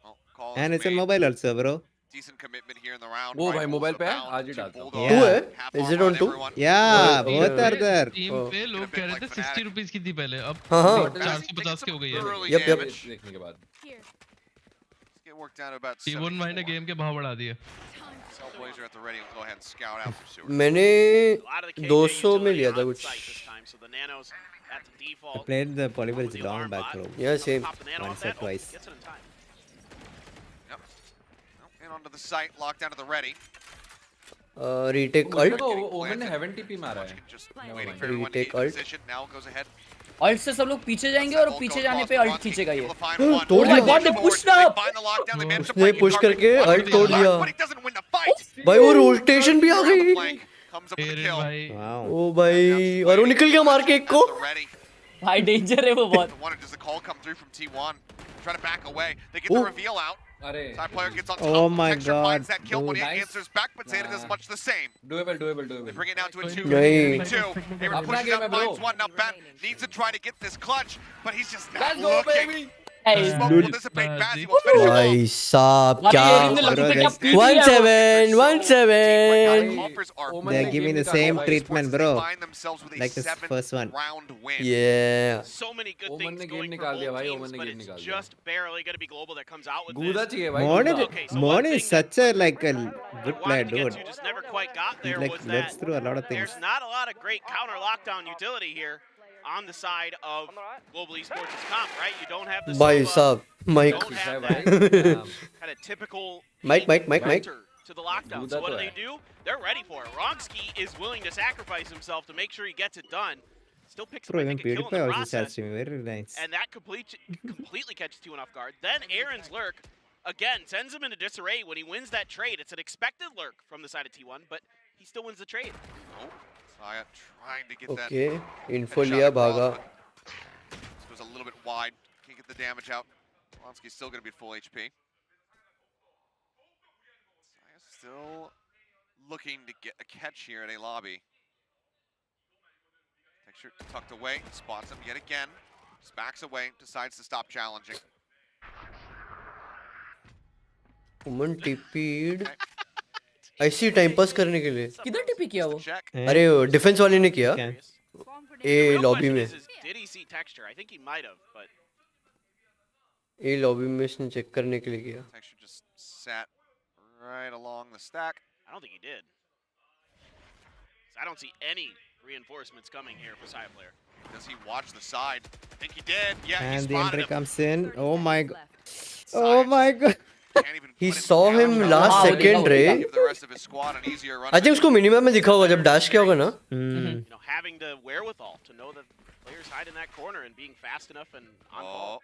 Well, call And is it's on made. mobile also, bro. Decent commitment here in the round. वो भाई Rifles mobile पे है abound, आज ही two डालता हूँ. bulldogs, Yeah. Two है? half Is it armor on two? everyone. Yeah, both are there. Team Oh. पे लोग कह रहे थे Like 60 fanatic. रुपीस की थी पहले, अब हाँ हाँ. 450 की हो गई है. Early Yep, yep. damage. देखने के बाद. Let's get worked down to about T1 भाई ने 74. गेम के भाव बढ़ा दिए. Cellblazer at the ready. We'll go ahead and scout out for sure. मैंने A lot of the KJ 200 में utility लिया था on कुछ. site this time, so the Nanos at the I default. played the Polybridge The long alarm back, bot. bro. Yeah, same. Pop the Nano Once off or that. Oh, twice. gets it in time. Yep. And onto the site, locked down to the ready. Retake मुझे alt. लगा ओमन ने haven TP मारा है. Just waiting for everyone to Retake get in alt. position. Now goes ahead. Alt से सब लोग पीछे जाएंगे और पीछे जाने पे alt खींचेगा ये. तोड़ Oh my दिया. god, they pushed up! उसने push करके alt तोड़ दिया. भाई वो rotation भी आ गई. एरन भाई. Wow. ओ भाई और वो निकल गया मार के एक को. भाई डेंजर है वो बहुत. Does the call come through from T1? Try to back away. They get the reveal out. अरे. Side player gets on top. Oh my Texture god. finds that kill when he Nice. answers back, but Zeta does much the same. Doable. They bring it down to a 2. Nice. 2. Aaron Apna pushes game up, hai, bro. finds one. Now Bat needs to try to get this clutch, but he's just not Let's go, looking. baby. Hey, Smoke will dissipate. Bazzi will finish him भाई off. साहब अरे क्या Erin ने lucky पे क्या पीट 1-7 लिया 1-7 Coffers are Omen They're ने giving game the निकाल दिया same भाई. treatment, Esports, they bro. find themselves with a Like the first one. 7th-round win. yeah So many good Omen things ने game going for निकाल दिया both भाई. teams, Omen ने but game it's निकाल दिया. just barely going to be Global that comes out with गूदा this. चाहिए भाई. Mon गूदा. Okay, so Mon one is thing such that a like a we good player, wanted to get dude. to just never quite got He there like was looks that through a lot of things. there's not a lot of great counter lockdown utility here on the side of Global Esports' comp, right? You don't have the भाई Sova, साहब you mic don't have भाई. that kind of typical mic mic mic mic counter to the lockdown. Gouda So what to do hai. they do? They're ready for it. Ronski is willing to sacrifice himself to make sure he gets it done. Still picks up, Bro, I even think, a kill in PewDiePie the also starts process. streaming. Very nice. And that completely catches T1 off guard. Then Aaron's lurk, again, sends him into disarray when he wins that trade. It's an expected lurk from the side of T1, but he still wins the trade. Oh, Saya trying to get that. Okay info headshot लिया across, भागा but this was a little bit wide. Can't get the damage out. Lonsky's still going to be full HP. Saya's still looking to get a catch here at a lobby. Texture tucked away, spots him yet again. Just backs away, decides to stop challenging. Woman टीपीड ऐसी time पास करने के लिए किधर टिपी किया वो Check. अरे defence वाले ने किया Okay. The A real lobby question में is did he see texture? I think he might have, but A lobby में इसने चेक करने के लिए किया Texture just sat right along the stack. I don't think he did. 'Cause I don't see any reinforcements coming here for side player. Does he watch the side? I think he did. Yeah, he And the spotted entry him. comes in. Oh my god. Saya Oh my god. can't even he put him saw down. him last हाँ, वो second देखा, रे Give the rest of his squad an easier run. I think उसको minimum में दिखा होगा जब dash किया होगा ना Hmm. You know, having the wherewithal to know that players hide in that corner and being fast enough and on ball.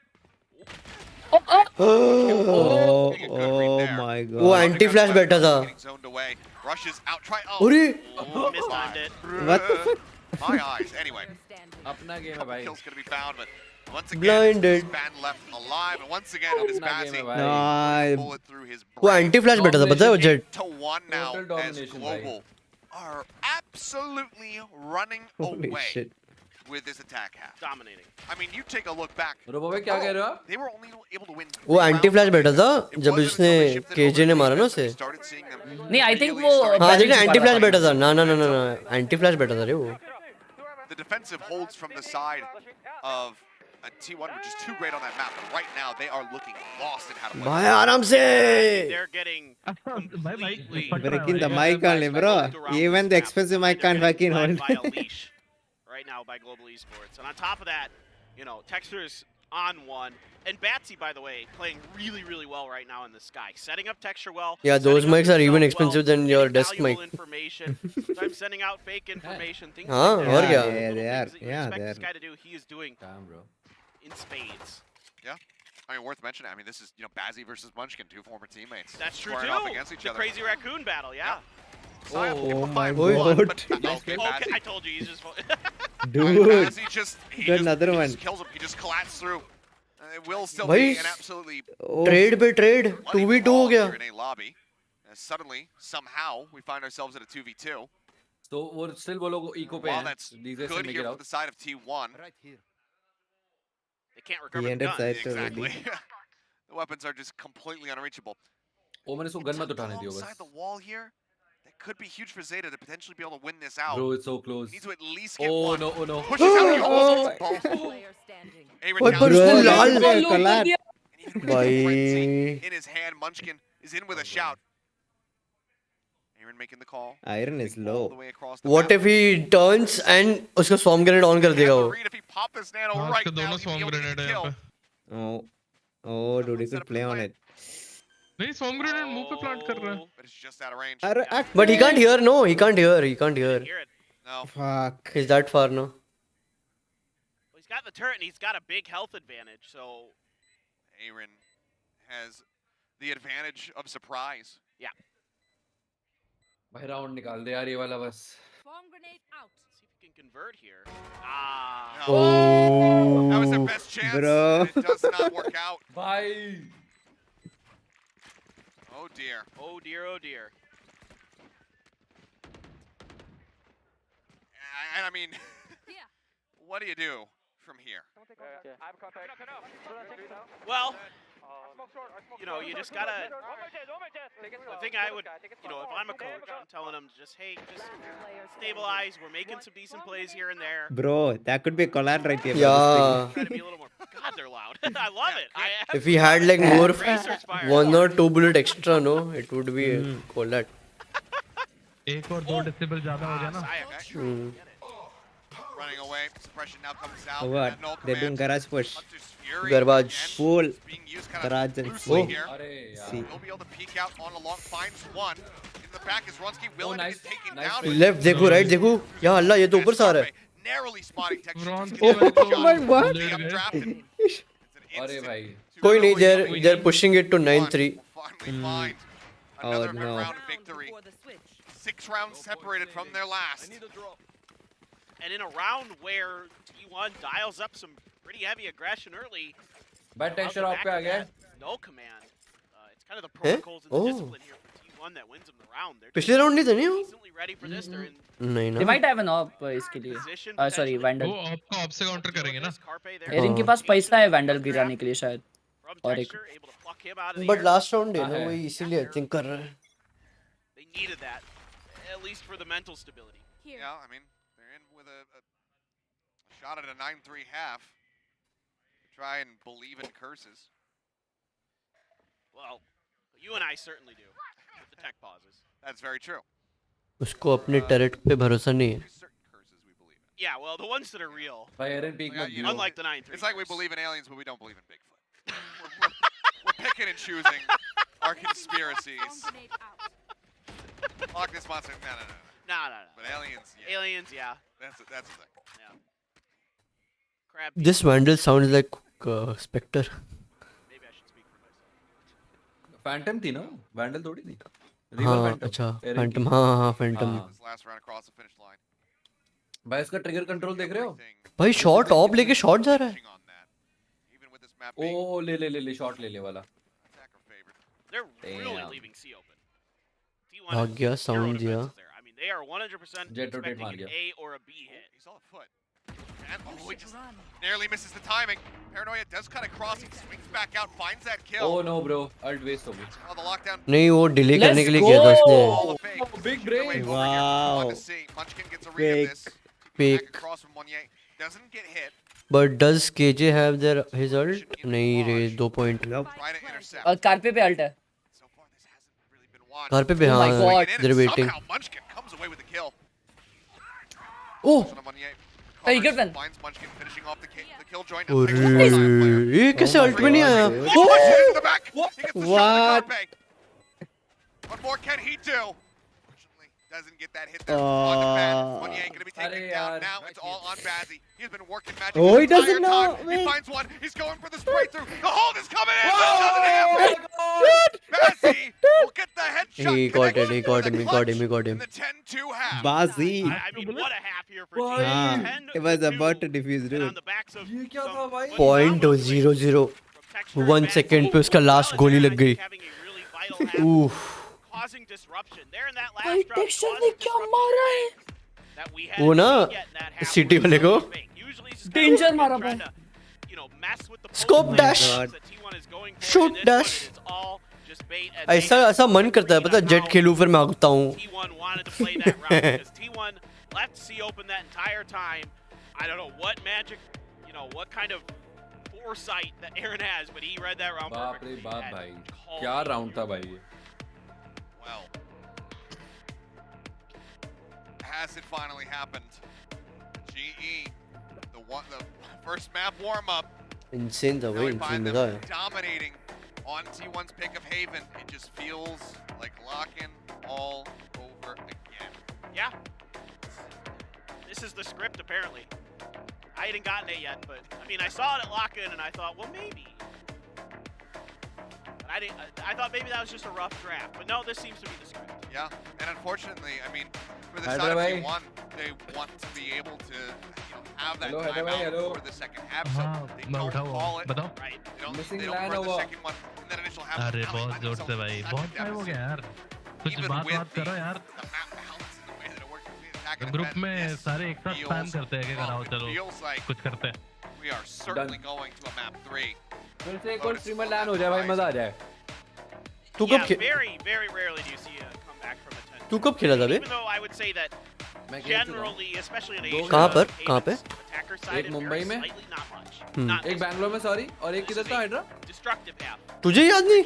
Oh, Oh, getting a good read oh there. my वो god. Anti flash बैठा था Getting zoned away. Rushes out. Try. Oh, अरे Oh, mistimed it. What the fuck? my eyes. Anyway, अपना game है couple भाई. kills gonna be found, but once again, Blinded. Span left alive, and once again, it is अपना game है Bazzi. भाई. No. Bullet through his वो brain. Anti flash बैठा था पता है वो jet To one now, Total as domination, Global are absolutely running Holy away shit. with this attack half. Dominating. I mean, you take a look back. Robo भाई क्या कह रहे हो आप? They were only able to win. वो anti flash बैठा था जब इसने केजे ने मारा ना उसे Started seeing them नहीं आई थिंक really वो start- हाँ देखना एंटी फ्लैश बैठा था ना ना ना ना ना एंटी फ्लैश बैठा था रे वो The defensive holds from the side of T1 were just too great on that map. But right now, they are looking lost in how to play. भाई आराम से They're getting completely Breaking the mic only, bro. Even the expensive mic can't fucking led hold. by a leash right now by Global Esports. And on top of that, you know, Texture's on one. And Batsy, by the way, playing really, really well right now in the sky. Setting up Texture well. Yeah, those setting up mics are even himself expensive well, than your getting desk valuable mic. information. Sometimes sending out fake information. Things हाँ, like that. और क्या? Little Yeah, they are. things that you Yeah, expect they this are. guy to do, he is doing Damn, bro. in spades. Yeah. I mean, worth mentioning. I mean, this is, you know, Bazzi versus Munchkin, two former teammates. That's true squaring too. off against each The other. crazy raccoon battle, yeah. Saya Oh behind my one, god. but- Nice okay, kill. Okay, Bazzi. I told you, he's just. Dude. Bazzi just, he Got just, another he one. just kills him. He just collapsed through. It will still भाई, be an absolutely Oh. Trade पे trade bloody 2v2 हो brawl गया here in a lobby. And suddenly, somehow, we find ourselves at a 2v2. So वो still वो लोग eco पे While हैं. that's These guys good make here it for out. the side of T1. They can't He recover the ended gun. side Exactly. already. The weapons are just completely unreachable. ओमन इसको gun मत Tucked उठाने दियो alongside the बस. wall here, that could be huge for Zeta to potentially be able to win this out. Bro, it's so close. Needs to at least get Oh one. no, oh no. Pushes out, he almost gets both. Aaron भाई down पर to उसको the Lal ground. Bro, collapse. And even with the frenzy भाई in his hand, Munchkin is in with a shout. Aaron making the call. Iron is All low. the way across the what map. If he turns and उसका swarm grenade on कर He देगा has वो to read if he pop this nano हाँ, right उसके now, दोनों he'd be swarm able to get grenade the है यहाँ kill. पे Oh. Oh, dude, he could play on it. नहीं स्वॉर्म ग्रेनेड मुंह पे प्लांट कर रहा है But it's just out of range. Arre, but he can't hear no he can't hear he can't hear Hear it. No. Fuck. Is that far no Well, he's got the turret and he's got a big health advantage, so Aaron has the advantage of surprise. भाई round निकाल दे यार ये वाला बस. see if he can convert here. Ah. No. That was their best chance. Bro. And it does not work out. भाई. Oh dear. Oh dear, oh dear. And I mean, what do you do from here? Well, you know, you just gotta. The thing I would, you know, if I'm a coach, I'm telling them just, hey, just stabilize. We're making some decent plays here and there. Bro, that could be a collab right here. Yeah. Try to be a little more. God, they're loud. I love it. If we had like more Research fire. 1 or 2 bullet extra, no, it would be a collat. एक और 2 decibel ज्यादा हो गया ना. Running away. Suppression now comes out. What? At null They're doing command. garage push. Hunter's Fury Garbage. again Full being used kind of garage and loosely full. here. See. He'll be able to peek out on along. Finds one. In the back is Runsky willing nice. to get taken Nice down. play. Left देखो, right देखो. या अल्लाह ये तो ऊपर से आ रहा है. Narrowly spotting Texture. Oh my God. अरे भाई. कोई नहीं, they're pushing it to 9-3. Finally find another no. round victory. 6 rounds separated from their last. And in a round where T1 dials up some pretty heavy aggression early. Bad texture off पे आ गया. No command. It's kind of the protocols and the discipline here for T1 that wins them the round. They're पिछले round नहीं था नहीं वो? decently ready for this. They're in नहीं They ना. might have an op इसके लिए. Sorry, Vandal. वो ऑप का ऑप से काउंटर करेंगे ना. यार इनके पास पैसा है Vandal गिराने के लिए शायद. और एक. able to pluck him out of the But air. last round है ना, वही इसीलिए I think कर रहा है. They needed that, at least for the mental stability. Yeah, I mean, they're in with a shot at a 9-3 half. Try and believe in curses. Well, you and I certainly do. With the tech pauses. That's very true. उसको अपने tarot पे भरोसा नहीं है. There's certain curses we believe in. Yeah, well, the ones that are real. भाई Aaron peak मत दियो. Unlike the 9-3. It's like we believe in aliens, but we don't believe in Bigfoot. we're picking and choosing our conspiracies. Loch Ness Monster, no. No. But aliens, yeah. Aliens, yeah. That's the thing. Yeah. Crab. This Vandal sounds like Spectre. Maybe I should speak for myself. Phantom थी ना? Vandal थोड़ी थी. हाँ अच्छा Phantom हाँ Phantom. This last round across the finish line. भाई इसका trigger control देख रहे हो? भाई शॉट ऑफ लेके शॉट जा रहा है. Even with this map being ओ ले शॉट ले वाला. attacker favored. They're really Damn. leaving C open. T1 भाग has गया, zero sound defenses दिया. there. I mean, they are 100% Jet rotate expecting मार an गया. A or a B hit. He saw a foot. And he just narrowly misses the timing. Paranoia does kind of cross. He swings back out, finds that kill. Oh no bro, ult waste हो गई. Oh, the lockdown. नहीं वो delay करने के लिए किया था उसने. All the fake. Big brain. Away over here. Wow. On to C. Munchkin gets a read of this. Fake. Back across from Monnier. Doesn't get hit. But does KJ have their his ult? नहीं रे 2 point. Try to intercept. और carpet पे alt है. So far, this hasn't really been won. Car पे Oh my हाँ God. they're waiting. Somehow Munchkin comes away with the kill. Oh. Monnier Hey, good one. finds Munchkin finishing off the kill joint. अरे ये कैसे ult में नहीं आया? Munchkin in the back. He gets the shot What? to Carpe. What more can he do? Unfortunately, doesn't get that hit there on the pad. Monnier going to be taken अरे down. यार. Now it's all on Bazzi. He's been working magic Oh, the he doesn't entire know, time. man. He finds one. He's going for the spray through. The hold is coming in. But it doesn't happen. Bazzi will get the headshot. He got it, he connection got for him, the he got him, he clutch got him. in the 10-2 half. Bazi. I mean, what a half here for Why? T1. हाँ, 10 it was to about 2, to defuse, and on dude. the backs of ये क्या some था भाई? Point 0-0. 1 second पे उसका last गोली लग गई. having a really vital half, Oof. causing disruption. There in that भाई last drop टेक्सचर caused ने क्या मारा है? that we had वो ना to get in that half city where वाले को it's fake. Usually it's just Danger kind of मारा trying भाई. to, you know, mess with the Scope pulse dash. that T1 is going for. Shoot In this one, dash. it is all just bait, and they ऐसा have ऐसा मन करता है पता है jet खेलूं फिर मैं भागता हूँ. T1 wanted to play that round because T1 left C open that entire time. I don't know what magic, you know, what kind of foresight that Aaron has, but he read that round बाप perfectly. रे बाप and भाई. called क्या it. Round था भाई ये. Well, has it finally happened? GE, the first map warm-up. Insane था Now भाई, we insane find मजा them है. dominating on T1's pick of Haven. It just feels like lock-in all over again. Yeah. This is the script, apparently. I hadn't gotten it yet, but I mean, I saw it at lock-in, and I thought, well, maybe. But I didn't. I thought maybe that was just a rough draft, but no, this seems to be the script. Yeah, and unfortunately, I mean, for the Hello, side of bhai. T1, they want to be able to, have that Hello, hello, timeout hello. for the second half, so हाँ, they मैं don't उठा हुआ call हूँ. it. बताओ. Right? They don't, Missing they don't line run the over. second one in that initial half. अरे Now they बहुत find जोर themselves से in भाई, such a बहुत टाइम हो deficit. गया यार. कुछ Even बात with बात करो यार. the map balance and the way that it works between attack and group defense, में yes, सारे एक साथ feels- स्पैम करते हैं कि कराओ it चलो feels like कुछ करते हैं. We are certainly going to a map 3. फिर से एक और स्ट्रीमर लैन हो जाए भाई मजा आ जाए तू Yeah, कब very, very rarely do you see a comeback from a 10. तू कब खेला था बे Even though I would say that generally, especially in Asia, कहाँ पर attacker side एक मुंबई में slightly not much. Not एक बैंगलोर में सॉरी और एक किधर था हाइड्रा destructive path. तुझे याद नहीं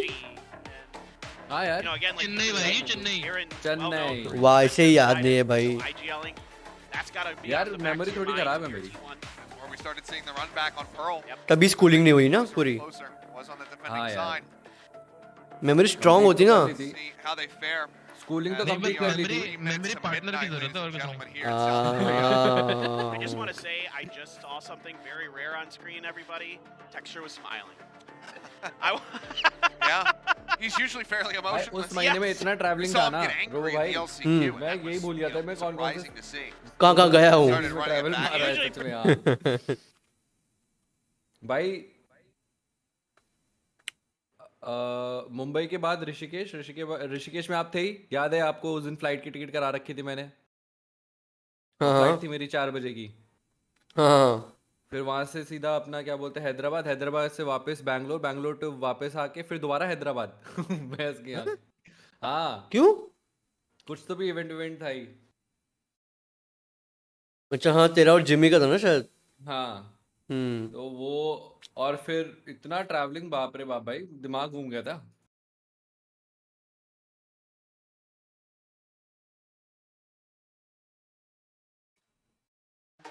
हाँ यार You know, again, like Chennai भाई चेन्नई चेन्नई वाह ऐसे ही याद नहीं है भाई IGLing, that's gotta be यार on the back memory of your थोड़ी mind खराब है here, मेरी T1. Where we started seeing the run back on Pearl. कभी स्कूलिंग नहीं हुई ना पूरी Closer was on the हाँ defending यार side. मेमोरी स्ट्रांग होती ना See how they fare. Schooling तो as कंप्लीट we कर are ली थी three memory minutes to partner की midnight, जरूरत है और ladies and कुछ नहीं gentlemen, here in South I just want to say I just saw something very rare on screen, everybody. Texture was smiling. Yeah, he's usually fairly भाई emotional. उस महीने में इतना ट्रैवलिंग था ना रोबो भाई मैं यही भूल गया था मैं कौन कौन से कहाँ गया हूँ ट्रैवल मार रहा है सच में यार भाई मुंबई के बाद ऋषिकेश में आप थे ही याद है आपको उस दिन फ्लाइट की टिकट करा रखी थी मैंने फ्लाइट थी मेरी 4 बजे की हाँ फिर वहां से सीधा अपना क्या बोलते हैं हैदराबाद से वापस बैंगलोर टू वापस आके फिर दोबारा हैदराबाद भैंस की आंख हाँ क्यों कुछ तो भी इवेंट था ही अच्छा हाँ तेरा और जिम्मी का था ना शायद हाँ तो वो और फिर इतना ट्रैवलिंग बाप रे बाप भाई दिमाग घूम गया था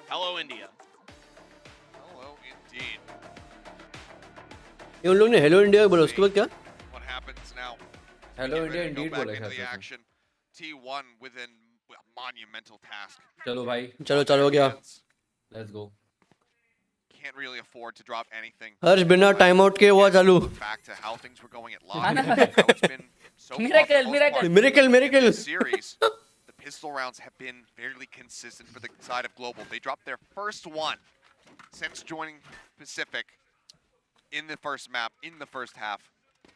Hello, India. Hello, indeed. ये उन लोग ने हेलो इंडिया बोला उसके बाद क्या What happens now? Hello Get India ready to go Indeed back बोला into the शायद action. T1 with a monumental task. चलो भाई चलो हो गया let's go Can't really afford to drop anything. हर्ष बिना टाइम आउट के हुआ चालू Back to how things were going at Lock. How it's been so far for the most part. Miracle. This series, the pistol rounds have been fairly consistent for the side of Global. They dropped their first one since joining Pacific in the first map, in the first half.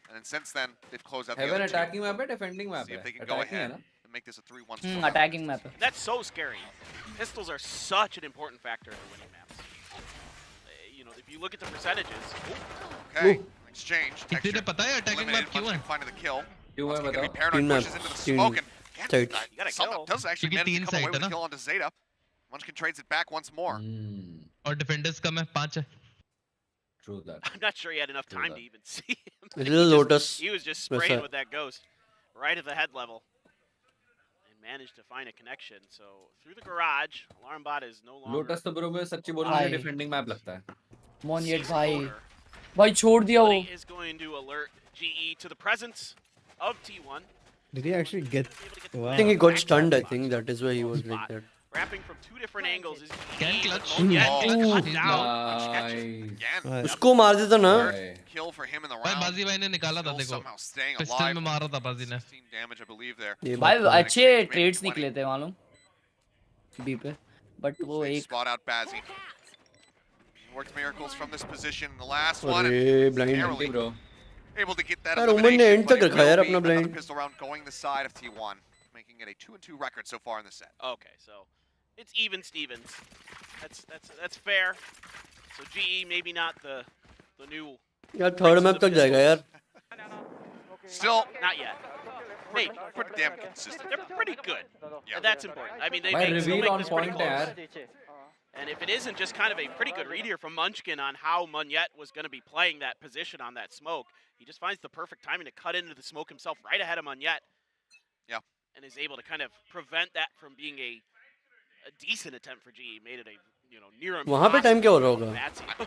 And then since then, they've closed out the Haven other two. Attacking map है defending map See है if they can go attacking है ahead ना and make this a 3-1 split. Attacking map है That's so scary. Pistols are such an important factor in winning maps. You know, if you look at the percentages. Okay, exchange. किसी ने पता है attacking map क्यों है Finding the kill. क्यों है Gonna be बताओ paranoid, Team pushes map. into the Team smoke, and tight. You gotta Summit kill. does actually क्योंकि manage to 3 come away side है with a ना kill onto Zeta. Munchkin trades it back once more. और defenders कम है 5 है true that I'm not sure he had enough time to even see him. Little Lotus He was just वैसा। spraying with that ghost right at the head level. And managed to find a connection. So through the garage, alarm bot is no longer. Lotus तो bro में सच्ची बोलूं मुझे defending map लगता है मोनियट भाई छोड़ दिया वो Buddy is going to alert GE to the presence of T1. Did he actually get? Wow. I think he got stunned I think that is why he was like that Wrapping from 2 different angles is Can clutch. cut down. Again, उसको मार देता ना kill for him in the भाई round. बाजी भाई ने निकाला था Still देखो somehow staying पिस्टल में alive. मारा था बाजी ने 16 damage, I believe there. ये भाई बात तो है। अच्छे ट्रेड्स निकले थे मालूम बी पे बट वो They एक spot out Bazzi. Worked miracles from this position. The last one. अरे and blind narrowly bro able to get that यार ओमन ने elimination, एंड but तक it रखा यार will be अपना another blind pistol round going the side of T1, making it a 2-2 record so far in the set. Okay, so it's even Stevens. That's fair. So GE maybe not the new. यार third map तक जाएगा यार Still Not yet. Maybe. pretty damn consistent. They're pretty good. Yeah. And that's important. I mean, they भाई make, still reveal make on this pretty point है close. यार And if it isn't just kind of a pretty good read here from Munchkin on how Munyet was going to be playing that position on that smoke, he just finds the perfect timing to cut into the smoke himself right ahead of Munyet. Yeah. And is able to kind of prevent that from being a decent attempt for GE. Made it a, near impossible. वहाँ पे time क्या हो रहा होगा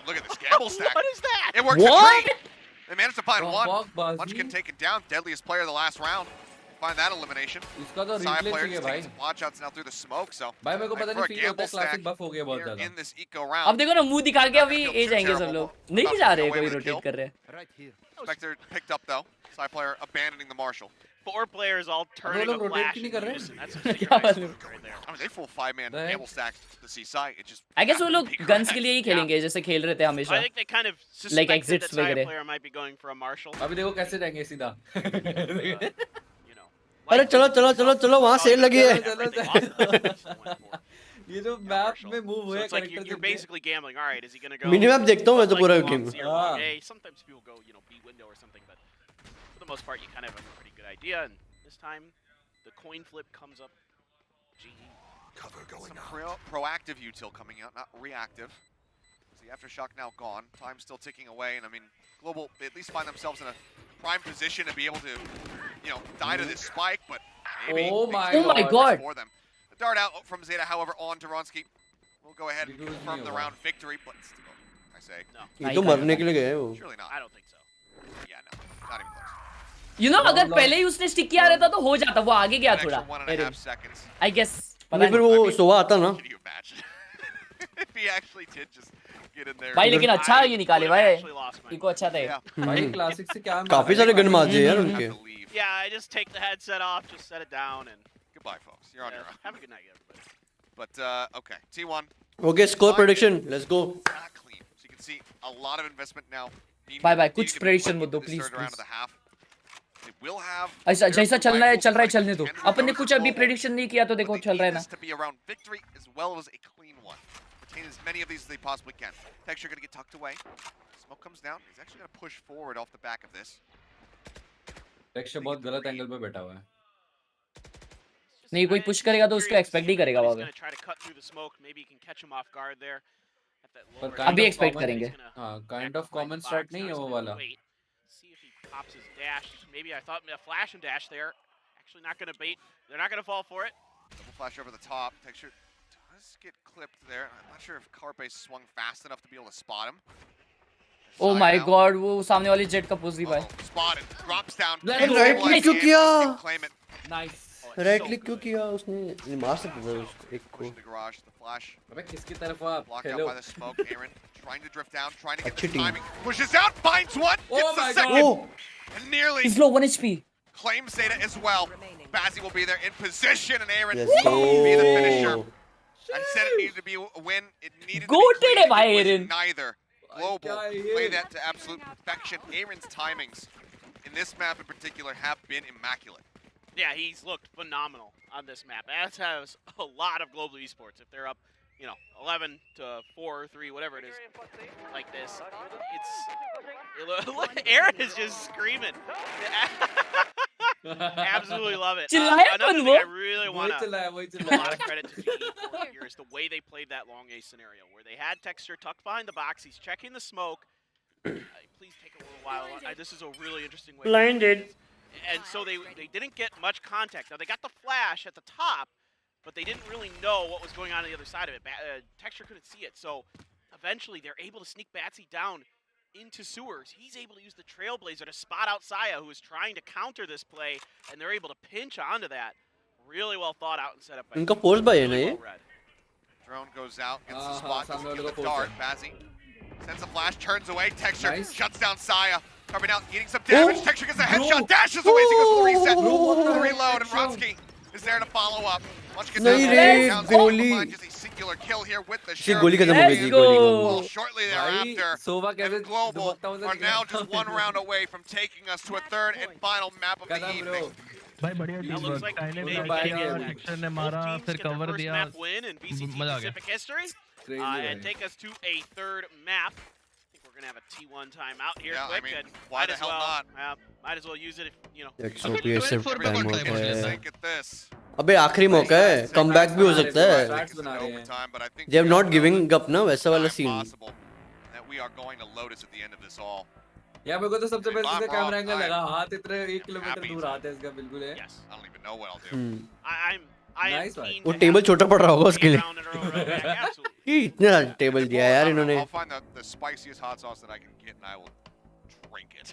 Look at this gamble stack. What is that? It works What? a treat. They managed to find one. fuck बाजी Munchkin taken down, deadliest player of the last round. Find that elimination. इसका तो Side replay player चाहिए just भाई taking some watch outs now through the smoke, so भाई मेरे को पता for नहीं a फील होता gamble है क्लासिक stack बफ हो गया बहुत here ज्यादा in this eco अब round. देखो ना मुंह दिखा के अभी Feel ए too जाएंगे सब terrible लोग नहीं about जा getting रहे away कोई with a kill. रोटेट कर रहे हैं Spectre picked up though. Side player abandoning the Marshall. 4 players all turning लोग a rotate flash क्यों नहीं in कर रहे? unison. That's a क्या nice मालूम move right there. I mean, they full 5-man The heck? gamble stacked the C site. It just I guess वो लोग absolutely guns के crashed. लिए ही खेलेंगे जैसे खेल रहे थे I हमेशा think they kind of suspected exits that Side वगैरह। player might be going for a Marshall. अभी देखो कैसे जाएंगे सीधा You know. अरे चलो चलो चलो चलो वहाँ सेल लगी है Everything off the line, just went for it. ये जो मैप में मूव So हुए it's like character you're basically gambling. All right, is he gonna go? Minimum देखता हूँ मैं तो like पूरा long game C or long A? Sometimes people go, B window or something, but for the most part, you kind of have a pretty good idea. And this time, the coin flip comes up. GG. Cover going Some proactive util coming out, not reactive. The aftershock now gone. Time still ticking away, and I mean, Global they at least find themselves in a prime position to be able to, die to this spike. But maybe Oh my God. for them. The dart out from Zeta, however, on to Ronsky. We'll go ahead and confirm the round victory, but still, I say, ये तो मरने के लिए गए हैं वो surely not. I don't think so. Yeah, no, not even close. You know, अगर पहले ही उसने स्टिक किया रहता तो हो जाता, वो आगे गया An थोड़ा. extra 1.5 seconds. I guess. नहीं फिर वो सोवा आता ना Can you imagine? If he actually did just get in there. भाई लेकिन अच्छा ये निकाले भाई. Actually lost my इको अच्छा थे. भाई क्लासिक से क्या काफी सारे गन मार दिए यार उनके Yeah, I just take the headset off, just set it down, and goodbye, folks. You're on your own. have a good night, everybody. But okay, T1. Okay score prediction let's go Not clean. So you can see a lot of investment now. Bye कुछ prediction मत दो This please third round of the half. They will have. ऐसा जैसा चल रहा है चलने दो. अपन ने कुछ अभी prediction नहीं किया तो देखो चल रहा है ना. To be around victory as well as a clean one. Retain as many of these as they possibly can. Texture going to get tucked away. Smoke comes down. He's actually going to push forward off the back of this. Texture बहुत गलत angle पे बैठा हुआ है नहीं कोई push करेगा तो उसको एक्सपेक्ट ही करेगा वहां पे अभी एक्सपेक्ट करेंगे हां काइंड ऑफ कॉमन स्टार्ट नहीं है वो वाला See if he pops his dash. Maybe I thought a flash and dash there. Actually not going to bait. They're not going to fall for it. Double flash over the top. Texture does get clipped there. I'm not sure if Carpe swung fast enough to be able to spot him. Oh my god, वो सामने वाली jet का push दी भाई. Spotted. Drops down. Right click क्यों किया Claim it. Nice right click क्यों किया उसने मार सकता था उसको एक को The garage, the flash. अबे किसकी तरफ हो आप Blocked out hello by the smoke. Aaron trying to drift down, trying to get अच्छी the team. timing. Pushes out, finds one. Oh Gets the my second. Oh. And nearly He's low 1 HP. claims Zeta as well. Bazzi will be there in position, and Aaron Let's go. will be the finisher. I said it needed to be a win. It needed to Goated be clean. है भाई It was Aaron. neither. Global क्या है play ये? that to absolute perfection. Aaron's timings in this map in particular have been immaculate. Yeah, he's looked phenomenal on this map, as has a lot of global esports. If they're up, 11 to 4 or 3, whatever it is, like this, look, Aaron is just screaming. Absolutely love it. चिल्लाया Another कौन thing वो? I really want to वही give a चिल्लाया lot of credit to GE for here is the way they played that long A scenario, where they had Texture tucked behind the box. He's checking the smoke. Please take a little while. This is a really interesting way. Blinded. And so they didn't get much contact. Now they got the flash at the top, but they didn't really know what was going on the other side of it. Texture couldn't see it, so eventually they're able to sneak Batsy down into sewers. He's able to use the Trailblazer to spot out Saya, who is trying to counter this play, and they're able to pinch onto that. Really well thought out and set up. इनका force भाई है ना ये Drone goes out, gets the हाँ, spot, सामने doesn't वाले get the को dart. force Bazzi sends a flash, turns away. Texture Nice. shuts down Saya. Coming out, eating some damage. Texture gets a headshot, dashes away as he goes for the reset. The reload, and Ronsky is there to follow up. Once gets नहीं out, रे, down, गोली। just a singular kill here with the इसकी sheriff. गोली खत्म हो गई थी गोली Well, को shortly भाई thereafter, सोवा कैसे and Global दुपट्टा से are now just one round away from taking us to a third and final map of the Kadam bro evening. भाई बढ़िया That team looks like टाइने they में made किया it. Section ने Both मारा teams फिर get the cover first दिया map win in VCT मजा आ गया Pacific history, Crazy and भाई take us to a third map. I think we're gonna have a T1 timeout here. Yeah, I quick, mean, and why might the as hell well, not? might as well use it if x OP सिर्फ time होता है Look at this. अबे आखिरी मौका है comeback भी हो सकता है Stats बना रहे हैं Overtime, but I think they have not giving up ना वैसा वाला scene possible that we are going to Lotus at the end of this all. यार मेरे को तो सबसे पहले से I'm camera wrong, angle I'm लगा हाथ इतने 1 किलोमीटर happy दूर to- हाथ है इसका बिल्कुल है yes, I don't even know what I'll do. I am Nice one. keen वो to टेबल have छोटा पड़ रहा होगा उसके लिए down in a row right back, absolutely. कि इतना टेबल दिया यार इन्होंने I'll find the spiciest hot sauce that I can get and I will drink it.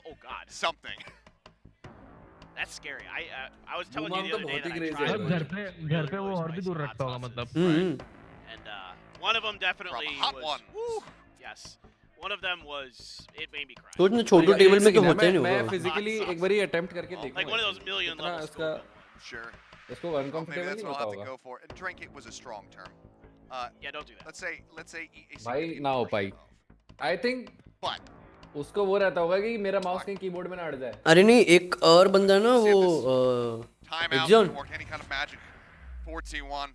Oh God, Something. that's scary. I was telling Umam you the तो other day बहुत that he I crazy है tried भाई। घर पे वो और भी दूर रखता होगा मतलब and one of them definitely From hot was. one. Woo, yes, one of them was. It made me cry. तो इतने छोटे टेबल में तो होते नहीं मैं होगा फिजिकली एक बारी अटेम्प्ट करके Like देखूंगा one of those million कितना level इसका Sure. इसको Well, maybe अनकंफर्टेबल that's नहीं what I'll होता have to होगा go for. And drink it was a strong term. Yeah, don't do that. Let's say a भाई ना हो पाई आई थिंक But उसको वो रहता होगा कि मेरा माउस कहीं कीबोर्ड में ना अड़ जाए अरे नहीं एक और बंदा ना वो timeout Exxon. doesn't work any kind of magic for T1.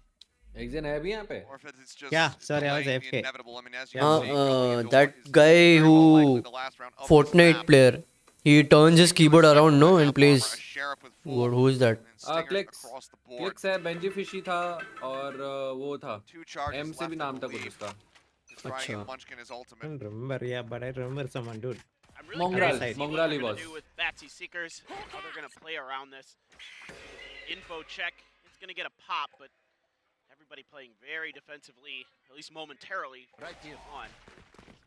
Exen है भी यहाँ पे? Or if it's just Yeah, sorry, I was delaying the AFK. inevitable. I mean, as you can see, going into that what is guy very who well likely the last round of this Fortnite map. player, he turns his keyboard around, no, and plays. A sheriff with full Who is that? and stingers Clicks. across the board. Clicks है, Benji Fishy था और वो था. Two charges M से भी left, I नाम था कुछ believe. उसका. Just trying to get Munchkin his I ultimate. don't remember, yeah, but I remember someone, dude. I'm really Mongral, curious to see what Mongral he they're gonna was. do with Batsy Seekers. How they're gonna play around this. Info check. It's gonna get a pop, but everybody playing very defensively, at least momentarily. Right here.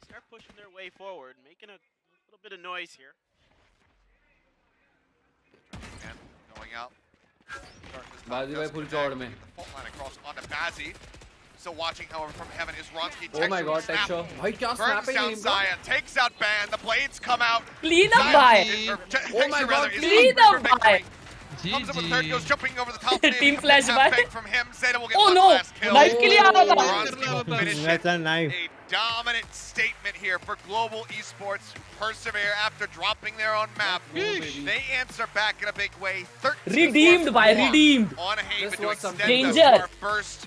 Start pushing their way forward, making a little bit of noise here. And going out. बाजी भाई full चौड़ में. Fault line across onto Bazzi. Still watching, however, from heaven is Ronsky. Oh my god, Texture. भाई क्या burns snapping down aim था? Zaya, takes out Ban. The blades come out. Clean up, Zaya bhai. is- or Te- Oh my Texture, god, rather, is clean hungry up, for victory. bhai. Comes up with third, goes jumping over the top. Team flash, Half bhai. fake from him. Zeta will get Oh one no, last kill. knife के लिए आ रहा था. Ronsky will finish it. That's a knife. A dominant statement here for Global Esports. Persevere after dropping their own map. They answer back in a big way. 13 Redeemed, bhai, more redeemed. on Haven This to was some extend us danger. to our first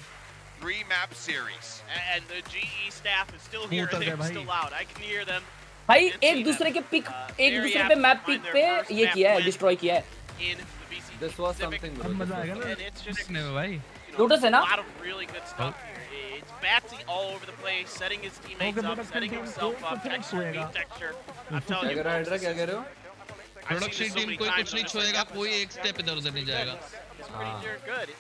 3-map series. And the GE staff is still here. उतर गए They're भाई. still out. I can hear them भाई एक दूसरे के pick एक दूसरे पे मैप पिक पे ये किया है, डिस्ट्रॉय किया है. in the BC. This was something, bro. अब This मजा was आएगा ना And it's just देखने में भाई. Lotus है a ना? lot of really good stuff here. It's Batsy all over the place, setting his teammates up, setting himself up. Texture beat Texture. I'm telling क्या you, कर रहा है folks, क्या कह रहे हो? I've seen production this so team many कोई times कुछ नहीं in this छोड़ेगा, league. कोई एक स्टेप इधर उधर नहीं जाएगा. It's pretty darn good.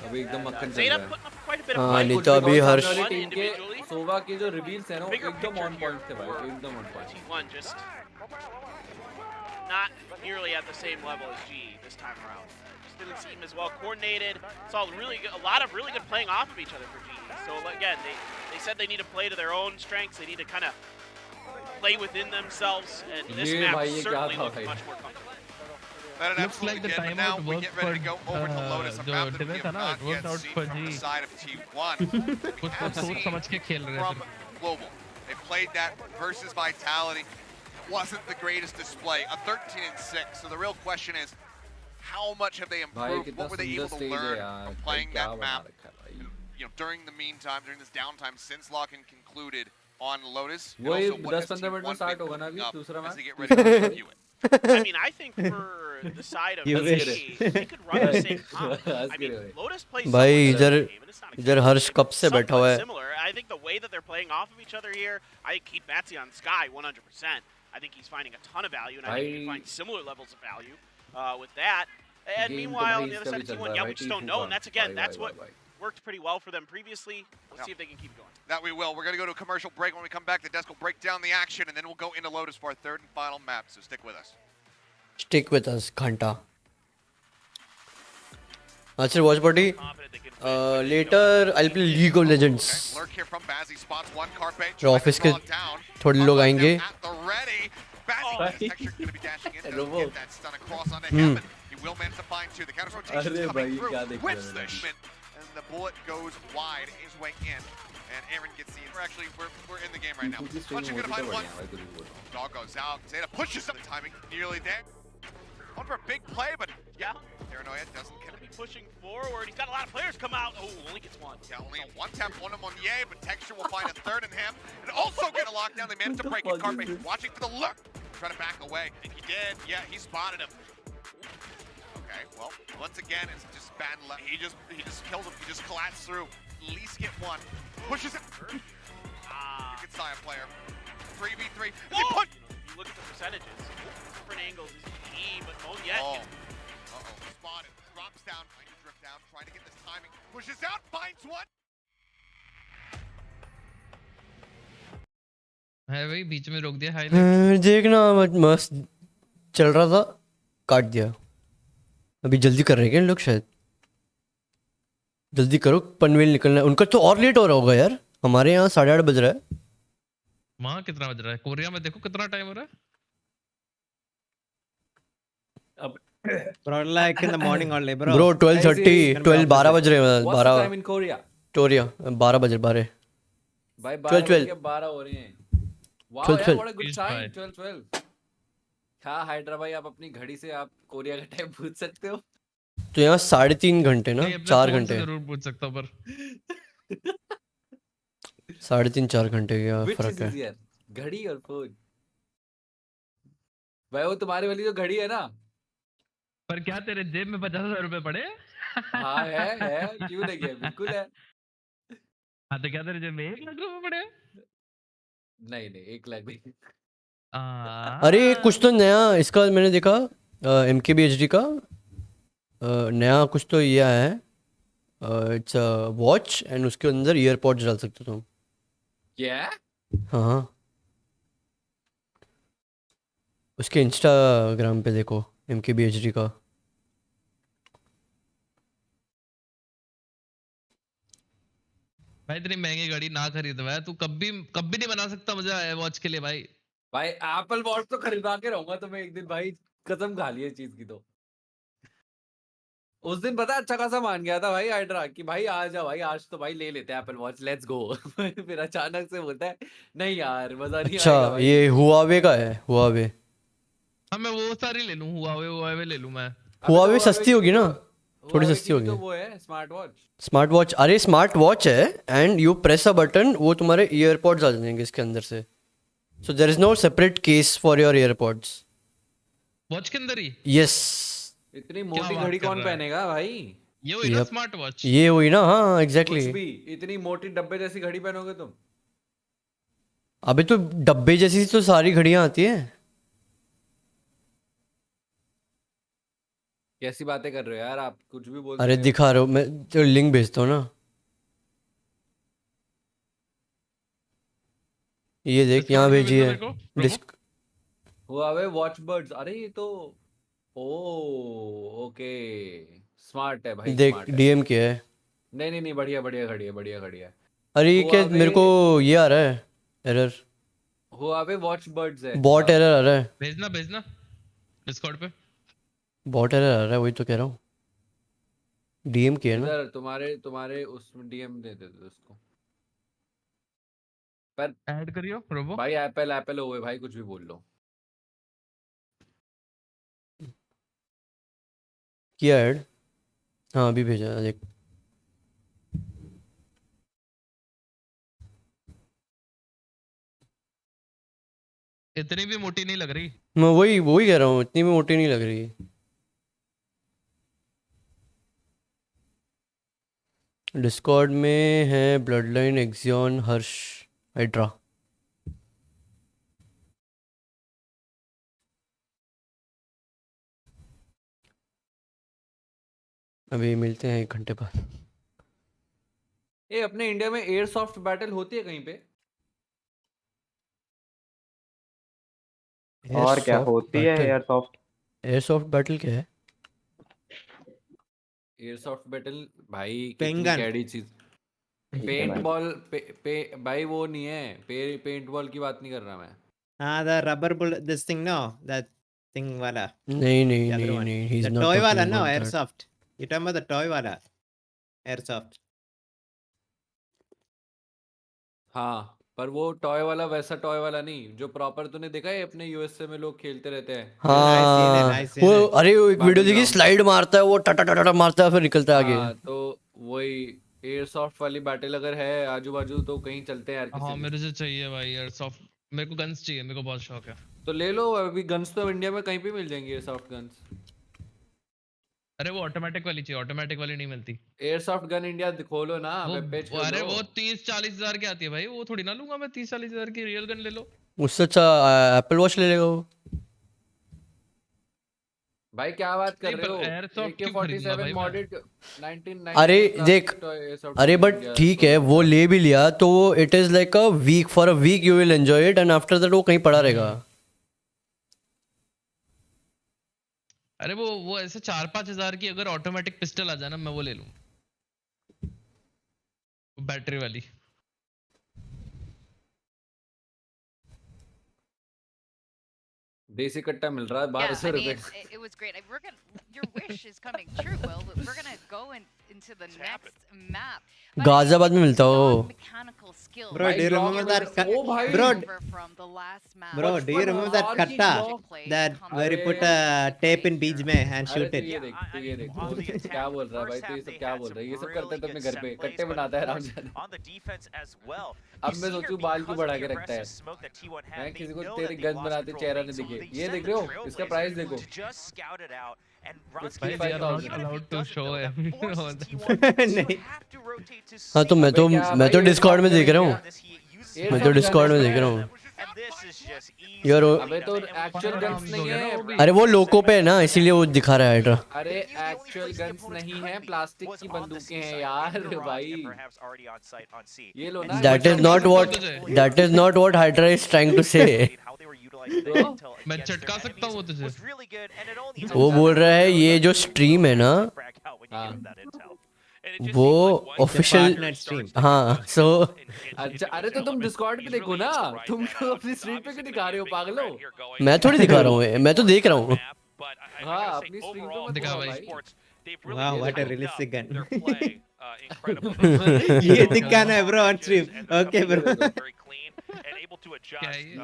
अभी एकदम मक्खन चल Zeta रहा है. putting up quite a bit of हाँ, fight. नहीं तो अभी सामने हर्ष वाली टीम के individually. सोवा के जो रिवील्स है ना वो Bigger एकदम picture ऑन here. पॉइंट थे भाई, एकदम on point. T1 just not nearly at the same level as GE this time around. Just didn't seem as well coordinated. It's all really good, a lot of really good playing off of each other for GE. So again, they said they need to play to their own strengths. They need to kind of play within themselves, and this ये map भाई, ये क्या certainly था looks भाई? much more comfortable. That Looks like the absolutely did, but now timeout we worked get ready to go for, over to Lotus, a जो map that we Divya have था ना, not it worked yet out seen for from the GE. side of T1. We कुछ तो have सोच seen समझ के खेल रहे from थे. Global. They played that versus Vitality. Wasn't the greatest display. A 13-6. So the real question is, how much have they भाई improved? कितना What were they सुंदर able to स्टेज है learn यार. भाई playing क्या that बना map? रखा है भाई. You know, during the meantime, during this downtime, since lock-in concluded on Lotus, and वही also what has 10-15 मिनट में T1 start been होगा ना cooking अभी up दूसरा as match. they get ready to review it. I mean, I think for the side of You wish. GE, they could run the same comp. I mean, That's Lotus plays भाई somewhat इधर similar game, and it's not इधर हर्ष कब से बैठा हुआ somewhat है. similar. I think the way that they're playing off of each other here, I keep Batsy on Sky 100%. I think he's finding a ton of value, and I think he can भाई find similar levels of value with that. And Game तो meanwhile, भाई on the other इसका side भी of चल T1, रहा है yeah, भाई, we just don't T2 know, का. and that's again, भाई, that's भाई, what भाई. worked pretty well for them previously. Let's see if they can keep it going. That we will. We're going to go to a commercial break. When we come back, the desk will break down the action, and then we'll go into Lotus for our third and final map. So stick with us. Stick with us, घंटा. Achha, watch party. Confident they can win. Later, I'll play League of Legends. Okay, lurk here from Bazzi. Spots one. Carpe. फिर office के थोड़े लोग आएंगे. At the ready. Bazzi. Texture going to be dashing in. Doesn't Robo. get that stun across onto him. But he will manage to find two. The counter rotation अरे is coming भाई, through. क्या देख Whips रहे the हो movement, and the bullet goes wide his way in. And Aaron gets the. We're in the game right now. उनकी Bunch string of होती gonna तो find one. बढ़िया भाई, कुछ भी बोल रहा हूँ. Dog goes out. Zeta pushes up the timing. Nearly there. Going for a big play, but Yeah, Paranoia doesn't get gonna it. be pushing forward. He's got a lot of players come out. Oh, only gets one. Yeah, only one tap on him on Ye, but Texture will find a third in him. And also get a lockdown. They managed to break it. Carpe watching for the lurk. Trying to back away. And he did. Yeah, he spotted him. Okay, well, once again, it's just bad luck. He just kills him. He just collapsed through. At least get one. Pushes it. Good Saya player. 3v3. And they Oh! put. You look at the percentages. Different angles is key, but Monyet Oh. gets Uh-oh. Spotted. Drops down. Trying to drift down. Trying to get this timing. Pushes out. Finds one. है भाई बीच में रोक दिया highlight. देखना मस्त चल रहा था, काट दिया. अभी जल्दी कर रहे हैं क्या इन लोग शायद. जल्दी करो, पनवेल निकलना है. उनका तो और लेट हो रहा होगा यार. हमारे यहाँ 8:30 बज रहा है. वहाँ कितना बज रहा है? कोरिया में देखो कितना टाइम हो रहा है. Bro, like in the morning only, bro. Bro 12:30 12 बज रहे हैं. What's the time in Korea? टोरिया 12 बज 12. भाई 12 12 के 12 हो रहे हैं. Wow, 12 यार, what a good Please, time. bye. 12. हाँ हाइड्रा भाई, आप अपनी घड़ी से आप कोरिया का टाइम पूछ सकते हो. तो यहाँ 3.5 घंटे ना, नहीं, अपने 4 फोन से घंटे, जरूर पूछ सकता हूँ पर 3.5-4 घंटे का Which फर्क is है। easier, घड़ी और फोन? भाई वो तुम्हारी वाली जो घड़ी है ना, पर क्या तेरे जेब में 50,000 रुपए पड़े? हाँ है, क्यों नहीं है, बिल्कुल है। हाँ तो क्या तेरे जेब में 1 लाख रुपए पड़े? नहीं नहीं, 1 लाख नहीं। अरे कुछ तो नया इसका मैंने देखा, MKBHD का नया कुछ तो ये आया है, इट्स वॉच एंड उसके अंदर ईयरपॉड्स डाल सकते हो तुम। क्या? हाँ, उसके इंस्टाग्राम पे देखो MKBHD का। भाई इतनी महंगी घड़ी ना खरीद भाई, तू कभी कभी नहीं बना सकता मुझे वॉच के लिए भाई। भाई एप्पल वॉच तो खरीदवा के रहूंगा तुम्हें एक दिन भाई, कसम खा ली है चीज की। तो उस दिन पता है अच्छा खासा मान गया था भाई हाइड्रा कि भाई आ जा भाई, आज तो भाई ले लेते हैं एप्पल वॉच, लेट्स गो। फिर अचानक से बोलता है नहीं यार मजा नहीं अच्छा, आएगा भाई। ये हुआवे का है, हुआवे। हाँ मैं वो सारी ले लूँ, हुआवे ले लूँ मैं। अबे तो हुआवे हुआवे सस्ती की भी होगी ना, तो थोड़ी हुआवे की सस्ती भी होगी। तो वो है स्मार्ट वॉच। स्मार्ट वॉच, अरे स्मार्ट वॉच है and you press a button, वो तुम्हारे ईयरपॉड्स आ जाएंगे इसके अंदर से। So there is no separate case for your earpods. Watch के अंदर ही? यस। इतनी क्या मोटी बात घड़ी कर कौन रहा है? पहनेगा भाई? ये हुई ना स्मार्ट वॉच? ये हुई ना, हाँ कुछ एग्जैक्टली। भी, इतनी मोटी डब्बे जैसी घड़ी पहनोगे तुम? अबे तो डब्बे जैसी तो सारी घड़ियां आती हैं। कैसी बातें कर रहे हो यार आप, कुछ भी बोल अरे देते हो। दिखा रहा हूँ मैं, तो लिंक भेजता हूँ ना, ये देख यहाँ डिस्कॉर्ड पे भेजी भेजना है। मेरे को, Robo. Disk Huawei watch buds, अरे ये तो ओ ओके, स्मार्ट है भाई, देख स्मार्ट है। DM किया है। नहीं नहीं नहीं, बढ़िया बढ़िया घड़ी है, बढ़िया घड़ी है। अरे ये क्या, हुआवे मेरे को ये आ रहा है एरर, हुआवे वॉच बर्ड्स है। बॉट एरर आ रहा है, भेजना भेजना डिस्कॉर्ड पे। बॉट एरर आ रहा है, वही तो कह रहा हूँ। DM किया है ना। इधर तुम्हारे तुम्हारे उसमें DM दे देते उसको। पर ऐड करियो रोबो। भाई एप्पल एप्पल हुए भाई, कुछ भी बोल लो। किया ऐड, हाँ अभी भेजा है, देख। इतनी भी मोटी नहीं लग रही। मैं वही वही कह रहा हूँ, इतनी भी मोटी नहीं लग रही। डिस्कॉर्ड में है ब्लड लाइन, एक्सियन, हर्ष, हाइड्रा। अभी मिलते हैं 1 घंटे बाद। ये अपने इंडिया में एयर सॉफ्ट बैटल होती है कहीं पे? और क्या होती है एयरसॉफ्ट? एयरसॉफ्ट बैटल क्या है? एयर सॉफ्ट बैटल भाई कितनी पेंगन। कैडी चीज। पेंट बॉल भाई वो नहीं है, पेंट बॉल की बात नहीं कर रहा मैं। हाँ, the rubber bullet, this thing, no, that thing वाला. नहीं नहीं The other नहीं one. नहीं, he's The not toy talking वाला, no, about that. airsoft. You talking about the toy वाला, airsoft. हाँ पर वो टॉय वाला वैसा टॉय वाला नहीं, जो प्रॉपर तूने देखा है अपने USA में लोग खेलते रहते हैं। हाँ वो, अरे वो एक वीडियो देखी, Battleground। स्लाइड मारता है वो, टटा टटा मारता है फिर निकलता है आगे। हाँ तो वही एयर सॉफ्ट वाली बैटल अगर है आजू बाजू तो कहीं चलते हैं यार किसी हाँ दिन। मेरे से चाहिए भाई यार सॉफ्ट, मेरे को गन्स चाहिए, मेरे को बहुत शौक है। तो ले लो, अभी गन्स तो इंडिया में कहीं पे मिल जाएंगे एयर सॉफ्ट गन्स। अरे वो ऑटोमेटिक वाली चाहिए, ऑटोमेटिक वाली नहीं मिलती। एयर सॉफ्ट गन इंडिया खोलो ना, वो वेब पेज अरे खोलो। वो 30-40 हजार की आती है भाई, वो थोड़ी ना लूंगा मैं 30-40 हजार की, रियल गन ले लो। उससे अच्छा एप्पल वॉच ले लेगा वो। भाई क्या बात कर नहीं, रहे पर हो, एयरसॉफ्ट क्यों खरीदूंगा भाई AK47 मैं? मॉडेड 1990 अरे देख, अरे बट ठीक है वो ले भी लिया तो it is like a week, for a week you will enjoy it and after that वो कहीं पड़ा रहेगा। अरे वो ऐसे 4-5 हजार की अगर ऑटोमेटिक पिस्टल आ जाए ना, मैं वो ले लूं, बैटरी वाली। देसी कट्टा मिल रहा है Yeah, I 1200 mean, रुपए। it was great. Your wish is coming true, Will. We're gonna go and into the next map. Ghaziabad में मिलता हो Mechanical skills. Bro, do you remember that? Oh, bhai. Bro, From the last map. bro, do you remember that katta? That where you put a tape in beach में and अरे shoot तू it? ये देख तू ये देख क्या बोल रहा है भाई, तू ये सब क्या बोल रहा है, ये सब करता है तो अपने घर पे कट्टे बनाता है आराम से। On the defense as well. अब मैं सोचूं बाल क्यों बढ़ा के रखता है, मैं किसी को तेरे गन बनाते चेहरा नहीं दिखे। ये देख रहे हो, इसका प्राइस देखो, Just scouted out and They are not 55,000। allowed to show everyone. नहीं हाँ तो मैं तो डिस्कॉर्ड में देख रहा हूँ, मैं तो डिस्कॉर्ड में देख रहा हूँ यार। अबे तो एक्चुअल गन्स नहीं है वो भी। अरे वो लोको पे है ना, इसीलिए वो दिखा रहा है हाइड्रा। अरे एक्चुअल गन्स नहीं है, प्लास्टिक की बंदूकें हैं यार भाई। ये लो ना। That is not what Hydra is trying to say. मैं चटका सकता हूँ वो तुझे। वो बोल रहा है ये जो स्ट्रीम है ना, वो ऑफिशियल स्ट्रीम। हाँ सो अच्छा, अरे तो तुम डिस्कॉर्ड पे देखो ना, तुम अपनी स्ट्रीम पे क्यों दिखा रहे हो पागलो? मैं थोड़ी दिखा रहा हूँ, मैं तो देख रहा हूँ। हाँ अपनी स्ट्रीम पे मत दिखा दिखाओ भाई। भाई। Wow, what a realistic gun. ये दिखाना है bro on stream. Okay bro. क्या है ये?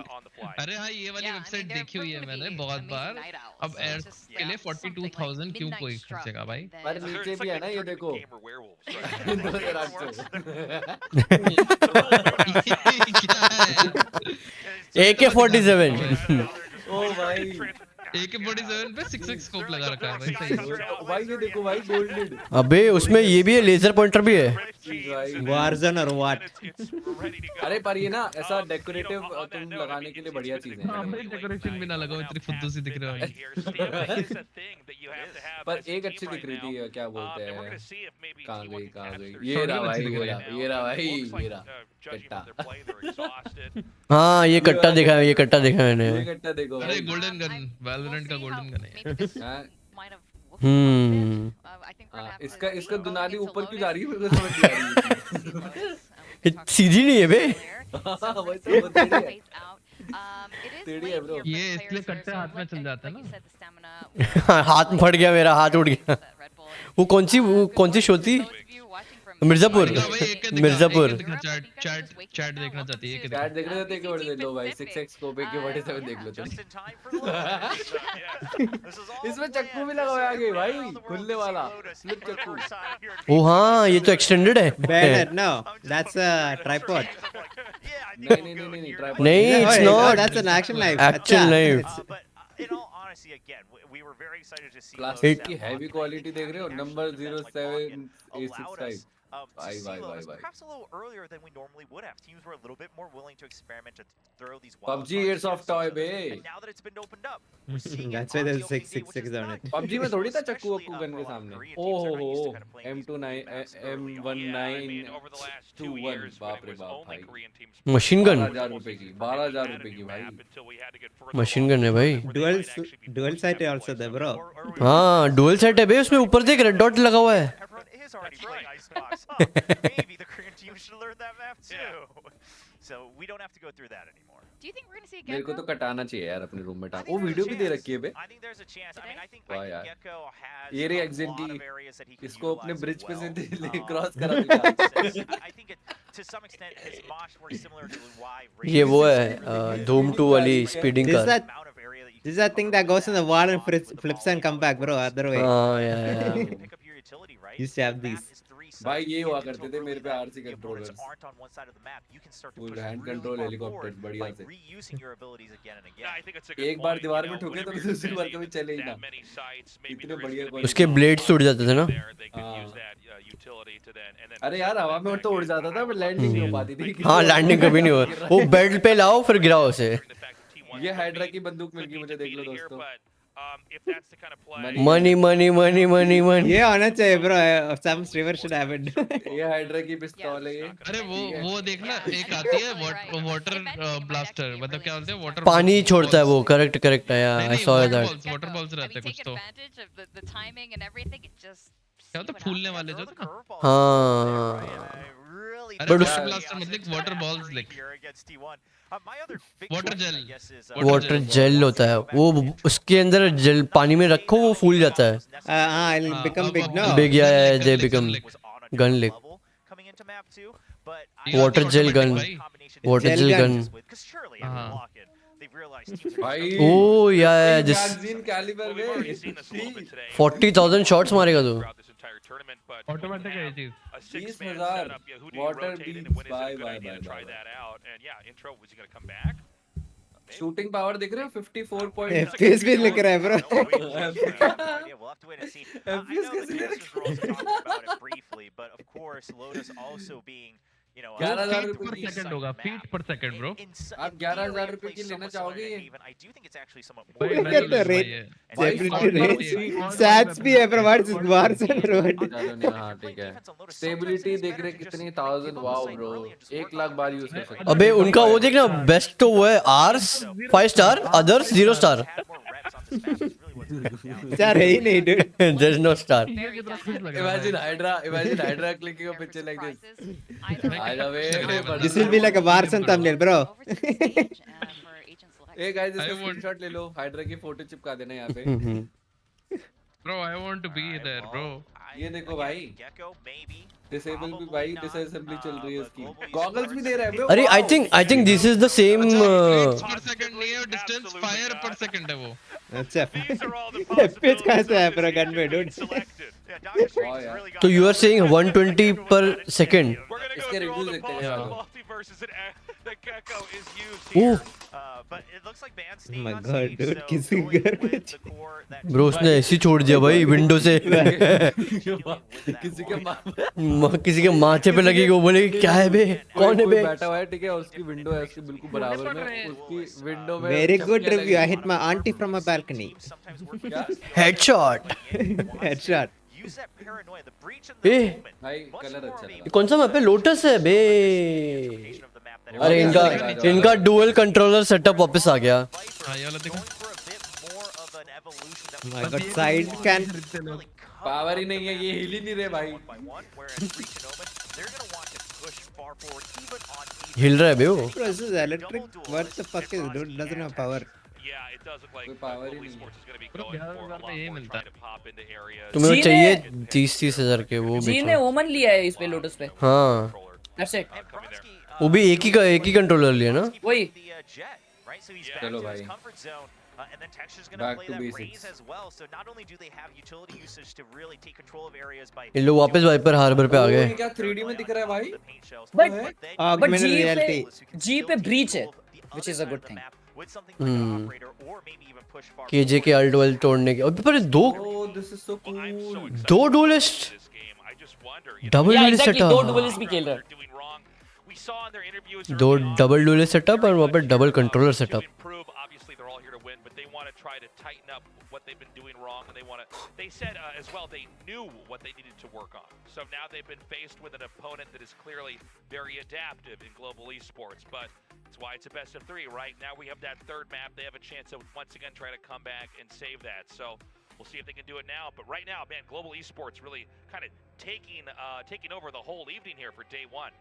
अरे हाँ ये वाली वेबसाइट देखी हुई है मैंने बहुत बार। अब एड के लिए 42,000 क्यों कोई खर्चेगा भाई? पर नीचे भी है ना, ये देखो 2800। AK-47 ओ भाई AK-47 पे 6x स्कोप लगा रखा है भाई, सही है। भाई ये देखो भाई, गोल्डेड। अबे उसमें ये भी है, लेजर पॉइंटर भी है। Warzone or what? अरे पर ये ना ऐसा डेकोरेटिव तुम लगाने के लिए बढ़िया चीजें हाँ हैं। भाई डेकोरेशन भी ना लगाओ, इतनी फुद्दू सी दिख रहा है। पर एक अच्छी दिख रही थी, क्या बोलते हैं, कहाँ गई ये रहा भाई, ये रहा भाई, ये रहा कट्टा। हाँ ये कट्टा देखा है, ये कट्टा देखा है मैंने। ये कट्टा देखो अरे गोल्डन गन, वैलोरेंट का गोल्डन गन है। हाँ, इसका दुनाली ऊपर क्यों जा रही है, मेरे को समझ नहीं आ रही है। सीधी नहीं है बे। वैसे वो टेढ़ी है ब्रो। ये इसलिए कट्टे हाथ में चल जाता है ना। हाथ फट गया मेरा, हाथ उठ गया। वो कौन सी शो थी? मिर्जापुर। मिर्जापुर। चैट देखना चाहती है। चैट देखना चाहते हैं कि बड़े लो भाई, 6x को पे के बड़े 7 देख लो तुम। इसमें चक्कू भी लगा हुआ है आगे भाई, खुलने वाला स्लिप चक्कू। ओ हाँ ये तो एक्सटेंडेड है। Banner, no, that's a tripod. नहीं ट्राइपॉड नहीं Oh, it's no, not that's an action knife. actual अच्छा. knife. But in all honesty, again, we were very excited to see plastic की हैवी क्वालिटी देख रहे हो, number 07865। to see Bye. those perhaps a little earlier than we normally would have. Teams were a little bit more willing to experiment to throw these wild PUBG cards Airsoft here. toy बे। And now that it's been opened up, we're seeing it That's why on there's the opening day, 666 which is on it. nice. PUBG में थोड़ी था चक्कू Especially, वक्कू gun के for a lot of सामने। Korean teams that are used to kind of playing these M29 maps early on. M1921 बाप रे बाप भाई। Machine gun. 12,000 रुपए की, 12,000 रुपए की भाई। मशीन गन है भाई। Dual sight also there bro. हाँ डुअल सेट है बे, उसमें ऊपर देख रेड डॉट लगा हुआ है। Everyone is already playing Icebox. Huh, maybe the Korean team should learn that map too. So we don't have to go through that anymore. Do you think we're going to see a मेरे को Gecko? तो कटाना चाहिए यार अपने room में टांग। I वो think वीडियो there's भी a दे chance. रखी है बे। I think there's a chance. I mean, I think वाह यार। Gecko has ये रे a एक्जेंट lot की, of areas that he can इसको अपने utilize ब्रिज as पे से well. ले क्रॉस करा दिया। I think it, to some extent his mosh works similar to why ये वो है धूम 2 वाली speeding This is car. that this is that thing that goes in the wall and flips and come back bro, other way. हाँ यार। pick up your utility, right? Used to have these. भाई ये हुआ करते थे मेरे पे RC controllers. Aren't on one side of the map. You can start to Full push hand really control far helicopter forward बढ़िया by से। reusing your abilities again and again. एक बार दीवार में ठोके तो दूसरी बार कभी चले ही ना। इतने बढ़िया quality। उसके ब्लेड्स टूट जाते थे ना। अरे यार हवा में तो उड़ जाता था, पर लैंडिंग नहीं हो पाती थी। हाँ लैंडिंग कभी नहीं हुआ, वो बेल्ट पे लाओ फिर गिराओ उसे। ये हाइड्रा की बंदूक मिल गई मुझे, देख लो दोस्तों। Money money money money money. ये होना चाहिए bro, some streamer should have it. ये हाइड्रा की पिस्तौल है ये। अरे वो देखना, एक आती है वाटर ब्लास्टर, मतलब क्या बोलते हैं, वाटर पानी छोड़ता है वो। करेक्ट है यार, I saw that. Water balls रहते हैं कुछ तो। Advantage of the timing and everything. It just क्या होता है, फूलने वाले जो थे ना। हाँ अरे But वाटर ब्लास्टर मतलब water balls like water gel water gel होता है वो, उसके अंदर जेल पानी में रखो वो फूल जाता है. I'll become big now. Big, yeah, they become gun lick. Water gel gun. Water Gel gel gun. gun. हाँ भाई Oh yeah, this magazine calibre में 40,000 shots मारेगा तू. ऑटोमेटिक है ये चीज 30,000 water beads bye bye bye. Shooting power दिख रहे हो 54 FPS भी लिख रहा है bro. FPS कैसे लिख फीट पर सेकंड होगा फीट पर सेकंड ब्रो आप 11,000 रुपए की लेना चाहोगे ये? Look at the rate. Stability rate. Stats भी है bro. What's wars and what? चलो नहीं, हाँ ठीक है. स्टेबिलिटी देख रहे कितनी 1000. वाओ ब्रो, 1 लाख बार यूज कर सकते. अबे उनका वो देखना बेस्ट तो वो है ours 5 star others 0 star. Star है ही नहीं dude. There is no star. Imagine Hydra clicking a picture like this. This will be like a Warzone thumbnail bro. Hey guys, इसका स्क्रीनशॉट ले लो. हाइड्रा की फोटो चिपका देना यहाँ पे. Bro, I want to be there, bro. ये देखो भाई, डिसेबल भी भाई, डिसअसेंबली चल रही है इसकी. गॉगल्स भी दे रहा है bro. अरे I think this is the same. पर सेकंड नहीं है डिस्टेंस फायर पर सेकंड है वो. अच्छा FPS कहाँ से है bro गन में dude? तो you are saying 120 per second. इसके रिव्यूज देखते हैं यार. Oh my god dude, किसी घर में ब्रो उसने ऐसी छोड़ दिया भाई विंडो से. किसी के माथे पे लगी वो बोले क्या है बे, कौन है बे. बैठा हुआ है ठीक है, और उसकी विंडो है उसकी बिल्कुल बराबर में. उसकी विंडो में very good review. I hit my auntie from a balcony. Headshot. Headshot. ए भाई कलर अच्छा लगा. कौन सा मैप है? लोटस है बे. अरे इनका डुअल कंट्रोलर सेटअप वापस आ गया. हाँ ये वाला देखो My god, side can. Power ही नहीं है, ये हिल ही नहीं रहे भाई. हिल रहा है बे वो. Bro, this is electric. What the fuck is dude? Doesn't have power. कोई पावर ही नहीं है. यही मिलता है. तुम्हें वो चाहिए 30 हजार के वो जी ने बेचो. ओमन लिया है इस पे लोटस पे. हाँ That's it. वो भी एक ही कंट्रोलर लिया ना. वही चलो भाई, back to basics. ये लोग वापस वाइपर हार्बर पे आ ये गए. क्या 3D में दिख रहा है भाई? But Augmented reality. जी पे ब्रीच है which is a good thing. KJ के अल्ट वल तोड़ने के. अबे पर दो Oh, this is so cool. दो duellist double Yeah, duellist exactly. दो सेटअप. डुएलिस्ट भी खेल रहा है. दो डबल डुएलिस्ट सेटअप और वहाँ पे double controller setup. Try to tighten up what they've been doing wrong, and they said as well they knew what they needed to work on. So now they've been faced with an opponent that is clearly very adaptive in global esports, but that's why it's a best of 3, right? Now we have that third map. They have a chance to once again try to come back and save that. So we'll see if they can do it now. But right now, man, global esports really kind of taking over the whole evening here for day 1.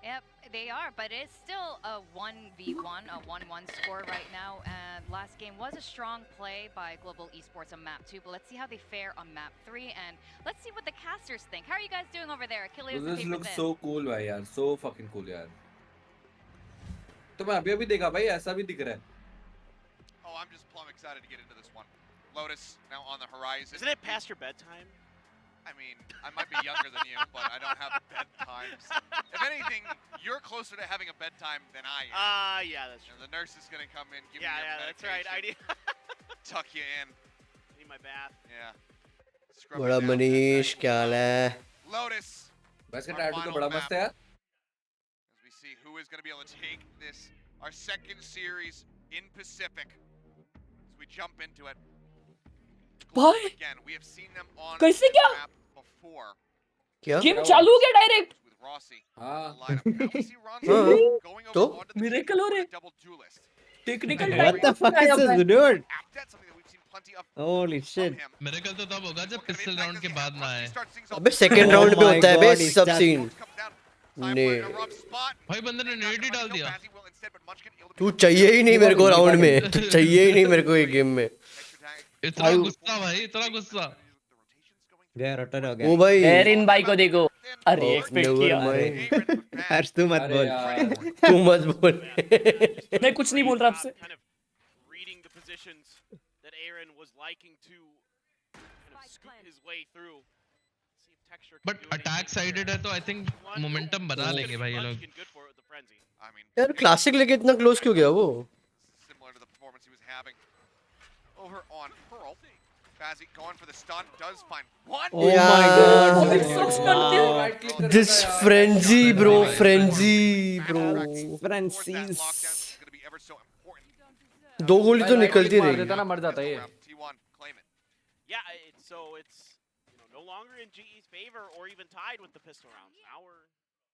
Yep, they are, but it's still a 1v1, a 1-1 score right now. And last game was a strong play by Global Esports on map 2, but let's see how they fare on map 3, and let's see what the casters think. How are you guys doing over there? Achilles and This Paper looks Thin. so cool भाई यार, so fucking cool यार. तो मैं अभी देखा भाई, ऐसा भी दिख रहा है. Oh, I'm just plumb excited to get into this one. Lotus now on the horizon. Isn't it past your bedtime? I mean, I might be younger than you, but I don't have bedtimes. If anything, you're closer to having a bedtime than I am. Yeah, that's true. And the nurse is going to come in, give me Yeah, your that's right. I medication, need, tuck you in. need my bath. Yeah. Scrub बड़ा it down. Manish क्या हाल है. Lotus. वैसे our tattoo तो final बड़ा map. मस्त है यार. As we see who is going to be able to take this, our second series in Pacific. As we jump into it. भाई Again, we have seen them on कैसे this क्या? map before. क्या? Game चालू हो गया direct. With Rossi. हाँ. Lineup. Now we see Ronzi हाँ. going तो? over onto the Miracle हो team रहे. for a double duelist. Technical What the fuck is this dude? That's something that we've seen plenty of Holy from shit. him. Miracle तो तब होगा जब pistol round के बाद ना आए. अबे सेकंड राउंड पे Oh my होता है बे God, सब it's सीन. ने भाई बंदे ने नेट ही डाल दिया। तू चाहिए ही नहीं मेरे को राउंड में, तू चाहिए ही नहीं मेरे को ये गेम में। इतना गुस्सा भाई, इतना गुस्सा। गया रोटर हो गया। ओ भाई एरिन भाई को देखो, अरे एक्सपेक्ट नेवर किया। माइंड। हर्ष तू मत बोल। तू मत बोल। मैं कुछ नहीं बोल रहा आपसे। Kind of reading the positions that Aaron was liking to kind of scoop his way through. See if Texture can but do anything attack sided है तो आई थिंक मोमेंटम बना लेंगे भाई ये लोग। good for the frenzy. I mean, यार classic लेके इतना क्लोज क्यों गया वो? similar to the performance he was having over on Pearl. Bazzi going for the stun, does find one. Oh my god. This frenzy bro, frenzy bro. Francis दो गोली तो निकलती मार रहेगी। देता ना मर जाता ये। T1 claim it. Yeah, so it's no longer in GE's favor or even tied with the pistol rounds. Now we're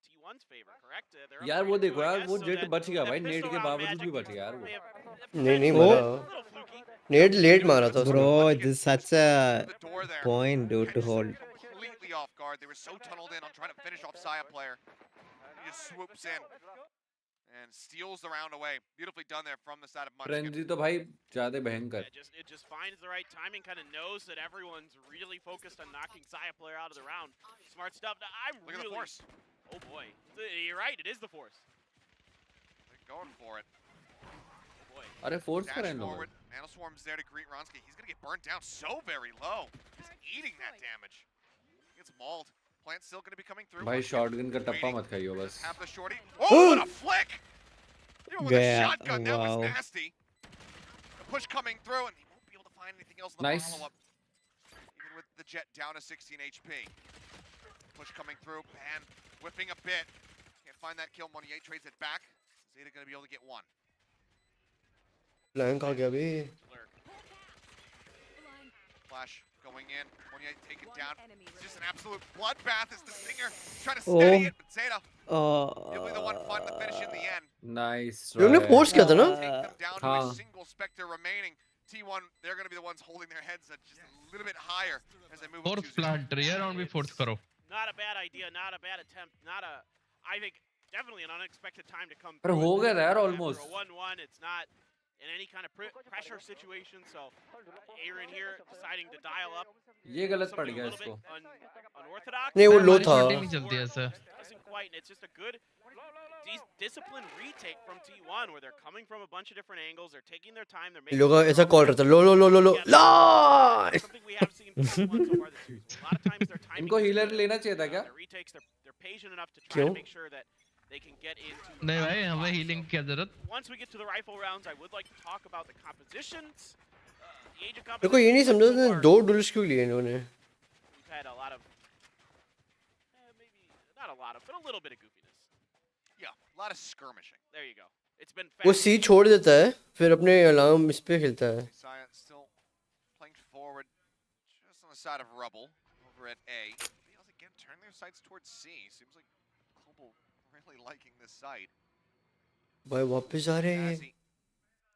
T1's favor, correct? They're up यार वो 3-2, देखो I यार guess, वो so जेट that- बच गया that भाई, net pistol के round बावजूद भी magic बच गया यार may वो। have- नहीं नहीं a मरा। little fluky. नेट लेट मारा था उसने। Bro, this is such a The door there. point, dude, to hold. Completely off guard. They were so tunneled in on trying to finish off Saya player. He just swoops in and steals the round away. Beautifully done there from the side of Munchkin. Frenzy तो भाई ज्यादा भयंकर। It just finds the right timing, kind of knows that everyone's really focused on knocking Saya player out of the round. Smart stuff. I'm Look at the really. force. Oh boy, you're right. It is the force. They're going for it. Oh boy. अरे force Dash कर रहे हैं forward. लोग। Nano Swarm's there to greet Ronsky. He's going to get burnt down so very low. He's eating that damage. He gets mauled. Plant's still going to be coming through. भाई Munchkin shotgun का टप्पा waiting. मत खाइयो बस। Have the shorty. Oh, what a flick! Even with a Yeah, shotgun, that was wow. nasty. The push coming through, and he won't be able to find anything else in the Nice. follow-up. Even with the jet down to 16 HP. Push coming through, Pan whipping a bit. Can't find that kill. Monnier trades it back. Zeta going to be able to get one. Flank आ गया बे। Flash going in. Monnier taken down. It's just an absolute bloodbath as the Stinger trying to steady it, but Zeta he'll be the one finding the finish in the end. Nice. लोगों ने force किया था ना? Take them down to a हाँ। single Spectre remaining. T1, they're going to be the ones holding their heads just a little bit higher as they move up fourth 2-0. Plant ये round भी fourth करो। Not a bad idea, not a bad attempt, not a. I think definitely an unexpected time to come. पर through हो with गया this. था यार After almost। a 1-1, it's not in any kind of pressure situation. So Aaron here deciding to dial up. ये गलत पड़ something a गया little इसको। bit unorthodox. नहीं वो लो हमारी था। शॉट ही नहीं चलती ऐसे। Doesn't quite, and it's just a good disciplined retake from T1 where they're coming from a bunch of different angles, they're taking their time, they're making लोग sure ऐसा they're कॉल रहता लो लो लो लो लो ला। something we have seen from T1 so far this series. A lot of times their timing इनको is healer good. लेना चाहिए था क्या? Their retakes, they're patient enough to try क्यों? to make sure that they can get into नहीं भाई हमें healing की क्या जरूरत? Once we get to the rifle rounds, I would like to talk about the compositions. The age of मेरे को ये नहीं समझा compositions था so far, दो डुल्स क्यों लिए इन्होंने? we've had a lot of maybe not a lot of, but a little bit of goofiness. Yeah, a lot of skirmishing. There you go. It's been वो fast. सी छोड़ देता है फिर अपने अलार्म इस पे खेलता है। Saya still playing forward just on the side of Rubble over at A. They also again turn their sights towards C. Seems like Global really liking this site. भाई वापस आ रहे हैं। Bazzi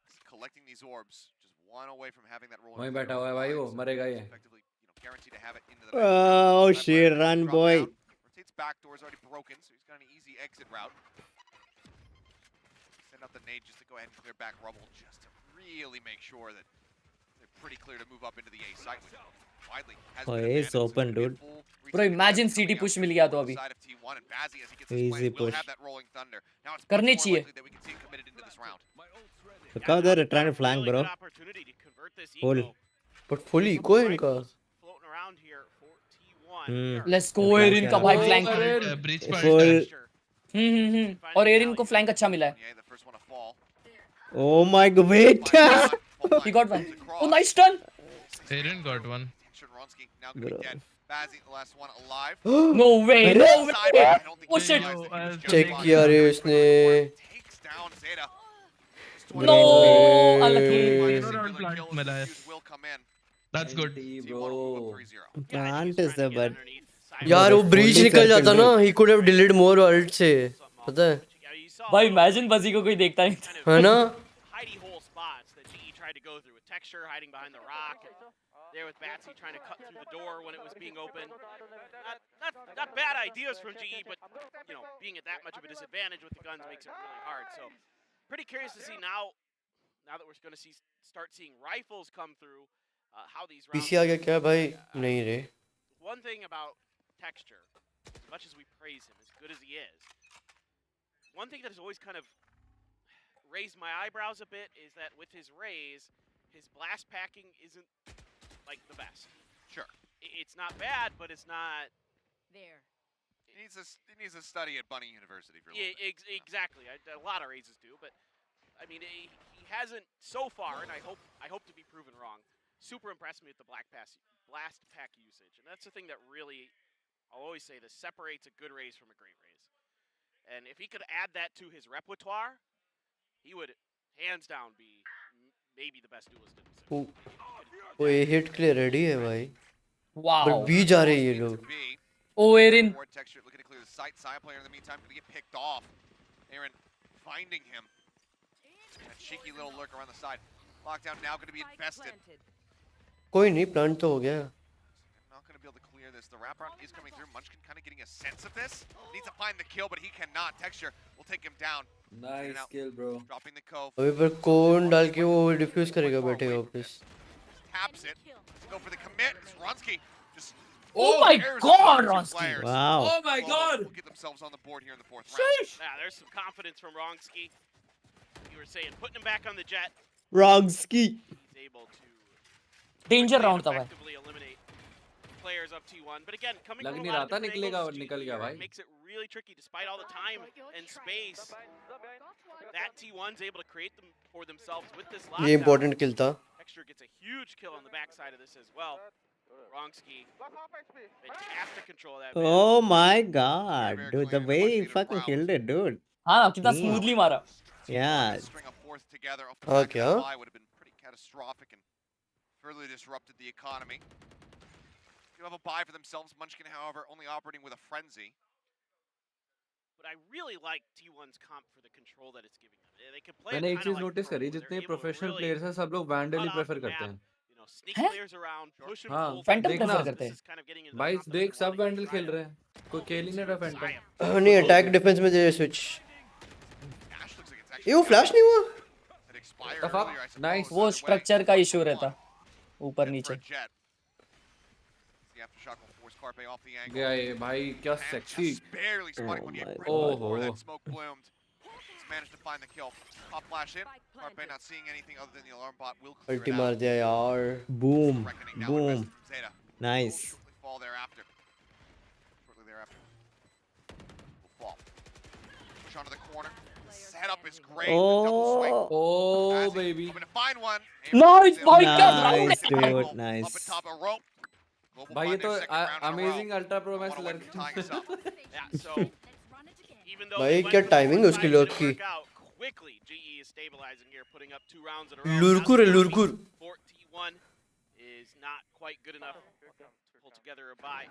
is collecting these orbs, just one away from having that roll. वहीं बैठा हुआ है भाई वो, मरेगा ये। Effectively, guaranteed to have it into the Oh shit, run boy. Rotates back, door's already broken, so he's got an easy exit route. Send out the nade just to go ahead and clear back Rubble, just to really make sure that they're pretty clear to move up into the A site. Which widely has Oh, been A is abandoned, so open, it's gonna be a dude. full Bro, retake imagine attempt CT coming push out मिल गया तो on the अभी। side of T1, and Bazzi, as he gets his Easy plan, will push. have that rolling thunder. Now it's करनी much more चाहिए। likely that we can see it committed into this round. Look how they're trying to flank, bro. Opportunity to convert this Full. eco. But full eco है इनका। Floating around here for T1. Hmm. Let's go Flank Erin का है। भाई Oh, flank. अरे bridge Full. Point और Erin को flank अच्छा मिला है। Yeah, the first one to fall. Oh my god, wait. He got one. Oh, nice turn. Aaron got one. Ronski now gonna be Bro. dead. Bazzi, the last one alive. No way, no way. Side, I don't think Push he it. realized that he was just check fine. किया रे उसने। Takes down Zeta. No, One unlucky. singular plant kill as मिला है। the defuse will come in. That's good. NT T1 will move bro। up 3-0. Plant is the but. यार वो breach fully निकल जाता circled ना, he could have delayed more ult से, पता है? भाई इमेजिन बजी को कोई देखता नहीं था। है ना? Hidey hole spots that GE tried to go through with texture hiding behind the rock. there with Batsy trying to cut through the door when it was being open. Not bad ideas from GE, but you know, being at that much of a disadvantage with the guns makes it really hard. So pretty curious to see now that we're going to start seeing rifles come through, how these rounds. PC आ गया क्या भाई? नहीं रे. One thing about Texture, as much as we praise him, as good as he is, one thing that has always kind of raised my eyebrows a bit is that with his raise, his blast packing isn't like the best. Sure. It's not bad, but it's not there. He needs to study at Bunny University for a yeah, little bit. exactly. A lot of raises do, but I mean, he hasn't so far, and I hope to be proven wrong. Super impressed me with the blast pack usage, and that's the thing that really, I'll always say this, separates a good raise from a great raise. And if he could add that to his repertoire, he would hands down be maybe the best duelist in the city. वो ये hit के लिए ready है भाई. Wow. But B जा रहे हैं ये लोग. Oh, Aaron. Texture looking to clear the site. Side player in the meantime going to get picked off. Aaron finding him. A cheeky little lurk around the side. Lockdown now going to be infested. कोई नहीं, plan तो हो गया. Not going to be able to clear this. The wraparound is coming through. Munchkin kind of getting a sense of this. Needs to find the kill, but he cannot. Texture will take him down. Nice kill, bro. Dropping the cove. अभी पर कौन डाल के वो diffuse करेगा बैठे वापस. Taps it. Let's go for the commit. It's Ronsky. Just Oh my God, Ronsky. Wow. Oh my God. Will get themselves on the board here in the fourth round. Yeah, there's some confidence from Ronsky. You were saying putting him back on the jet. Ronsky. He's able to Danger round था भाई. effectively eliminate players of T1. But again, coming लग from नहीं a रहा lot था of different निकलेगा और angles, निकल गया भाई. makes it really tricky despite all the time and space that T1's able to create them for themselves with this lockdown. ये important kill था. Texture gets a huge kill on the backside of this as well. Ronsky, fantastic control of that. Oh my God, dude, the way he fucking killed it, dude. हाँ, कितना smoothly मारा. Yeah. String a fourth together. Okay. Would have been pretty catastrophic and further disrupted the economy. Do have a buy for themselves. Munchkin, however, only operating with a frenzy. But I really like T1's comp for the control that it's giving them. They can play मैंने it एक kind चीज of like notice Pro, करी, where they're जितने able to professional really players हैं सब लोग vandal he cut off prefer the करते map, हैं. you know, sneak हैं? players around, push and हाँ, pull. Phantom देखना. prefer करते हैं. This is kind of getting into the भाई comp that देख they're सब wanting to वैंडल try खेल to रहे हैं. कोई खेल ही नहीं रहा फैंटम. Saya. नहीं अटैक डिफेंस में they switch. Ash looks like it's ये वो actually फ्लैश नहीं हुआ. it expired The fuck? earlier, I suppose. Nice. वो Either way, structure का issue रहता. ऊपर for नीचे. a jet. The aftershock will force Carpe off the angle. गया ये भाई क्या And sexy. just barely spotting when you my get God. before Oh. that smoke bloomed. He's managed to find the kill. Pop flash in. Carpe not seeing anything other than the alarm bot will clear अल्टी it मार out. दिया यार. Boom. Reckoning now Boom. invested from Zeta. Nice. Will shortly fall thereafter. Shortly thereafter. Will fall. Push onto the corner. Setup is great. The double swing. Oh. Oh Bazzi baby. hoping to find one. Nice, Able to भाई, क्या Nice, angle dude. Up Nice. atop a rope. Global भाई ये find तो their second round in a row. Amazing ultra pro max One away from tying us up. Yeah, so even though भाई they went क्या for the timing one उसकी side, लोग it की. didn't work out. Quickly, GE is stabilizing here, putting up 2 rounds in a row. लुरकुर है, Now लुरकुर. for T1 is not quite good enough to pull together a buy.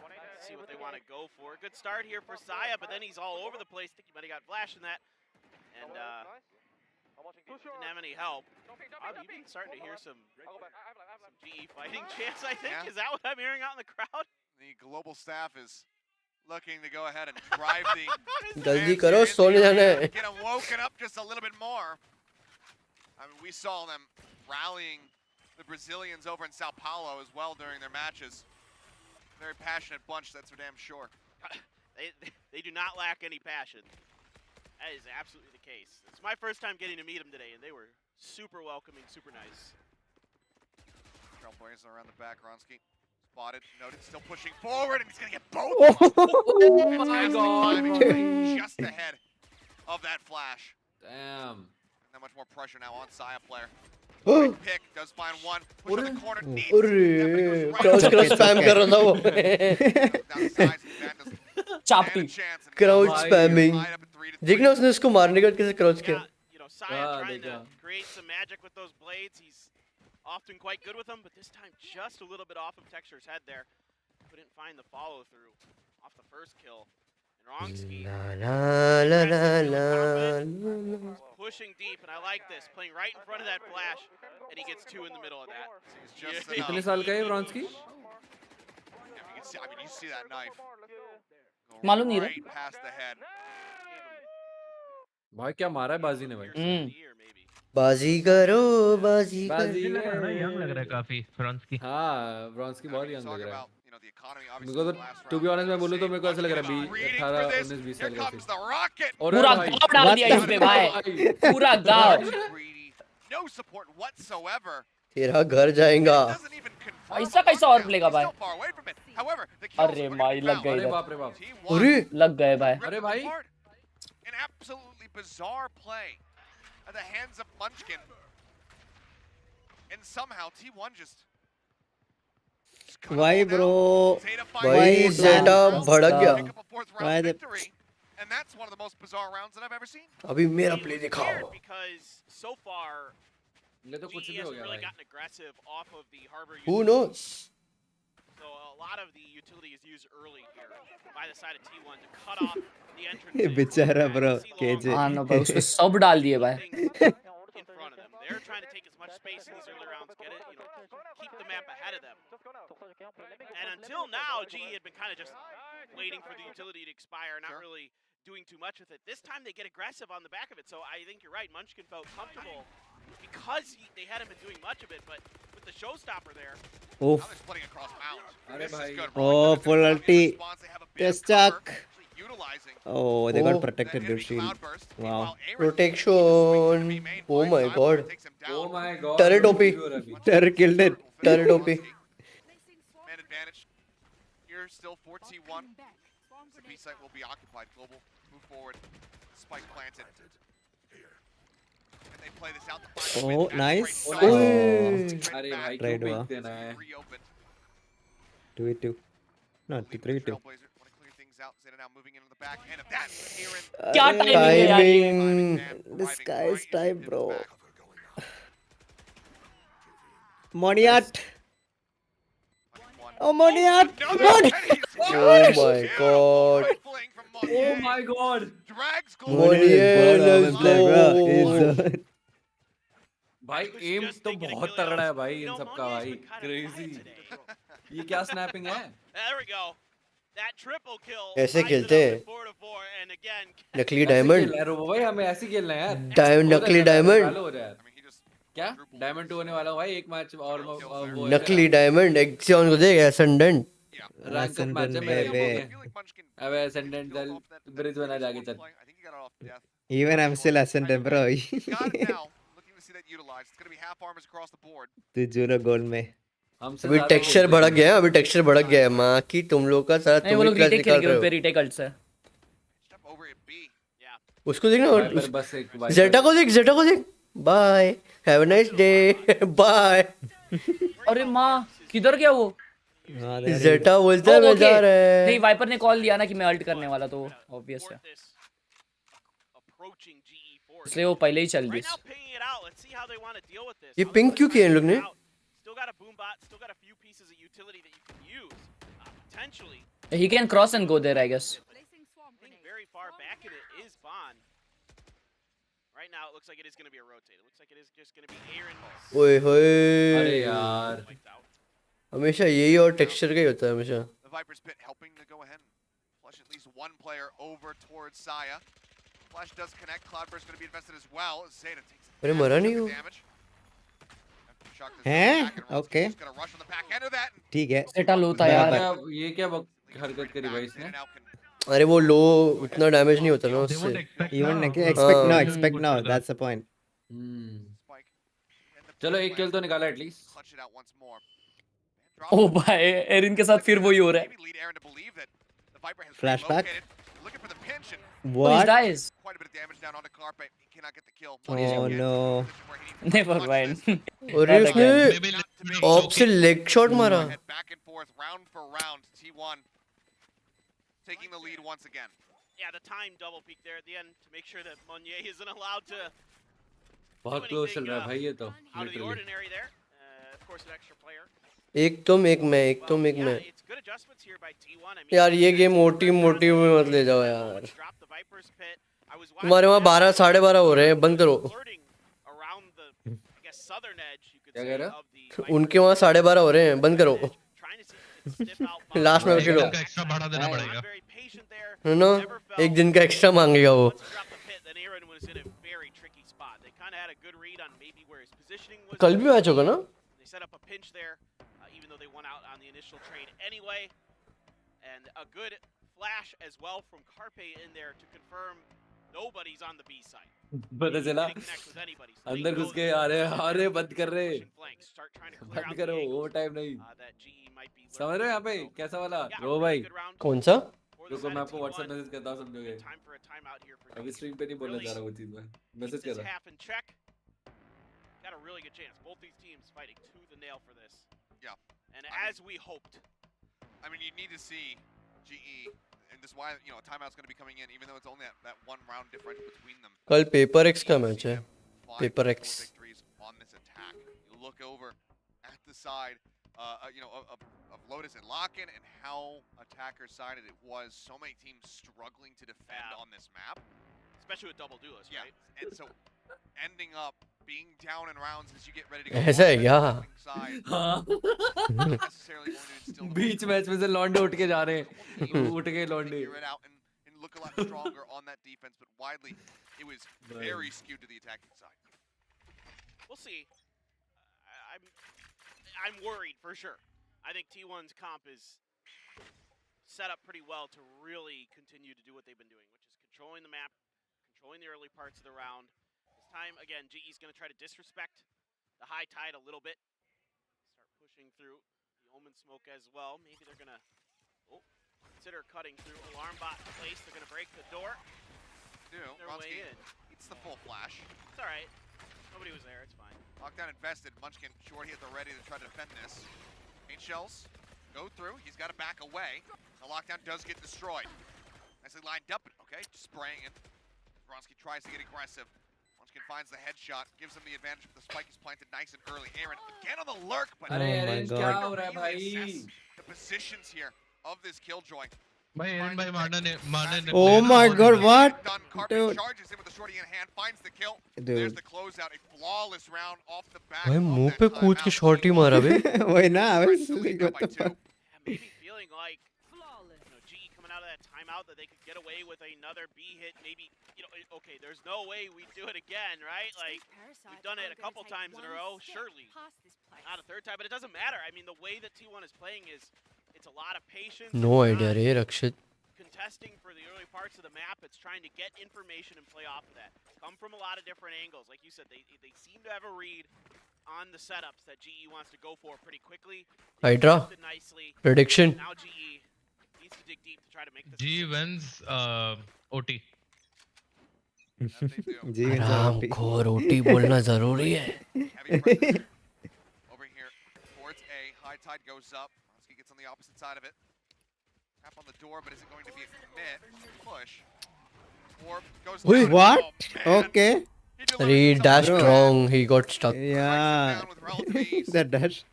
See what they want to go for. Good start here for Saya, but then he's all over the place. Think he might have got flash in that. And didn't have any help. I'm even starting to hear some GE fighting chants, I think. Yeah. Is that what I'm hearing out in the crowd? The global staff is looking to go ahead and drive the जल्दी fans करो here in the सोने जाना arena, है. get them woken up just a little bit more. I mean, we saw them rallying the Brazilians over in Sao Paulo as well during their matches. Very passionate bunch, that's for damn sure. They do not lack any passion. That is absolutely the case. It's my first time getting to meet them today, and they were super welcoming, super nice. Trailblazers around the back, Ronsky. Spotted, noted, still pushing forward, and he's going to get both. Oh my God. Timing just ahead of that flash. Damn. And that much more pressure now on Saya player. Quick pick, does find one. Push on the corner, needs to step, but he goes right crouch up. Crouch spam कर रहा था वो. Down the sides, and Van does Chapti. stand a chance, and crouch now spamming. tied up at 3-3. देखना उसने उसको मारने का कैसे क्राउच किया. Yeah, you know, Saya trying to देखा. create some magic with those blades. He's often quite good with them, but this time just a little bit off of Texture's head there. Couldn't find the follow through off the first kill. And Ronsky La la la la la. pushing deep, and I like this. Playing right in front of that flash, and he gets 2 in the middle of that. कितने साल का है व्रॉन्स्की? You can see, I mean, you see that knife मालूम go नहीं right past the head. भाई क्या मारा है बाजी ने भाई? बाजी करो बाजी बाजी लग रहा है यंग लग रहा है काफी फ्रांस की। हाँ व्रॉन्स्की बहुत यंग लग रहा है। You know, the economy मेरे obviously को तो the last to be round. Honest मैं बोलूँ तो मेरे को ऐसा लग रहा है Reading 18 for this. 19 20 Here साल का comes the rocket. पूरा गाँव डाल दिया इस पे भाई, पूरा गाँव। Greedy. No support whatsoever. तेरा घर जाएगा। Doesn't even confirm. ऐसा कैसा और प्लेगा भाई? Still far away from it. However, the kills अरे are भाई gonna लग be गए found. अरे इधर, बाप रे बाप। अरे लग गए भाई। अरे भाई An absolutely bizarre play at the hands of Munchkin. And somehow T1 just Why bro? भाई ज़ेटा भड़क गया। Why the? And that's one of the most bizarre rounds that I've ever seen. अभी मेरा प्ले दिखाओ। Because so far, ले तो कुछ GE भी हो hasn't गया really भाई। gotten aggressive off of the Harbor Who utility. knows? So a lot of the utility is used early here by the side of T1 to cut off the entrance. बेचारा bro KJ. हाँ ना भाई, उसको सब डाल दिए भाई। In front of them. They're trying to take as much space in these early rounds, get it, keep the map ahead of them. And until now, GE had been kind of just waiting for the utility to expire, not really doing too much with it. This time they get aggressive on the back of it, so I think you're right. Munchkin felt comfortable because they hadn't been doing much of it, but with the showstopper there. Oof. Now they're splitting across Mount. अरे This is भाई। good. Oh, full ulti. Just chuck. Utilizing Oh, they got Oh. protected good shield. Wow. Protection. Oh my god. Oh my god। Turret OP. Terror killed it. Turret OP. Man advantage here still for T1. The B site will be occupied. Global move forward. Spike planted. And they play this out. The final Oh, win. That's nice. great. Oh. अरे भाई क्यों Right, peak wow. देना है? Reopened. 2v2. No, 3v2. Trailblazer want to clear things out. Zeta now moving into the back end of that. Aaron. क्या timing है यार ये? Timing. This guy's time, bro. Moniat. Oh, Moniat. Oh my god. Oh my god। Drags Monier, let's go. भाई M तो बहुत तगड़ा है भाई इन सबका भाई। क्रेजी। ये क्या स्नैपिंग है? There we go. That triple kill. ऐसे ties it खेलते up हैं। to 4-4, and again, नकली ऐसे डायमंड। खेलना है रोबो भाई, हमें ऐसे ही खेलना है यार। नकली डायमंड। चालू हो रहा है। क्या? डायमंड 2 होने वाला हूँ भाई, एक मैच और वो है नकली डायमंड एक्सियन को देख एसेंडेंट। रैंक अप मैच है मेरे। अबे एसेंडेंट चल ब्रिज बना जाके चल। Even I'm still ascendant, bro. Got it now. Looking to see that utilized. It's going to be half armors across the board. तू जूरो गोल में। हमसे अभी ज्यादा टेक्सचर वो भड़क गया है, अभी टेक्सचर भड़क गया है। माँ की तुम लोग का सारा नहीं वो तुम ही लोग क्लास रीटेक निकाल खेलेंगे, रहे उन पे हो। रीटेक अल्ट्स है। Step over at B. उसको देखना वाइपर बस एक वाइपर। जेटा को देख, जेटा को देख। Bye, have a nice day, bye. अरे माँ किधर गया वो? जेटा बोलता है मैं जा रहा है। नहीं वाइपर ने कॉल दिया ना कि मैं अल्ट करने वाला, तो ऑब्वियस है, approaching GE force. इसलिए वो पहले ही चल Right गई। now, pinging it out. Let's see how they want to deal with this. ये पिंक क्यों किया इन लोग ने? Still got a boom bot. Still got a few pieces of utility that you can use. Potentially. He can cross and go there, I guess. Being very far back in it is Bond. Right now, it looks like it is going to be a rotate. It looks like it is just going to be Aaron. ओए होए। अरे यार। हमेशा यही और texture का ही होता है हमेशा। The Viper's Pit helping to go ahead and flush at least one player over towards Saya. Flash does connect. Cloudburst going to be invested as well. Zeta takes अरे मरा नहीं हो? हैं? Okay. ठीक है। सेटा लो था यार। ये क्या हरकत करी भाई इसने? अरे वो लो उतना डैमेज नहीं होता ना उससे। Even expect now, expect now. That's the point. चलो एक किल तो निकाला एटलीस्ट। ओ भाई एरिन के साथ फिर वही हो रहा है। Flashback. Oh, he dies. Oh no. Never mind. अरे उसने ऑफ से लेग शॉट मारा। Taking the lead once again. Yeah, the time double peak there at the end to make sure that Monnier isn't allowed to. बहुत close चल रहा है भाई ये तो। Out of the ordinary there. Of course, an extra player. एक तुम एक मैं, एक तुम एक Yeah, मैं. it's good adjustments here by T1. I mean, यार ये गेम first मोटी round मोटी में मत ले जाओ that यार. moment to drop the Viper's pit. I was तुम्हारे watching वहाँ now, 12 12:30 हो रहे हैं, बंद करो. flirting around the, I guess, southern edge, you could क्या say, कह रहा? of the Viper's उनके वहाँ 12:30 हो रहे हैं, बंद करो. trying to see if he could sniff out last में एक खेलो. दिन का एक्स्ट्रा भाड़ा देना पड़ेगा. very patient there. है ना? एक दिन का एक्स्ट्रा मांगेगा वो. Once he dropped the pit, then Aaron was in a very tricky spot. They kind of had a good read on maybe where his positioning was. कल भी मैच होगा ना? They set up a pinch there, even though they won out on the initial trade anyway. And a good flash as well from Carpe in there to confirm nobody's on the B side. पता चला अंदर घुस के आ रहे बंद कर रहे. बंद करो, वो टाइम नहीं. समझ रहे हो यहाँ पे कैसा वाला? रो भाई. कौन सा? रुको मैं आपको WhatsApp मैसेज करता हूँ, समझोगे. अभी स्ट्रीम पे नहीं बोलना चाह रहा वो चीज मैं. मैसेज कर रहा. Got a really good chance. Both these teams fighting tooth and nail for this. Yeah. And as we hoped. I mean, you need to see GE, and this is why, you know, a timeout's going to be coming in, even though it's only that one round difference between them. कल paper x का match है. Paper x. Victories on this attack. You look over at the side, you know, of Lotus and Lock-in, and how attacker-sided it was. So many teams struggling to defend on this map. Especially with double duelists, right? And so ending up being down in rounds as you get ready to go. ऐसा है क्या? बीच match में से लॉन्डे उठ के जा रहे हैं. उठ के लॉन्डे. And look a lot stronger on that defense, but widely it was very skewed to the attacking side. We'll see. I'm worried for sure. I think T1's comp is set up pretty well to really continue to do what they've been doing, which is controlling the map, controlling the early parts of the round. This time, again, GE's going to try to disrespect the high tide a little bit. Start pushing through the Omen smoke as well. Maybe they're going to consider cutting through. Alarm bot in place. They're going to break the door. Their way in. It's the full flash. It's all right. Nobody was there. It's fine. Lockdown invested. Munchkin short hit the ready to try to defend this. Paint shells go through. He's got to back away. The lockdown does get destroyed. Nicely lined up. Okay, spraying it. Bronski tries to get aggressive. Munchkin finds the headshot, gives him the advantage, but the spike is planted nice and early. Aaron again on the lurk, but oh my God. The positions here of this killjoy. भाई एरन भाई मारना ने Oh my God, what? Dude. Charges in with the shorty in hand, finds the kill. There's the closeout, a flawless round off the back. भाई मुंह पे कूद के shot ही मारा बे. वही ना, what the fuck? Maybe feeling like, you know, GE coming out of that timeout that they could get away with another B hit. Maybe, you know, okay, there's no way we do it again, right? Like, we've done it a couple times in a row, surely. Not a third time, but it doesn't matter. I mean, the way that T1 is playing is, it's a lot of patience. No idea, रे रक्षित. Contesting for the early parts of the map, it's trying to get information and play off of that. Come from a lot of different angles. Like you said, they seem to have a read on the setups that GE wants to go for pretty quickly. Hydra. Prediction. Now GE needs to dig deep to try to make this. GE wins OT. आराम खोर OT बोलना जरूरी है. Over here towards A, high tide goes up. Bronski gets on the opposite side of it. Tap on the door, but is it going to be a commit? Push. Orb goes Wait, down. what? Oh, Okay. He dashed wrong. He got stuck. Yeah. That dash.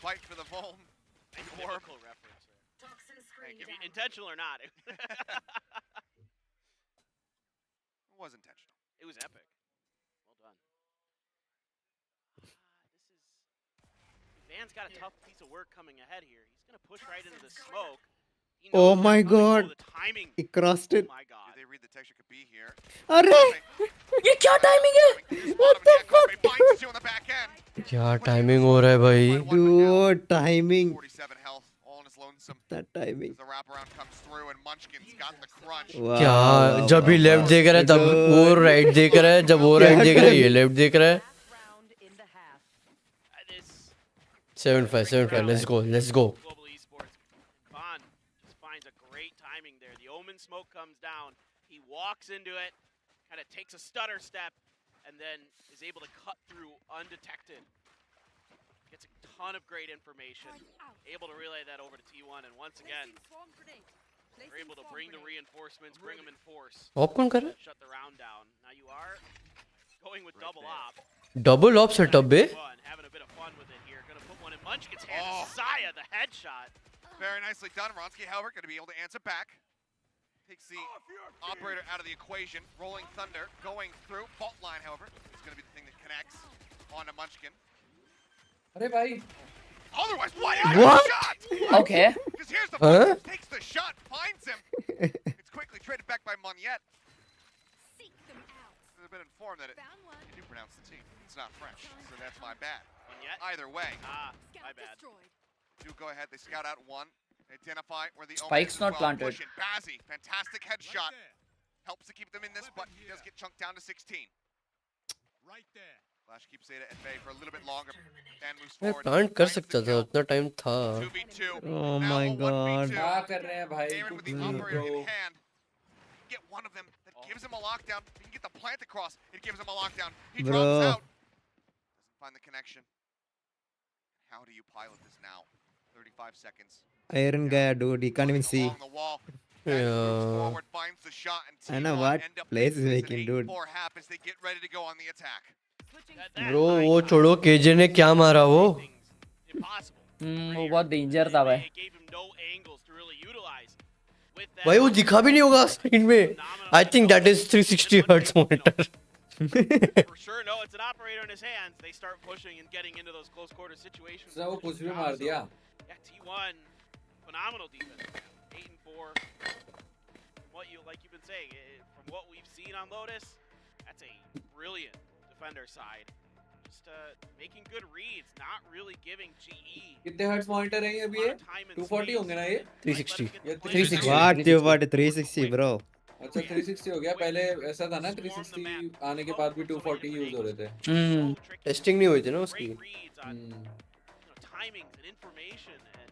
Fight for the Voln. Orb. Reference there. Intentional or not. It was intentional. It was epic. Well done. Van's got a tough piece of work coming ahead here. He's going to push right into the smoke. Oh my God. He crossed it. Oh my God. Did they read the texture could be here? अरे ये क्या timing है? What the fuck? क्या timing हो रहा है भाई? Dude, timing. 47 health, all in his lonesome. That timing. The wraparound comes through and Munchkin's got the crunch. क्या जब भी लेफ्ट देख रहा है तब वो राइट देख रहा है, जब वो राइट देख रहा है ये लेफ्ट देख रहा है. 7-5, let's go. Global Esports. Khan just finds a great timing there. The Omen smoke comes down. He walks into it, kind of takes a stutter step, and then is able to cut through undetected. Gets a ton of great information. Able to relay that over to T1, and once again, they're able to bring the reinforcements, bring them in force. Op कौन कर रहा है? Shut the round down. Now you are going with double op. Double op setup be. Having a bit of fun with it here. Gonna put one in Munchkin's hand. Saya, the headshot. Very nicely done. Ronsky, however, going to be able to answer back. Takes the operator out of the equation. Rolling Thunder going through. Fault line, however, is going to be the thing that connects onto Munchkin. अरे भाई. Otherwise, what? Shot? Okay. Because here's the point. Takes the shot, finds him. It's quickly traded back by Moniette. I've been informed that you do pronounce the team. It's not French, so that's my bad. Either way. My bad. Do go ahead. They scout out one. Identify where the Spike's not planted. Bazzi, fantastic headshot. Helps to keep them in this, but he does get chunked down to 16. Right there. Flash keeps Zeta at bay for a little bit longer and moves मैं forward. Plant कर सकता था उतना time था. 2v2. Oh my god. क्या कर रहे हैं भाई? Aaron with the operator in hand. Get one of them that gives him a lockdown. He can get the plant across. It gives him a lockdown. He drops out. Doesn't find the connection. How do you pilot this now? 35 seconds. Iron guy, dude. He can't even see. Along the wall. Yeah. Forward, finds the shot, and I know T1 what end up place is making making, an dude. 8-4 happens. They get ready to go on the attack. Bro वो छोड़ो KJ ने क्या मारा वो. वो बहुत danger था भाई. भाई वो दिखा भी नहीं होगा स्क्रीन में. I think that is 360 hertz monitor. For sure, no, it's an operator in his hands. They start pushing and getting into those close quarter situations. वो कुछ भी मार दिया. Yeah, T1, phenomenal defense. 8 and 4. What you like you've been saying, from what we've seen on Lotus, that's a brilliant defender side. Just making good reads, not really giving GE. कितने hertz monitor है ये अभी ये? 240 होंगे ना ये? 360. ये 360. What? 360, bro. अच्छा 360 हो गया. पहले ऐसा था ना 360 आने के बाद भी 240 यूज हो रहे थे. टेस्टिंग नहीं हुई थी ना उसकी. Timings and information, and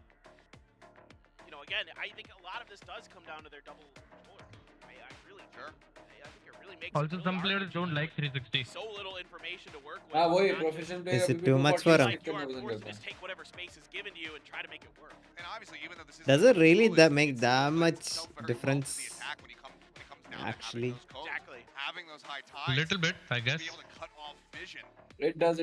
again, I think a lot of this does come down to their double controller. I really sure. I think it really makes. Also, some players don't like 360. So little information to work with. हाँ वही professional player. Is it too much for him? You are forced to just take whatever space is given to you and try to make it work. And obviously, even though this is Does it really make that much difference? Actually. Exactly. Having those high ties. Little bit, I guess. Be able to cut off vision. It does.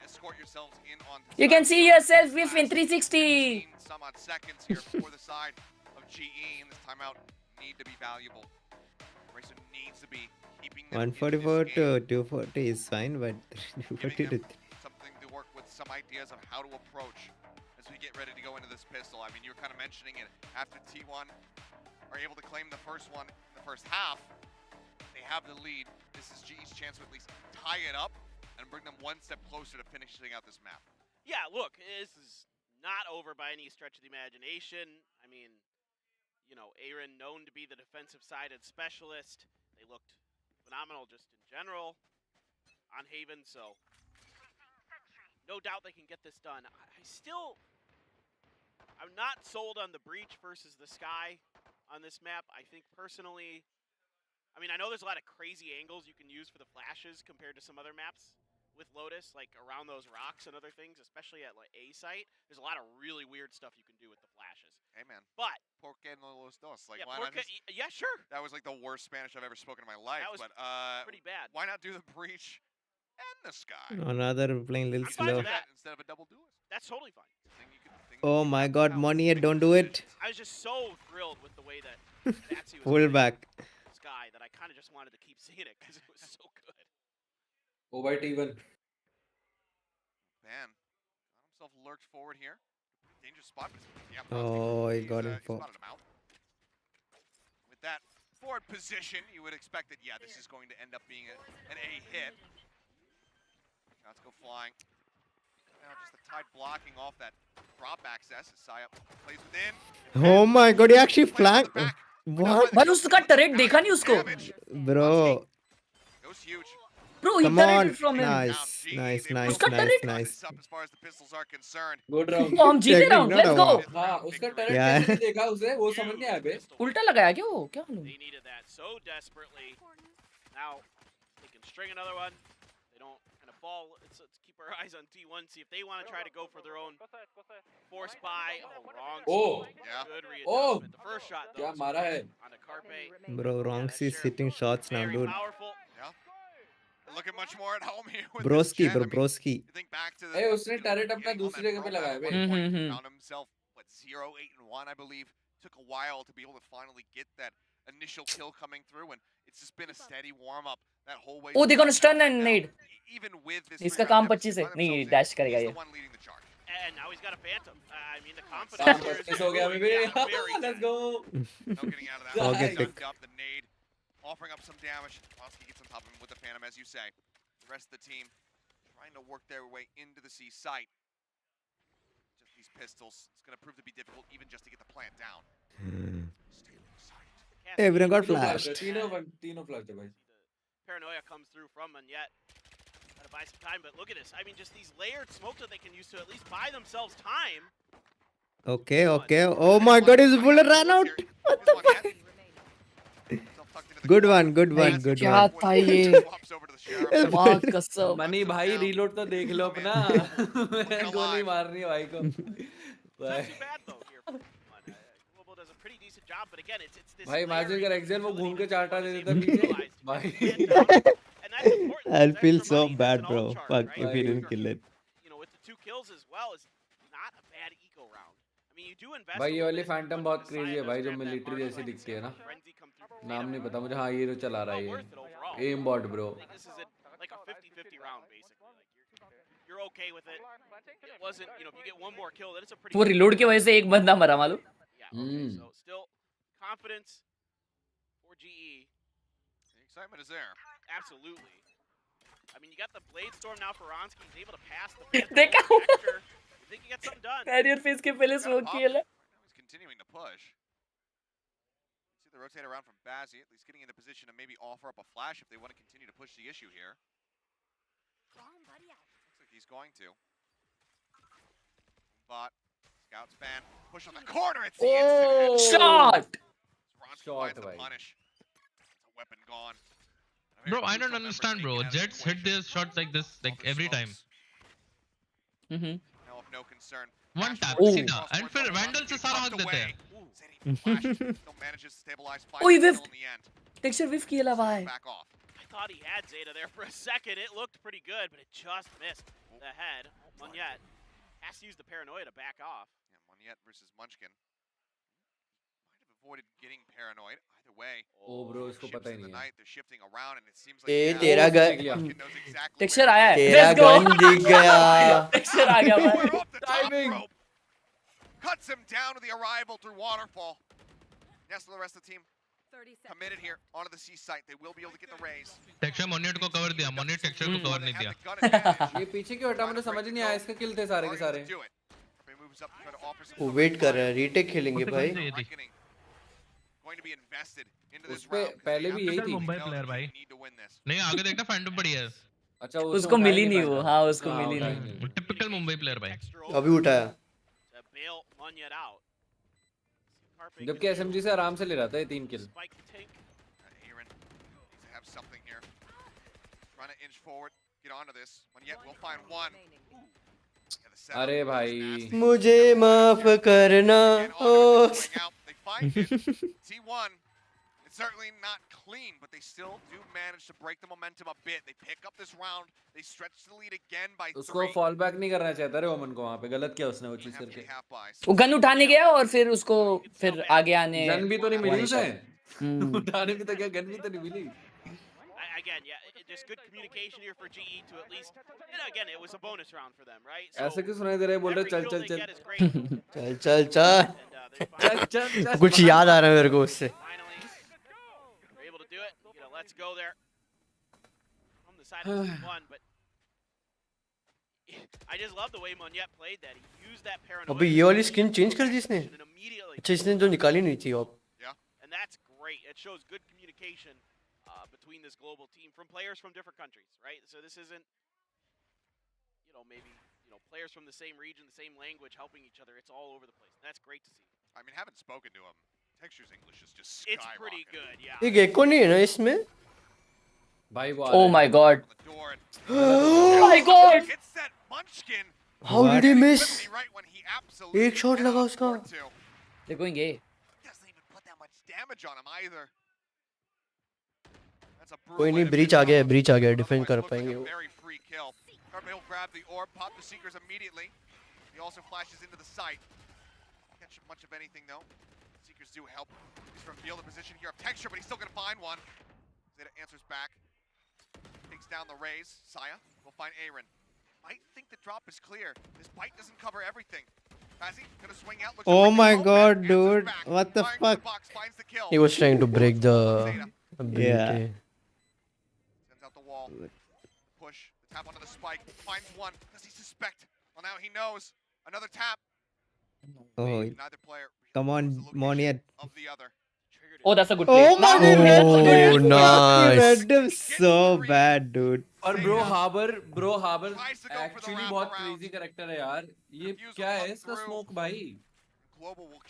Escort yourselves in on. You can see yourself within 360. Some odd seconds here for the side of GE, and this timeout need to be valuable. Racer needs to be keeping them 144 to 240 is fine, but 240 to something to work with, some ideas of how to approach as we get ready to go into this pistol. I mean, you were kind of mentioning it after T1 are able to claim the first one in the first half. They have the lead. This is GE's chance to at least tie it up and bring them one step closer to finishing out this map. Yeah, look, this is not over by any stretch of the imagination. I mean, Aaron known to be the defensive-sided specialist. They looked phenomenal just in general on Haven, so no doubt they can get this done. I'm not sold on the breach versus the sky on this map. I think personally, I know there's a lot of crazy angles you can use for the flashes compared to some other maps with Lotus, like around those rocks and other things, especially at like A site. There's a lot of really weird stuff you can do with the flashes. Hey man, but ¿por qué no los dos? Like, yeah, why not just, yeah, sure. That was like the worst Spanish I've ever spoken in my life. That was but pretty bad. Why not do the breach and the sky? another playing little I'm fine slow. with that. Instead of a double duelist. That's totally fine. Oh my god, Monier, don't do it. I was just so thrilled with the way that Batsy was Pull back. Sky that I kind of just wanted to keep seeing it because it was so good. Over T1. Man, got himself lurched forward here. Dangerous spot, but yeah. Oh, he got him for. Spotted him out. With that forward position, you would expect that, yeah, this is going to end up being an A hit. Shots go flying. Now just the tide blocking off that drop access as Saya plays within. Oh my god, he actually flanked. What? भाई उसका turret देखा नहीं उसको? Bro. Goes huge. Bro, he Come on. turreted from him. Nice. As far as the pistols are concerned. Good round. तो हम जीते round. Let's go. हाँ, उसका turret कैसे देखा उसे? वो समझ नहीं आया बे. उल्टा लगाया क्या वो? क्या They needed that so desperately. Now they can string another one. They don't kind of fall. Let's keep our eyes on T1. See if they want to try to go for their own force buy. Oh, wrong. Oh. Yeah. Good readjustment. The first shot though. क्या मारा है? On the Carpe. Bro, Ronks is hitting shots now, Very dude. powerful. Yeah. Looking much more at home here with Broski, this Jet. bro, broski. You think back to ए उसने tarot अपना दूसरी जगह पे लगाया बे. found himself what 0-8-1 I believe. Took a while to be able to finally get that initial kill coming through, and it's just been a steady warm up that whole way. Oh, they're gonna stun and now. nade. Even with this इसका 3-round काम deficit 25 है. by नहीं themselves in, dash करेगा he's ये. the one leading the charge. And now he's got a Phantom. I mean, the काम confidence here is 25 हो गया अभी बे. very Let's go. No getting out of that. Okay, One. pick. Sucked up the nade, offering up some damage. Lonsky gets on top of him with the Phantom, as you say. The rest of the team trying to work their way into the C site. Just these pistols. It's going to prove to be difficult even just to get the plant down. Everyone got flashed. flashed. तीनों flashed है भाई. Paranoia comes through from Monyet. Gotta buy some time, but look at this. I mean, just these layered smokes that they can use to at least buy themselves time. Okay, okay. Oh my god, his bullet ran out. What the fuck? Good one, good one, good क्या one. था ये? माँ कसम. Money भाई reload तो देख लो अपना. गोली मारनी है भाई को. Not too bad though here. Robo does a pretty decent job, but again, it's this. भाई इमेजिन कर एक्सेल वो घूम के चाटा दे देता पीछे. भाई. I'll feel so bad, bro. Fuck if he didn't kill it. You know, with the 2 kills as well, is not a bad eco round. I mean, you do invest. भाई ये वाली फैंटम बहुत क्रेजी है भाई, जो military जैसी दिखती है ना. नाम नहीं पता मुझे. हाँ ये जो चला रहा है ये. Am bot bro. This is like a 50-50 round basically. Like you're okay with it. It wasn't, you know, if you get one more kill, then it's a pretty. वो reload की वजह से एक बंदा मरा मालूम. Yeah. Okay, so still confidence for GE. The excitement is there. Absolutely. I mean, you got the Blade Storm now for Ronsky. He's able to pass the. देखा. You think you get something done? Carrier face के पहले smoke किया ला. He's continuing to push. See the rotate around from Bazzi, at least getting in the position to maybe offer up a flash if they want to continue to push the issue here. Looks like he's going to. But Scout span, push on the corner. It's the instant. Shot. Ronsky finds the punish. It's a weapon gone. Bro, I don't understand, bro. Jets hit their shots like this, like every time. Now of no concern. One tap, सीधा. And फिर Vandal से सारा हाथ देते हैं. Still manages to stabilize five ओए in whiff. the end. Texture whiff किया ला भाई. Back off. I thought he had Zeta there for a second. It looked pretty good, but it just missed the head. Monyet has to use the paranoia to back off. Yeah, Monyet versus Munchkin. Might have avoided getting paranoid. Either way. O bro इसको पता ही नहीं है. They're shifting around and it seems like ए तेरा gun. Texture आया है. तेरा Let's go. Gun दिख गया. Texture आ गया भाई. Timing. Cuts him down to the arrival through waterfall. Yes, the rest of the team committed here onto the C site. They will be able to get the raise. Texture Monet को cover दिया. Monet texture को cover नहीं दिया. ये पीछे क्यों हटा, मुझे समझ ही नहीं आया. इसका किल थे सारे के सारे. वो वेट कर रहा है. रीटेक खेलेंगे भाई. Going to be invested into this उसपे round. पहले भी यही थी. मुंबई प्लेयर भाई. नहीं आगे देखना फैंटम पड़ी है. अच्छा उसको मिली नहीं वो. हाँ उसको मिली नहीं. टिपिकल मुंबई प्लेयर भाई. अभी उठाया. To bail Monyet out. जबकि एसएमजी से आराम से ले रहा था ये 3 किल. Aaron needs to have something here. Trying to inch forward, get onto this. Monyet will find one. अरे भाई. मुझे माफ करना. They find it. T1. It's certainly not clean, but they still do manage to break the momentum a bit. They pick up this round. They stretch the lead again by 3. उसको fall back नहीं करना चाहता रे ओमन को. वहां पे गलत किया उसने वो चीज करके. वो गन उठाने गया और फिर उसको फिर आगे आने. गन भी तो नहीं मिली उसे. उठाने भी तो क्या, गन भी तो नहीं मिली. Again, yeah, just good communication here for GE to at least. And again, it was a bonus round for them, right? ऐसे क्यों सुनाई दे रहा है? बोल रहे चल चल चल. चल चल चल. कुछ याद आ रहा है मेरे को उससे. We're able to do it. You know, let's go there. From the side of one, but I just love the way Monyet played that. He used that paranoia. अबे ये वाली स्किन चेंज कर दी इसने. अच्छा इसने तो निकाली नहीं थी अब. Yeah. And that's great. It shows good communication between this global team from players from different countries, right? So this isn't, you know, maybe, you know, players from the same region, the same language helping each other. It's all over the place. That's great to see. I mean, haven't spoken to him. Texture's English is just skyrocketing. It's pretty good, yeah. ये gecko नहीं है ना इसमें? भाई वो. Oh my god. Oh my god. Hits that Munchkin. How did he miss? Right when he absolutely एक shot लगा उसका. They're going A. Doesn't even put that much damage on him either. That's a कोई brutal नहीं way to breach finish आ गया off breach आ गया what defend otherwise कर looked like पाएंगे a वो very free kill. Carpe will grab the orb, pop the Seekers immediately. He also flashes into the site. Can't shoot much of anything though. Seekers do help. He's revealed the position here of Texture, but he's still gonna find one. Zeta answers back. Takes down the raise. Saya will find Aaron. Might think the drop is clear. This bite doesn't cover everything. Bazzi gonna swing out. Looks Oh my Nomad, god, answers dude. back. What the Flying to fuck? the box, finds the kill. he was trying to break the Zeta ability sends out the wall. Push. The tap onto the spike. Finds one. Does he suspect? Well, now he knows. Another tap. Oh, Neither player come on, Monier. of the other. Oh, that's a good play. Oh my god, red, oh dude, nice red is so bad, dude. और bro harbour actually बहुत crazy character है यार. ये क्या है इसका smoke भाई?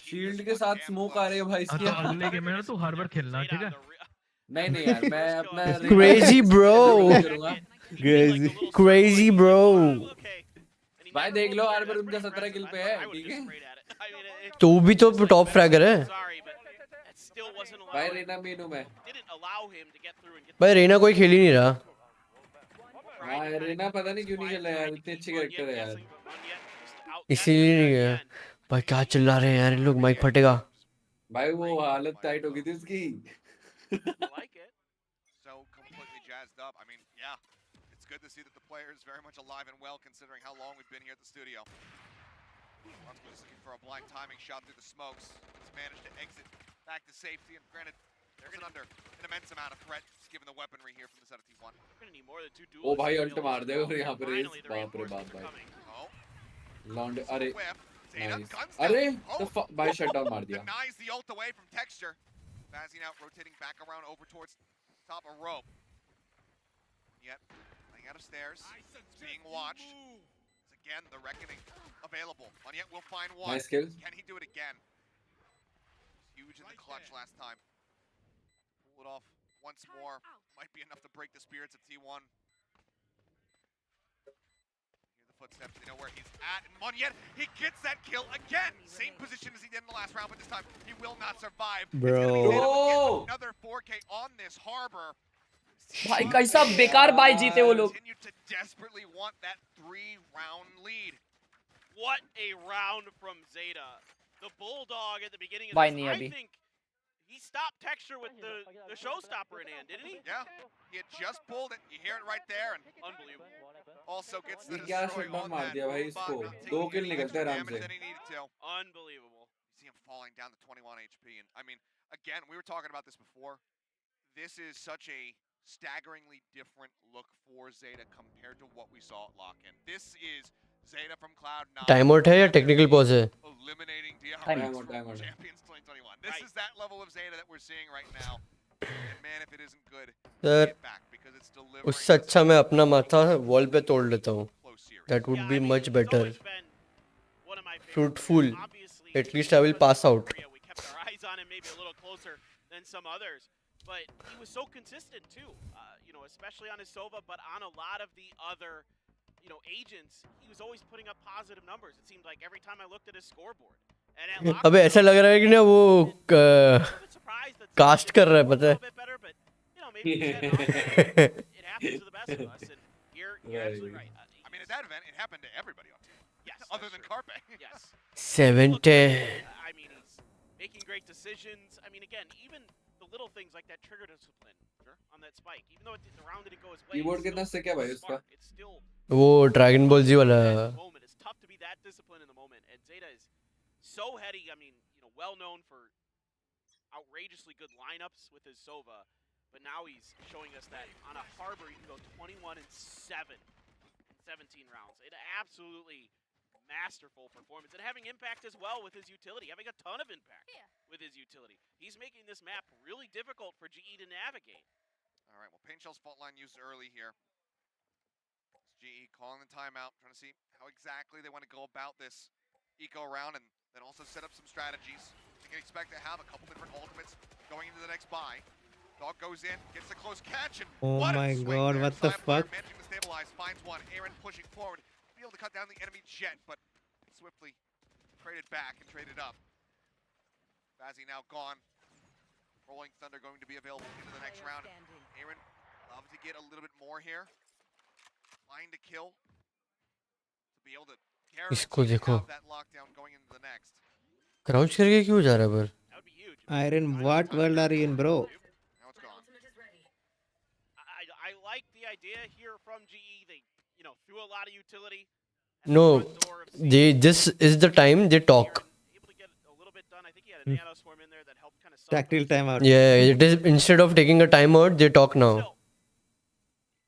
Shield के साथ स्मोक आ रही है भाई इसकी. तो अगले गेम में ना तू हर बार खेलना ठीक है. नहीं यार मैं अपना crazy bro करूंगा. crazy bro भाई देख लो हार्बर उनका 17 किल पे है. ठीक है तो भी तो टॉप फ्रैगर है भाई. रेना मेनू में भाई रेना कोई खेल ही नहीं रहा. हाँ रेना पता नहीं क्यों नहीं खेल रहा यार. इतने अच्छे कैरेक्टर है यार. इसीलिए नहीं गया भाई. क्या चिल्ला रहे हैं यार इन लोग. माइक फटेगा भाई. वो हालत टाइट हो गई थी उसकी. So completely jazzed up. I mean, yeah, it's good to see that the player is very much alive and well considering how long we've been here at the studio. Ronsko is looking for a blind timing shot through the smokes. He's managed to exit back to safety, and granted, they're under an immense amount of threat, just given the weaponry here from the set of T1. ओ भाई alt मार दे. और यहाँ पे race. बाप रे बाप भाई. Law and. अरे नाइस. अरे तो भाई शटडाउन मार दिया. Denies the ult away from Texture. Bazzi now rotating back around over towards top of Robo. Yet, playing out of stairs. It's being watched. It's again the reckoning available. On yet we'll find one. Nice kill. Can he do it again? Huge in the clutch last time. Pull it off once more. Might be enough to break the spirits of T1. Footsteps, they know where he's at, and Monier, he gets that kill again! Same position as he did in the last round, but this time he will not survive. Bro. Another 4K on this harbor. भाई कैसा बेकार bye जीते वो लोग. Continue to desperately want that 3-round lead. What a round from Zeta. The Bulldog at the beginning of Why this, नहीं I अभी? think he stopped Texture with the showstopper in hand, didn't he? Yeah, he had just pulled it. You hear it right there, and unbelievable. Also gets the ये क्या destroy shutdown on मार that. दिया भाई इसको. 2 किल निकलते हैं आराम से. Than he needed to. Unbelievable. You see him falling down to 21 HP, and I mean, again, we were talking about this before. This is such a staggeringly different look for Zeta compared to what we saw at Lock-In. This is Zeta from Cloud9. Time out है या technical pause है. Eliminating Time DRX out. from Champions 2021. This is that level of Zeta that we're seeing right now. And man, if it isn't good, sir get back because it's delivering. उससे अच्छा मैं अपना माथा wall पे तोड़ लेता हूँ. That would be much better. Fruitful. At least I will pass out. We kept our eyes on him maybe a little closer than some others, but he was so consistent too. You know, especially on his Sova, but on a lot of the other, you know, agents, he was always putting up positive numbers. It seemed like every time I looked at his scoreboard. And at Lock-In, अबे ऐसा लग रहा है कि ना वो cast कर रहा है पता है. you know, maybe it happens to the best of us, and you're absolutely right. I mean, at that event, it happened to everybody on team. Yes, other than Carpe. Yes. 70. I mean, he's making great decisions. I mean, again, even the little things like that trigger discipline on that spike, even though the round didn't go his way. Keyboard कितना सिक है भाई उसका. It's still वो dragon ball जी वाला. moment. It's tough to be that disciplined in the moment, and Zeta is so heady. I mean, you know, well known for outrageously good lineups with his Sova, but now he's showing us that on a harbor he can go 21-7 in 17 rounds. It absolutely masterful performance and having impact as well with his utility, having a ton of impact with his utility. He's making this map really difficult for GE to navigate. All right, well, Pain Shell's fault line used early here. It's GE calling the timeout, trying to see how exactly they want to go about this eco round and then also set up some strategies. They can expect to have a couple different ultimates going into the next buy. Dog goes in, gets a close catch, and Oh what a my swing god, there. what the Side player fuck? managing to stabilize, finds one. Aaron pushing forward, be able to cut down the enemy jet, but swiftly traded back and traded up. Bazzi now gone. Rolling Thunder going to be available into the next round. Aaron love to get a little bit more here. Find a kill to be able to इसको guarantee to देखो have that lockdown going into the next. Crouch करके क्यों जा रहा है पर Iron, what world are you in, bro? Now it's gone. I like the idea here from GE. They, threw a lot of utility. no they this is the time they talk Able to get a little bit done. I think he had a nano swarm in there that helped kind of Tactile timeout. yeah it is instead of taking a timeout they talk now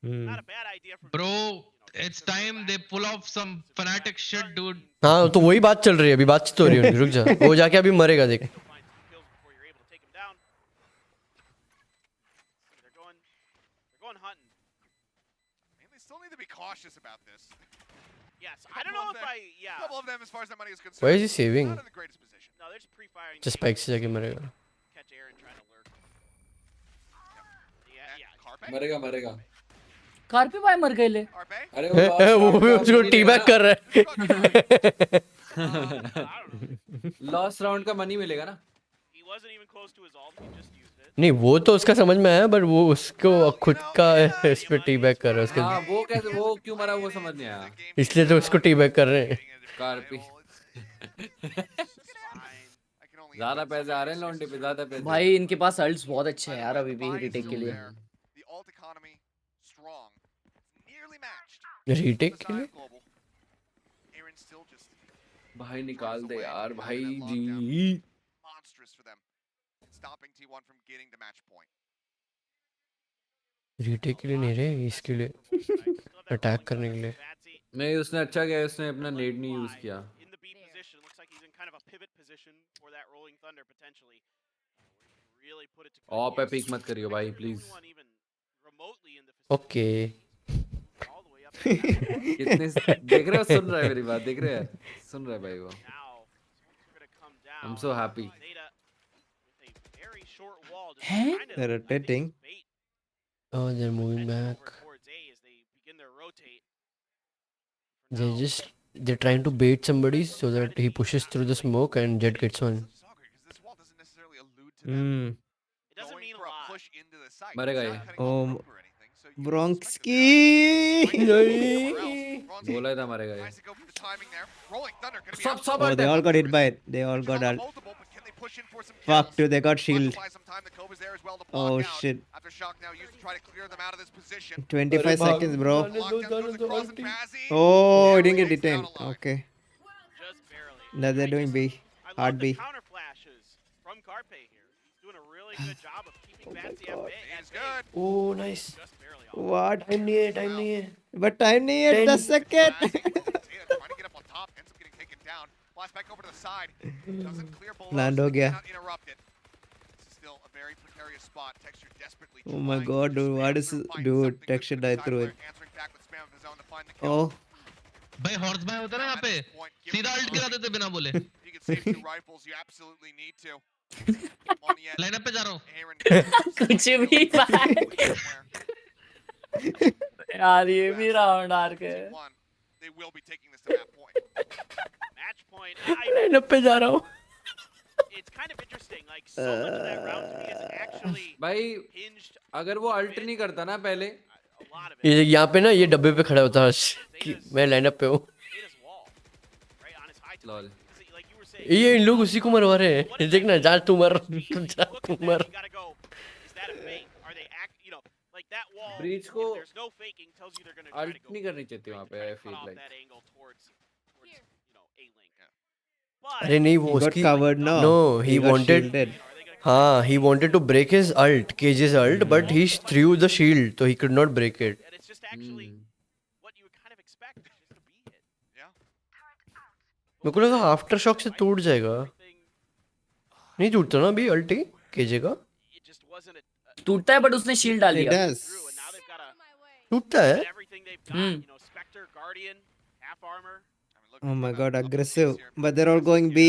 not a bad idea from Bro, it's time they pull off some fanatic shit, dude. हाँ तो वही बात चल रही है अभी बातचीत हो रही है उनकी रुक जा वो जाके अभी मरेगा देख kills before you're able to take him down. They're going hunting. And they still need to be cautious about this. Yes, I don't know if A couple of them, as far as that money is concerned. why is he saving Not in the greatest position. No, they're just pre-firing. just spike से जाके मरेगा Catch Aaron trying to lurk. Yeah. Carpe? मरेगा carpet भाई मर गए ले Carpe? अरे वो भी उसको टीबैक कर रहा है लास्ट राउंड का मनी मिलेगा ना He wasn't even close to his ult. He just used it. नहीं वो तो उसका समझ में आया पर वो उसको खुद का इस पे टीबैक कर रहा है उसके हाँ वो क्यों मरा वो समझ नहीं आया इसलिए तो उसको टीबैक कर रहे हैं कारपी ज्यादा पैसे आ रहे हैं लॉन्डे पे ज्यादा पैसे भाई इनके पास अल्ट्स बहुत अच्छे हैं यार अभी भी रीटेक के लिए The alt economy strong. Nearly matched. Retake के लिए Aaron still just भाई निकाल दे यार भाई जी monstrous for them. Stopping T1 from getting the match point. Retake के लिए नहीं रहे इसके लिए अटैक करने के लिए नहीं उसने अच्छा किया उसने अपना नेड नहीं यूज किया In the B position, looks like he's in kind of a pivot position for that rolling thunder potentially. Really put it to good op पे use. पिक मत करियो भाई please Anyone even remotely in the okay all the way up to कितने देख रहे हो सुन रहा है मेरी बात देख रहे हैं सुन रहा है भाई वो now. They're gonna come down. I'm so happy Zeta with a very short wall. Just Huh? kind of, They're rotating. bait oh they're moving over back towards A as they begin their rotate. they're trying to bait somebody so that he pushes through the smoke and Jet gets one Because this wall doesn't necessarily allude to them Hmm. It doesn't going mean for a a lot. push into the site. मरेगा It's ये not cutting off rope or anything, so you Bronxky. बोला था मरेगा ये Tries to go for the timing there. Rolling Thunder gonna be सब out. सब Oh, they all got hit by it. They all got Not ult. multiple, but can they push in for some Fuck, kills? dude, they got shield. Must buy some time. The Cobra's there as well to block Oh out. shit. After Shock now used to try to clear them out of this position. 25 seconds, bro. Lockdown goes across and Bazzi. Oh, he didn't get Takes down detained. alive. Okay. Just barely. Now they're doing B. I love Hard the B. counter flashes from Carpe here. He's doing a really good job of keeping Batsy at bay. It is good. oh nice Just barely off. What? time नहीं है But time नहीं है 10 seconds. Bazzi trying to get up on top, ends up getting taken down. Flash back over to the side. Doesn't clear below. Land so हो they गया. cannot interrupt it. This is still a very precarious spot. Texture desperately Oh my trying god, to dude. What spam is through, find dude? something Texture good died side through player it. answering back with spam of his own to find the kill. Oh. भाई horse bye होता है ना यहाँ पे सीधा alt गिरा देते बिना बोले If you can save 2 rifles, you absolutely need to. On yet, lineup पे जा रहा हूँ Aaron कुछ भी भाई यार ये भी राउंड आर के T1, they will be taking this to that point. Match point. Lineup पे जा रहा हूँ It's kind of interesting. Like so much of that round to me is actually भाई hinged अगर वो अल्ट नहीं करता ना पहले a lot of it. ये यहाँ पे ना ये डब्बे पे खड़ा होता है कि मैं लाइनअप पे हूँ Zeta's wall, right on his high top. Lol Because, like you were saying, ये इन लोग उसी को मरवा रहे हैं देखना जा तू मर जा look तू at that, मर you gotta go. Is that a fake? Are they like that wall? Breach if को there's no faking, tells you they're gonna try ult to go. नहीं करनी चाहिए वहाँ पे I cut feel off like that angle towards A link. But अरे नहीं वो He got उसकी covered now. no he got wanted shielded. हाँ he wanted to break his ult Cage's ult but he threw the shield so he could not break it and it's just actually what you would kind of expect just to be hit. मेरे को लगा after shock से टूट जाएगा नहीं टूटता ना अभी अल्टी केजे का It just wasn't a टूटता है बट उसने शील्ड डाल It दिया does. through, and now they've got a टूटता है everything they've got. Spectre, Guardian, half armor. Oh my god, aggressive. But they're all going B.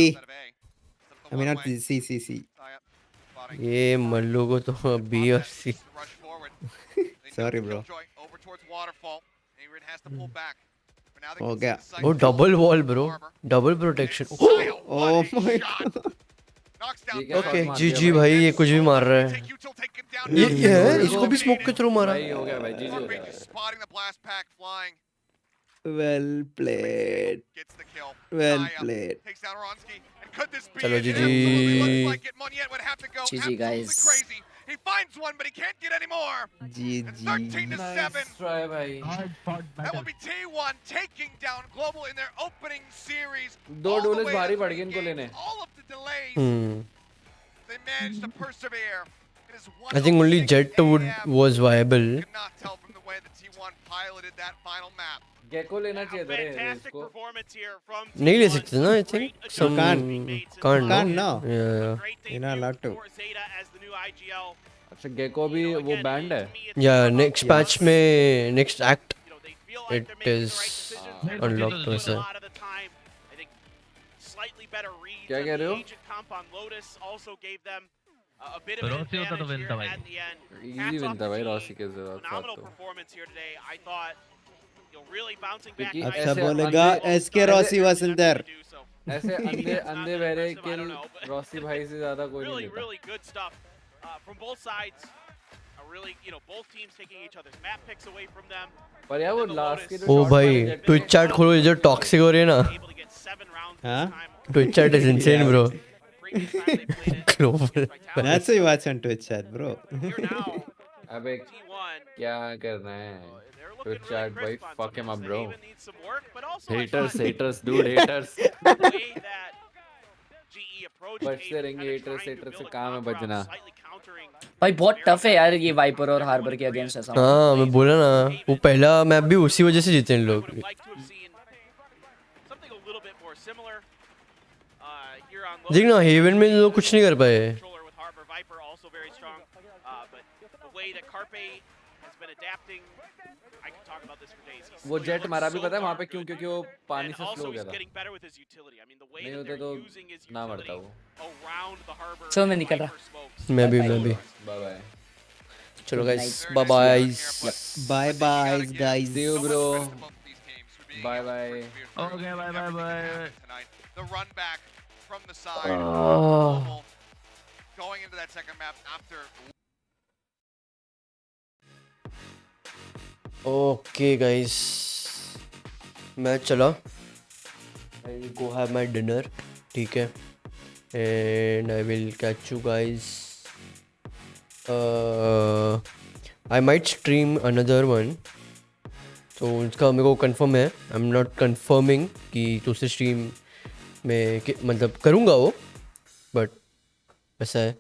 I mean, not C, C. ये मल्लू को तो B और सी Sorry, bro. Over towards Waterfall. Aaron has to pull back. For now, they हो can see गया. the site वो build. Double wall bro double protection Oh my god. Okay जीजी भाई, ये कुछ भी मार रहा है। ये है, इसको भी स्मोक के थ्रू मारा। भाई हो गया भाई, जीजी हो गया। Spotting the blast pack flying. Well played. Gets the kill. Well Naya played. takes down Ronski. And could this be चलो it? It जीजी। absolutely looks like it. Moniette would have to go GG, absolutely guys. crazy. He finds one, but he can't get any more. And GG. 13 to 7. Try भाई। That will be T1 taking down Global in their opening series. दो All the डोलेज way भारी to पड़ 3 गए इनको games. लेने। All of the delays. They managed to persevere. It is I think only 1:06 Jet would AM. was viable. Could not tell from the way that T1 piloted that final map. Gekko लेना चाहिए था रे इसको। नहीं ले सकते ना, I think some Can't. can't Can't now. Yeah. You're not allowed to. अच्छा गेको भी वो बैंड है। Yeah, next patch में next act it is unlocked वैसा। क्या कह रहे हो? रॉसी होता तो विन था भाई। इजी विन था भाई रॉसी के साथ तो। अच्छा बोलेगा SK Rossi wasn't there. ऐसे अंधे अंधे बहरे किल रॉसी भाई से ज्यादा कोई नहीं लेता। पर यार वो लास्ट के ओ भाई ट्विच चैट खोलो, जो टॉक्सिक हो रही है ना। Huh? Twitch chat is insane bro. Global. That's why you watch on Twitch chat, bro. अबे क्या करना है? ट्विच चैट भाई fuck him up bro. Haters dude haters. बचते रहेंगे haters से काम है बचना। भाई बहुत टफ है यार ये वाइपर और हार्बर के अगेंस्ट ऐसा। हाँ मैं बोला ना, वो पहला मैप भी उसी वजह से जीते इन लोग। देख ना हेवन में लोग कुछ नहीं कर पाए। वो जेट मारा भी पता है वहाँ पे क्यों? क्योंकि वो पानी से स्लो हो गया था। नहीं होता तो ना मरता वो। चलो मैं निकल रहा। मैं भी बाय बाय। चलो guys bye bye. Bye bye guys. See you bro. Bye bye. Okay, bye. The run back from the side. Going into that second map after. Okay guys, मैं चला। I'll go have my dinner, ठीक है? And I will catch you guys. I might stream another one. तो उसका मेरे को confirm है। I'm not confirming कि दूसरे स्ट्रीम में मतलब करूँगा वो, बट ऐसा है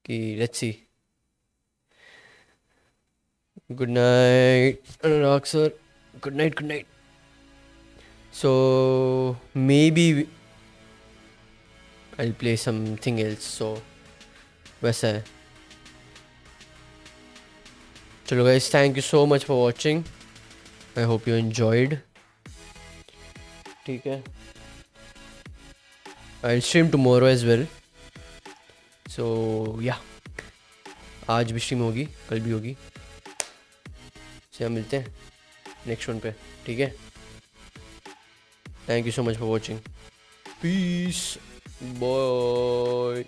कि let's see. Good night, Anurag sir. Good night. So maybe I'll play something else. So वैसा है। चलो guys, thank you so much for watching. I hope you enjoyed. ठीक है? I'll stream tomorrow as well. So yeah, आज भी stream होगी, कल भी होगी। से हम मिलते हैं नेक्स्ट वन पे, ठीक है? Thank you so much for watching. Peace, bye.